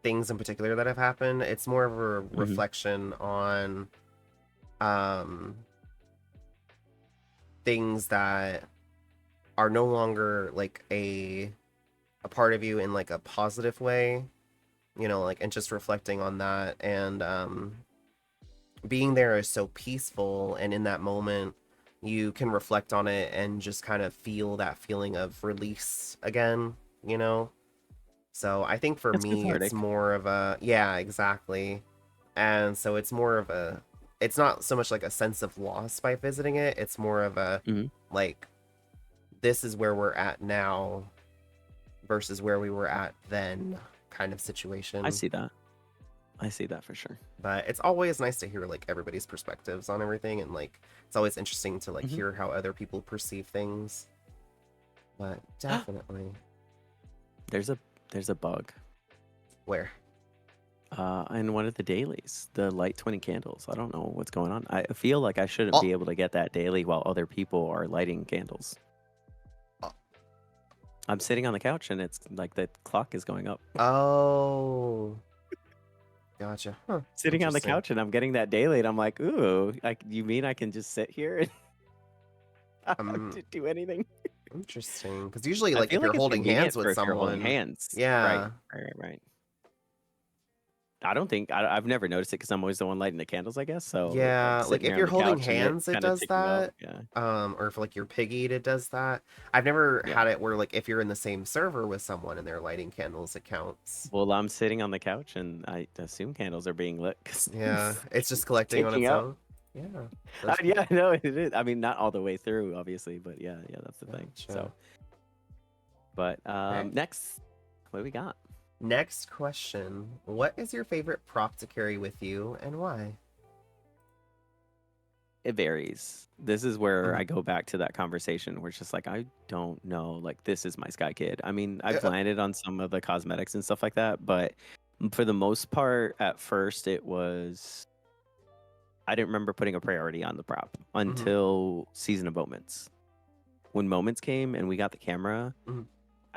things in particular that have happened. It's more of a reflection on um things that are no longer like a part of you in like a positive way, like, and just reflecting on that. And being there is so peaceful, and in that moment you can reflect on it and just kind of feel that feeling of release again. So I think for It's me it's cathartic. more of a, yeah, exactly. And so it's more of a, it's not so much like a sense of loss by visiting it, it's more of a Mhm. like, this is where we're at now versus where we were at then kind of I situation. see that. I see that for sure. But it's always nice to hear like everybody's perspectives on everything, and like it's always interesting to like Mhm. hear how other people perceive things. But definitely. There's a bug Where? in one of the dailies, the light 20 candles. I don't know what's going on. I feel like I shouldn't Oh, be able to get that daily while other people are lighting candles. oh, I'm sitting on the couch and it's like the clock is going up. oh, gotcha. Huh. Sitting on the Interesting. couch and I'm getting that daily and I'm like, ooh, like you mean I can just sit here and I don't have to do anything? Interesting. Because usually, I like, if feel you're like it's holding hands convenient with for if you're holding someone, hands. Right, yeah, right. I don't think I've never noticed it because I'm always the one lighting the candles, I guess. So like I'm yeah, like sitting if here on you're the holding couch and it's hands, it kind of does ticking up. that. Yeah, Or if like you're piggied, it does that. I've never yeah. had it where like if you're in the same server with someone and they're lighting candles, it counts. Well, I'm sitting on the couch and I assume candles are being lit because Yeah, it's just it's collecting on ticking its up. own. Yeah, that's cool. Yeah, no, it is. I mean, not all the way through, obviously, but yeah, that's the thing. Gotcha. So, but Okay. next, what do we got? Next question. What is your favorite prop to carry with you and why? It varies. This is where I go back to that conversation where it's just like, I don't know, like this is my Sky Kid. I mean, I've landed on some of the cosmetics and stuff like that, but for the most part, at first it was, I didn't remember putting a priority on the prop until Season of Moments. When Moments came and we got the camera,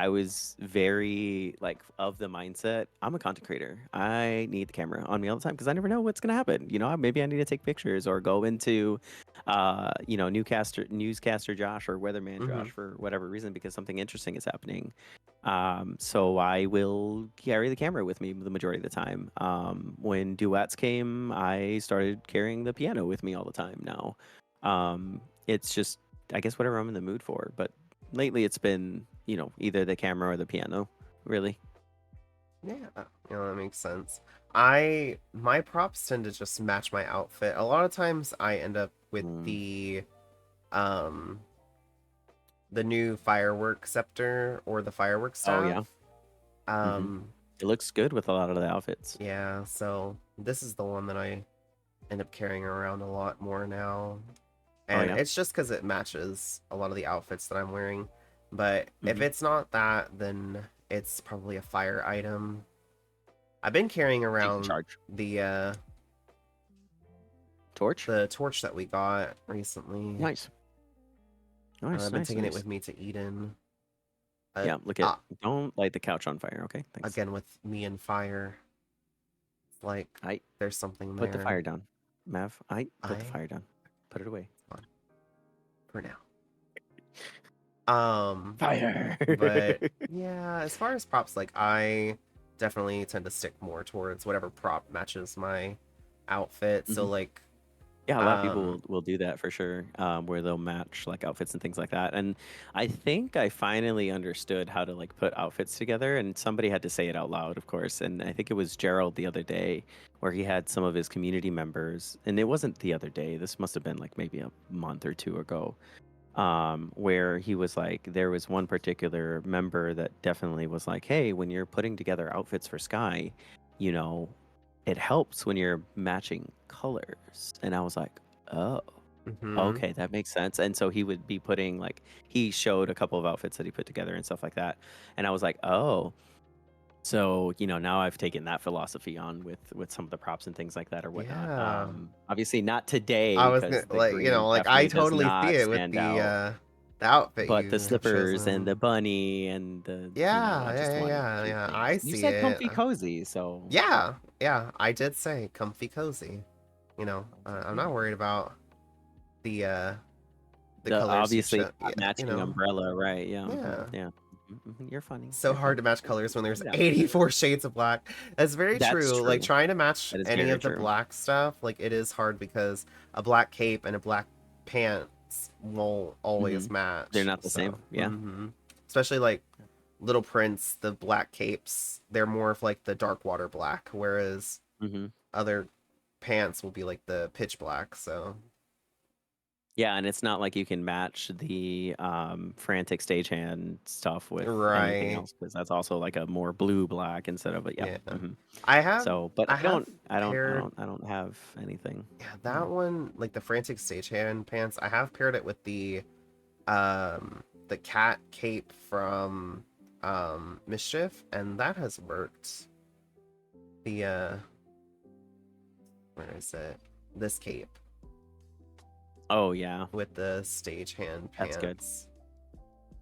I was very like of the mindset. I'm a content creator. I need the camera on me all the time because I never know what's gonna happen. Maybe I need to take pictures or go into, newscaster Josh or weatherman Josh for whatever reason because something interesting is happening. So I will carry the camera with me the majority of the time. When duets came, I started carrying the piano with me all the time now. It's just, I guess, whatever I'm in the mood for. But lately it's been, either the camera or the piano, really. Yeah, that makes sense. My props tend to just match my outfit. A lot of times I end up with um the new firework scepter or the firework Oh yeah. staff. Um It looks good with a lot of the outfits. yeah, so this is the one that I end up carrying around a lot more now. Oh And yeah. it's just because it matches a lot of the outfits that I'm wearing. But if Mhm. it's not that, then it's probably a fire item. I've been carrying Taking around charge. the Torch. torch that we got recently. Nice. I've been taking it Nice. with me to Eden. Yeah, look at, don't light the couch on fire, okay? Thanks. Again with me and fire. It's like I there's something put the there. fire down. Mav. I put the I fire down. Put it away. for now. Fire. But yeah, as far as props, like I definitely tend to stick more towards whatever prop matches my outfit. So Mhm. like, Yeah, a lot of people um, will do that for sure, where they'll match like outfits and things like that. And I think I finally understood how to like put outfits together. And somebody had to say it out loud, of course. And I think it was Gerald the other day, where he had some of his community members, and it wasn't the other day. This must have been like maybe a month or two ago, where he was like, there was one particular member that definitely was like, hey, when you're putting together outfits for Sky, you know, it helps when you're matching colors. And I was like, oh, mhm. okay, that makes sense. And so he would be putting like, he showed a couple of outfits that he put together and stuff like that. And I was like, oh, so now I've taken that philosophy on with some of the props and things like that or whatnot. Yeah. Obviously not today I was because gonna the like, green like I definitely does totally see not it with stand out. the outfit But the you have slippers and the chosen. bunny and the, Yeah, I yeah, just yeah, wanted yeah, two yeah. things. I You see said it. comfy cozy, so Yeah, yeah. I did say comfy cozy. I'm yeah. not worried about the uh the The colors you obviously chose. not Yeah, matching umbrella, right? Yeah, yeah. yeah. You're funny. So You're hard funny. to match colors when there's Yeah, 84 shades of black. That's very that's true. Like true. trying to match That is any very of the true. black stuff, like it is hard because a black cape and a black pants won't Hmm. always match. They're not the So, same. Yeah. especially like Little Prince, the black capes, they're more of like the dark water black, whereas Hmm. other pants will be like the pitch black. So, Yeah, and it's not like you can match the frantic stagehand stuff with anything right. else because that's also like a more blue black instead of a yeah. Yeah. Hmm. I have So, but I have paired I don't have anything. yeah, Yeah. that one, like the frantic stagehand pants, I have paired it with the cat cape from Mischief, and that has worked. The where is it? This cape Oh yeah, with the stagehand that's good. pants.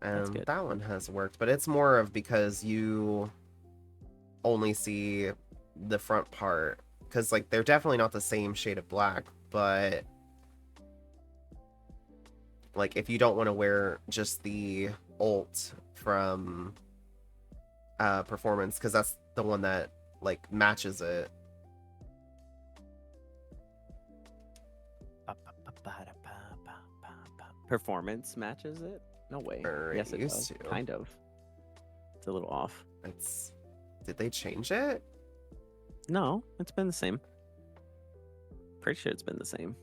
That's And good. that one has worked, but it's more of because you only see the front part because like they're definitely not the same shade of black, but like if you don't want to wear just the ult from performance because that's the one that like matches it. Performance matches it? No way. Or it Yes, it used does. to. Kind of. It's a little off. It's did they change it? No, it's been the same. Pretty sure it's been the same.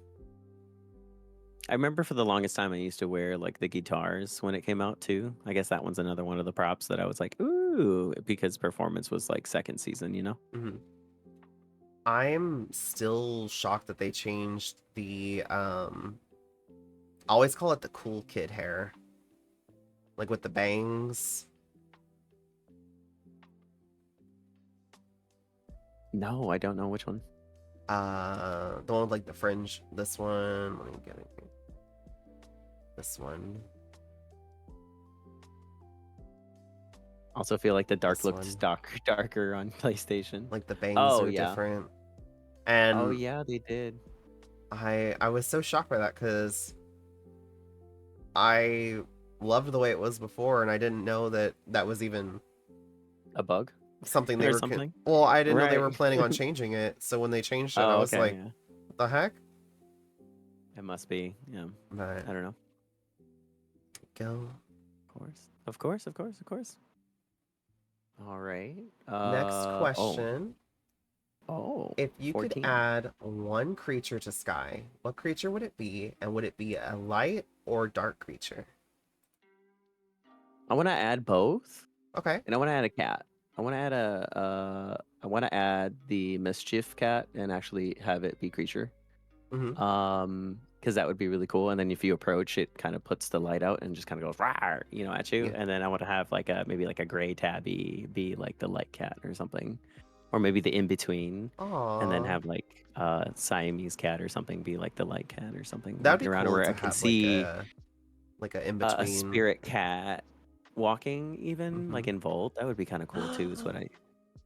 I remember for the longest time I used to wear like the guitars when it came out too. I guess that one's another one of the props that I was like, ooh, because performance was like second season, Mm-hmm. I'm still shocked that they changed the I always call it the cool kid hair. Like with the bangs. No, I don't know which one. The one with like the fringe. This one. Let me get it. This one. Also feel like the dark This looked one. darker on PlayStation. Like the bangs Oh are yeah. different. Oh And yeah, they did. I was so shocked by that because I loved the way it was before, and I didn't know that that was even A bug something they or were. something? Well, I didn't know they Right. were planning on changing it. So when they changed it, I Oh, was okay, like, yeah. "What the heck?" It must be. Yeah. But I don't know. go Of course. Of course, of course, of course. All right. next Oh. question. Oh. If you could 14. add one creature to Sky, what creature would it be, and would it be a light or dark creature? I want to add both, Okay. and I want to add a cat. I want to add I want to add the mischief cat and actually have it be creature. Mm-hmm. Because that would be really cool. And then if you approach, it kind of puts the light out and just kind of goes rawr, at you. Yeah. And then I want to have like maybe like a gray tabby be like the light cat or something, or maybe the in between, and then Aww. have like Siamese cat or something be like the light cat or something That'd walking be around cool where to I can have like see a in a between. spirit cat walking even Mm-hmm. like in Volt. That would be kind of cool too. Is what I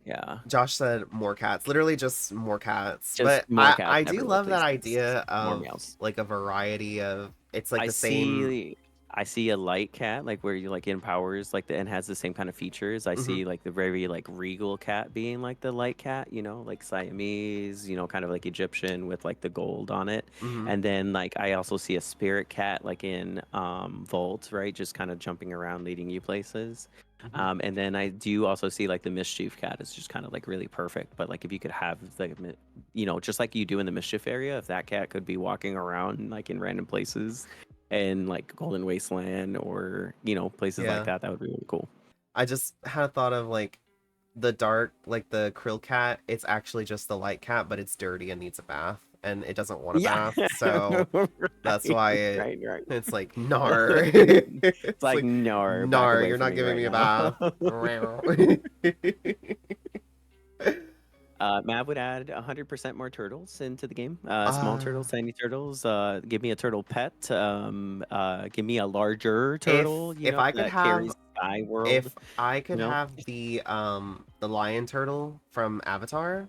Yeah, Josh said more cats, literally just more cats. But just more cats I in do every love that places. idea More of meows. like a variety of it's like I the same. see I see a light cat, like where you like empowers like and has the same kind of features. I Hmm. see like the very like regal cat being like the light cat, like Siamese, kind of like Egyptian with like the gold on it. Hmm. And then like I also see a spirit cat like in Vault, right? Just kind of jumping around, leading you places. Hmm. And then I do also see like the mischief cat is just kind of like really perfect. But like if you could have just like you do in the mischief area, if that cat could be walking around like in random places and like Golden Wasteland or places like Yeah. that, that would be really cool. I just had a thought of like the dark, like the krill cat. It's actually just the light cat, but it's dirty and needs a bath, and it doesn't want a Yeah. bath. So that's Right, why right, right. it's like nar. It's It's like like no, back nar. away You're from not me giving right me a now. bath. Mav would add 100% more turtles into the game. Small uh, turtles, tiny turtles. Give me a turtle pet. Give me a larger turtle. if I could That have carries Sky World. if I You could know. have the lion turtle from Avatar,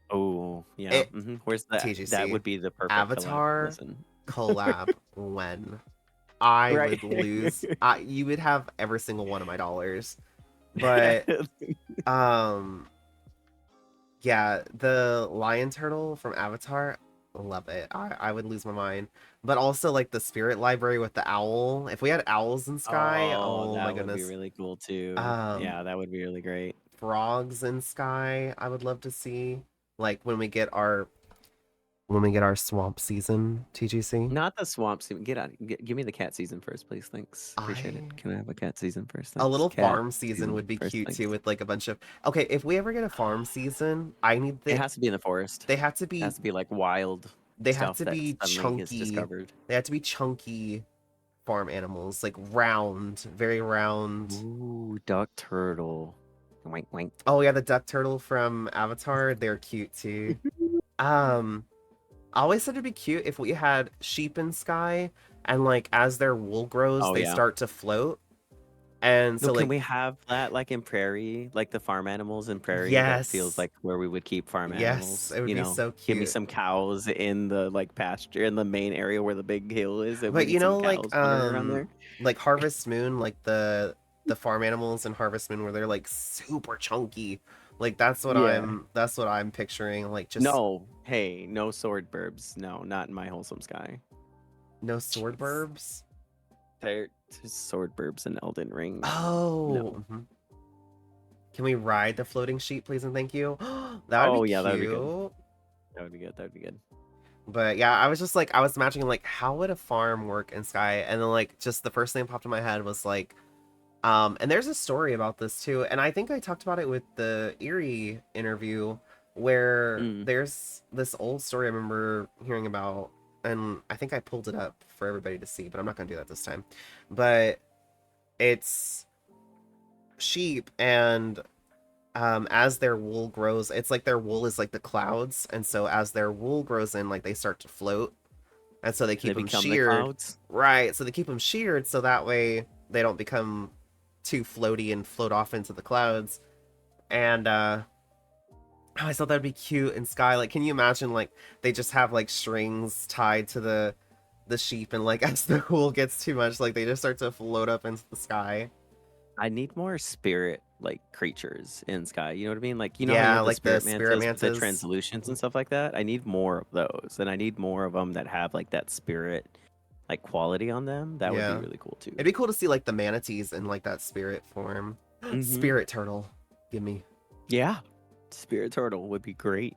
Oh yeah. it Where's that? That TGC would be the perfect collab. Avatar Listen. collab when I Right. would lose. You would have every single one of my dollars. But um yeah, the lion turtle from Avatar, love it. I would lose my mind. But also like the spirit library with the owl. If we had owls in Sky, Oh, oh my that would be goodness. really cool too. Um Yeah, that would be really great. frogs in Sky, I would love to see. Like when we get our swamp season, TGC. Not the swamp season. Get out. Give me the cat season first, please. Thanks. Appreciate it. I Can I have a cat season first? A Thanks. little Cat farm season season would be first. cute too Thanks. with like a bunch of okay, if we ever get a farm season, I need It has to be in the forest. they have to It has be to be like wild they have stuff to that be suddenly is chunky. discovered. They have to be chunky farm animals, like round, very round. Ooh, duck turtle. Wank wank. Oh yeah, the duck turtle from Avatar, they're cute too. Um, I always said it'd be cute if we had sheep in Sky and like as their wool grows, Oh they yeah. start to float. And No, so can like we have that like in prairie, like the farm animals in prairie that feels yes, like where we would keep farm yes, animals, it would be so Give me cute. some cows in the like pasture in the main area where the big hill is, and we But need some cows wandering around there. like Harvest Moon, like the farm animals in Harvest Moon where they're like super chunky. Like Yeah. that's what I'm picturing. Like just No, hey, no sword burbs. No, not in my wholesome sky. no sword Jeez. burbs. There's sword burbs in Elden Ring. Oh, No. mhm. Can we ride the floating sheep, please and thank you? That would be Oh yeah, that would be good. cute. That would be good. That would be good. But yeah, I was just like I was imagining like how would a farm work in Sky? And then like just the first thing that popped in my head was like and there's a story about this too, and I think I talked about it with the Erie interview, where Mm. there's this old story I remember hearing about, and I think I pulled it up for everybody to see, but I'm not gonna do that this time. But it's sheep, and as their wool grows, it's like their wool is like the clouds, and so as their wool grows in, like they start to float, and so they They keep them become the sheared, clouds. right? So they keep them sheared so that way they don't become too floaty and float off into the clouds. And I thought that'd be cute in Sky. Like, can you imagine like they just have like strings tied to the sheep, and like as the wool gets too much, like they just start to float up into the sky. I need more spirit like creatures in Sky. You know what I mean? Like how you Yeah, have the like the spirit spirit mantas with the mantas. translutions and stuff like that. I need more of those, and I need more of them that have like that spirit like quality on them. That would be Yeah, really cool too. it'd be cool to see like the manatees in like that spirit form. Hmm. Spirit turtle, give me. Yeah, spirit turtle would be great.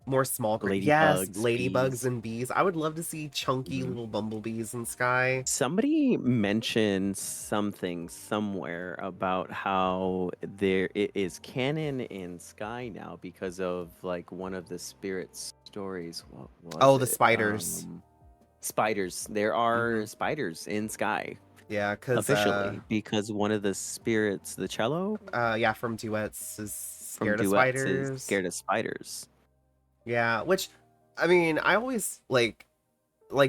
More small yes, Ladybugs, ladybugs bees. and bees. I would love to see chunky Mhm. little bumblebees in Sky. Somebody mentioned something somewhere about how there it is canon in Sky now because of like one of the spirit stories. What was Oh, the it? spiders. Spiders. There are Hmm. spiders in Sky Yeah, cause officially because one of the spirits, the cello yeah, from Duets is from scared of Duets, is spiders. scared of spiders. Yeah, which I mean, I always like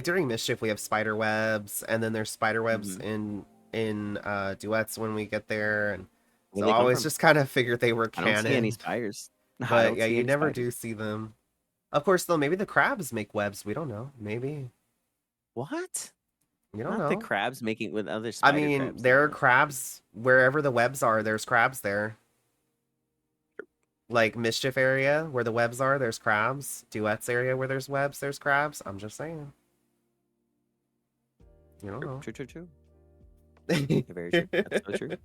during Mischief we have spider webs, and then there's spider webs Hmm. in Duets when we get there, and So Where they I come always from? just kind of figured they were I don't see any canon. spiders. I But don't yeah, see you any never spiders. do see them. Of course, though, maybe the crabs make webs. We don't know. Maybe. What? You don't Not the know. crabs making with other I spider mean, crabs there doing are it. crabs wherever the webs are. There's crabs there. Like mischief area where the webs are, there's crabs. Duets area where there's webs, there's crabs. I'm just saying. You don't know. True, true, true. Very true. That's so true.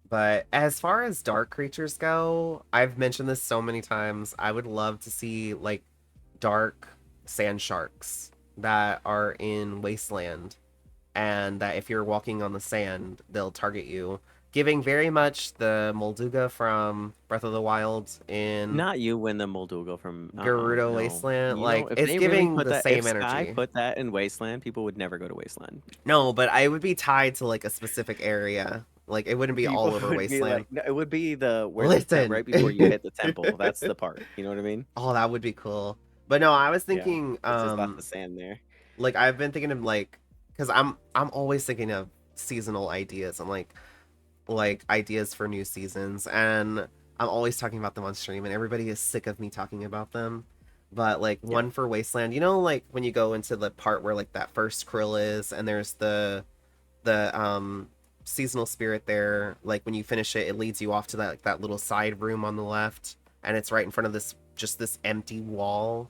But as far as dark creatures go, I've mentioned this so many times. I would love to see like dark sand sharks that are in Wasteland, and that if you're walking on the sand, they'll target you. Giving very much the Molduga from Breath of the Wild in Not you win the Molduga from Gerudo no. Wasteland. You know, Like, if it's they really giving put the that if same Sky energy. put that in Wasteland, people would never go to Wasteland. No, but I would be tied to like a specific area. Like, it wouldn't be People all over would be Wasteland. like, no, it would be the where the Listen. right before you hit the temple. That's the part. You know what I mean? Oh, that would be cool. But no, I was Yeah. thinking, It's just lots of sand there. like I've been thinking of like, because I'm always thinking of seasonal ideas. I'm like ideas for new seasons, and I'm always talking about them on stream, and everybody is sick of me talking about them. But like Yeah. one for Wasteland, you know, like when you go into the part where like that first krill is, and there's the seasonal spirit there. Like when you finish it, it leads you off to that like, that little side room on the left, and it's right in front of this empty wall.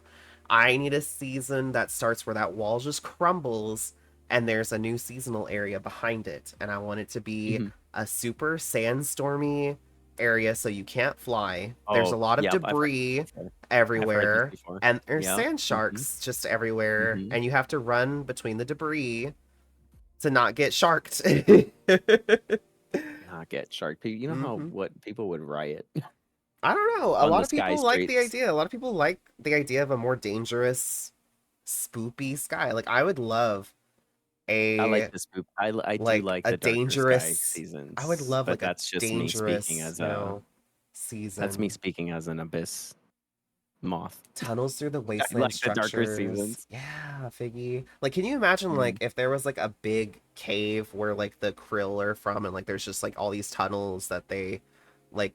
I need a season that starts where that wall just crumbles and there's a new seasonal area behind it, and I want it to be Mhm. a super sandstormy area so you can't fly. There's a Oh, lot of yep. I've heard this debris before. I've heard this everywhere, before. and there's Yep. sand Mhm. sharks just everywhere, Mhm. and you have to run between the debris to not get sharked. Not get shark people. You know how Hmm. what people would riot I don't know. A on lot the of sky people like the streets. idea. A lot of people like the idea of a more dangerous, spoopy sky. Like I would love I like a the spook. I do like like a the darker sky dangerous. I would seasons, love but like a that's just me speaking dangerous, as you a know, that's me season. speaking as an abyss moth. Tunnels through the I wasteland like the darker structures. seasons. Yeah, Figgy. Like, can you imagine Mm. like if there was like a big cave where like the krill are from, and like there's just like all these tunnels that they like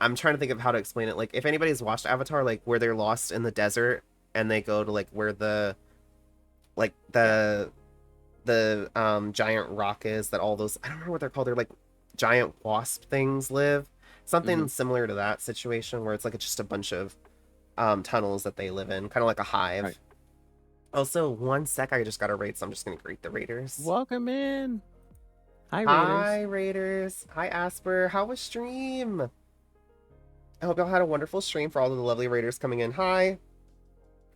I'm trying to think of how to explain it. Like if anybody's watched Avatar, like where they're lost in the desert and they go to like where the like Yeah. the giant rock is that all those, I don't know what they're called. They're like giant wasp things live. Something Mhm. similar to that situation where it's like just a bunch of tunnels that they live in, kind of like a hive. Right. Also, one sec, I just got a raid, so I'm just gonna greet the raiders. Welcome in. Hi, Hi Raiders. raiders. Hi Asper. How was stream? I hope y'all had a wonderful stream for all of the lovely raiders coming in. Hi.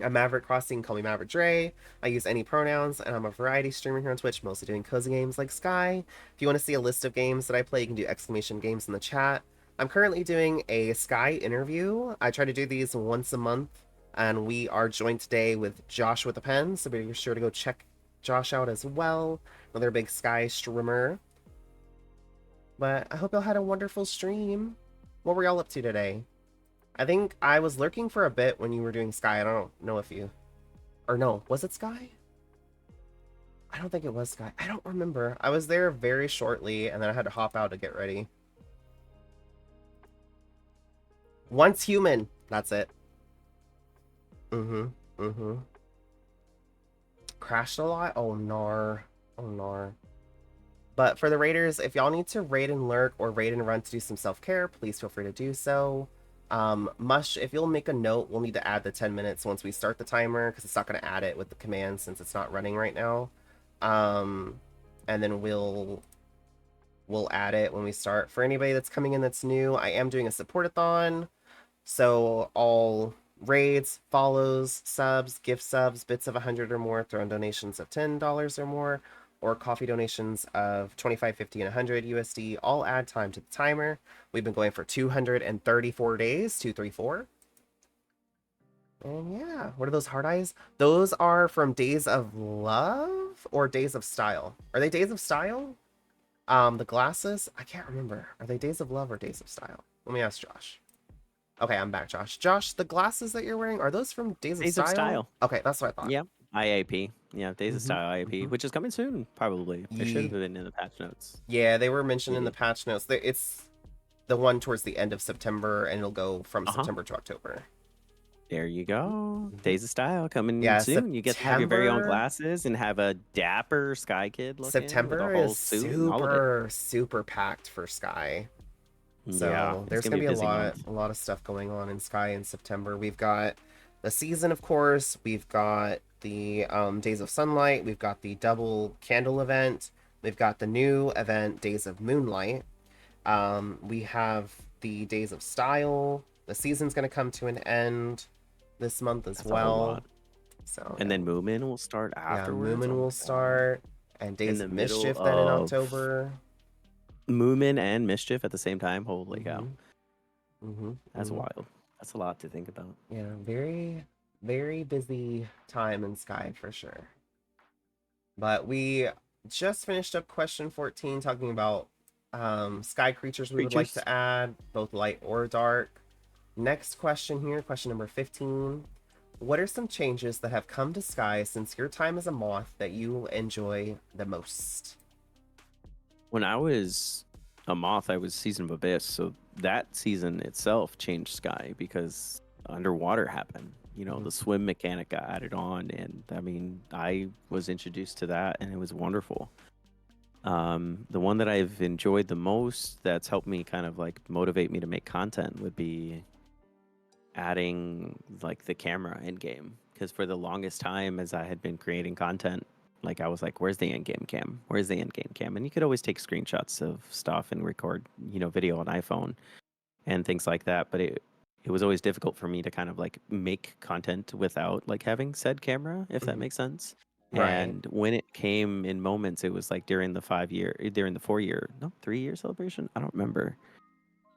I'm Maverick Crossing, call me Maverick Dre. I use any pronouns, and I'm a variety streamer here on Twitch, mostly doing cozy games like Sky. If you want to see a list of games that I play, you can do exclamation games in the chat. I'm currently doing a Sky interview. I try to do these once a month, and we are joined today with JoshWithAPen, so be sure to go check Josh out as well. Another big Sky streamer. But I hope y'all had a wonderful stream. What were y'all up to today? I think I was lurking for a bit when you were doing Sky. I don't know if you... Or no, was it Sky? I don't think it was Sky. I don't remember. I was there very shortly, and then I had to hop out to get ready. Once human. That's it. Crashed a lot? Oh, nar. Oh, nar. But for the raiders, if y'all need to raid and lurk or raid and run to do some self-care, please feel free to do so. Mush, if you'll make a note, we'll need to add the 10 minutes once we start the timer, because it's not going to add it with the command since it's not running right now. And then we'll add it when we start. For anybody that's coming in that's new, I am doing a support-a-thon. So all raids, follows, subs, gift subs, bits of 100 or more, throw in donations of $10 or more, or coffee donations of 25, 50, and 100 USD, all add time to the timer. We've been going for 234 days, 234. And yeah, what are those hard eyes? Those are from Days of Love or Days of Style? Are they Days of Style? The glasses, I can't remember. Are they Days of Love or Days of Style? Let me ask Josh. Okay, I'm back, Josh. Josh, the glasses that you're wearing, are those from Days of Days of Style? Style. Okay, that's what I thought. Yeah. IAP. Yeah, Days of Mhm, Style IAP, mhm. which is coming soon, probably. It should have Ye- been in the patch notes. Yeah, they were mentioned in the Maybe. patch notes. It's the one towards the end of September, and it'll go from Uh-huh. September to October. There you go. Mhm. Days of Style coming Yeah, soon. You get to have your very own September. glasses and have a dapper Sky Kid looking with a September whole is suit and all of it. super packed for Sky. Yeah, So it's there's gonna gonna be be a busy month. a lot of stuff going on in Sky in September. We've got the season, of course. We've got the Days of Sunlight. We've got the double candle event. We've got the new event, Days of Moonlight. We have the Days of Style. The season's gonna come to an end this month as That's a whole well. lot. So And then Moomin will start yeah, afterwards. Moomin Oh will my god. start, and In Days the of middle Mischief then in of October. Moomin and Mischief at the same time. Holy cow. Mhm. Mhm. That's Mhm. wild. That's a lot to think about. Yeah, very busy time in Sky for sure. But we just finished up question 14 talking about sky creatures we would like Creatures. to add, both light or dark. Next question here, question number 15. What are some changes that have come to Sky since your time as a moth that you enjoy the most? When I was a moth, I was Season of Abyss, so that season itself changed Sky because underwater happened. You know, Mhm. the swim mechanic got added on, and I mean, I was introduced to that, and it was wonderful. The one that I've enjoyed the most that's helped me kind of like motivate me to make content would be adding like the camera in game. Because for the longest time, as I had been creating content, like I was like, "Where's the in-game cam? Where's the in-game cam?" And you could always take screenshots of stuff and record, video on iPhone and things like that. But it was always difficult for me to kind of like make content without like having said camera, if that Mhm. makes sense. Right. And when it came in moments, it was like during the 4 year, no, 3 year celebration. I don't remember.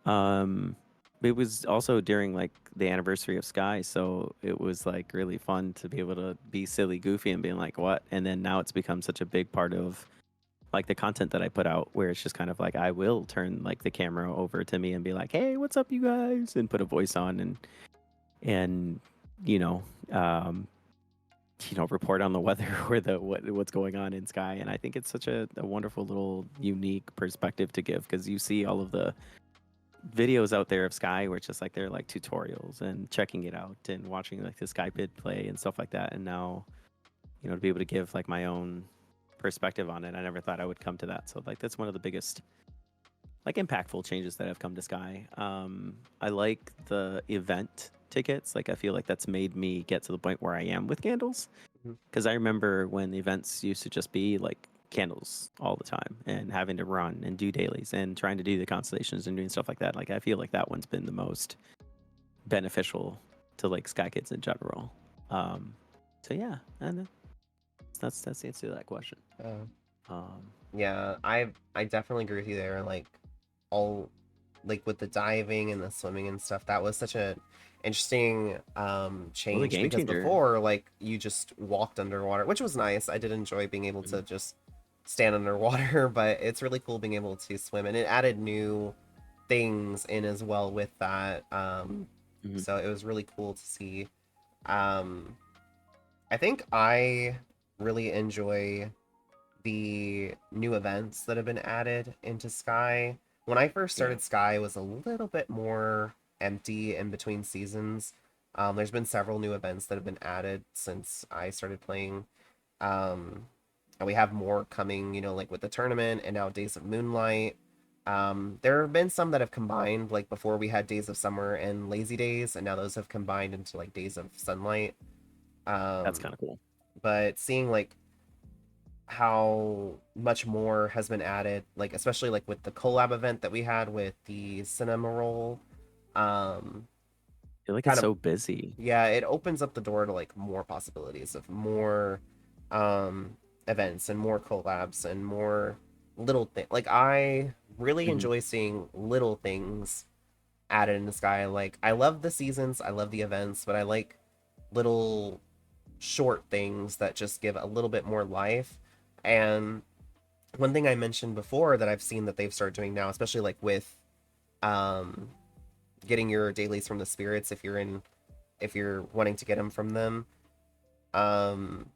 Um, it was also during like the anniversary of Sky, so it was like really fun to be able to be silly, goofy, and being like, "What?" And then now it's become such a big part of like the content that I put out, where it's just kind of like I will turn like the camera over to me and be like, "Hey, what's up, you guys?" and put a voice on and you know, um, report on the weather or what's going on in Sky. And I think it's such a wonderful little unique perspective to give because you see all of the videos out there of Sky where it's just like they're like tutorials and checking it out and watching like the Sky Pit play and stuff like that. And now, to be able to give like my own perspective on it, I never thought I would come to that. So like that's one of the biggest like impactful changes that have come to Sky. I like the event tickets. Like I feel like that's made me get to the point where I am with candles. Mhm. Because I remember when the events used to just be like candles all the time and having to run and do dailies and trying to do the constellations and doing stuff like that. Like I feel like that one's been the most beneficial to like Sky Kids in general. Um, so yeah, and that's the answer to that question. Uh, Um, yeah, I definitely agree with you there. Like all like with the diving and the swimming and stuff, that was such a interesting well, the change game because changer. before like you just walked underwater, which was nice. I did enjoy being able to Mhm. just stand underwater, but it's really cool being able to swim, and it added new things in as well with that. Mhm. So it was really cool to see. Um I think I really enjoy the new events that have been added into Sky. When I first Yeah. started Sky, it was a little bit more empty in between seasons. There's been several new events that have been added since I started playing. Um, and we have more coming, like with the tournament and now Days of Moonlight. There have been some that have combined, like before we had Days of Summer and Lazy Days, and now those have combined into like Days of Sunlight. That's Um, kind of cool. but seeing like how much more has been added, like especially like with the collab event that we had with the cinema roll, um, I feel like it's kind of so busy. yeah, it opens up the door to like more possibilities of more events and more collabs and more little things. Like I really Mhm. enjoy seeing little things added in the Sky. Like I love the seasons, I love the events, but I like little short things that just give a little bit more life. And one thing I mentioned before that I've seen that they've started doing now, especially like with um getting your dailies from the spirits if you're wanting to get them from them. Um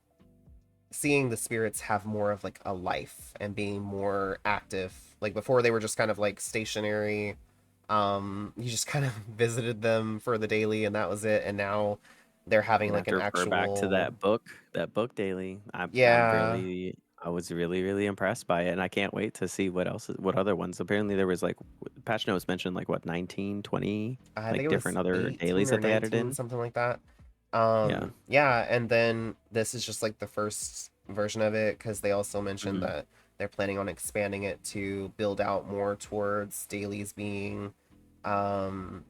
seeing the spirits have more of like a life and being more active. Like before they were just kind of like stationary. You just kind of visited them for the daily and that was it. And now they're I'm having gonna have like to an refer back to actual, that book daily. yeah, I was really, really impressed by it, and I can't wait to see what other ones. Apparently, there was like patch notes mentioned like what 19, 20 I think like it was different other 18 dailies or that they added 19, in. something like that. Yeah. Yeah, and then this is just like the first version of it because they also mentioned Hmm. that they're planning on expanding it to build out more towards dailies being um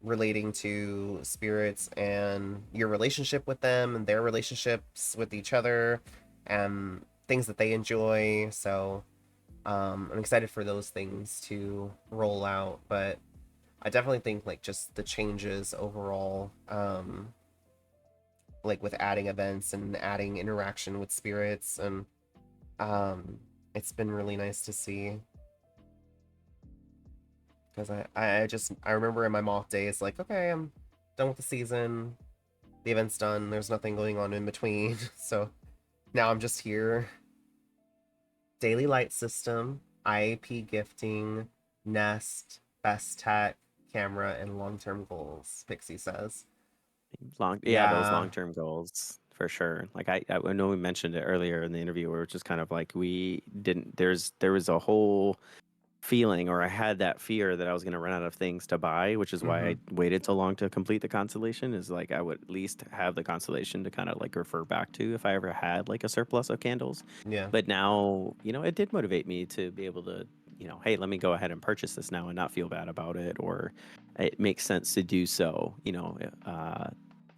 relating to spirits and your relationship with them and their relationships with each other and things that they enjoy. So I'm excited for those things to roll out, but I definitely think like just the changes overall, like with adding events and adding interaction with spirits, and um, it's been really nice to see because I remember in my mock days like, okay, I'm done with the season, the event's done, there's nothing going on in between, so now I'm just here. Daily light system, IAP gifting, nest, best tech, camera, and long-term goals. Pixie says. Yeah, those Yeah. long-term goals for sure. Like I know we mentioned it earlier in the interview where it's just kind of like we didn't there was a whole feeling, or I had that fear that I was going to run out of things to buy, which is why Mm-hmm. I waited so long to complete the constellation. Is like I would at least have the constellation to kind of like refer back to if I ever had like a surplus of candles. Yeah. But now, it did motivate me to be able to, hey, let me go ahead and purchase this now and not feel bad about it, or it makes sense to do so,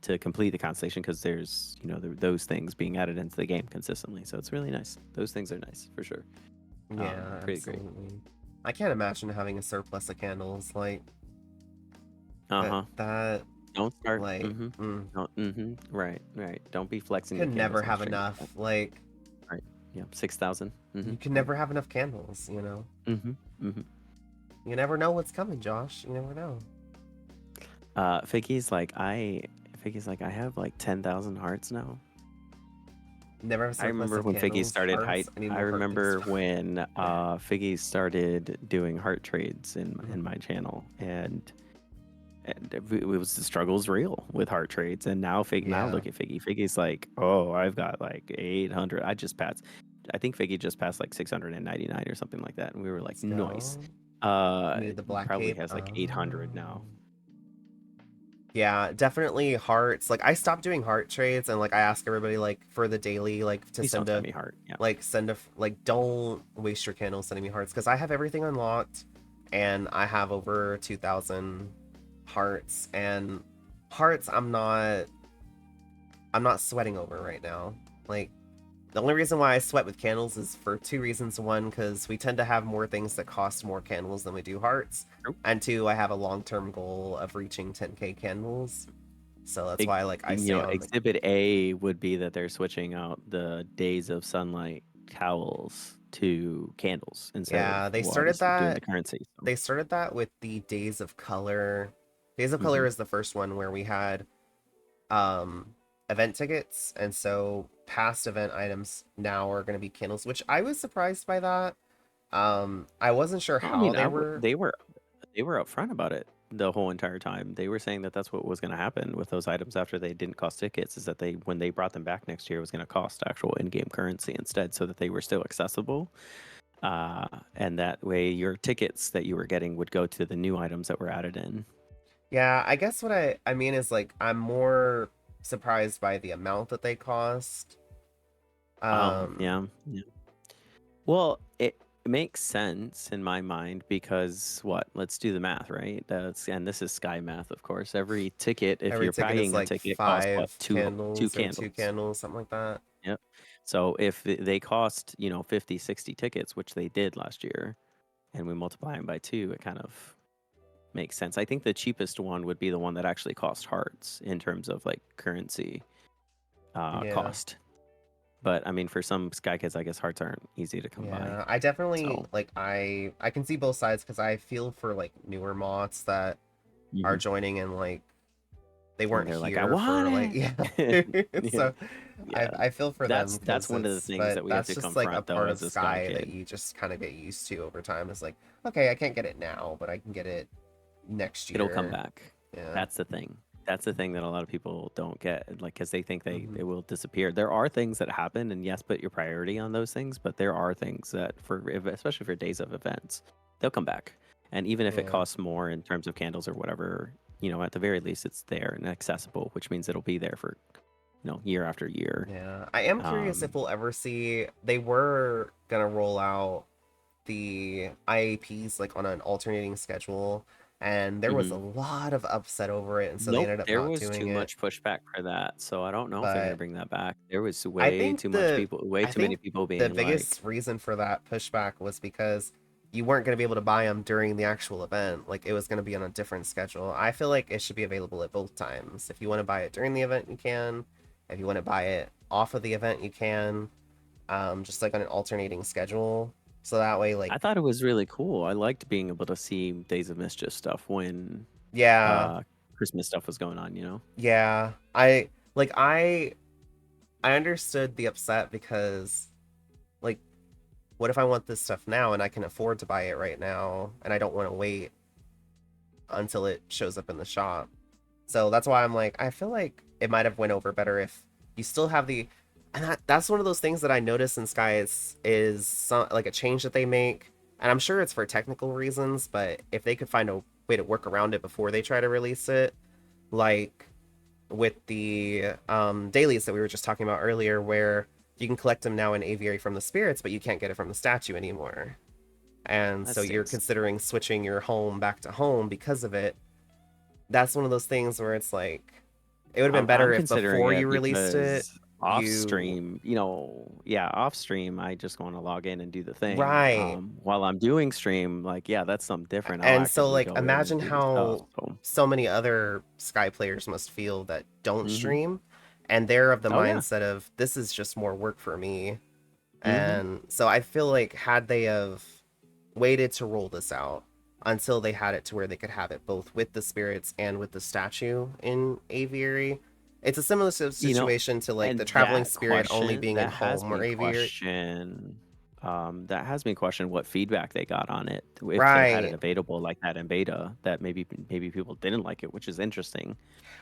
to complete the constellation because there's, those things being added into the game consistently. So it's really nice. Those things are nice for sure. Yeah, Pretty great. absolutely. I can't imagine having a surplus of candles like Uh that. huh. That Don't start. like, Mm-hmm. mm, Don't, mm-hmm. Right, right. Don't be flexing your could never candles on have stream like that. enough. Like, Right. Yeah. 6,000. Mm-hmm. you can Right. never have enough candles. Mm-hmm. Mm-hmm. You never know what's coming, Josh. You never know. Figgy's like I have like 10,000 hearts now. Never have a I surplus remember of when Figgy candles, started hearts. height. I need I more heart things. remember when Figgy started doing heart trades Mhm. in my channel, and it was the struggle's real with heart trades. And now now Yeah. look at Figgy. Figgy's like, oh, I've got like 800. I think Figgy just passed like 699 or something like that, and we were like, Let's nice. go. Need the He black probably cape. has like 800 now. Yeah, definitely hearts. Like I stopped doing heart trades and like I ask everybody like for the daily like to Please don't send send a me heart. Yeah. like don't waste your candles sending me hearts because I have everything unlocked and I have over 2,000 hearts and hearts I'm not sweating over right now. Like the only reason why I sweat with candles is for two reasons. One, because we tend to have more things that cost more candles than we do hearts. True. And two, I have a long-term goal of reaching 10k candles. So that's Ex- why like I stay on the Exhibit A would be that they're switching out the Days of Sunlight towels to candles instead of yeah, doing the currency. So. they started that with the Days of Color. Days of Hmm. Color is the first one where we had um event tickets, and so past event items now are going to be candles, which I was surprised by that. I wasn't sure I how mean, they were. they were upfront about it the whole entire time. They were saying that that's what was going to happen with those items after they didn't cost tickets. Is that when they brought them back next year, it was going to cost actual in-game currency instead, so that they were still accessible. And that way, your tickets that you were getting would go to the new items that were added in. Yeah, I guess what I mean is like I'm more surprised by the amount that they cost. Oh, Um, yeah, yeah. Well, it makes sense in my mind because what? Let's do the math, right? And this is sky math, of course. Every ticket, if every you're ticket is buying a like ticket, costs what? five Two candles or two candles. candles, something like that. Yep. So if they cost, 50, 60 tickets, which they did last year, and we multiply them by two, it kind of makes sense. I think the cheapest one would be the one that actually cost hearts in terms of like currency Yeah. cost. But I mean, for some Sky Kids, I guess hearts aren't easy to come by. Yeah, I definitely So, like I can see both sides because I feel for like newer mods that are mhm. joining and like they and weren't they're like, I here for like want yeah. it. Yeah, So yeah. I feel for them That's because one of the it's things but that we have that's to just like a confront though part of as a Sky Sky that kid. you just kind of get used to over time. It's like, okay, I can't get it now, but I can get it next It'll come year. back. Yeah. That's the thing. That's the thing that a lot of people don't get, like, because they think they Mhm. will disappear. There are things that happen, and yes, put your priority on those things. But there are things that, especially for days of events, they'll come back. And even if it Yeah. costs more in terms of candles or whatever, at the very least, it's there and accessible, which means it'll be there for, year after year. Yeah. I am curious if we'll ever see they were gonna roll out the IAPs like on an alternating schedule, and there was a Mhm. lot of upset over it, and so they Nope, ended up there not was doing too it. much pushback for that, so I don't know if they're gonna But bring that back. There was I way think too much the people, way I too many think people the being like, biggest reason for that pushback was because you weren't going to be able to buy them during the actual event. Like it was going to be on a different schedule. I feel like it should be available at both times. If you want to buy it during the event, you can. If you want to buy it off of the event, you can. Just like on an alternating schedule. So that way, like, I thought it was really cool. I liked being able to see Days of Mischief stuff when yeah, uh Christmas stuff was going on. yeah. I understood the upset because like what if I want this stuff now and I can afford to buy it right now and I don't want to wait until it shows up in the shop. So that's why I'm like, I feel like it might have went over better if you still have the, and that's one of those things that I notice in Sky is some, like a change that they make, and I'm sure it's for technical reasons, but if they could find a way to work around it before they try to release it, like with the dailies that we were just talking about earlier, where you can collect them now in Aviary from the spirits, but you can't get it from the statue anymore. And That so you're stinks. considering switching your home back to home because of it. That's one of those things where it's like it would have been I'm better if considering before it you released it, because off you stream, yeah, off stream, I just want to log in and do the thing. right. While I'm doing stream, like, yeah, that's something different. I'll And so actively like go in and imagine do the stuff. how So, so many other Sky players must feel that don't hmm stream and they're of the oh yeah, mindset of this is just more work for me. hmm And so I feel like had they have waited to roll this out until they had it to where they could have it both with the spirits and with the statue in Aviary. It's a similar situation to like the and traveling spirit only being in that has home or me Aviary. question what feedback they got on it, if they had it Right. available like that in beta, that maybe people didn't like it, which is interesting.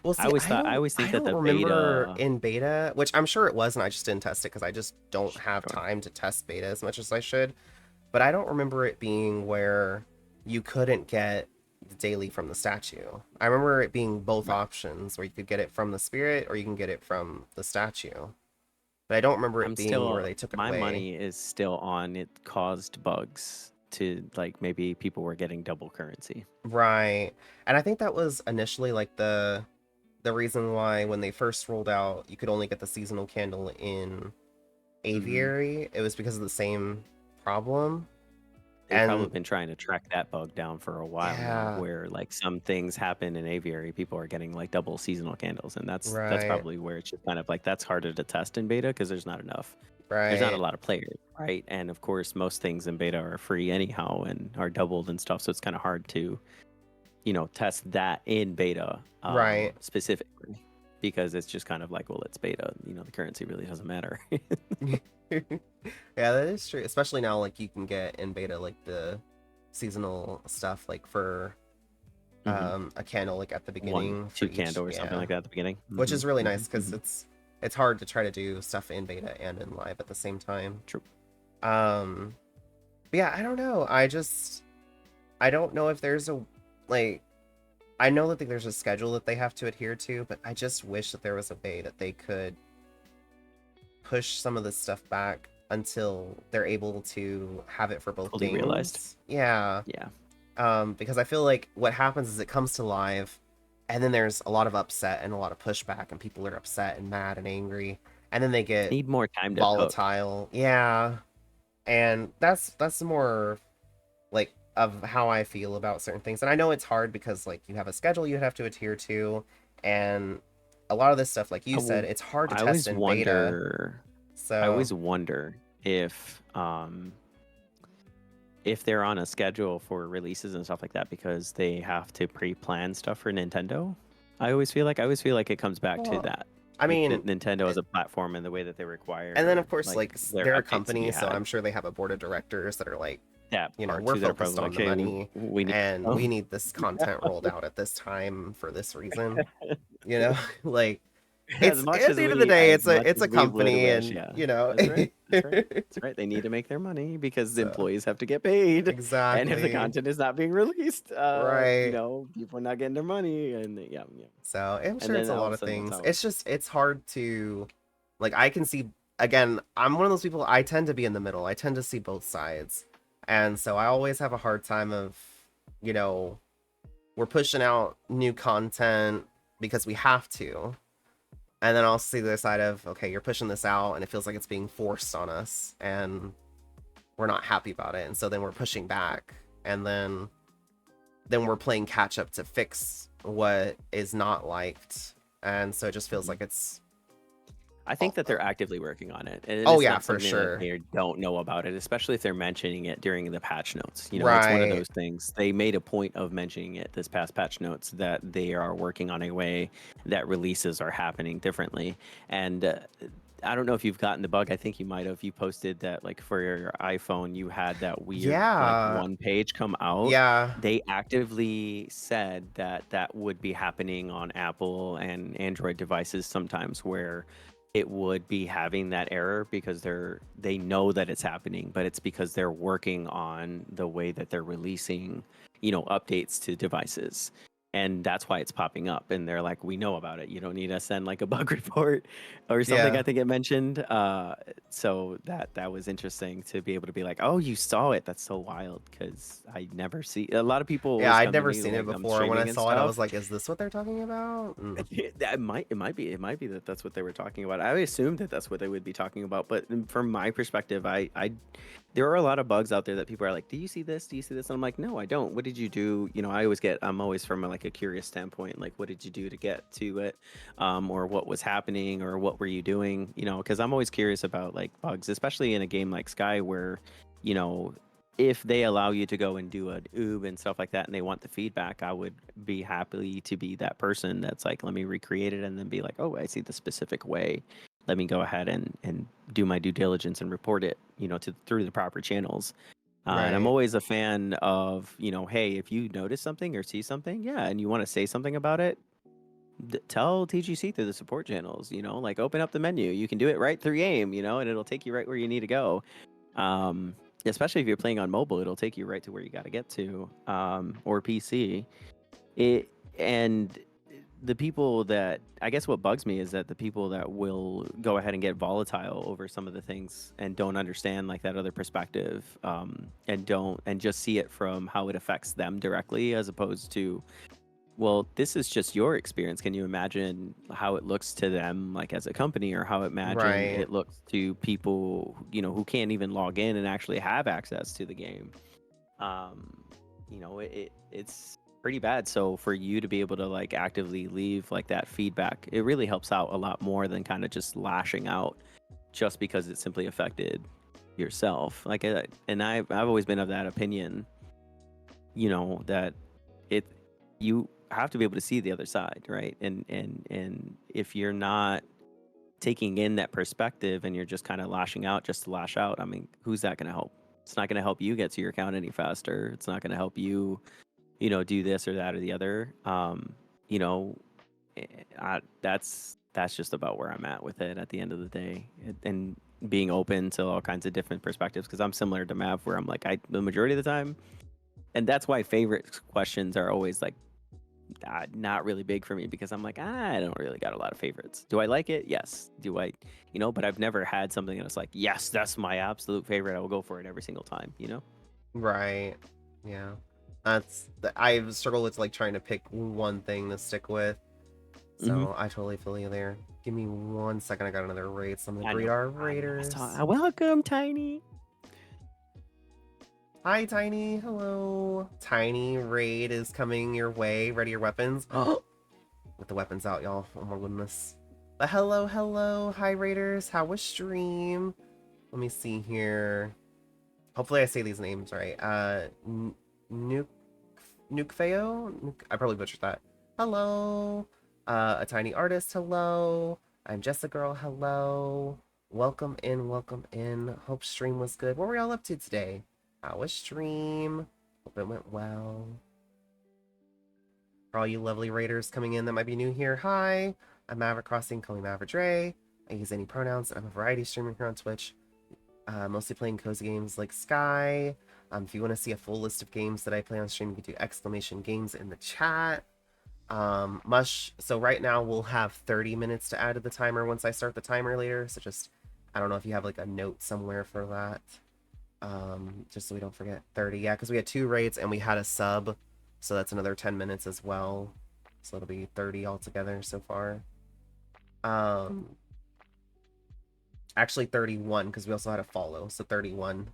Well, see, I always I think that don't the remember beta. in beta, which I'm sure it was, and I just didn't test it because I just don't have Sure. time to test beta as much as I should. But I don't remember it being where you couldn't get the daily from the statue. I remember it being both Right. options where you could get it from the spirit or you can get it from the statue. But I don't remember it being where they took it My away. money is still on it caused bugs to, like, maybe people were getting double currency. Right. And I think that was initially like the reason why when they first rolled out you could only get the seasonal candle in Hmm. Aviary. It was because of the same problem. They've probably And been trying to track that bug down for a while now, yeah, where like some things happen in aviary, people are getting like double seasonal candles, and that's right, probably where it's just kind of like that's harder to test in beta because there's not a right. lot of players, right? And of course, most things in beta are free anyhow and are doubled and stuff, so it's kind of hard to test that in beta Right. specifically because it's just kind of like, well, it's beta, the currency really doesn't matter. Yeah, that is true. Especially now, like you can get in beta like the seasonal stuff, like for Hmm. a candle like at the One, beginning for two each. candle or something Yeah, like that at the beginning. which Hmm. is really Hmm. nice because Hmm. it's hard to try to do stuff in beta and in live at the same time. True. Um, but yeah, I don't know. I don't know if there's a like. I know that there's a schedule that they have to adhere to, but I just wish that there was a way that they could push some of this stuff back until they're able to have it for both Fully realized. games. Yeah. Yeah. Because I feel like what happens is it comes to live, and then there's a lot of upset and a lot of pushback, and people are upset and mad and angry, and then they get Need more time to cook. volatile. Yeah, and that's more like of how I feel about certain things. And I know it's hard because like you have a schedule you have to adhere to, and a lot of this stuff, like you I, said, w- it's hard to I test always in beta. wonder. I So always wonder if they're on a schedule for releases and stuff like that because they have to pre-plan stuff for Nintendo. I always feel like it comes back to Well, that. I Like mean, Nintendo as a platform and the way that they and then require of course, like like their they're a updates to be company, so had. I'm sure they have a board of directors that are like, That part we're too, that are focused probably on like, the hey, money, we need and we need this content rolled out at this time for this reason. Like as it's much at as the end of the we day, as it's much a as we would company, wish, and yeah. That's right. That's right. That's right. They need to make their money because the So employees have to get paid. And if the exactly content is not being released, right. people are not getting their money and yeah, yeah. So I'm And sure it's then a all of lot a of sudden that's things. how It's just it's hard to like I can see again, I'm one of those people I tend to be in the middle. I tend to see both sides. And so I always have a hard time of, you know, we're pushing out new content because we have to. And then I'll see the other side of, okay, you're pushing this out and it feels like it's being forced on us and we're not happy about it. And so then we're pushing back and then we're playing catch up to fix what is not liked. And so it just feels like it's I think that they're actively working on it, and oh it's yeah, not for something that sure. they don't know about it, especially if they're mentioning it during the patch notes. It's one of Right. those things. They made a point of mentioning it this past patch notes that they are working on a way that releases are happening differently. And I don't know if you've gotten the bug. I think you might have. You posted that like for your iPhone, you had that weird like Yeah. one page come out. Yeah. They actively said that that would be happening on Apple and Android devices sometimes, where it would be having that error because they know that it's happening, but it's because they're working on the way that they're releasing, updates to devices. And that's why it's popping up. And they're like, we know about it. You don't need to send like a bug report or something. Yeah. I think it mentioned. So that was interesting to be able to be like, oh, you saw it. That's so wild because I never see. A lot of people Yeah, always I'd come to never me seen it like I'm before. When I streaming and saw it, I was stuff. like, is this what they're talking about? It might be that that's what they were talking about. I assumed that that's what they would be talking about, but from my perspective, there are a lot of bugs out there that people are like, do you see this? Do you see this? And I'm like, no, I don't. What did you do? I'm always from like a curious standpoint, like, what did you do to get to it? Or what was happening or what were you doing? Because I'm always curious about like bugs, especially in a game like Sky where, you know, if they allow you to go and do an oob and stuff like that and they want the feedback, I would be happy to be that person that's like, let me recreate it and then be like, oh, I see the specific way. Let me go ahead and do my due diligence and report it, through the proper channels. And I'm Right. always a fan of, hey, if you notice something or see something, yeah, and you want to say something about it, tell TGC through the support channels, like open up the menu. You can do it right through game, and it'll take you right where you need to go. Especially if you're playing on mobile, it'll take you right to where you got to get to, or PC. And the people that I guess what bugs me is that the people that will go ahead and get volatile over some of the things and don't understand like that other perspective, and just see it from how it affects them directly as opposed to, well, this is just your experience. Can you imagine how it looks to them, like as a company, or how Right. it looks to people, who can't even log in and actually have access to the game? It's pretty bad. So for you to be able to like actively leave like that feedback, it really helps out a lot more than kind of just lashing out just because it simply affected yourself. Like, and I've always been of that opinion, that it you have to be able to see the other side, right? And if you're not taking in that perspective and you're just kind of lashing out just to lash out, I mean, who's that going to help? It's not going to help you get to your account any faster. It's not going to help you, do this or that or the other. You know, that's just about where I'm at with it at the end of the day, and being open to all kinds of different perspectives. Because I'm similar to Mav, where I'm like, the majority of the time, and that's why favorite questions are always like not really big for me, because I'm like, I don't really got a lot of favorites. Do I like it? Yes. Do I, but I've never had something that's like, yes, that's my absolute favorite. I will go for it every single time. Right. Yeah. I've struggled with like trying to pick one thing to stick with. Mm-hmm. So I totally feel you there. Give me 1 second. I got another raid. So I'm gonna I greet know. our I know. raiders. Welcome, Tiny. Hi, Tiny. Hello. Tiny raid is coming your way. Ready your weapons. With the weapons out, y'all. Oh my goodness. But hello. Hi, raiders. How was stream? Let me see here. Hopefully I say these names right. Nuke Nukefeo? I probably butchered that. Hello. A tiny artist, hello. I'm Jessica Girl, hello. Welcome in, welcome in. Hope stream was good. What were y'all up to today? How was stream? Hope it went well. For all you lovely raiders coming in that might be new here, hi. I'm Maverick Crossing, call me Maverick Dre. I use any pronouns. I'm a variety streamer here on Twitch. Mostly playing cozy games like Sky. If you want to see a full list of games that I play on stream, you can do exclamation games in the chat. So right now we'll have 30 minutes to add to the timer once I start the timer later. So just, I don't know if you have like a note somewhere for that. Just so we don't forget 30. Yeah, because we had 2 raids and we had a sub. So that's another 10 minutes as well. So it'll be 30 altogether so far. Actually 31 because we also had a follow. So 31.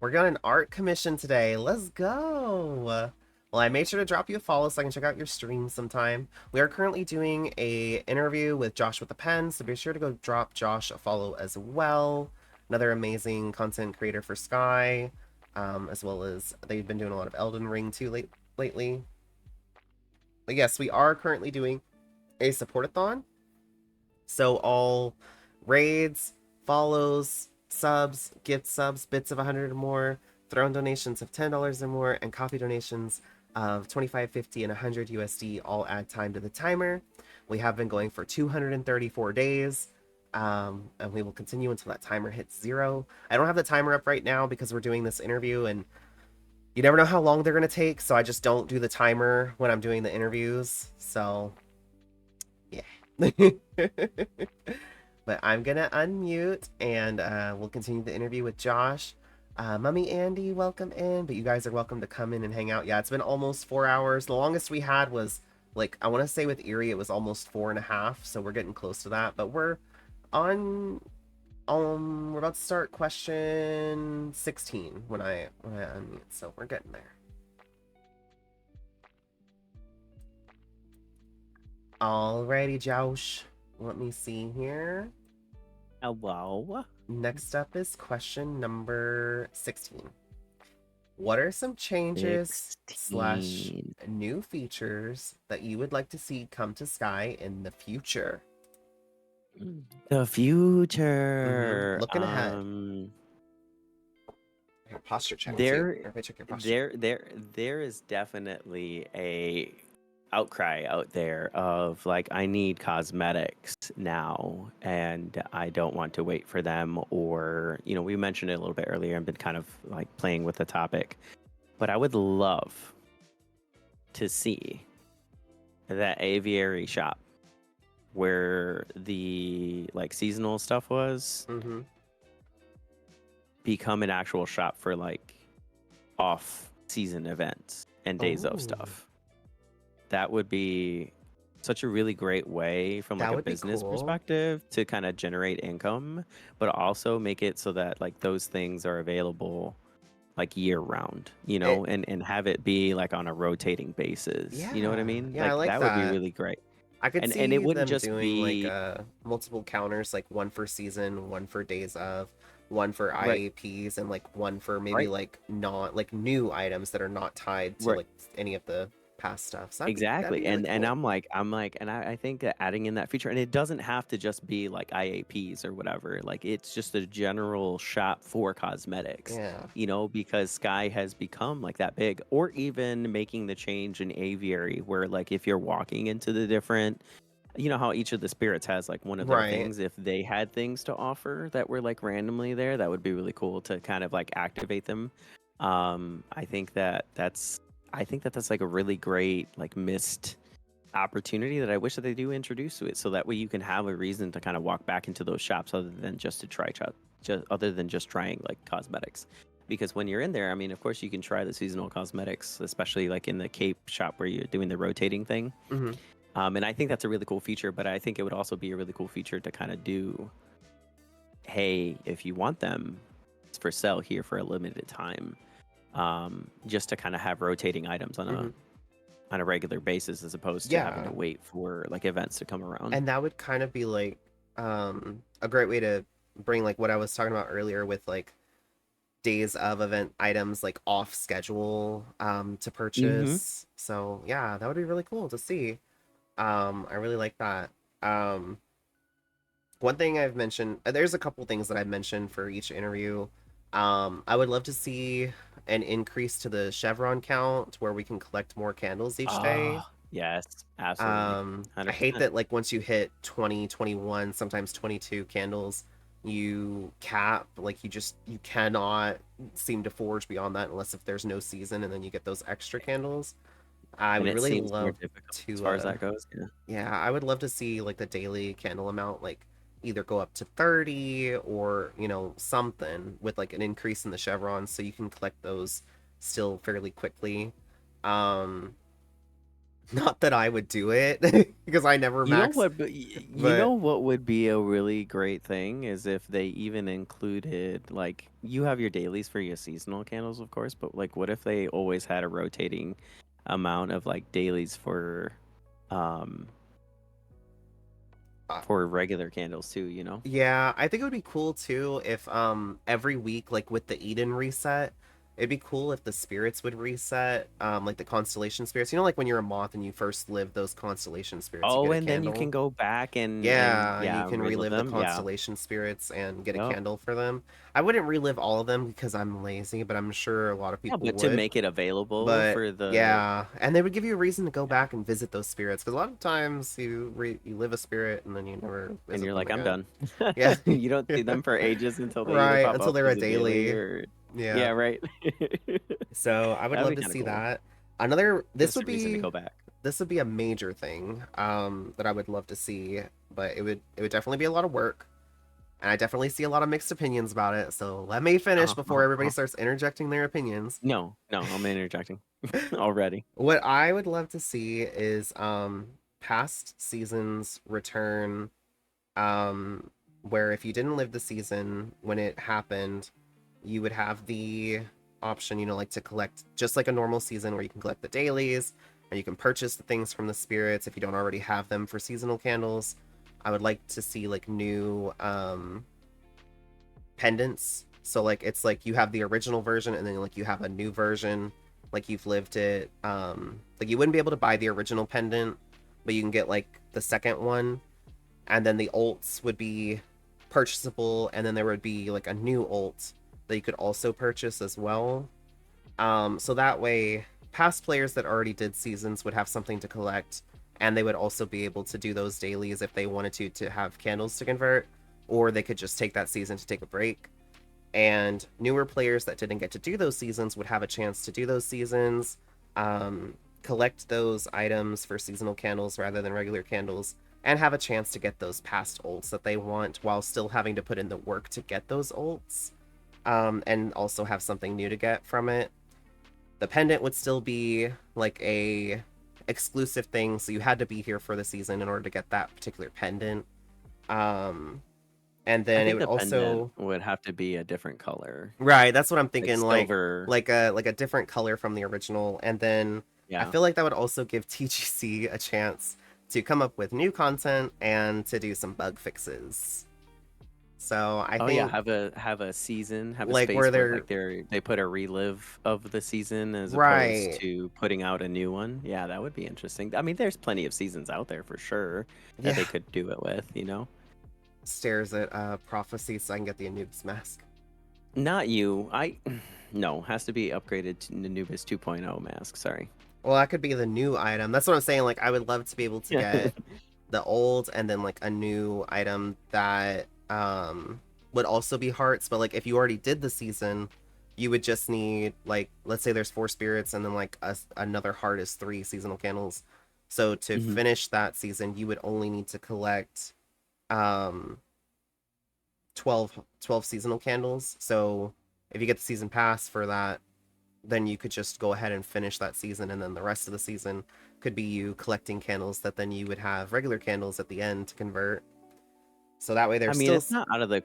We're got an art commission today. Let's go. Well, I made sure to drop you a follow so I can check out your stream sometime. We are currently doing a interview with JoshWithAPen, so be sure to go drop Josh a follow as well. Another amazing content creator for Sky, as well as they've been doing a lot of Elden Ring too lately. But yes, we are currently doing a support-a-thon. So all raids, follows, subs, gift subs, bits of 100 or more, throne donations of $10 or more, and coffee donations of 25, 50, and 100 USD all add time to the timer. We have been going for 234 days, and we will continue until that timer hits 0. I don't have the timer up right now because we're doing this interview, and you never know how long they're going to take, so I just don't do the timer when I'm doing the interviews, so yeah. But I'm gonna unmute and we'll continue the interview with Josh. Mummy Andy, welcome in, but you guys are welcome to come in and hang out. Yeah, it's been almost 4 hours. The longest we had was like, I want to say with Erie, it was almost 4.5, so we're getting close to that. But we're on, we're about to start question 16 when I unmute, so we're getting there. Alrighty, Josh. Let me see here. Hello. Next up is question number 16. What are some changes slash new features that you would like to see come to Sky in the future? The future. Looking ahead. Your posture check too. Everybody check your posture. There is definitely a outcry out there of like, I need cosmetics now and I don't want to wait for them, or we mentioned it a little bit earlier and been kind of like playing with the topic, but I would love to see that aviary shop where the like seasonal stuff was become an actual shop for like off season events and days of stuff. That would be such a really great way from like a business perspective to kind of generate income, but also make it so that like those things are available like year round, and have it be like on a rotating basis. Yeah. You know what I mean? Yeah, I like that that. would be really great. I could see and it wouldn't them just doing be like multiple counters, like one for season, one for days of, one for IAPs, and like one for maybe like not like new items that are not tied to like any of the past stuff. So exactly. that'd be really And cool. and I think that adding in that feature, and it doesn't have to just be like IAPs or whatever, like it's just a general shop for cosmetics. Yeah. Because Sky has become like that big, or even making the change in aviary where like if you're walking into the different, how each of the spirits has like one of their things, if they had things to offer that were like randomly there, that would be really cool to kind of like activate them. I think that's like a really great like missed opportunity that I wish that they do introduce to it, so that way you can have a reason to kind of walk back into those shops other than just trying like cosmetics. Because when you're in there, I mean, of course you can try the seasonal cosmetics, especially like in the Cape shop where you're doing the rotating thing. And I think that's a really cool feature, but I think it would also be a really cool feature to kind of do, hey, if you want them, it's for sale here for a limited time. Just to kind of have rotating items on a regular basis, as opposed to having to wait for like events to come around. And that would kind of be like a great way to bring like what I was talking about earlier with like days of event items like off schedule to purchase. So yeah, that would be really cool to see. I really like that. Um, One thing I've mentioned, there's a couple things that I've mentioned for each interview. I would love to see an increase to the chevron count where we can collect more candles each day. Oh, yes, absolutely. I hate 100%. that like once you hit 20, 21, sometimes 22 candles, you cap, like you cannot seem to forge beyond that unless if there's no season and then you get those extra candles. I And would it really seems more love difficult as to far as that goes. Yeah. yeah, I would love to see like the daily candle amount like either go up to 30 or, something with like an increase in the chevrons so you can collect those still fairly quickly. Um Not that I would do it because I never You know max, what? You know but what would be a really great thing is if they even included like you have your dailies for your seasonal candles, of course, but like what if they always had a rotating amount of like dailies um uh, for regular candles too, you know? yeah, I think it would be cool too if every week like with the Eden reset, it'd be cool if the spirits would reset, like the constellation spirits. Like when you're a moth and you first live those constellation spirits, you Oh, get a and then you can candle. go back and Yeah, you yeah, can relive relive the them. Yeah. constellation spirits and get a Yep. candle for them. I wouldn't relive all of them because I'm lazy, but I'm sure a lot of Yeah, people but to would. make it available But for the yeah, and they would give you a reason to go yeah, back and visit those spirits because a lot of times you live a spirit and then you never and visit you're them like, I'm again. done. Yeah, You don't see them for ages until they either right, pop until up they're a as a daily daily. or Yeah, yeah, right. so I would That'd love be to kind of see cool. that. Another, Give this us would a reason to be go back. this would be a major thing that I would love to see, but it would definitely be a lot of work. And I definitely see a lot of mixed opinions about it. So let me finish Uh-huh, before uh-huh, everybody uh-huh. starts interjecting their opinions. No, no, I'm interjecting already. What I would love to see is past seasons return, um where if you didn't live the season when it happened, you would have the option, like to collect just like a normal season where you can collect the dailies and you can purchase the things from the spirits if you don't already have them for seasonal candles. I would like to see like new pendants. So like it's like you have the original version and then like you have a new version, like you've lived it. Like you wouldn't be able to buy the original pendant, but you can get like the second one, and then the ults would be purchasable, and then there would be like a new ult that you could also purchase as well. So that way past players that already did seasons would have something to collect, and they would also be able to do those dailies if they wanted to have candles to convert, or they could just take that season to take a break. And newer players that didn't get to do those seasons would have a chance to do those seasons, collect those items for seasonal candles rather than regular candles, and have a chance to get those past ults that they want while still having to put in the work to get those ults, and also have something new to get from it. The pendant would still be like a exclusive thing, so you had to be here for the season in order to get that particular pendant. Um, and I then it think would the pendant also would have to be a different color, right. That's what I'm like thinking. Like silver. like a different color from the original, and then I Yeah. feel like that would also give TGC a chance to come up with new content and to do some bug fixes. So I Oh yeah, think have a season, have a like where space where they're like they put a relive of the season as opposed right. to putting out a new one. Yeah, that would be interesting. I mean, there's plenty of seasons out there for sure that Yeah, they could do it with, you know? stares at prophecy so I can get the Anubis mask. Not you. No, has to be upgraded to Anubis 2.0 mask. Sorry. Well, that could be the new item. That's what I'm saying. Like I would love to be able to Yeah. get the old and then like a new item that would also be hearts, but like if you already did the season, you would just need like, let's say there's 4 spirits and then like another heart is 3 seasonal candles. So to Mhm. finish that season, you would only need to collect um 12 seasonal candles. So if you get the season pass for that, then you could just go ahead and finish that season, and then the rest of the season could be you collecting candles that then you would have regular candles at the end to convert. So that way I there's mean, still it's not out of the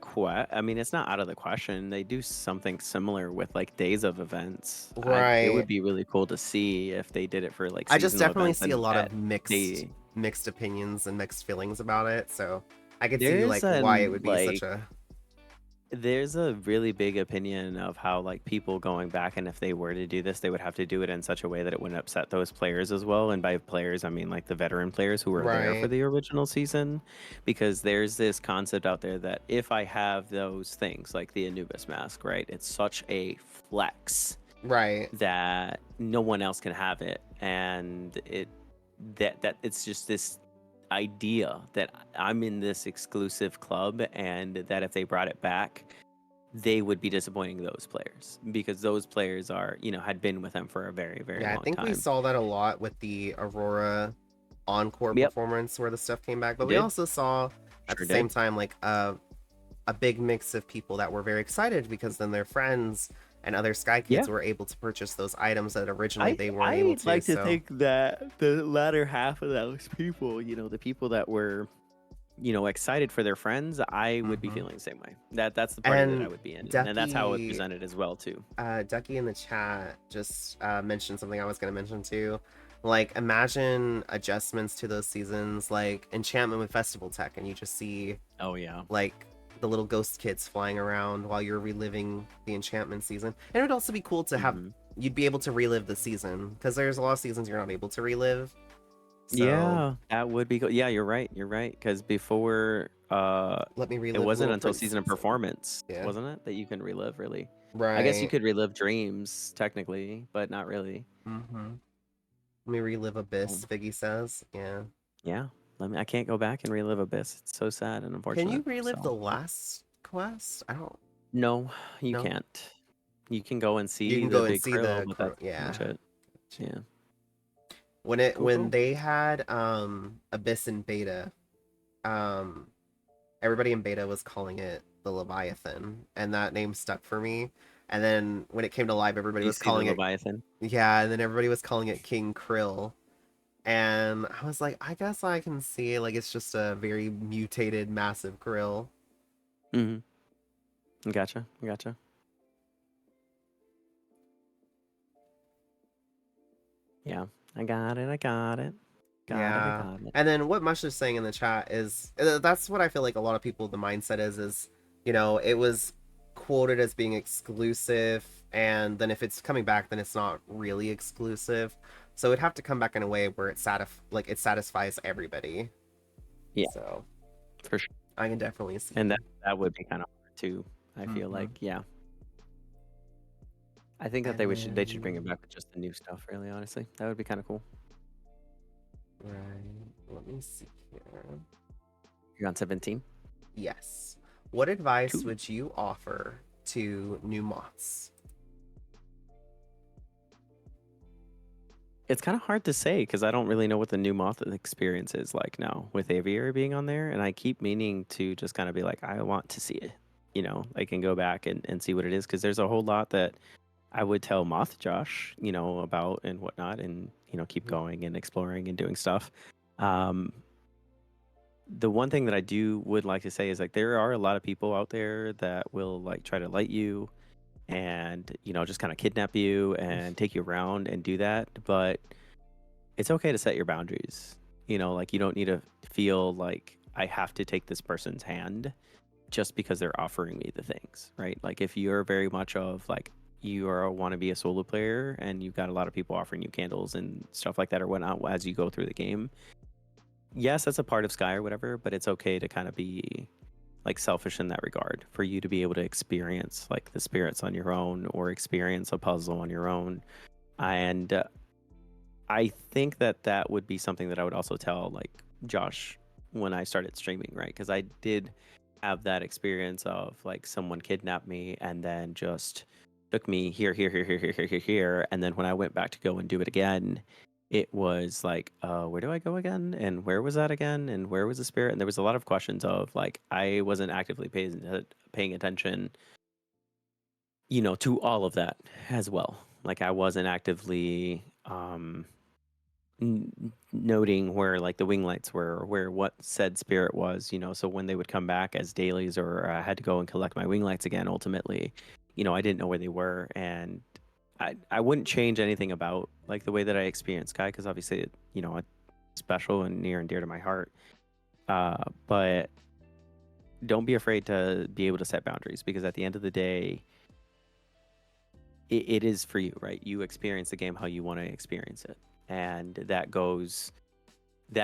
I mean, it's not out of the question. They do something similar with like days of events. It right. would be really cool to see if they did it for like I just seasonal definitely events see a and lot that of mixed they mixed opinions and mixed feelings about it. So I could see there's like a why it would be such like a there's a really big opinion of how like people going back, and if they were to do this, they would have to do it in such a way that it wouldn't upset those players as well. And by players, I mean like the veteran players who were there for Right. the original season, because there's this concept out there that if I have those things like the Anubis mask, right, it's such a flex Right. that no one else can have it, and that it's just this idea that I'm in this exclusive club, and that if they brought it back, they would be disappointing those players because those players are, had been with them for a very, very Yeah, I long think we time. saw that a lot with the Aurora encore Yep, performance where the stuff came back, but we did also saw at the sure same did. time like a big mix of people that were very excited because then their friends and other Sky Yeah, Kids were able to purchase those items that originally I they weren't able I'd to. like to So think that the latter half of those people, the people that were excited for their friends, I would be mhm. feeling the same way. That's the party that I And would be in, and that's how it Ducky presented as well too. Ducky in the chat just mentioned something I was going to mention too. Like, imagine adjustments to those seasons, like Enchantment with Festival Tech, and you just see Oh yeah. like the little ghost kids flying around while you're reliving the Enchantment season. And it would also be cool to have Hmm. you'd be able to relive the season because there's a lot of seasons you're not able to relive. So Yeah, that would be cool. Yeah, you're right. You're right. Because before, let me it relive wasn't Little until Prince season of season. performance, Yeah, wasn't it, that you can relive really? I guess you right. could relive dreams technically, but not really. Let me relive Oh, Abyss, Figgy says. Yeah. yeah. I can't go back and relive Abyss. It's so sad and Can you unfortunate. relive the So last quest? I don't no, you know. can't. You can go and You see can the go and big see krill, the but crow. that's pretty Yeah. much it. Yeah. Cool, When cool. they had Abyss in beta, um everybody in beta was calling it the Leviathan, and that name stuck for me. And then when it came to live, everybody Do you was see the calling it, Leviathan? yeah, and then everybody was calling it King Krill. And I was like, I guess I can see like it's just a very mutated, massive krill. Mm-hmm. Gotcha. Gotcha. Yeah. I got it. I got it. Got it. I Yeah. got it. And then what Mush is saying in the chat is that's what I feel like a lot of people the mindset is it was quoted as being exclusive, and then if it's coming back then it's not really exclusive. So it'd have to come back in a way where it satisfies everybody. Yeah, So for sure. I can definitely And see. that would be kind of hard too. I feel like, Mhm. yeah. I think that And they should bring it then back with just the new stuff, really, honestly. That would be kind of cool. right, let me see here. You're on 17? Yes. What advice Cool. would you offer to new moths? It's kind of hard to say because I don't really know what the new Moth experience is like now with Aviary being on there. And I keep meaning to just kind of be like, I want to see it, I can go back and see what it is because there's a whole lot that I would tell Moth Josh, about and whatnot, and keep Mhm. going and exploring and doing stuff. Um, the one thing that I would like to say is like there are a lot of people out there that will like try to light you and just kind of kidnap you and take you around and do that, but it's okay to set your boundaries. Like you don't need to feel like I have to take this person's hand just because they're offering me the things, right? Like if you're very much of like you are want to be a solo player and you've got a lot of people offering you candles and stuff like that or whatnot as you go through the game. Yes, that's a part of Sky or whatever, but it's okay to kind of be like selfish in that regard for you to be able to experience like the spirits on your own or experience a puzzle on your own. And I think that would be something that I would also tell like Josh when I started streaming, right? Because I did have that experience of like someone kidnapped me and then just took me here, and then when I went back to go and do it again, it was like, where do I go again? And where was that again? And where was the spirit? And there was a lot of questions of like I wasn't actively paying attention, to all of that as well. Like I wasn't actively noting where like the wing lights were or where what said spirit was, so when they would come back as dailies or I had to go and collect my wing lights again ultimately, I didn't know where they were. And I wouldn't change anything about like the way that I experienced Sky because obviously it's special and near and dear to my heart, but don't be afraid to be able to set boundaries, because at the end of the day, it is for you, right? You experience the game how you want to experience it, and that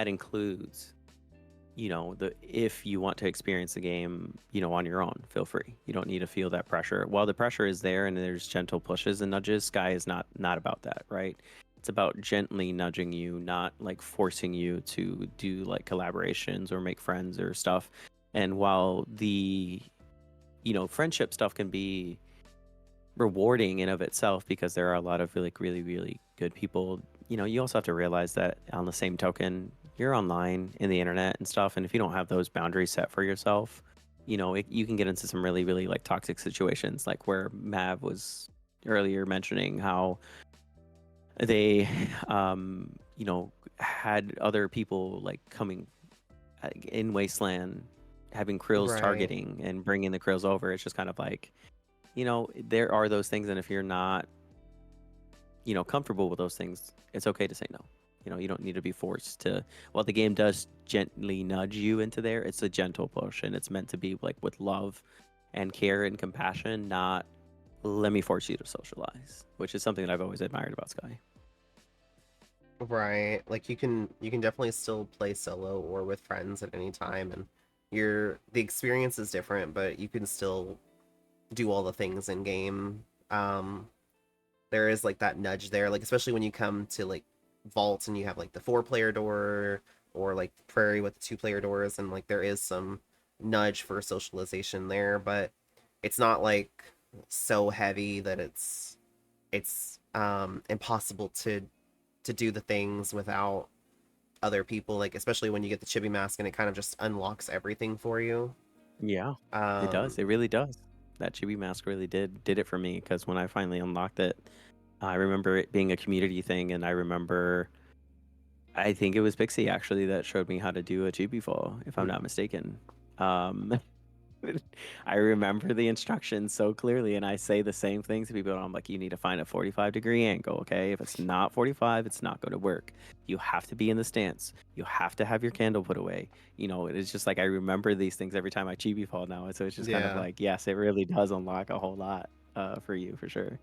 includes, if you want to experience the game, on your own, feel free. You don't need to feel that pressure. While the pressure is there and there's gentle pushes and nudges, Sky is not about that, right? It's about gently nudging you, not like forcing you to do like collaborations or make friends or stuff. And while the friendship stuff can be rewarding in of itself, because there are a lot of really, really, really good people, you also have to realize that on the same token, you're online in the internet and stuff, and if you don't have those boundaries set for yourself, you can get into some really, really like toxic situations, like where Mav was earlier mentioning how they had other people like coming in Wasteland, having krills Right. targeting and bringing the krills over. It's just kind of like, there are those things, and if you're not, comfortable with those things, it's okay to say no. You don't need to be forced to. While the game does gently nudge you into there, it's a gentle push, and it's meant to be like with love and care and compassion, not let me force you to socialize, which is something that I've always admired about Sky. Right. Like you can definitely still play solo or with friends at any time, and the experience is different, but you can still do all the things in game. There is like that nudge there, like especially when you come to like vaults and you have like the 4-player door, or like prairie with the 2-player doors, and like there is some nudge for socialization there, but it's not like so heavy that it's impossible to do the things without other people, like especially when you get the chibi mask and it kind of just unlocks everything for you. Yeah, it does. It really does. That chibi mask really did it for me, because when I finally unlocked it, I remember it being a community thing, and I think it was Pixie actually that showed me how to do a chibi fall, if I'm not mistaken. Um, I remember the instructions so clearly, and I say the same thing to people. And I'm like, you need to find a 45-degree angle, okay? If it's not 45, it's not going to work. You have to be in the stance. You have to have your candle put away. It's just like I remember these things every time I chibi fall now. And so it's just kind of Yeah. like, yes, it really does unlock a whole lot for you, for sure.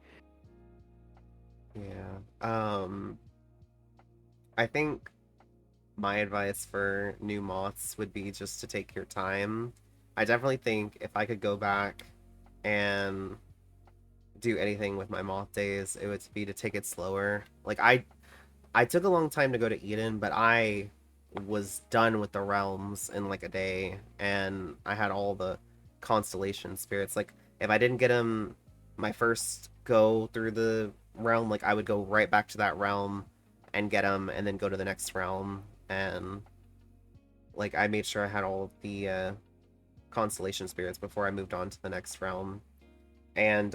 Yeah. I think my advice for new moths would be just to take your time. I definitely think if I could go back and do anything with my moth days, it would be to take it slower. Like I took a long time to go to Eden, but I was done with the realms in like a day, and I had all the constellation spirits. Like if I didn't get them my first go through the realm, like I would go right back to that realm and get them, and then go to the next realm. And like I made sure I had all the constellation spirits before I moved on to the next realm. And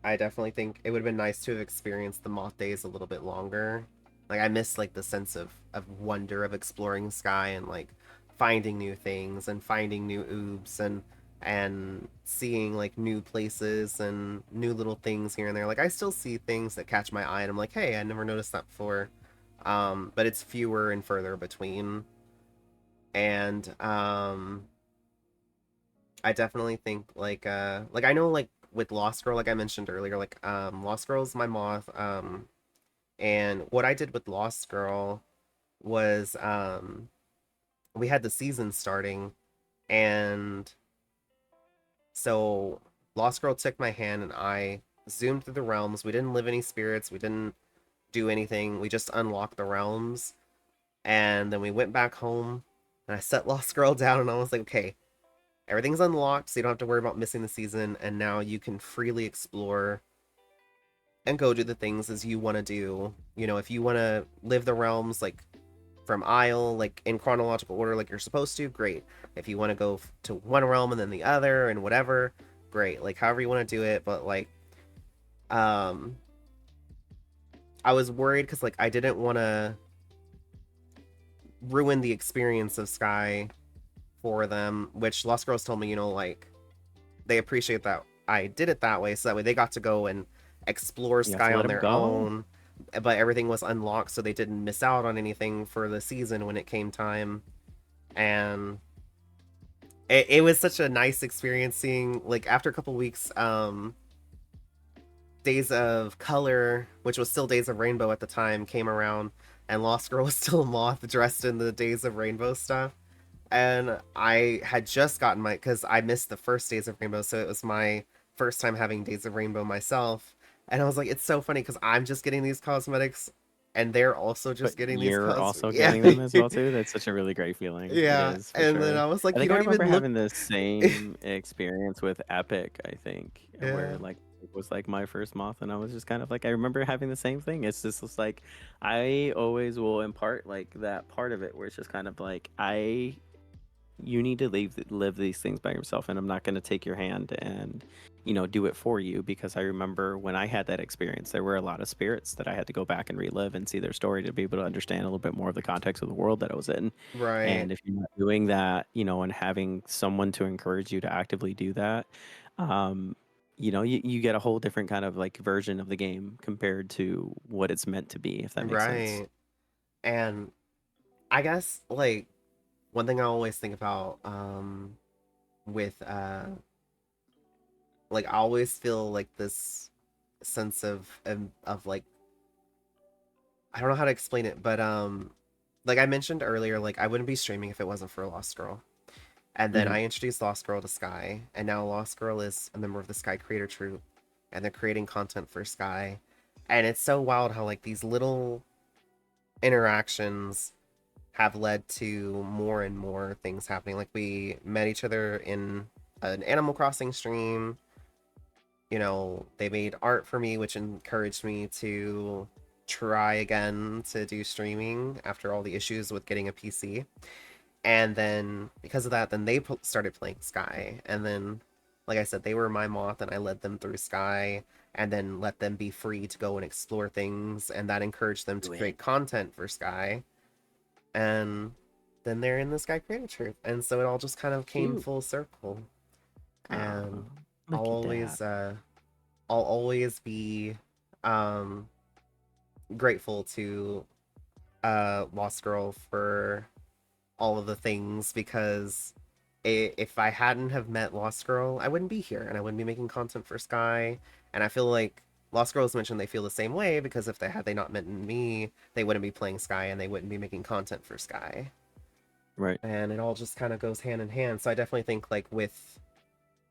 I definitely think it would have been nice to have experienced the moth days a little bit longer. Like I miss like the sense of wonder of exploring Sky, and like finding new things and finding new oobs, and seeing like new places and new little things here and there. Like I still see things that catch my eye and I'm like, hey, I never noticed that before. But it's fewer and further between. And I definitely think like I know like with Lost Girl, like I mentioned earlier, like Lost Girl's my moth. And what I did with Lost Girl was we had the season starting, and so Lost Girl took my hand and I zoomed through the realms. We didn't live any spirits, we didn't do anything. We just unlocked the realms. And then we went back home and I set Lost Girl down and I was like, okay, everything's unlocked, so you don't have to worry about missing the season, and now you can freely explore and go do the things as you want to do. If you want to live the realms like from Isle, like in chronological order, like you're supposed to, great. If you want to go to one realm and then the other and whatever, great. Like however you want to do it, but like, I was worried because like I didn't want to ruin the experience of Sky for them, which Lost Girls told me, like they appreciate that I did it that way, so that way they got to go and explore You have to Sky let on 'em their go. own, but everything was unlocked, so they didn't miss out on anything for the season when it came time. and it was such a nice experiencing. Like after a couple weeks, Days of Color, which was still Days of Rainbow at the time, came around, and Lost Girl was still Moth dressed in the Days of Rainbow stuff. And I had just gotten my, because I missed the first Days of Rainbow, so it was my first time having Days of Rainbow myself. And I was like, it's so funny because I'm just getting these cosmetics, and they're also just But getting these you're cosmetics. also Yeah. getting them as well too. That's such a really great feeling. It Yeah. is for And then sure. I was I like, you think I don't remember even look. having the same experience with Epic, I think, Yeah. where like it was like my first moth and I was just kind of like I remember having the same thing. It's just it's like I always will impart like that part of it where it's just kind of like you need to live these things by yourself and I'm not going to take your hand and do it for you, because I remember when I had that experience there were a lot of spirits that I had to go back and relive and see their story to be able to understand a little bit more of the context of the world that I was in. Right. And if you're not doing that, and having someone to encourage you to actively do that, um you get a whole different kind of like version of the game compared to what it's meant to be, if that makes sense. Right. And I guess like one thing I always think about with like I always feel like this sense of like I don't know how to explain it, but like I mentioned earlier, like I wouldn't be streaming if it wasn't for Lost Girl. And then Hmm. I introduced Lost Girl to Sky, and now Lost Girl is a member of the Sky Creator Troupe, and they're creating content for Sky. And it's so wild how like these little interactions have led to more and more things happening. Like we met each other in an Animal Crossing stream. They made art for me, which encouraged me to try again to do streaming after all the issues with getting a PC. And then because of that, then they started playing Sky. And then, like I said, they were my moth, and I led them through Sky, and then let them be free to go and explore things, and that encouraged them to Do it. create content for Sky. And then they're in the Sky Creator Troupe, and so it all just kind of came Cute. full circle. Aw, And I'll look at that. always, I'll always be grateful to Lost Girl for all of the things, because if I hadn't have met Lost Girl, I wouldn't be here and I wouldn't be making content for Sky. And I feel like Lost Girls mentioned they feel the same way, because if they had they not met me, they wouldn't be playing Sky and they wouldn't be making content for Sky. Right. And it all just kind of goes hand in hand. So I definitely think like with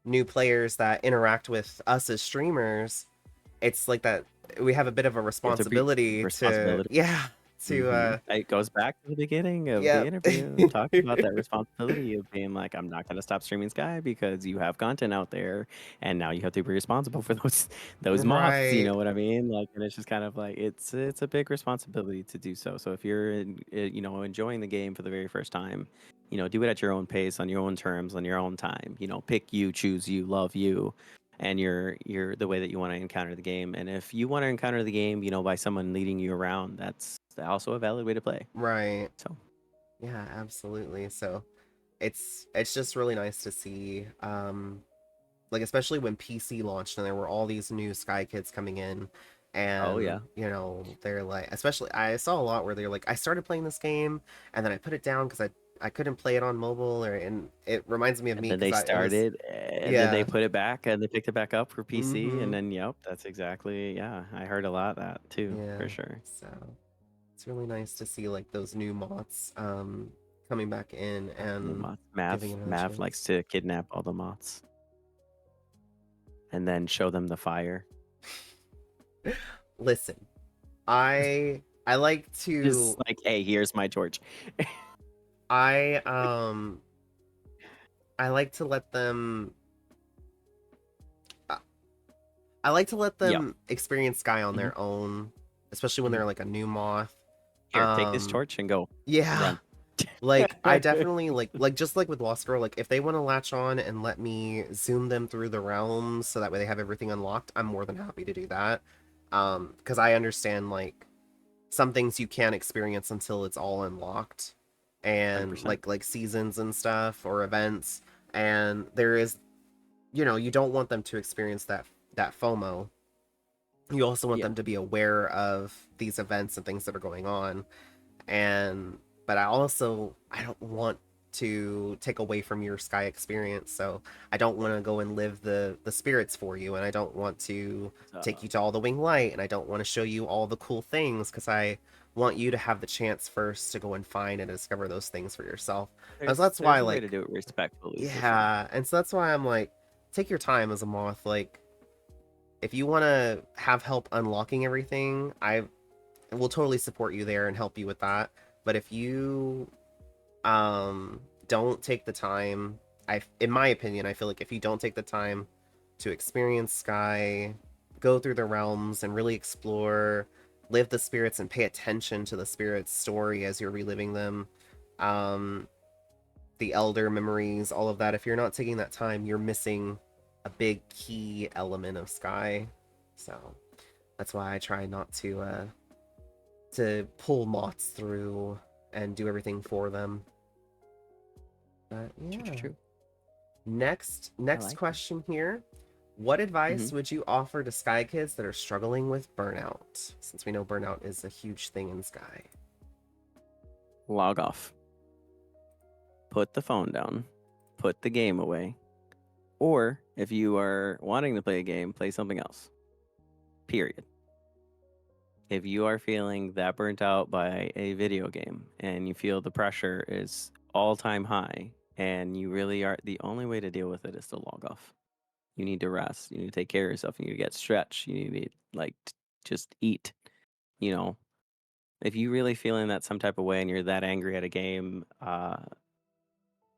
new players that interact with us as streamers, it's like that we have a bit of a You have to be responsibility to responsibility. to It goes back to the beginning of yeah. the interview, talking about that responsibility of being like, I'm not going to stop streaming Sky because you have content out there, and now you have to be responsible for those moths. You Right. know what I mean? Like, and it's just kind of like it's a big responsibility to do so. So if you're enjoying the game for the very first time, do it at your own pace, on your own terms, on your own time. Pick you, choose you, love you, and you're the way that you want to encounter the game. And if you want to encounter the game, by someone leading you around, that's also a valid way to play. Right. So Yeah, absolutely. So it's just really nice to see like especially when PC launched and there were all these new Sky Kids coming in, oh and yeah. they're like, especially I saw a lot where they're like, I started playing this game and then I put it down because I couldn't play it on mobile, and it reminds me of And me then because they it was started, and then they yeah. put it back, and they picked it back up for PC, and Mm-hmm. then yep, that's exactly, yeah. I heard a lot of that too, Yeah. for sure. So it's really nice to see like those new mods coming back in The and moth, Mav, giving it another Mav likes chance. to kidnap all the moths and then show them the fire. Listen, I like Just to like, hey, here's my torch. I um I like to let them I I like to let Yep. them experience Sky on Hmm. their own, especially when Hmm. they're like a new moth. Here, take this Um torch and go yeah. run. Like I definitely like just like with Lost Girl, like if they want to latch on and let me zoom them through the realms so that way they have everything unlocked, I'm more than happy to do that. Because I understand like some things you can't experience until it's all unlocked, and 100%. like seasons and stuff or events, and there is you don't want them to experience that FOMO. You also want Yeah. them to be aware of these events and things that are going on. And but I don't want to take away from your Sky experience. So I don't want to go and live the spirits for you, and I don't want to take you to all the wing light, and I don't want to show you all the cool things, because I want you to have the chance first to go and find and discover those things for yourself. And so that's why, there's a way to like, do it respectfully, for sure. yeah, and so that's why I'm like, take your time as a moth. Like, if you want to have help unlocking everything, I will totally support you there and help you with that. But if you don't take the time, in my opinion, I feel like if you don't take the time to experience Sky, go through the realms and really explore, live the spirits and pay attention to the spirits' story as you're reliving them, the elder memories, all of that, if you're not taking that time, you're missing a big key element of Sky. So that's why I try not to pull moths through and do everything for them. But yeah. True. Next like question here. What advice would you offer to Sky kids that are struggling with burnout? Since we know burnout is a huge thing in Sky. Log off. Put the phone down. Put the game away. Or if you are wanting to play a game, play something else. Period. If you are feeling that burnt out by a video game and you feel the pressure is all-time high and you really are, the only way to deal with it is to log off. You need to rest. You need to take care of yourself. You need to get stretched. You need to like just eat. You know, if you really feeling that some type of way and you're that angry at a game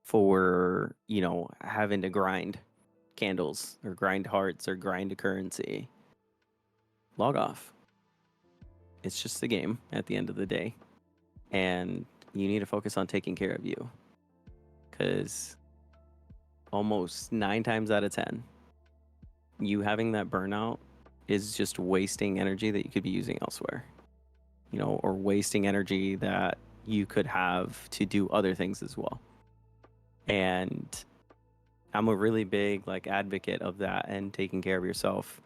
for, you know, having to grind candles or grind hearts or grind a currency, log off. It's just a game at the end of the day. And you need to focus on taking care of you. Because almost 9 times out of 10, you having that burnout is just wasting energy that you could be using elsewhere. You know, or wasting energy that you could have to do other things as well. And I'm a really big like advocate of that and taking care of yourself.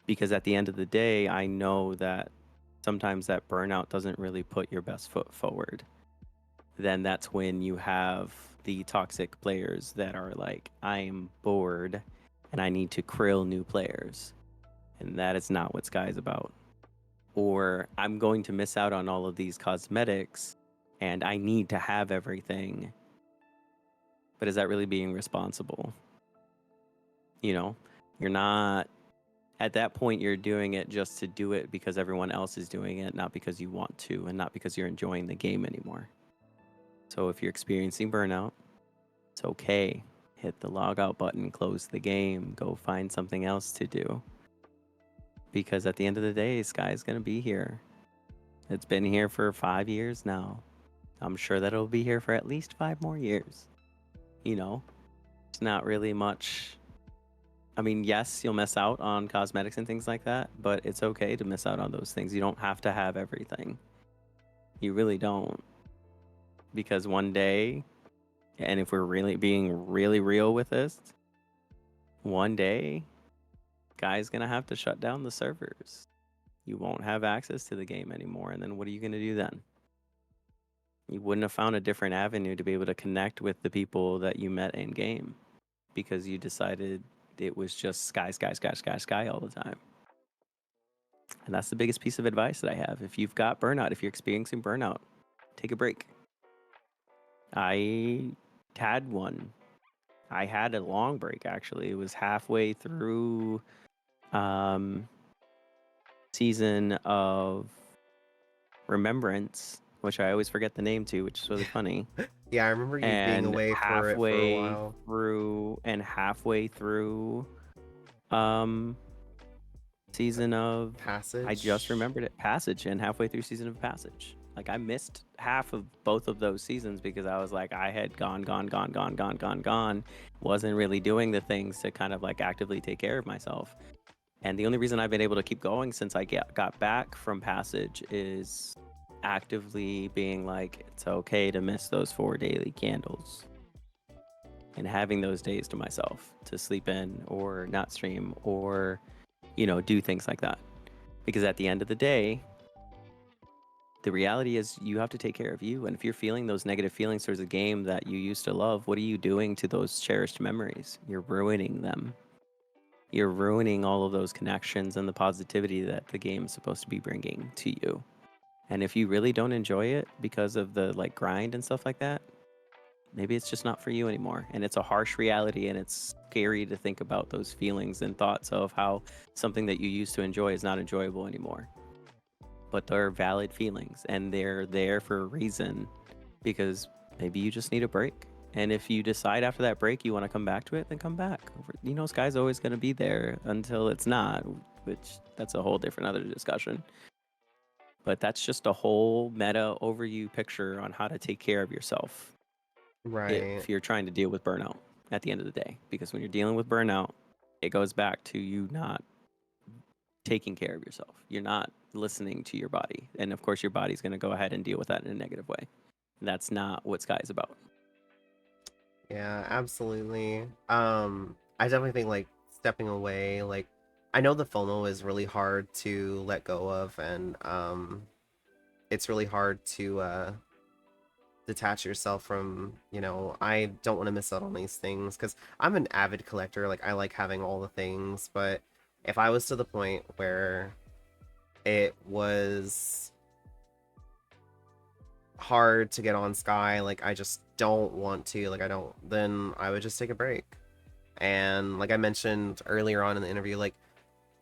Because at the end of the day, I know that sometimes that burnout doesn't really put your best foot forward. Then that's when you have the toxic players that are like, I am bored and I need to krill new players. And that is not what Sky is about. Or I'm going to miss out on all of these cosmetics and I need to have everything. But is that really being responsible? You know, you're not, at that point, you're doing it just to do it because everyone else is doing it, not because you want to, and not because you're enjoying the game anymore. So if you're experiencing burnout, it's okay. Hit the log out button, close the game, go find something else to do. Because at the end of the day, Sky's going to be here. It's been here for 5 years now. I'm sure that it'll be here for at least 5 more years. You know, it's not really much. I mean, yes, you'll miss out on cosmetics and things like that, but it's okay to miss out on those things. You don't have to have everything. You really don't. Because one day, and if we're really being really real with this, one day, Guy's going to have to shut down the servers. You won't have access to the game anymore, and then what are you going to do then? You wouldn't have found a different avenue to be able to connect with the people that you met in game because you decided it was just Sky all the time. And that's the biggest piece of advice that I have. If you've got burnout, if you're experiencing burnout, take a break. I had one. I had a long break, actually. It was halfway through season of Remembrance, which I always forget the name to, which is really funny. Yeah, I remember you being away for it for a while. Halfway through season of Passage. I just remembered it. Passage, and halfway through season of Passage. Like I missed half of both of those seasons because I was like, I had gone. Wasn't really doing the things to kind of like actively take care of myself. And the only reason I've been able to keep going since I got back from Passage is actively being like, it's okay to miss those 4 daily candles. And having those days to myself to sleep in or not stream or, you know, do things like that. Because at the end of the day, the reality is you have to take care of you. And if you're feeling those negative feelings towards a game that you used to love, what are you doing to those cherished memories? You're ruining them. You're ruining all of those connections and the positivity that the game is supposed to be bringing to you. And if you really don't enjoy it because of the like grind and stuff like that, maybe it's just not for you anymore. And it's a harsh reality, and it's scary to think about those feelings and thoughts of how something that you used to enjoy is not enjoyable anymore. But they're valid feelings, and they're there for a reason, because maybe you just need a break. And if you decide after that break you want to come back to it, then come back. You know, Sky's always going to be there until it's not, which that's a whole different other discussion. But that's just a whole meta overview picture on how to take care of yourself Right. if you're trying to deal with burnout at the end of the day. Because when you're dealing with burnout, it goes back to you not taking care of yourself. You're not listening to your body. And of course, your body's going to go ahead and deal with that in a negative way. And that's not what Sky is about. Yeah, absolutely. I definitely think like stepping away, like I know the FOMO is really hard to let go of, and it's really hard to detach yourself from, you know, I don't want to miss out on these things because I'm an avid collector. Like I like having all the things, but if I was to the point where it was hard to get on Sky, like I just don't want to, like I don't, then I would just take a break. And like I mentioned earlier on in the interview, like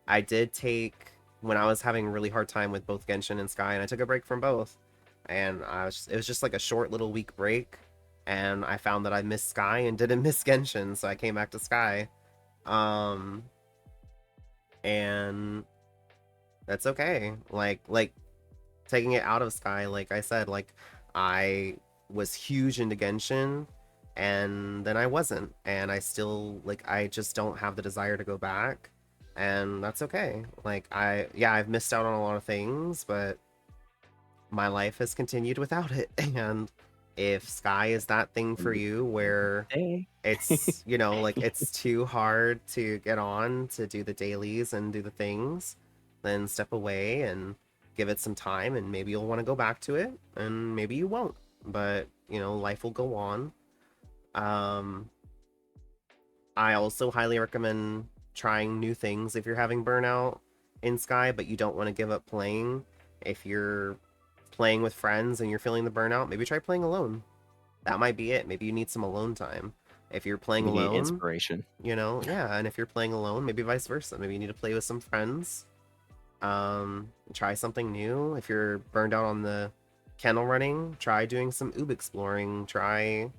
I did take, when I was having a really hard time with both Genshin and Sky, and I took a break from both. And it was just like a short little week break, and I found that I missed Sky and didn't miss Genshin, so I came back to Sky. And that's okay. Like taking it out of Sky, like I said, like I was huge into Genshin, and then I wasn't, and I still, like, I just don't have the desire to go back, and that's okay. Like I've missed out on a lot of things, but my life has continued without it. And if Sky is that thing for you where Hey. it's, you know, like it's too hard to get on to do the dailies and do the things, then step away and give it some time, and maybe you'll want to go back to it, and maybe you won't, but you know, life will go on. I also highly recommend trying new things if you're having burnout in Sky, but you don't want to give up playing. If you're playing with friends and you're feeling the burnout, maybe try playing alone. That might be it. Maybe you need some alone time. If you're playing We need alone, inspiration. you know, yeah, and if you're playing alone, maybe vice versa. Maybe you need to play with some friends. Try something new. If you're burned out on the kennel running, try doing some oob exploring. Try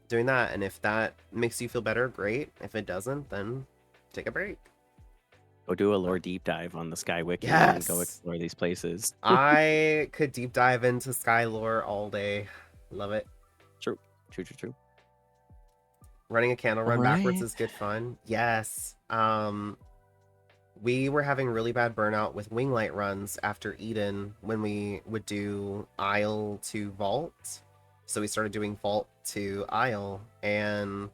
doing that, and if that makes you feel better, great. If it doesn't, then take a break. Go do a lore deep dive on the Sky Wiki and go Yes! explore these places. I could deep dive into Sky lore all day. Love it. True. True. Running a candle run All backwards right. is good fun. Yes. We were having really bad burnout with winglight runs after Eden when we would do Isle to Vault. So we started doing Vault to Isle, and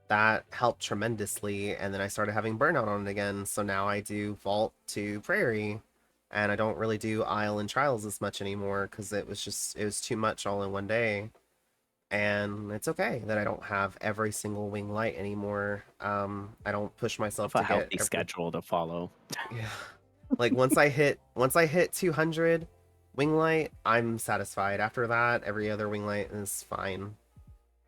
that helped tremendously. And then I started having burnout on it again. So now I do Vault to Prairie, and I don't really do Isle and Trials as much anymore because it was too much all in one day. And it's okay that I don't have every single wing light anymore. I don't push myself Of a to get healthy schedule to follow. Yeah. Like once I hit 200 wing light, I'm satisfied. After that, every other wing light is fine.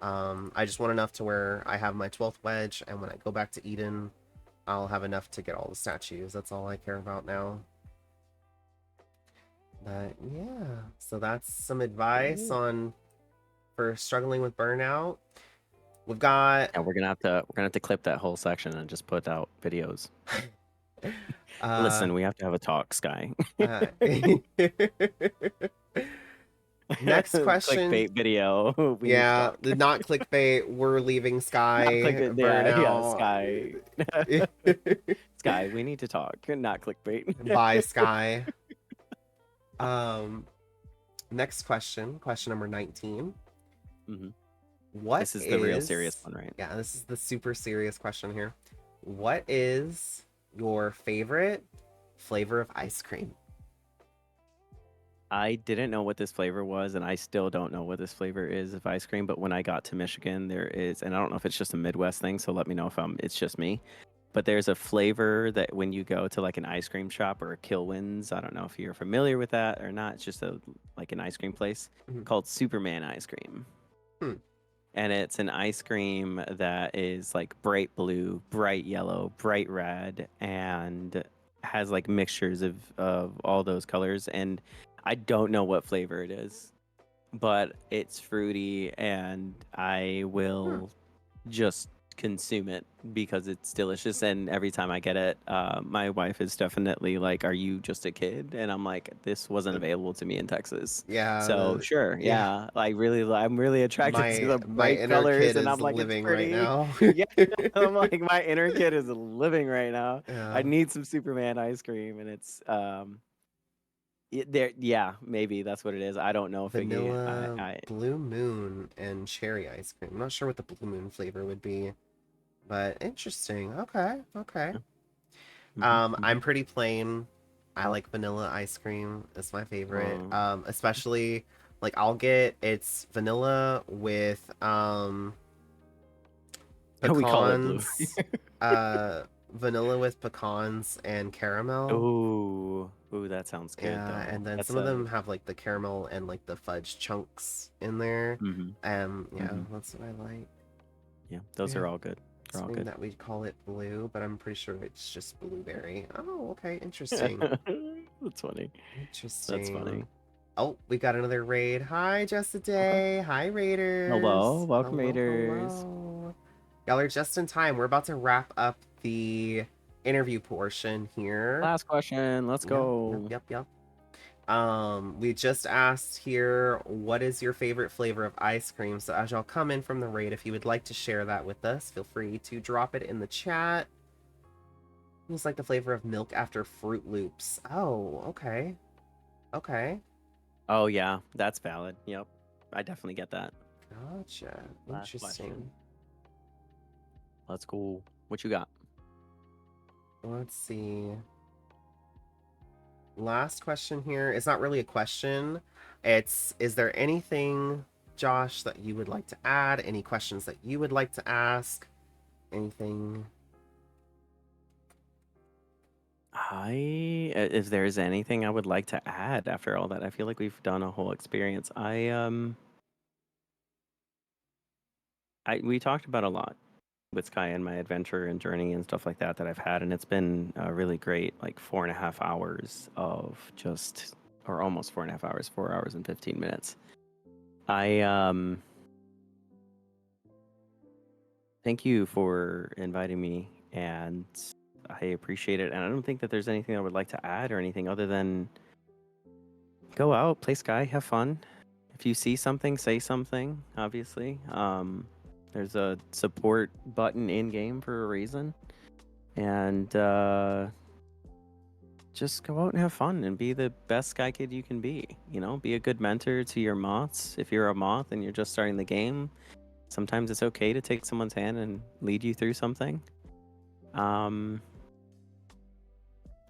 I just want enough to where I have my 12th wedge, and when I go back to Eden, I'll have enough to get all the statues. That's all I care about now. But yeah, so that's some advice on for struggling with burnout. We've got And we're gonna have to clip that whole section and just put out videos. Listen, we have to have a talk, Sky. Next question. Clickbait video. We need to Yeah, talk. not clickbait. We're leaving Sky Not clickbait. Yeah, Sky. burnout. Sky, we need to talk. Not clickbait. Bye, Sky. Next question. Question number 19. Mhm. What This is the real serious one, right? Yeah, this is the super serious question here. What is your favorite flavor of ice cream? I didn't know what this flavor was, and I still don't know what this flavor is of ice cream. But when I got to Michigan, there is, and I don't know if it's just a Midwest thing, so let me know if it's just me. But there's a flavor that when you go to like an ice cream shop or a Kilwins, I don't know if you're familiar with that or not. It's just like an ice cream place Mhm. called Superman ice cream. Hmm. And it's an ice cream that is like bright blue, bright yellow, bright red, and has like mixtures of all those colors. And I don't know what flavor it is, but it's fruity, and I Hmm. will just consume it because it's delicious. And every time I get it, my wife is definitely like, "Are you just a kid?" And I'm like, "This wasn't The- available to me in Texas." yeah, So sure, yeah. yeah, I'm really attracted to My the my bright inner colors, kid and I'm is like, "It's living right pretty." now. Yeah, I'm like, my inner kid is living right now. I Yeah. need some Superman ice cream, and it's there. Yeah, maybe that's what it is. I don't know, Figgy. Vanilla, Blue Moon, and cherry ice cream. I'm not sure what the Blue Moon flavor would be, but interesting. Okay, okay. I'm Mhm. pretty plain. I like vanilla ice cream. It's my favorite. Um, Especially like I'll get it's vanilla with we call it blue. pecans, uh vanilla with pecans and caramel. Ooh, that sounds good Yeah, though. and then That's some of a them have like the caramel and like the fudge chunks in there. mhm, Yeah, mhm. that's what I like. Yeah, those Yeah, are all good. They're all something good. that we call it blue, but I'm pretty sure it's just blueberry. Oh, okay, interesting. That's funny. That's Interesting. funny. Oh, we got another raid. Hi, just a Okay. day. Hi, Hello, raiders. welcome Hello, Raiders. hello. Y'all are just in time. We're about to wrap up the interview portion here. Last question. Let's Yep, yep, go. yep, yep. We just asked here, what is your favorite flavor of ice cream? So as y'all come in from the raid, if you would like to share that with us, feel free to drop it in the chat. It's like the flavor of milk after Fruit Loops. Oh, okay. Okay. Oh yeah, that's valid. Yep. I definitely get that. Gotcha. Last Interesting. question. Let's go. What you got? Let's see. Last question here. It's not really a question. It's, is there anything, Josh, that you would like to add? Any questions that you would like to ask? Anything? If there's anything I would like to add after all that, I feel like we've done a whole experience. We talked about a lot with Sky and my adventure and journey and stuff like that that I've had, and it's been really great. Like 4.5 hours of just, or almost 4.5 hours, 4 hours and 15 minutes. I thank you for inviting me, and I appreciate it. And I don't think that there's anything I would like to add or anything other than go out, play Sky, have fun. If you see something, say something. Obviously, there's a support button in game for a reason, and just go out and have fun and be the best Sky Kid you can be. You know, be a good mentor to your moths. If you're a moth and you're just starting the game, sometimes it's okay to take someone's hand and lead you through something.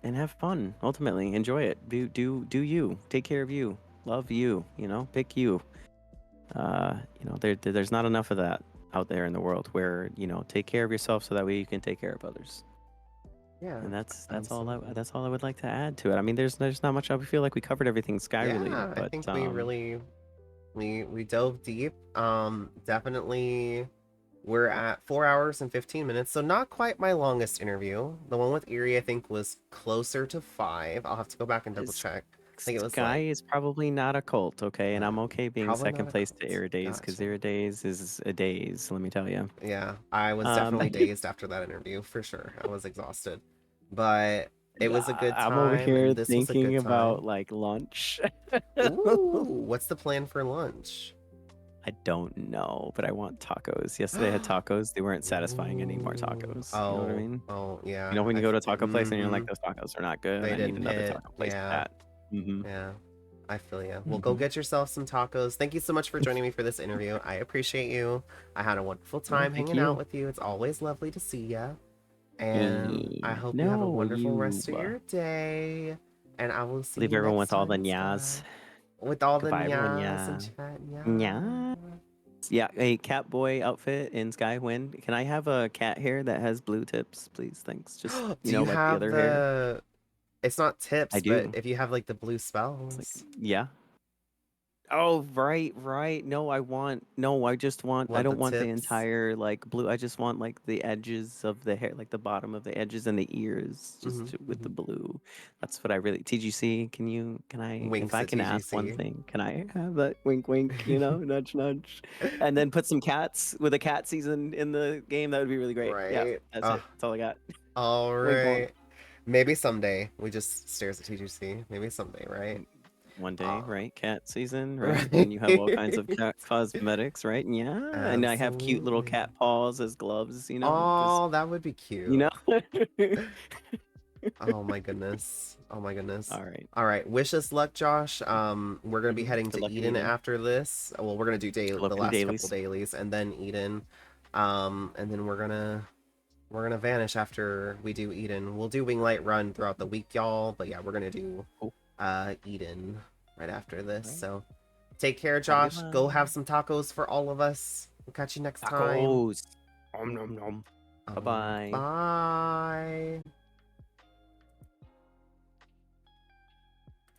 And have fun. Ultimately, enjoy it. Do you. Take care of you. Love you. You know, pick you. There's not enough of that out there in the world where, take care of yourself so that way you can take care of others. Yeah, And that's all absolutely. that's all I would like to add to it. I mean, there's not much. I feel like we covered everything Sky related, Yeah, I but think we really we dove deep. Definitely we're at 4 hours and 15 minutes, so not quite my longest interview. The one with Erie, I think, was closer to 5. I'll have to go back and double check. I think it was Sky like is probably not a cult, okay? And I'm okay being probably second not a place to cult. Iridays because Gotcha. Iridays is a daze, let me tell you. Yeah, I was Um, definitely dazed after that interview for sure. I was exhausted, but it was a good I'm over time, and here this was a thinking good about time. like lunch. Ooh, what's the plan for lunch? I don't know, but I want tacos. Yesterday I had tacos. They weren't satisfying. I need more Ooh, tacos. You know what I oh, mean? oh, You yeah. know when you go to a taco place and you're Mm-hmm. like, those tacos are not good. They I need didn't another hit. taco place for Yeah, that. Mm-hmm. yeah. I feel you. Well, go Mm-hmm. get yourself some tacos. Thank you so much for joining me for this interview. I appreciate you. I had a wonderful No, time thank hanging out you. with you. It's always lovely to see you. And I hope you have a No, wonderful you rest of your day. And I will see leave you everyone next with all time the in nyas. Sky. with all the Goodbye, everyone. nyas Yeah. and chat. Yeah. Yeah, a cat boy outfit in Skywind. Can I have a cat hair that has blue tips, please? Thanks. Just, Do you like the have other hair. the? It's not I tips, but do. if you have like the blue It's like, spells, yeah. Oh, right, right. No, I just want, I want the don't want the tips? entire like blue. I just want like the edges of the hair, like the bottom of the edges and the ears, just with the blue. That's what I really, TGC, if Winks I at can ask one TGC. thing, can I have that wink, wink, nudge, nudge, and then put some cats with a cat season in the game? That would be really great. Yeah, Right. that's it. That's all I got. All Wink, wonk. right. Maybe someday. We just stares at TGC. Maybe someday, right? One day, right? Cat season, right? Right. And you have all kinds of cat cosmetics, right? Yeah. And I have cute little Absolutely. cat paws as gloves, because, Oh, that would be cute. you Oh my goodness. Oh my goodness. All right. All right. Wish us luck, Josh. We're gonna be heading Good to luck in Eden Eden. after this. Well, we're gonna do Good the luck in the last couple dailies. dailies and then Eden. And then we're gonna vanish after we do Eden. We'll do Winglight Run throughout the week, y'all. But yeah, we're gonna do Cool. Eden right after this. Right. So take care, Have a good Josh. Go have one. some tacos for all of us. We'll catch you next time. Tacos. Om nom nom. Bye-bye. Bye.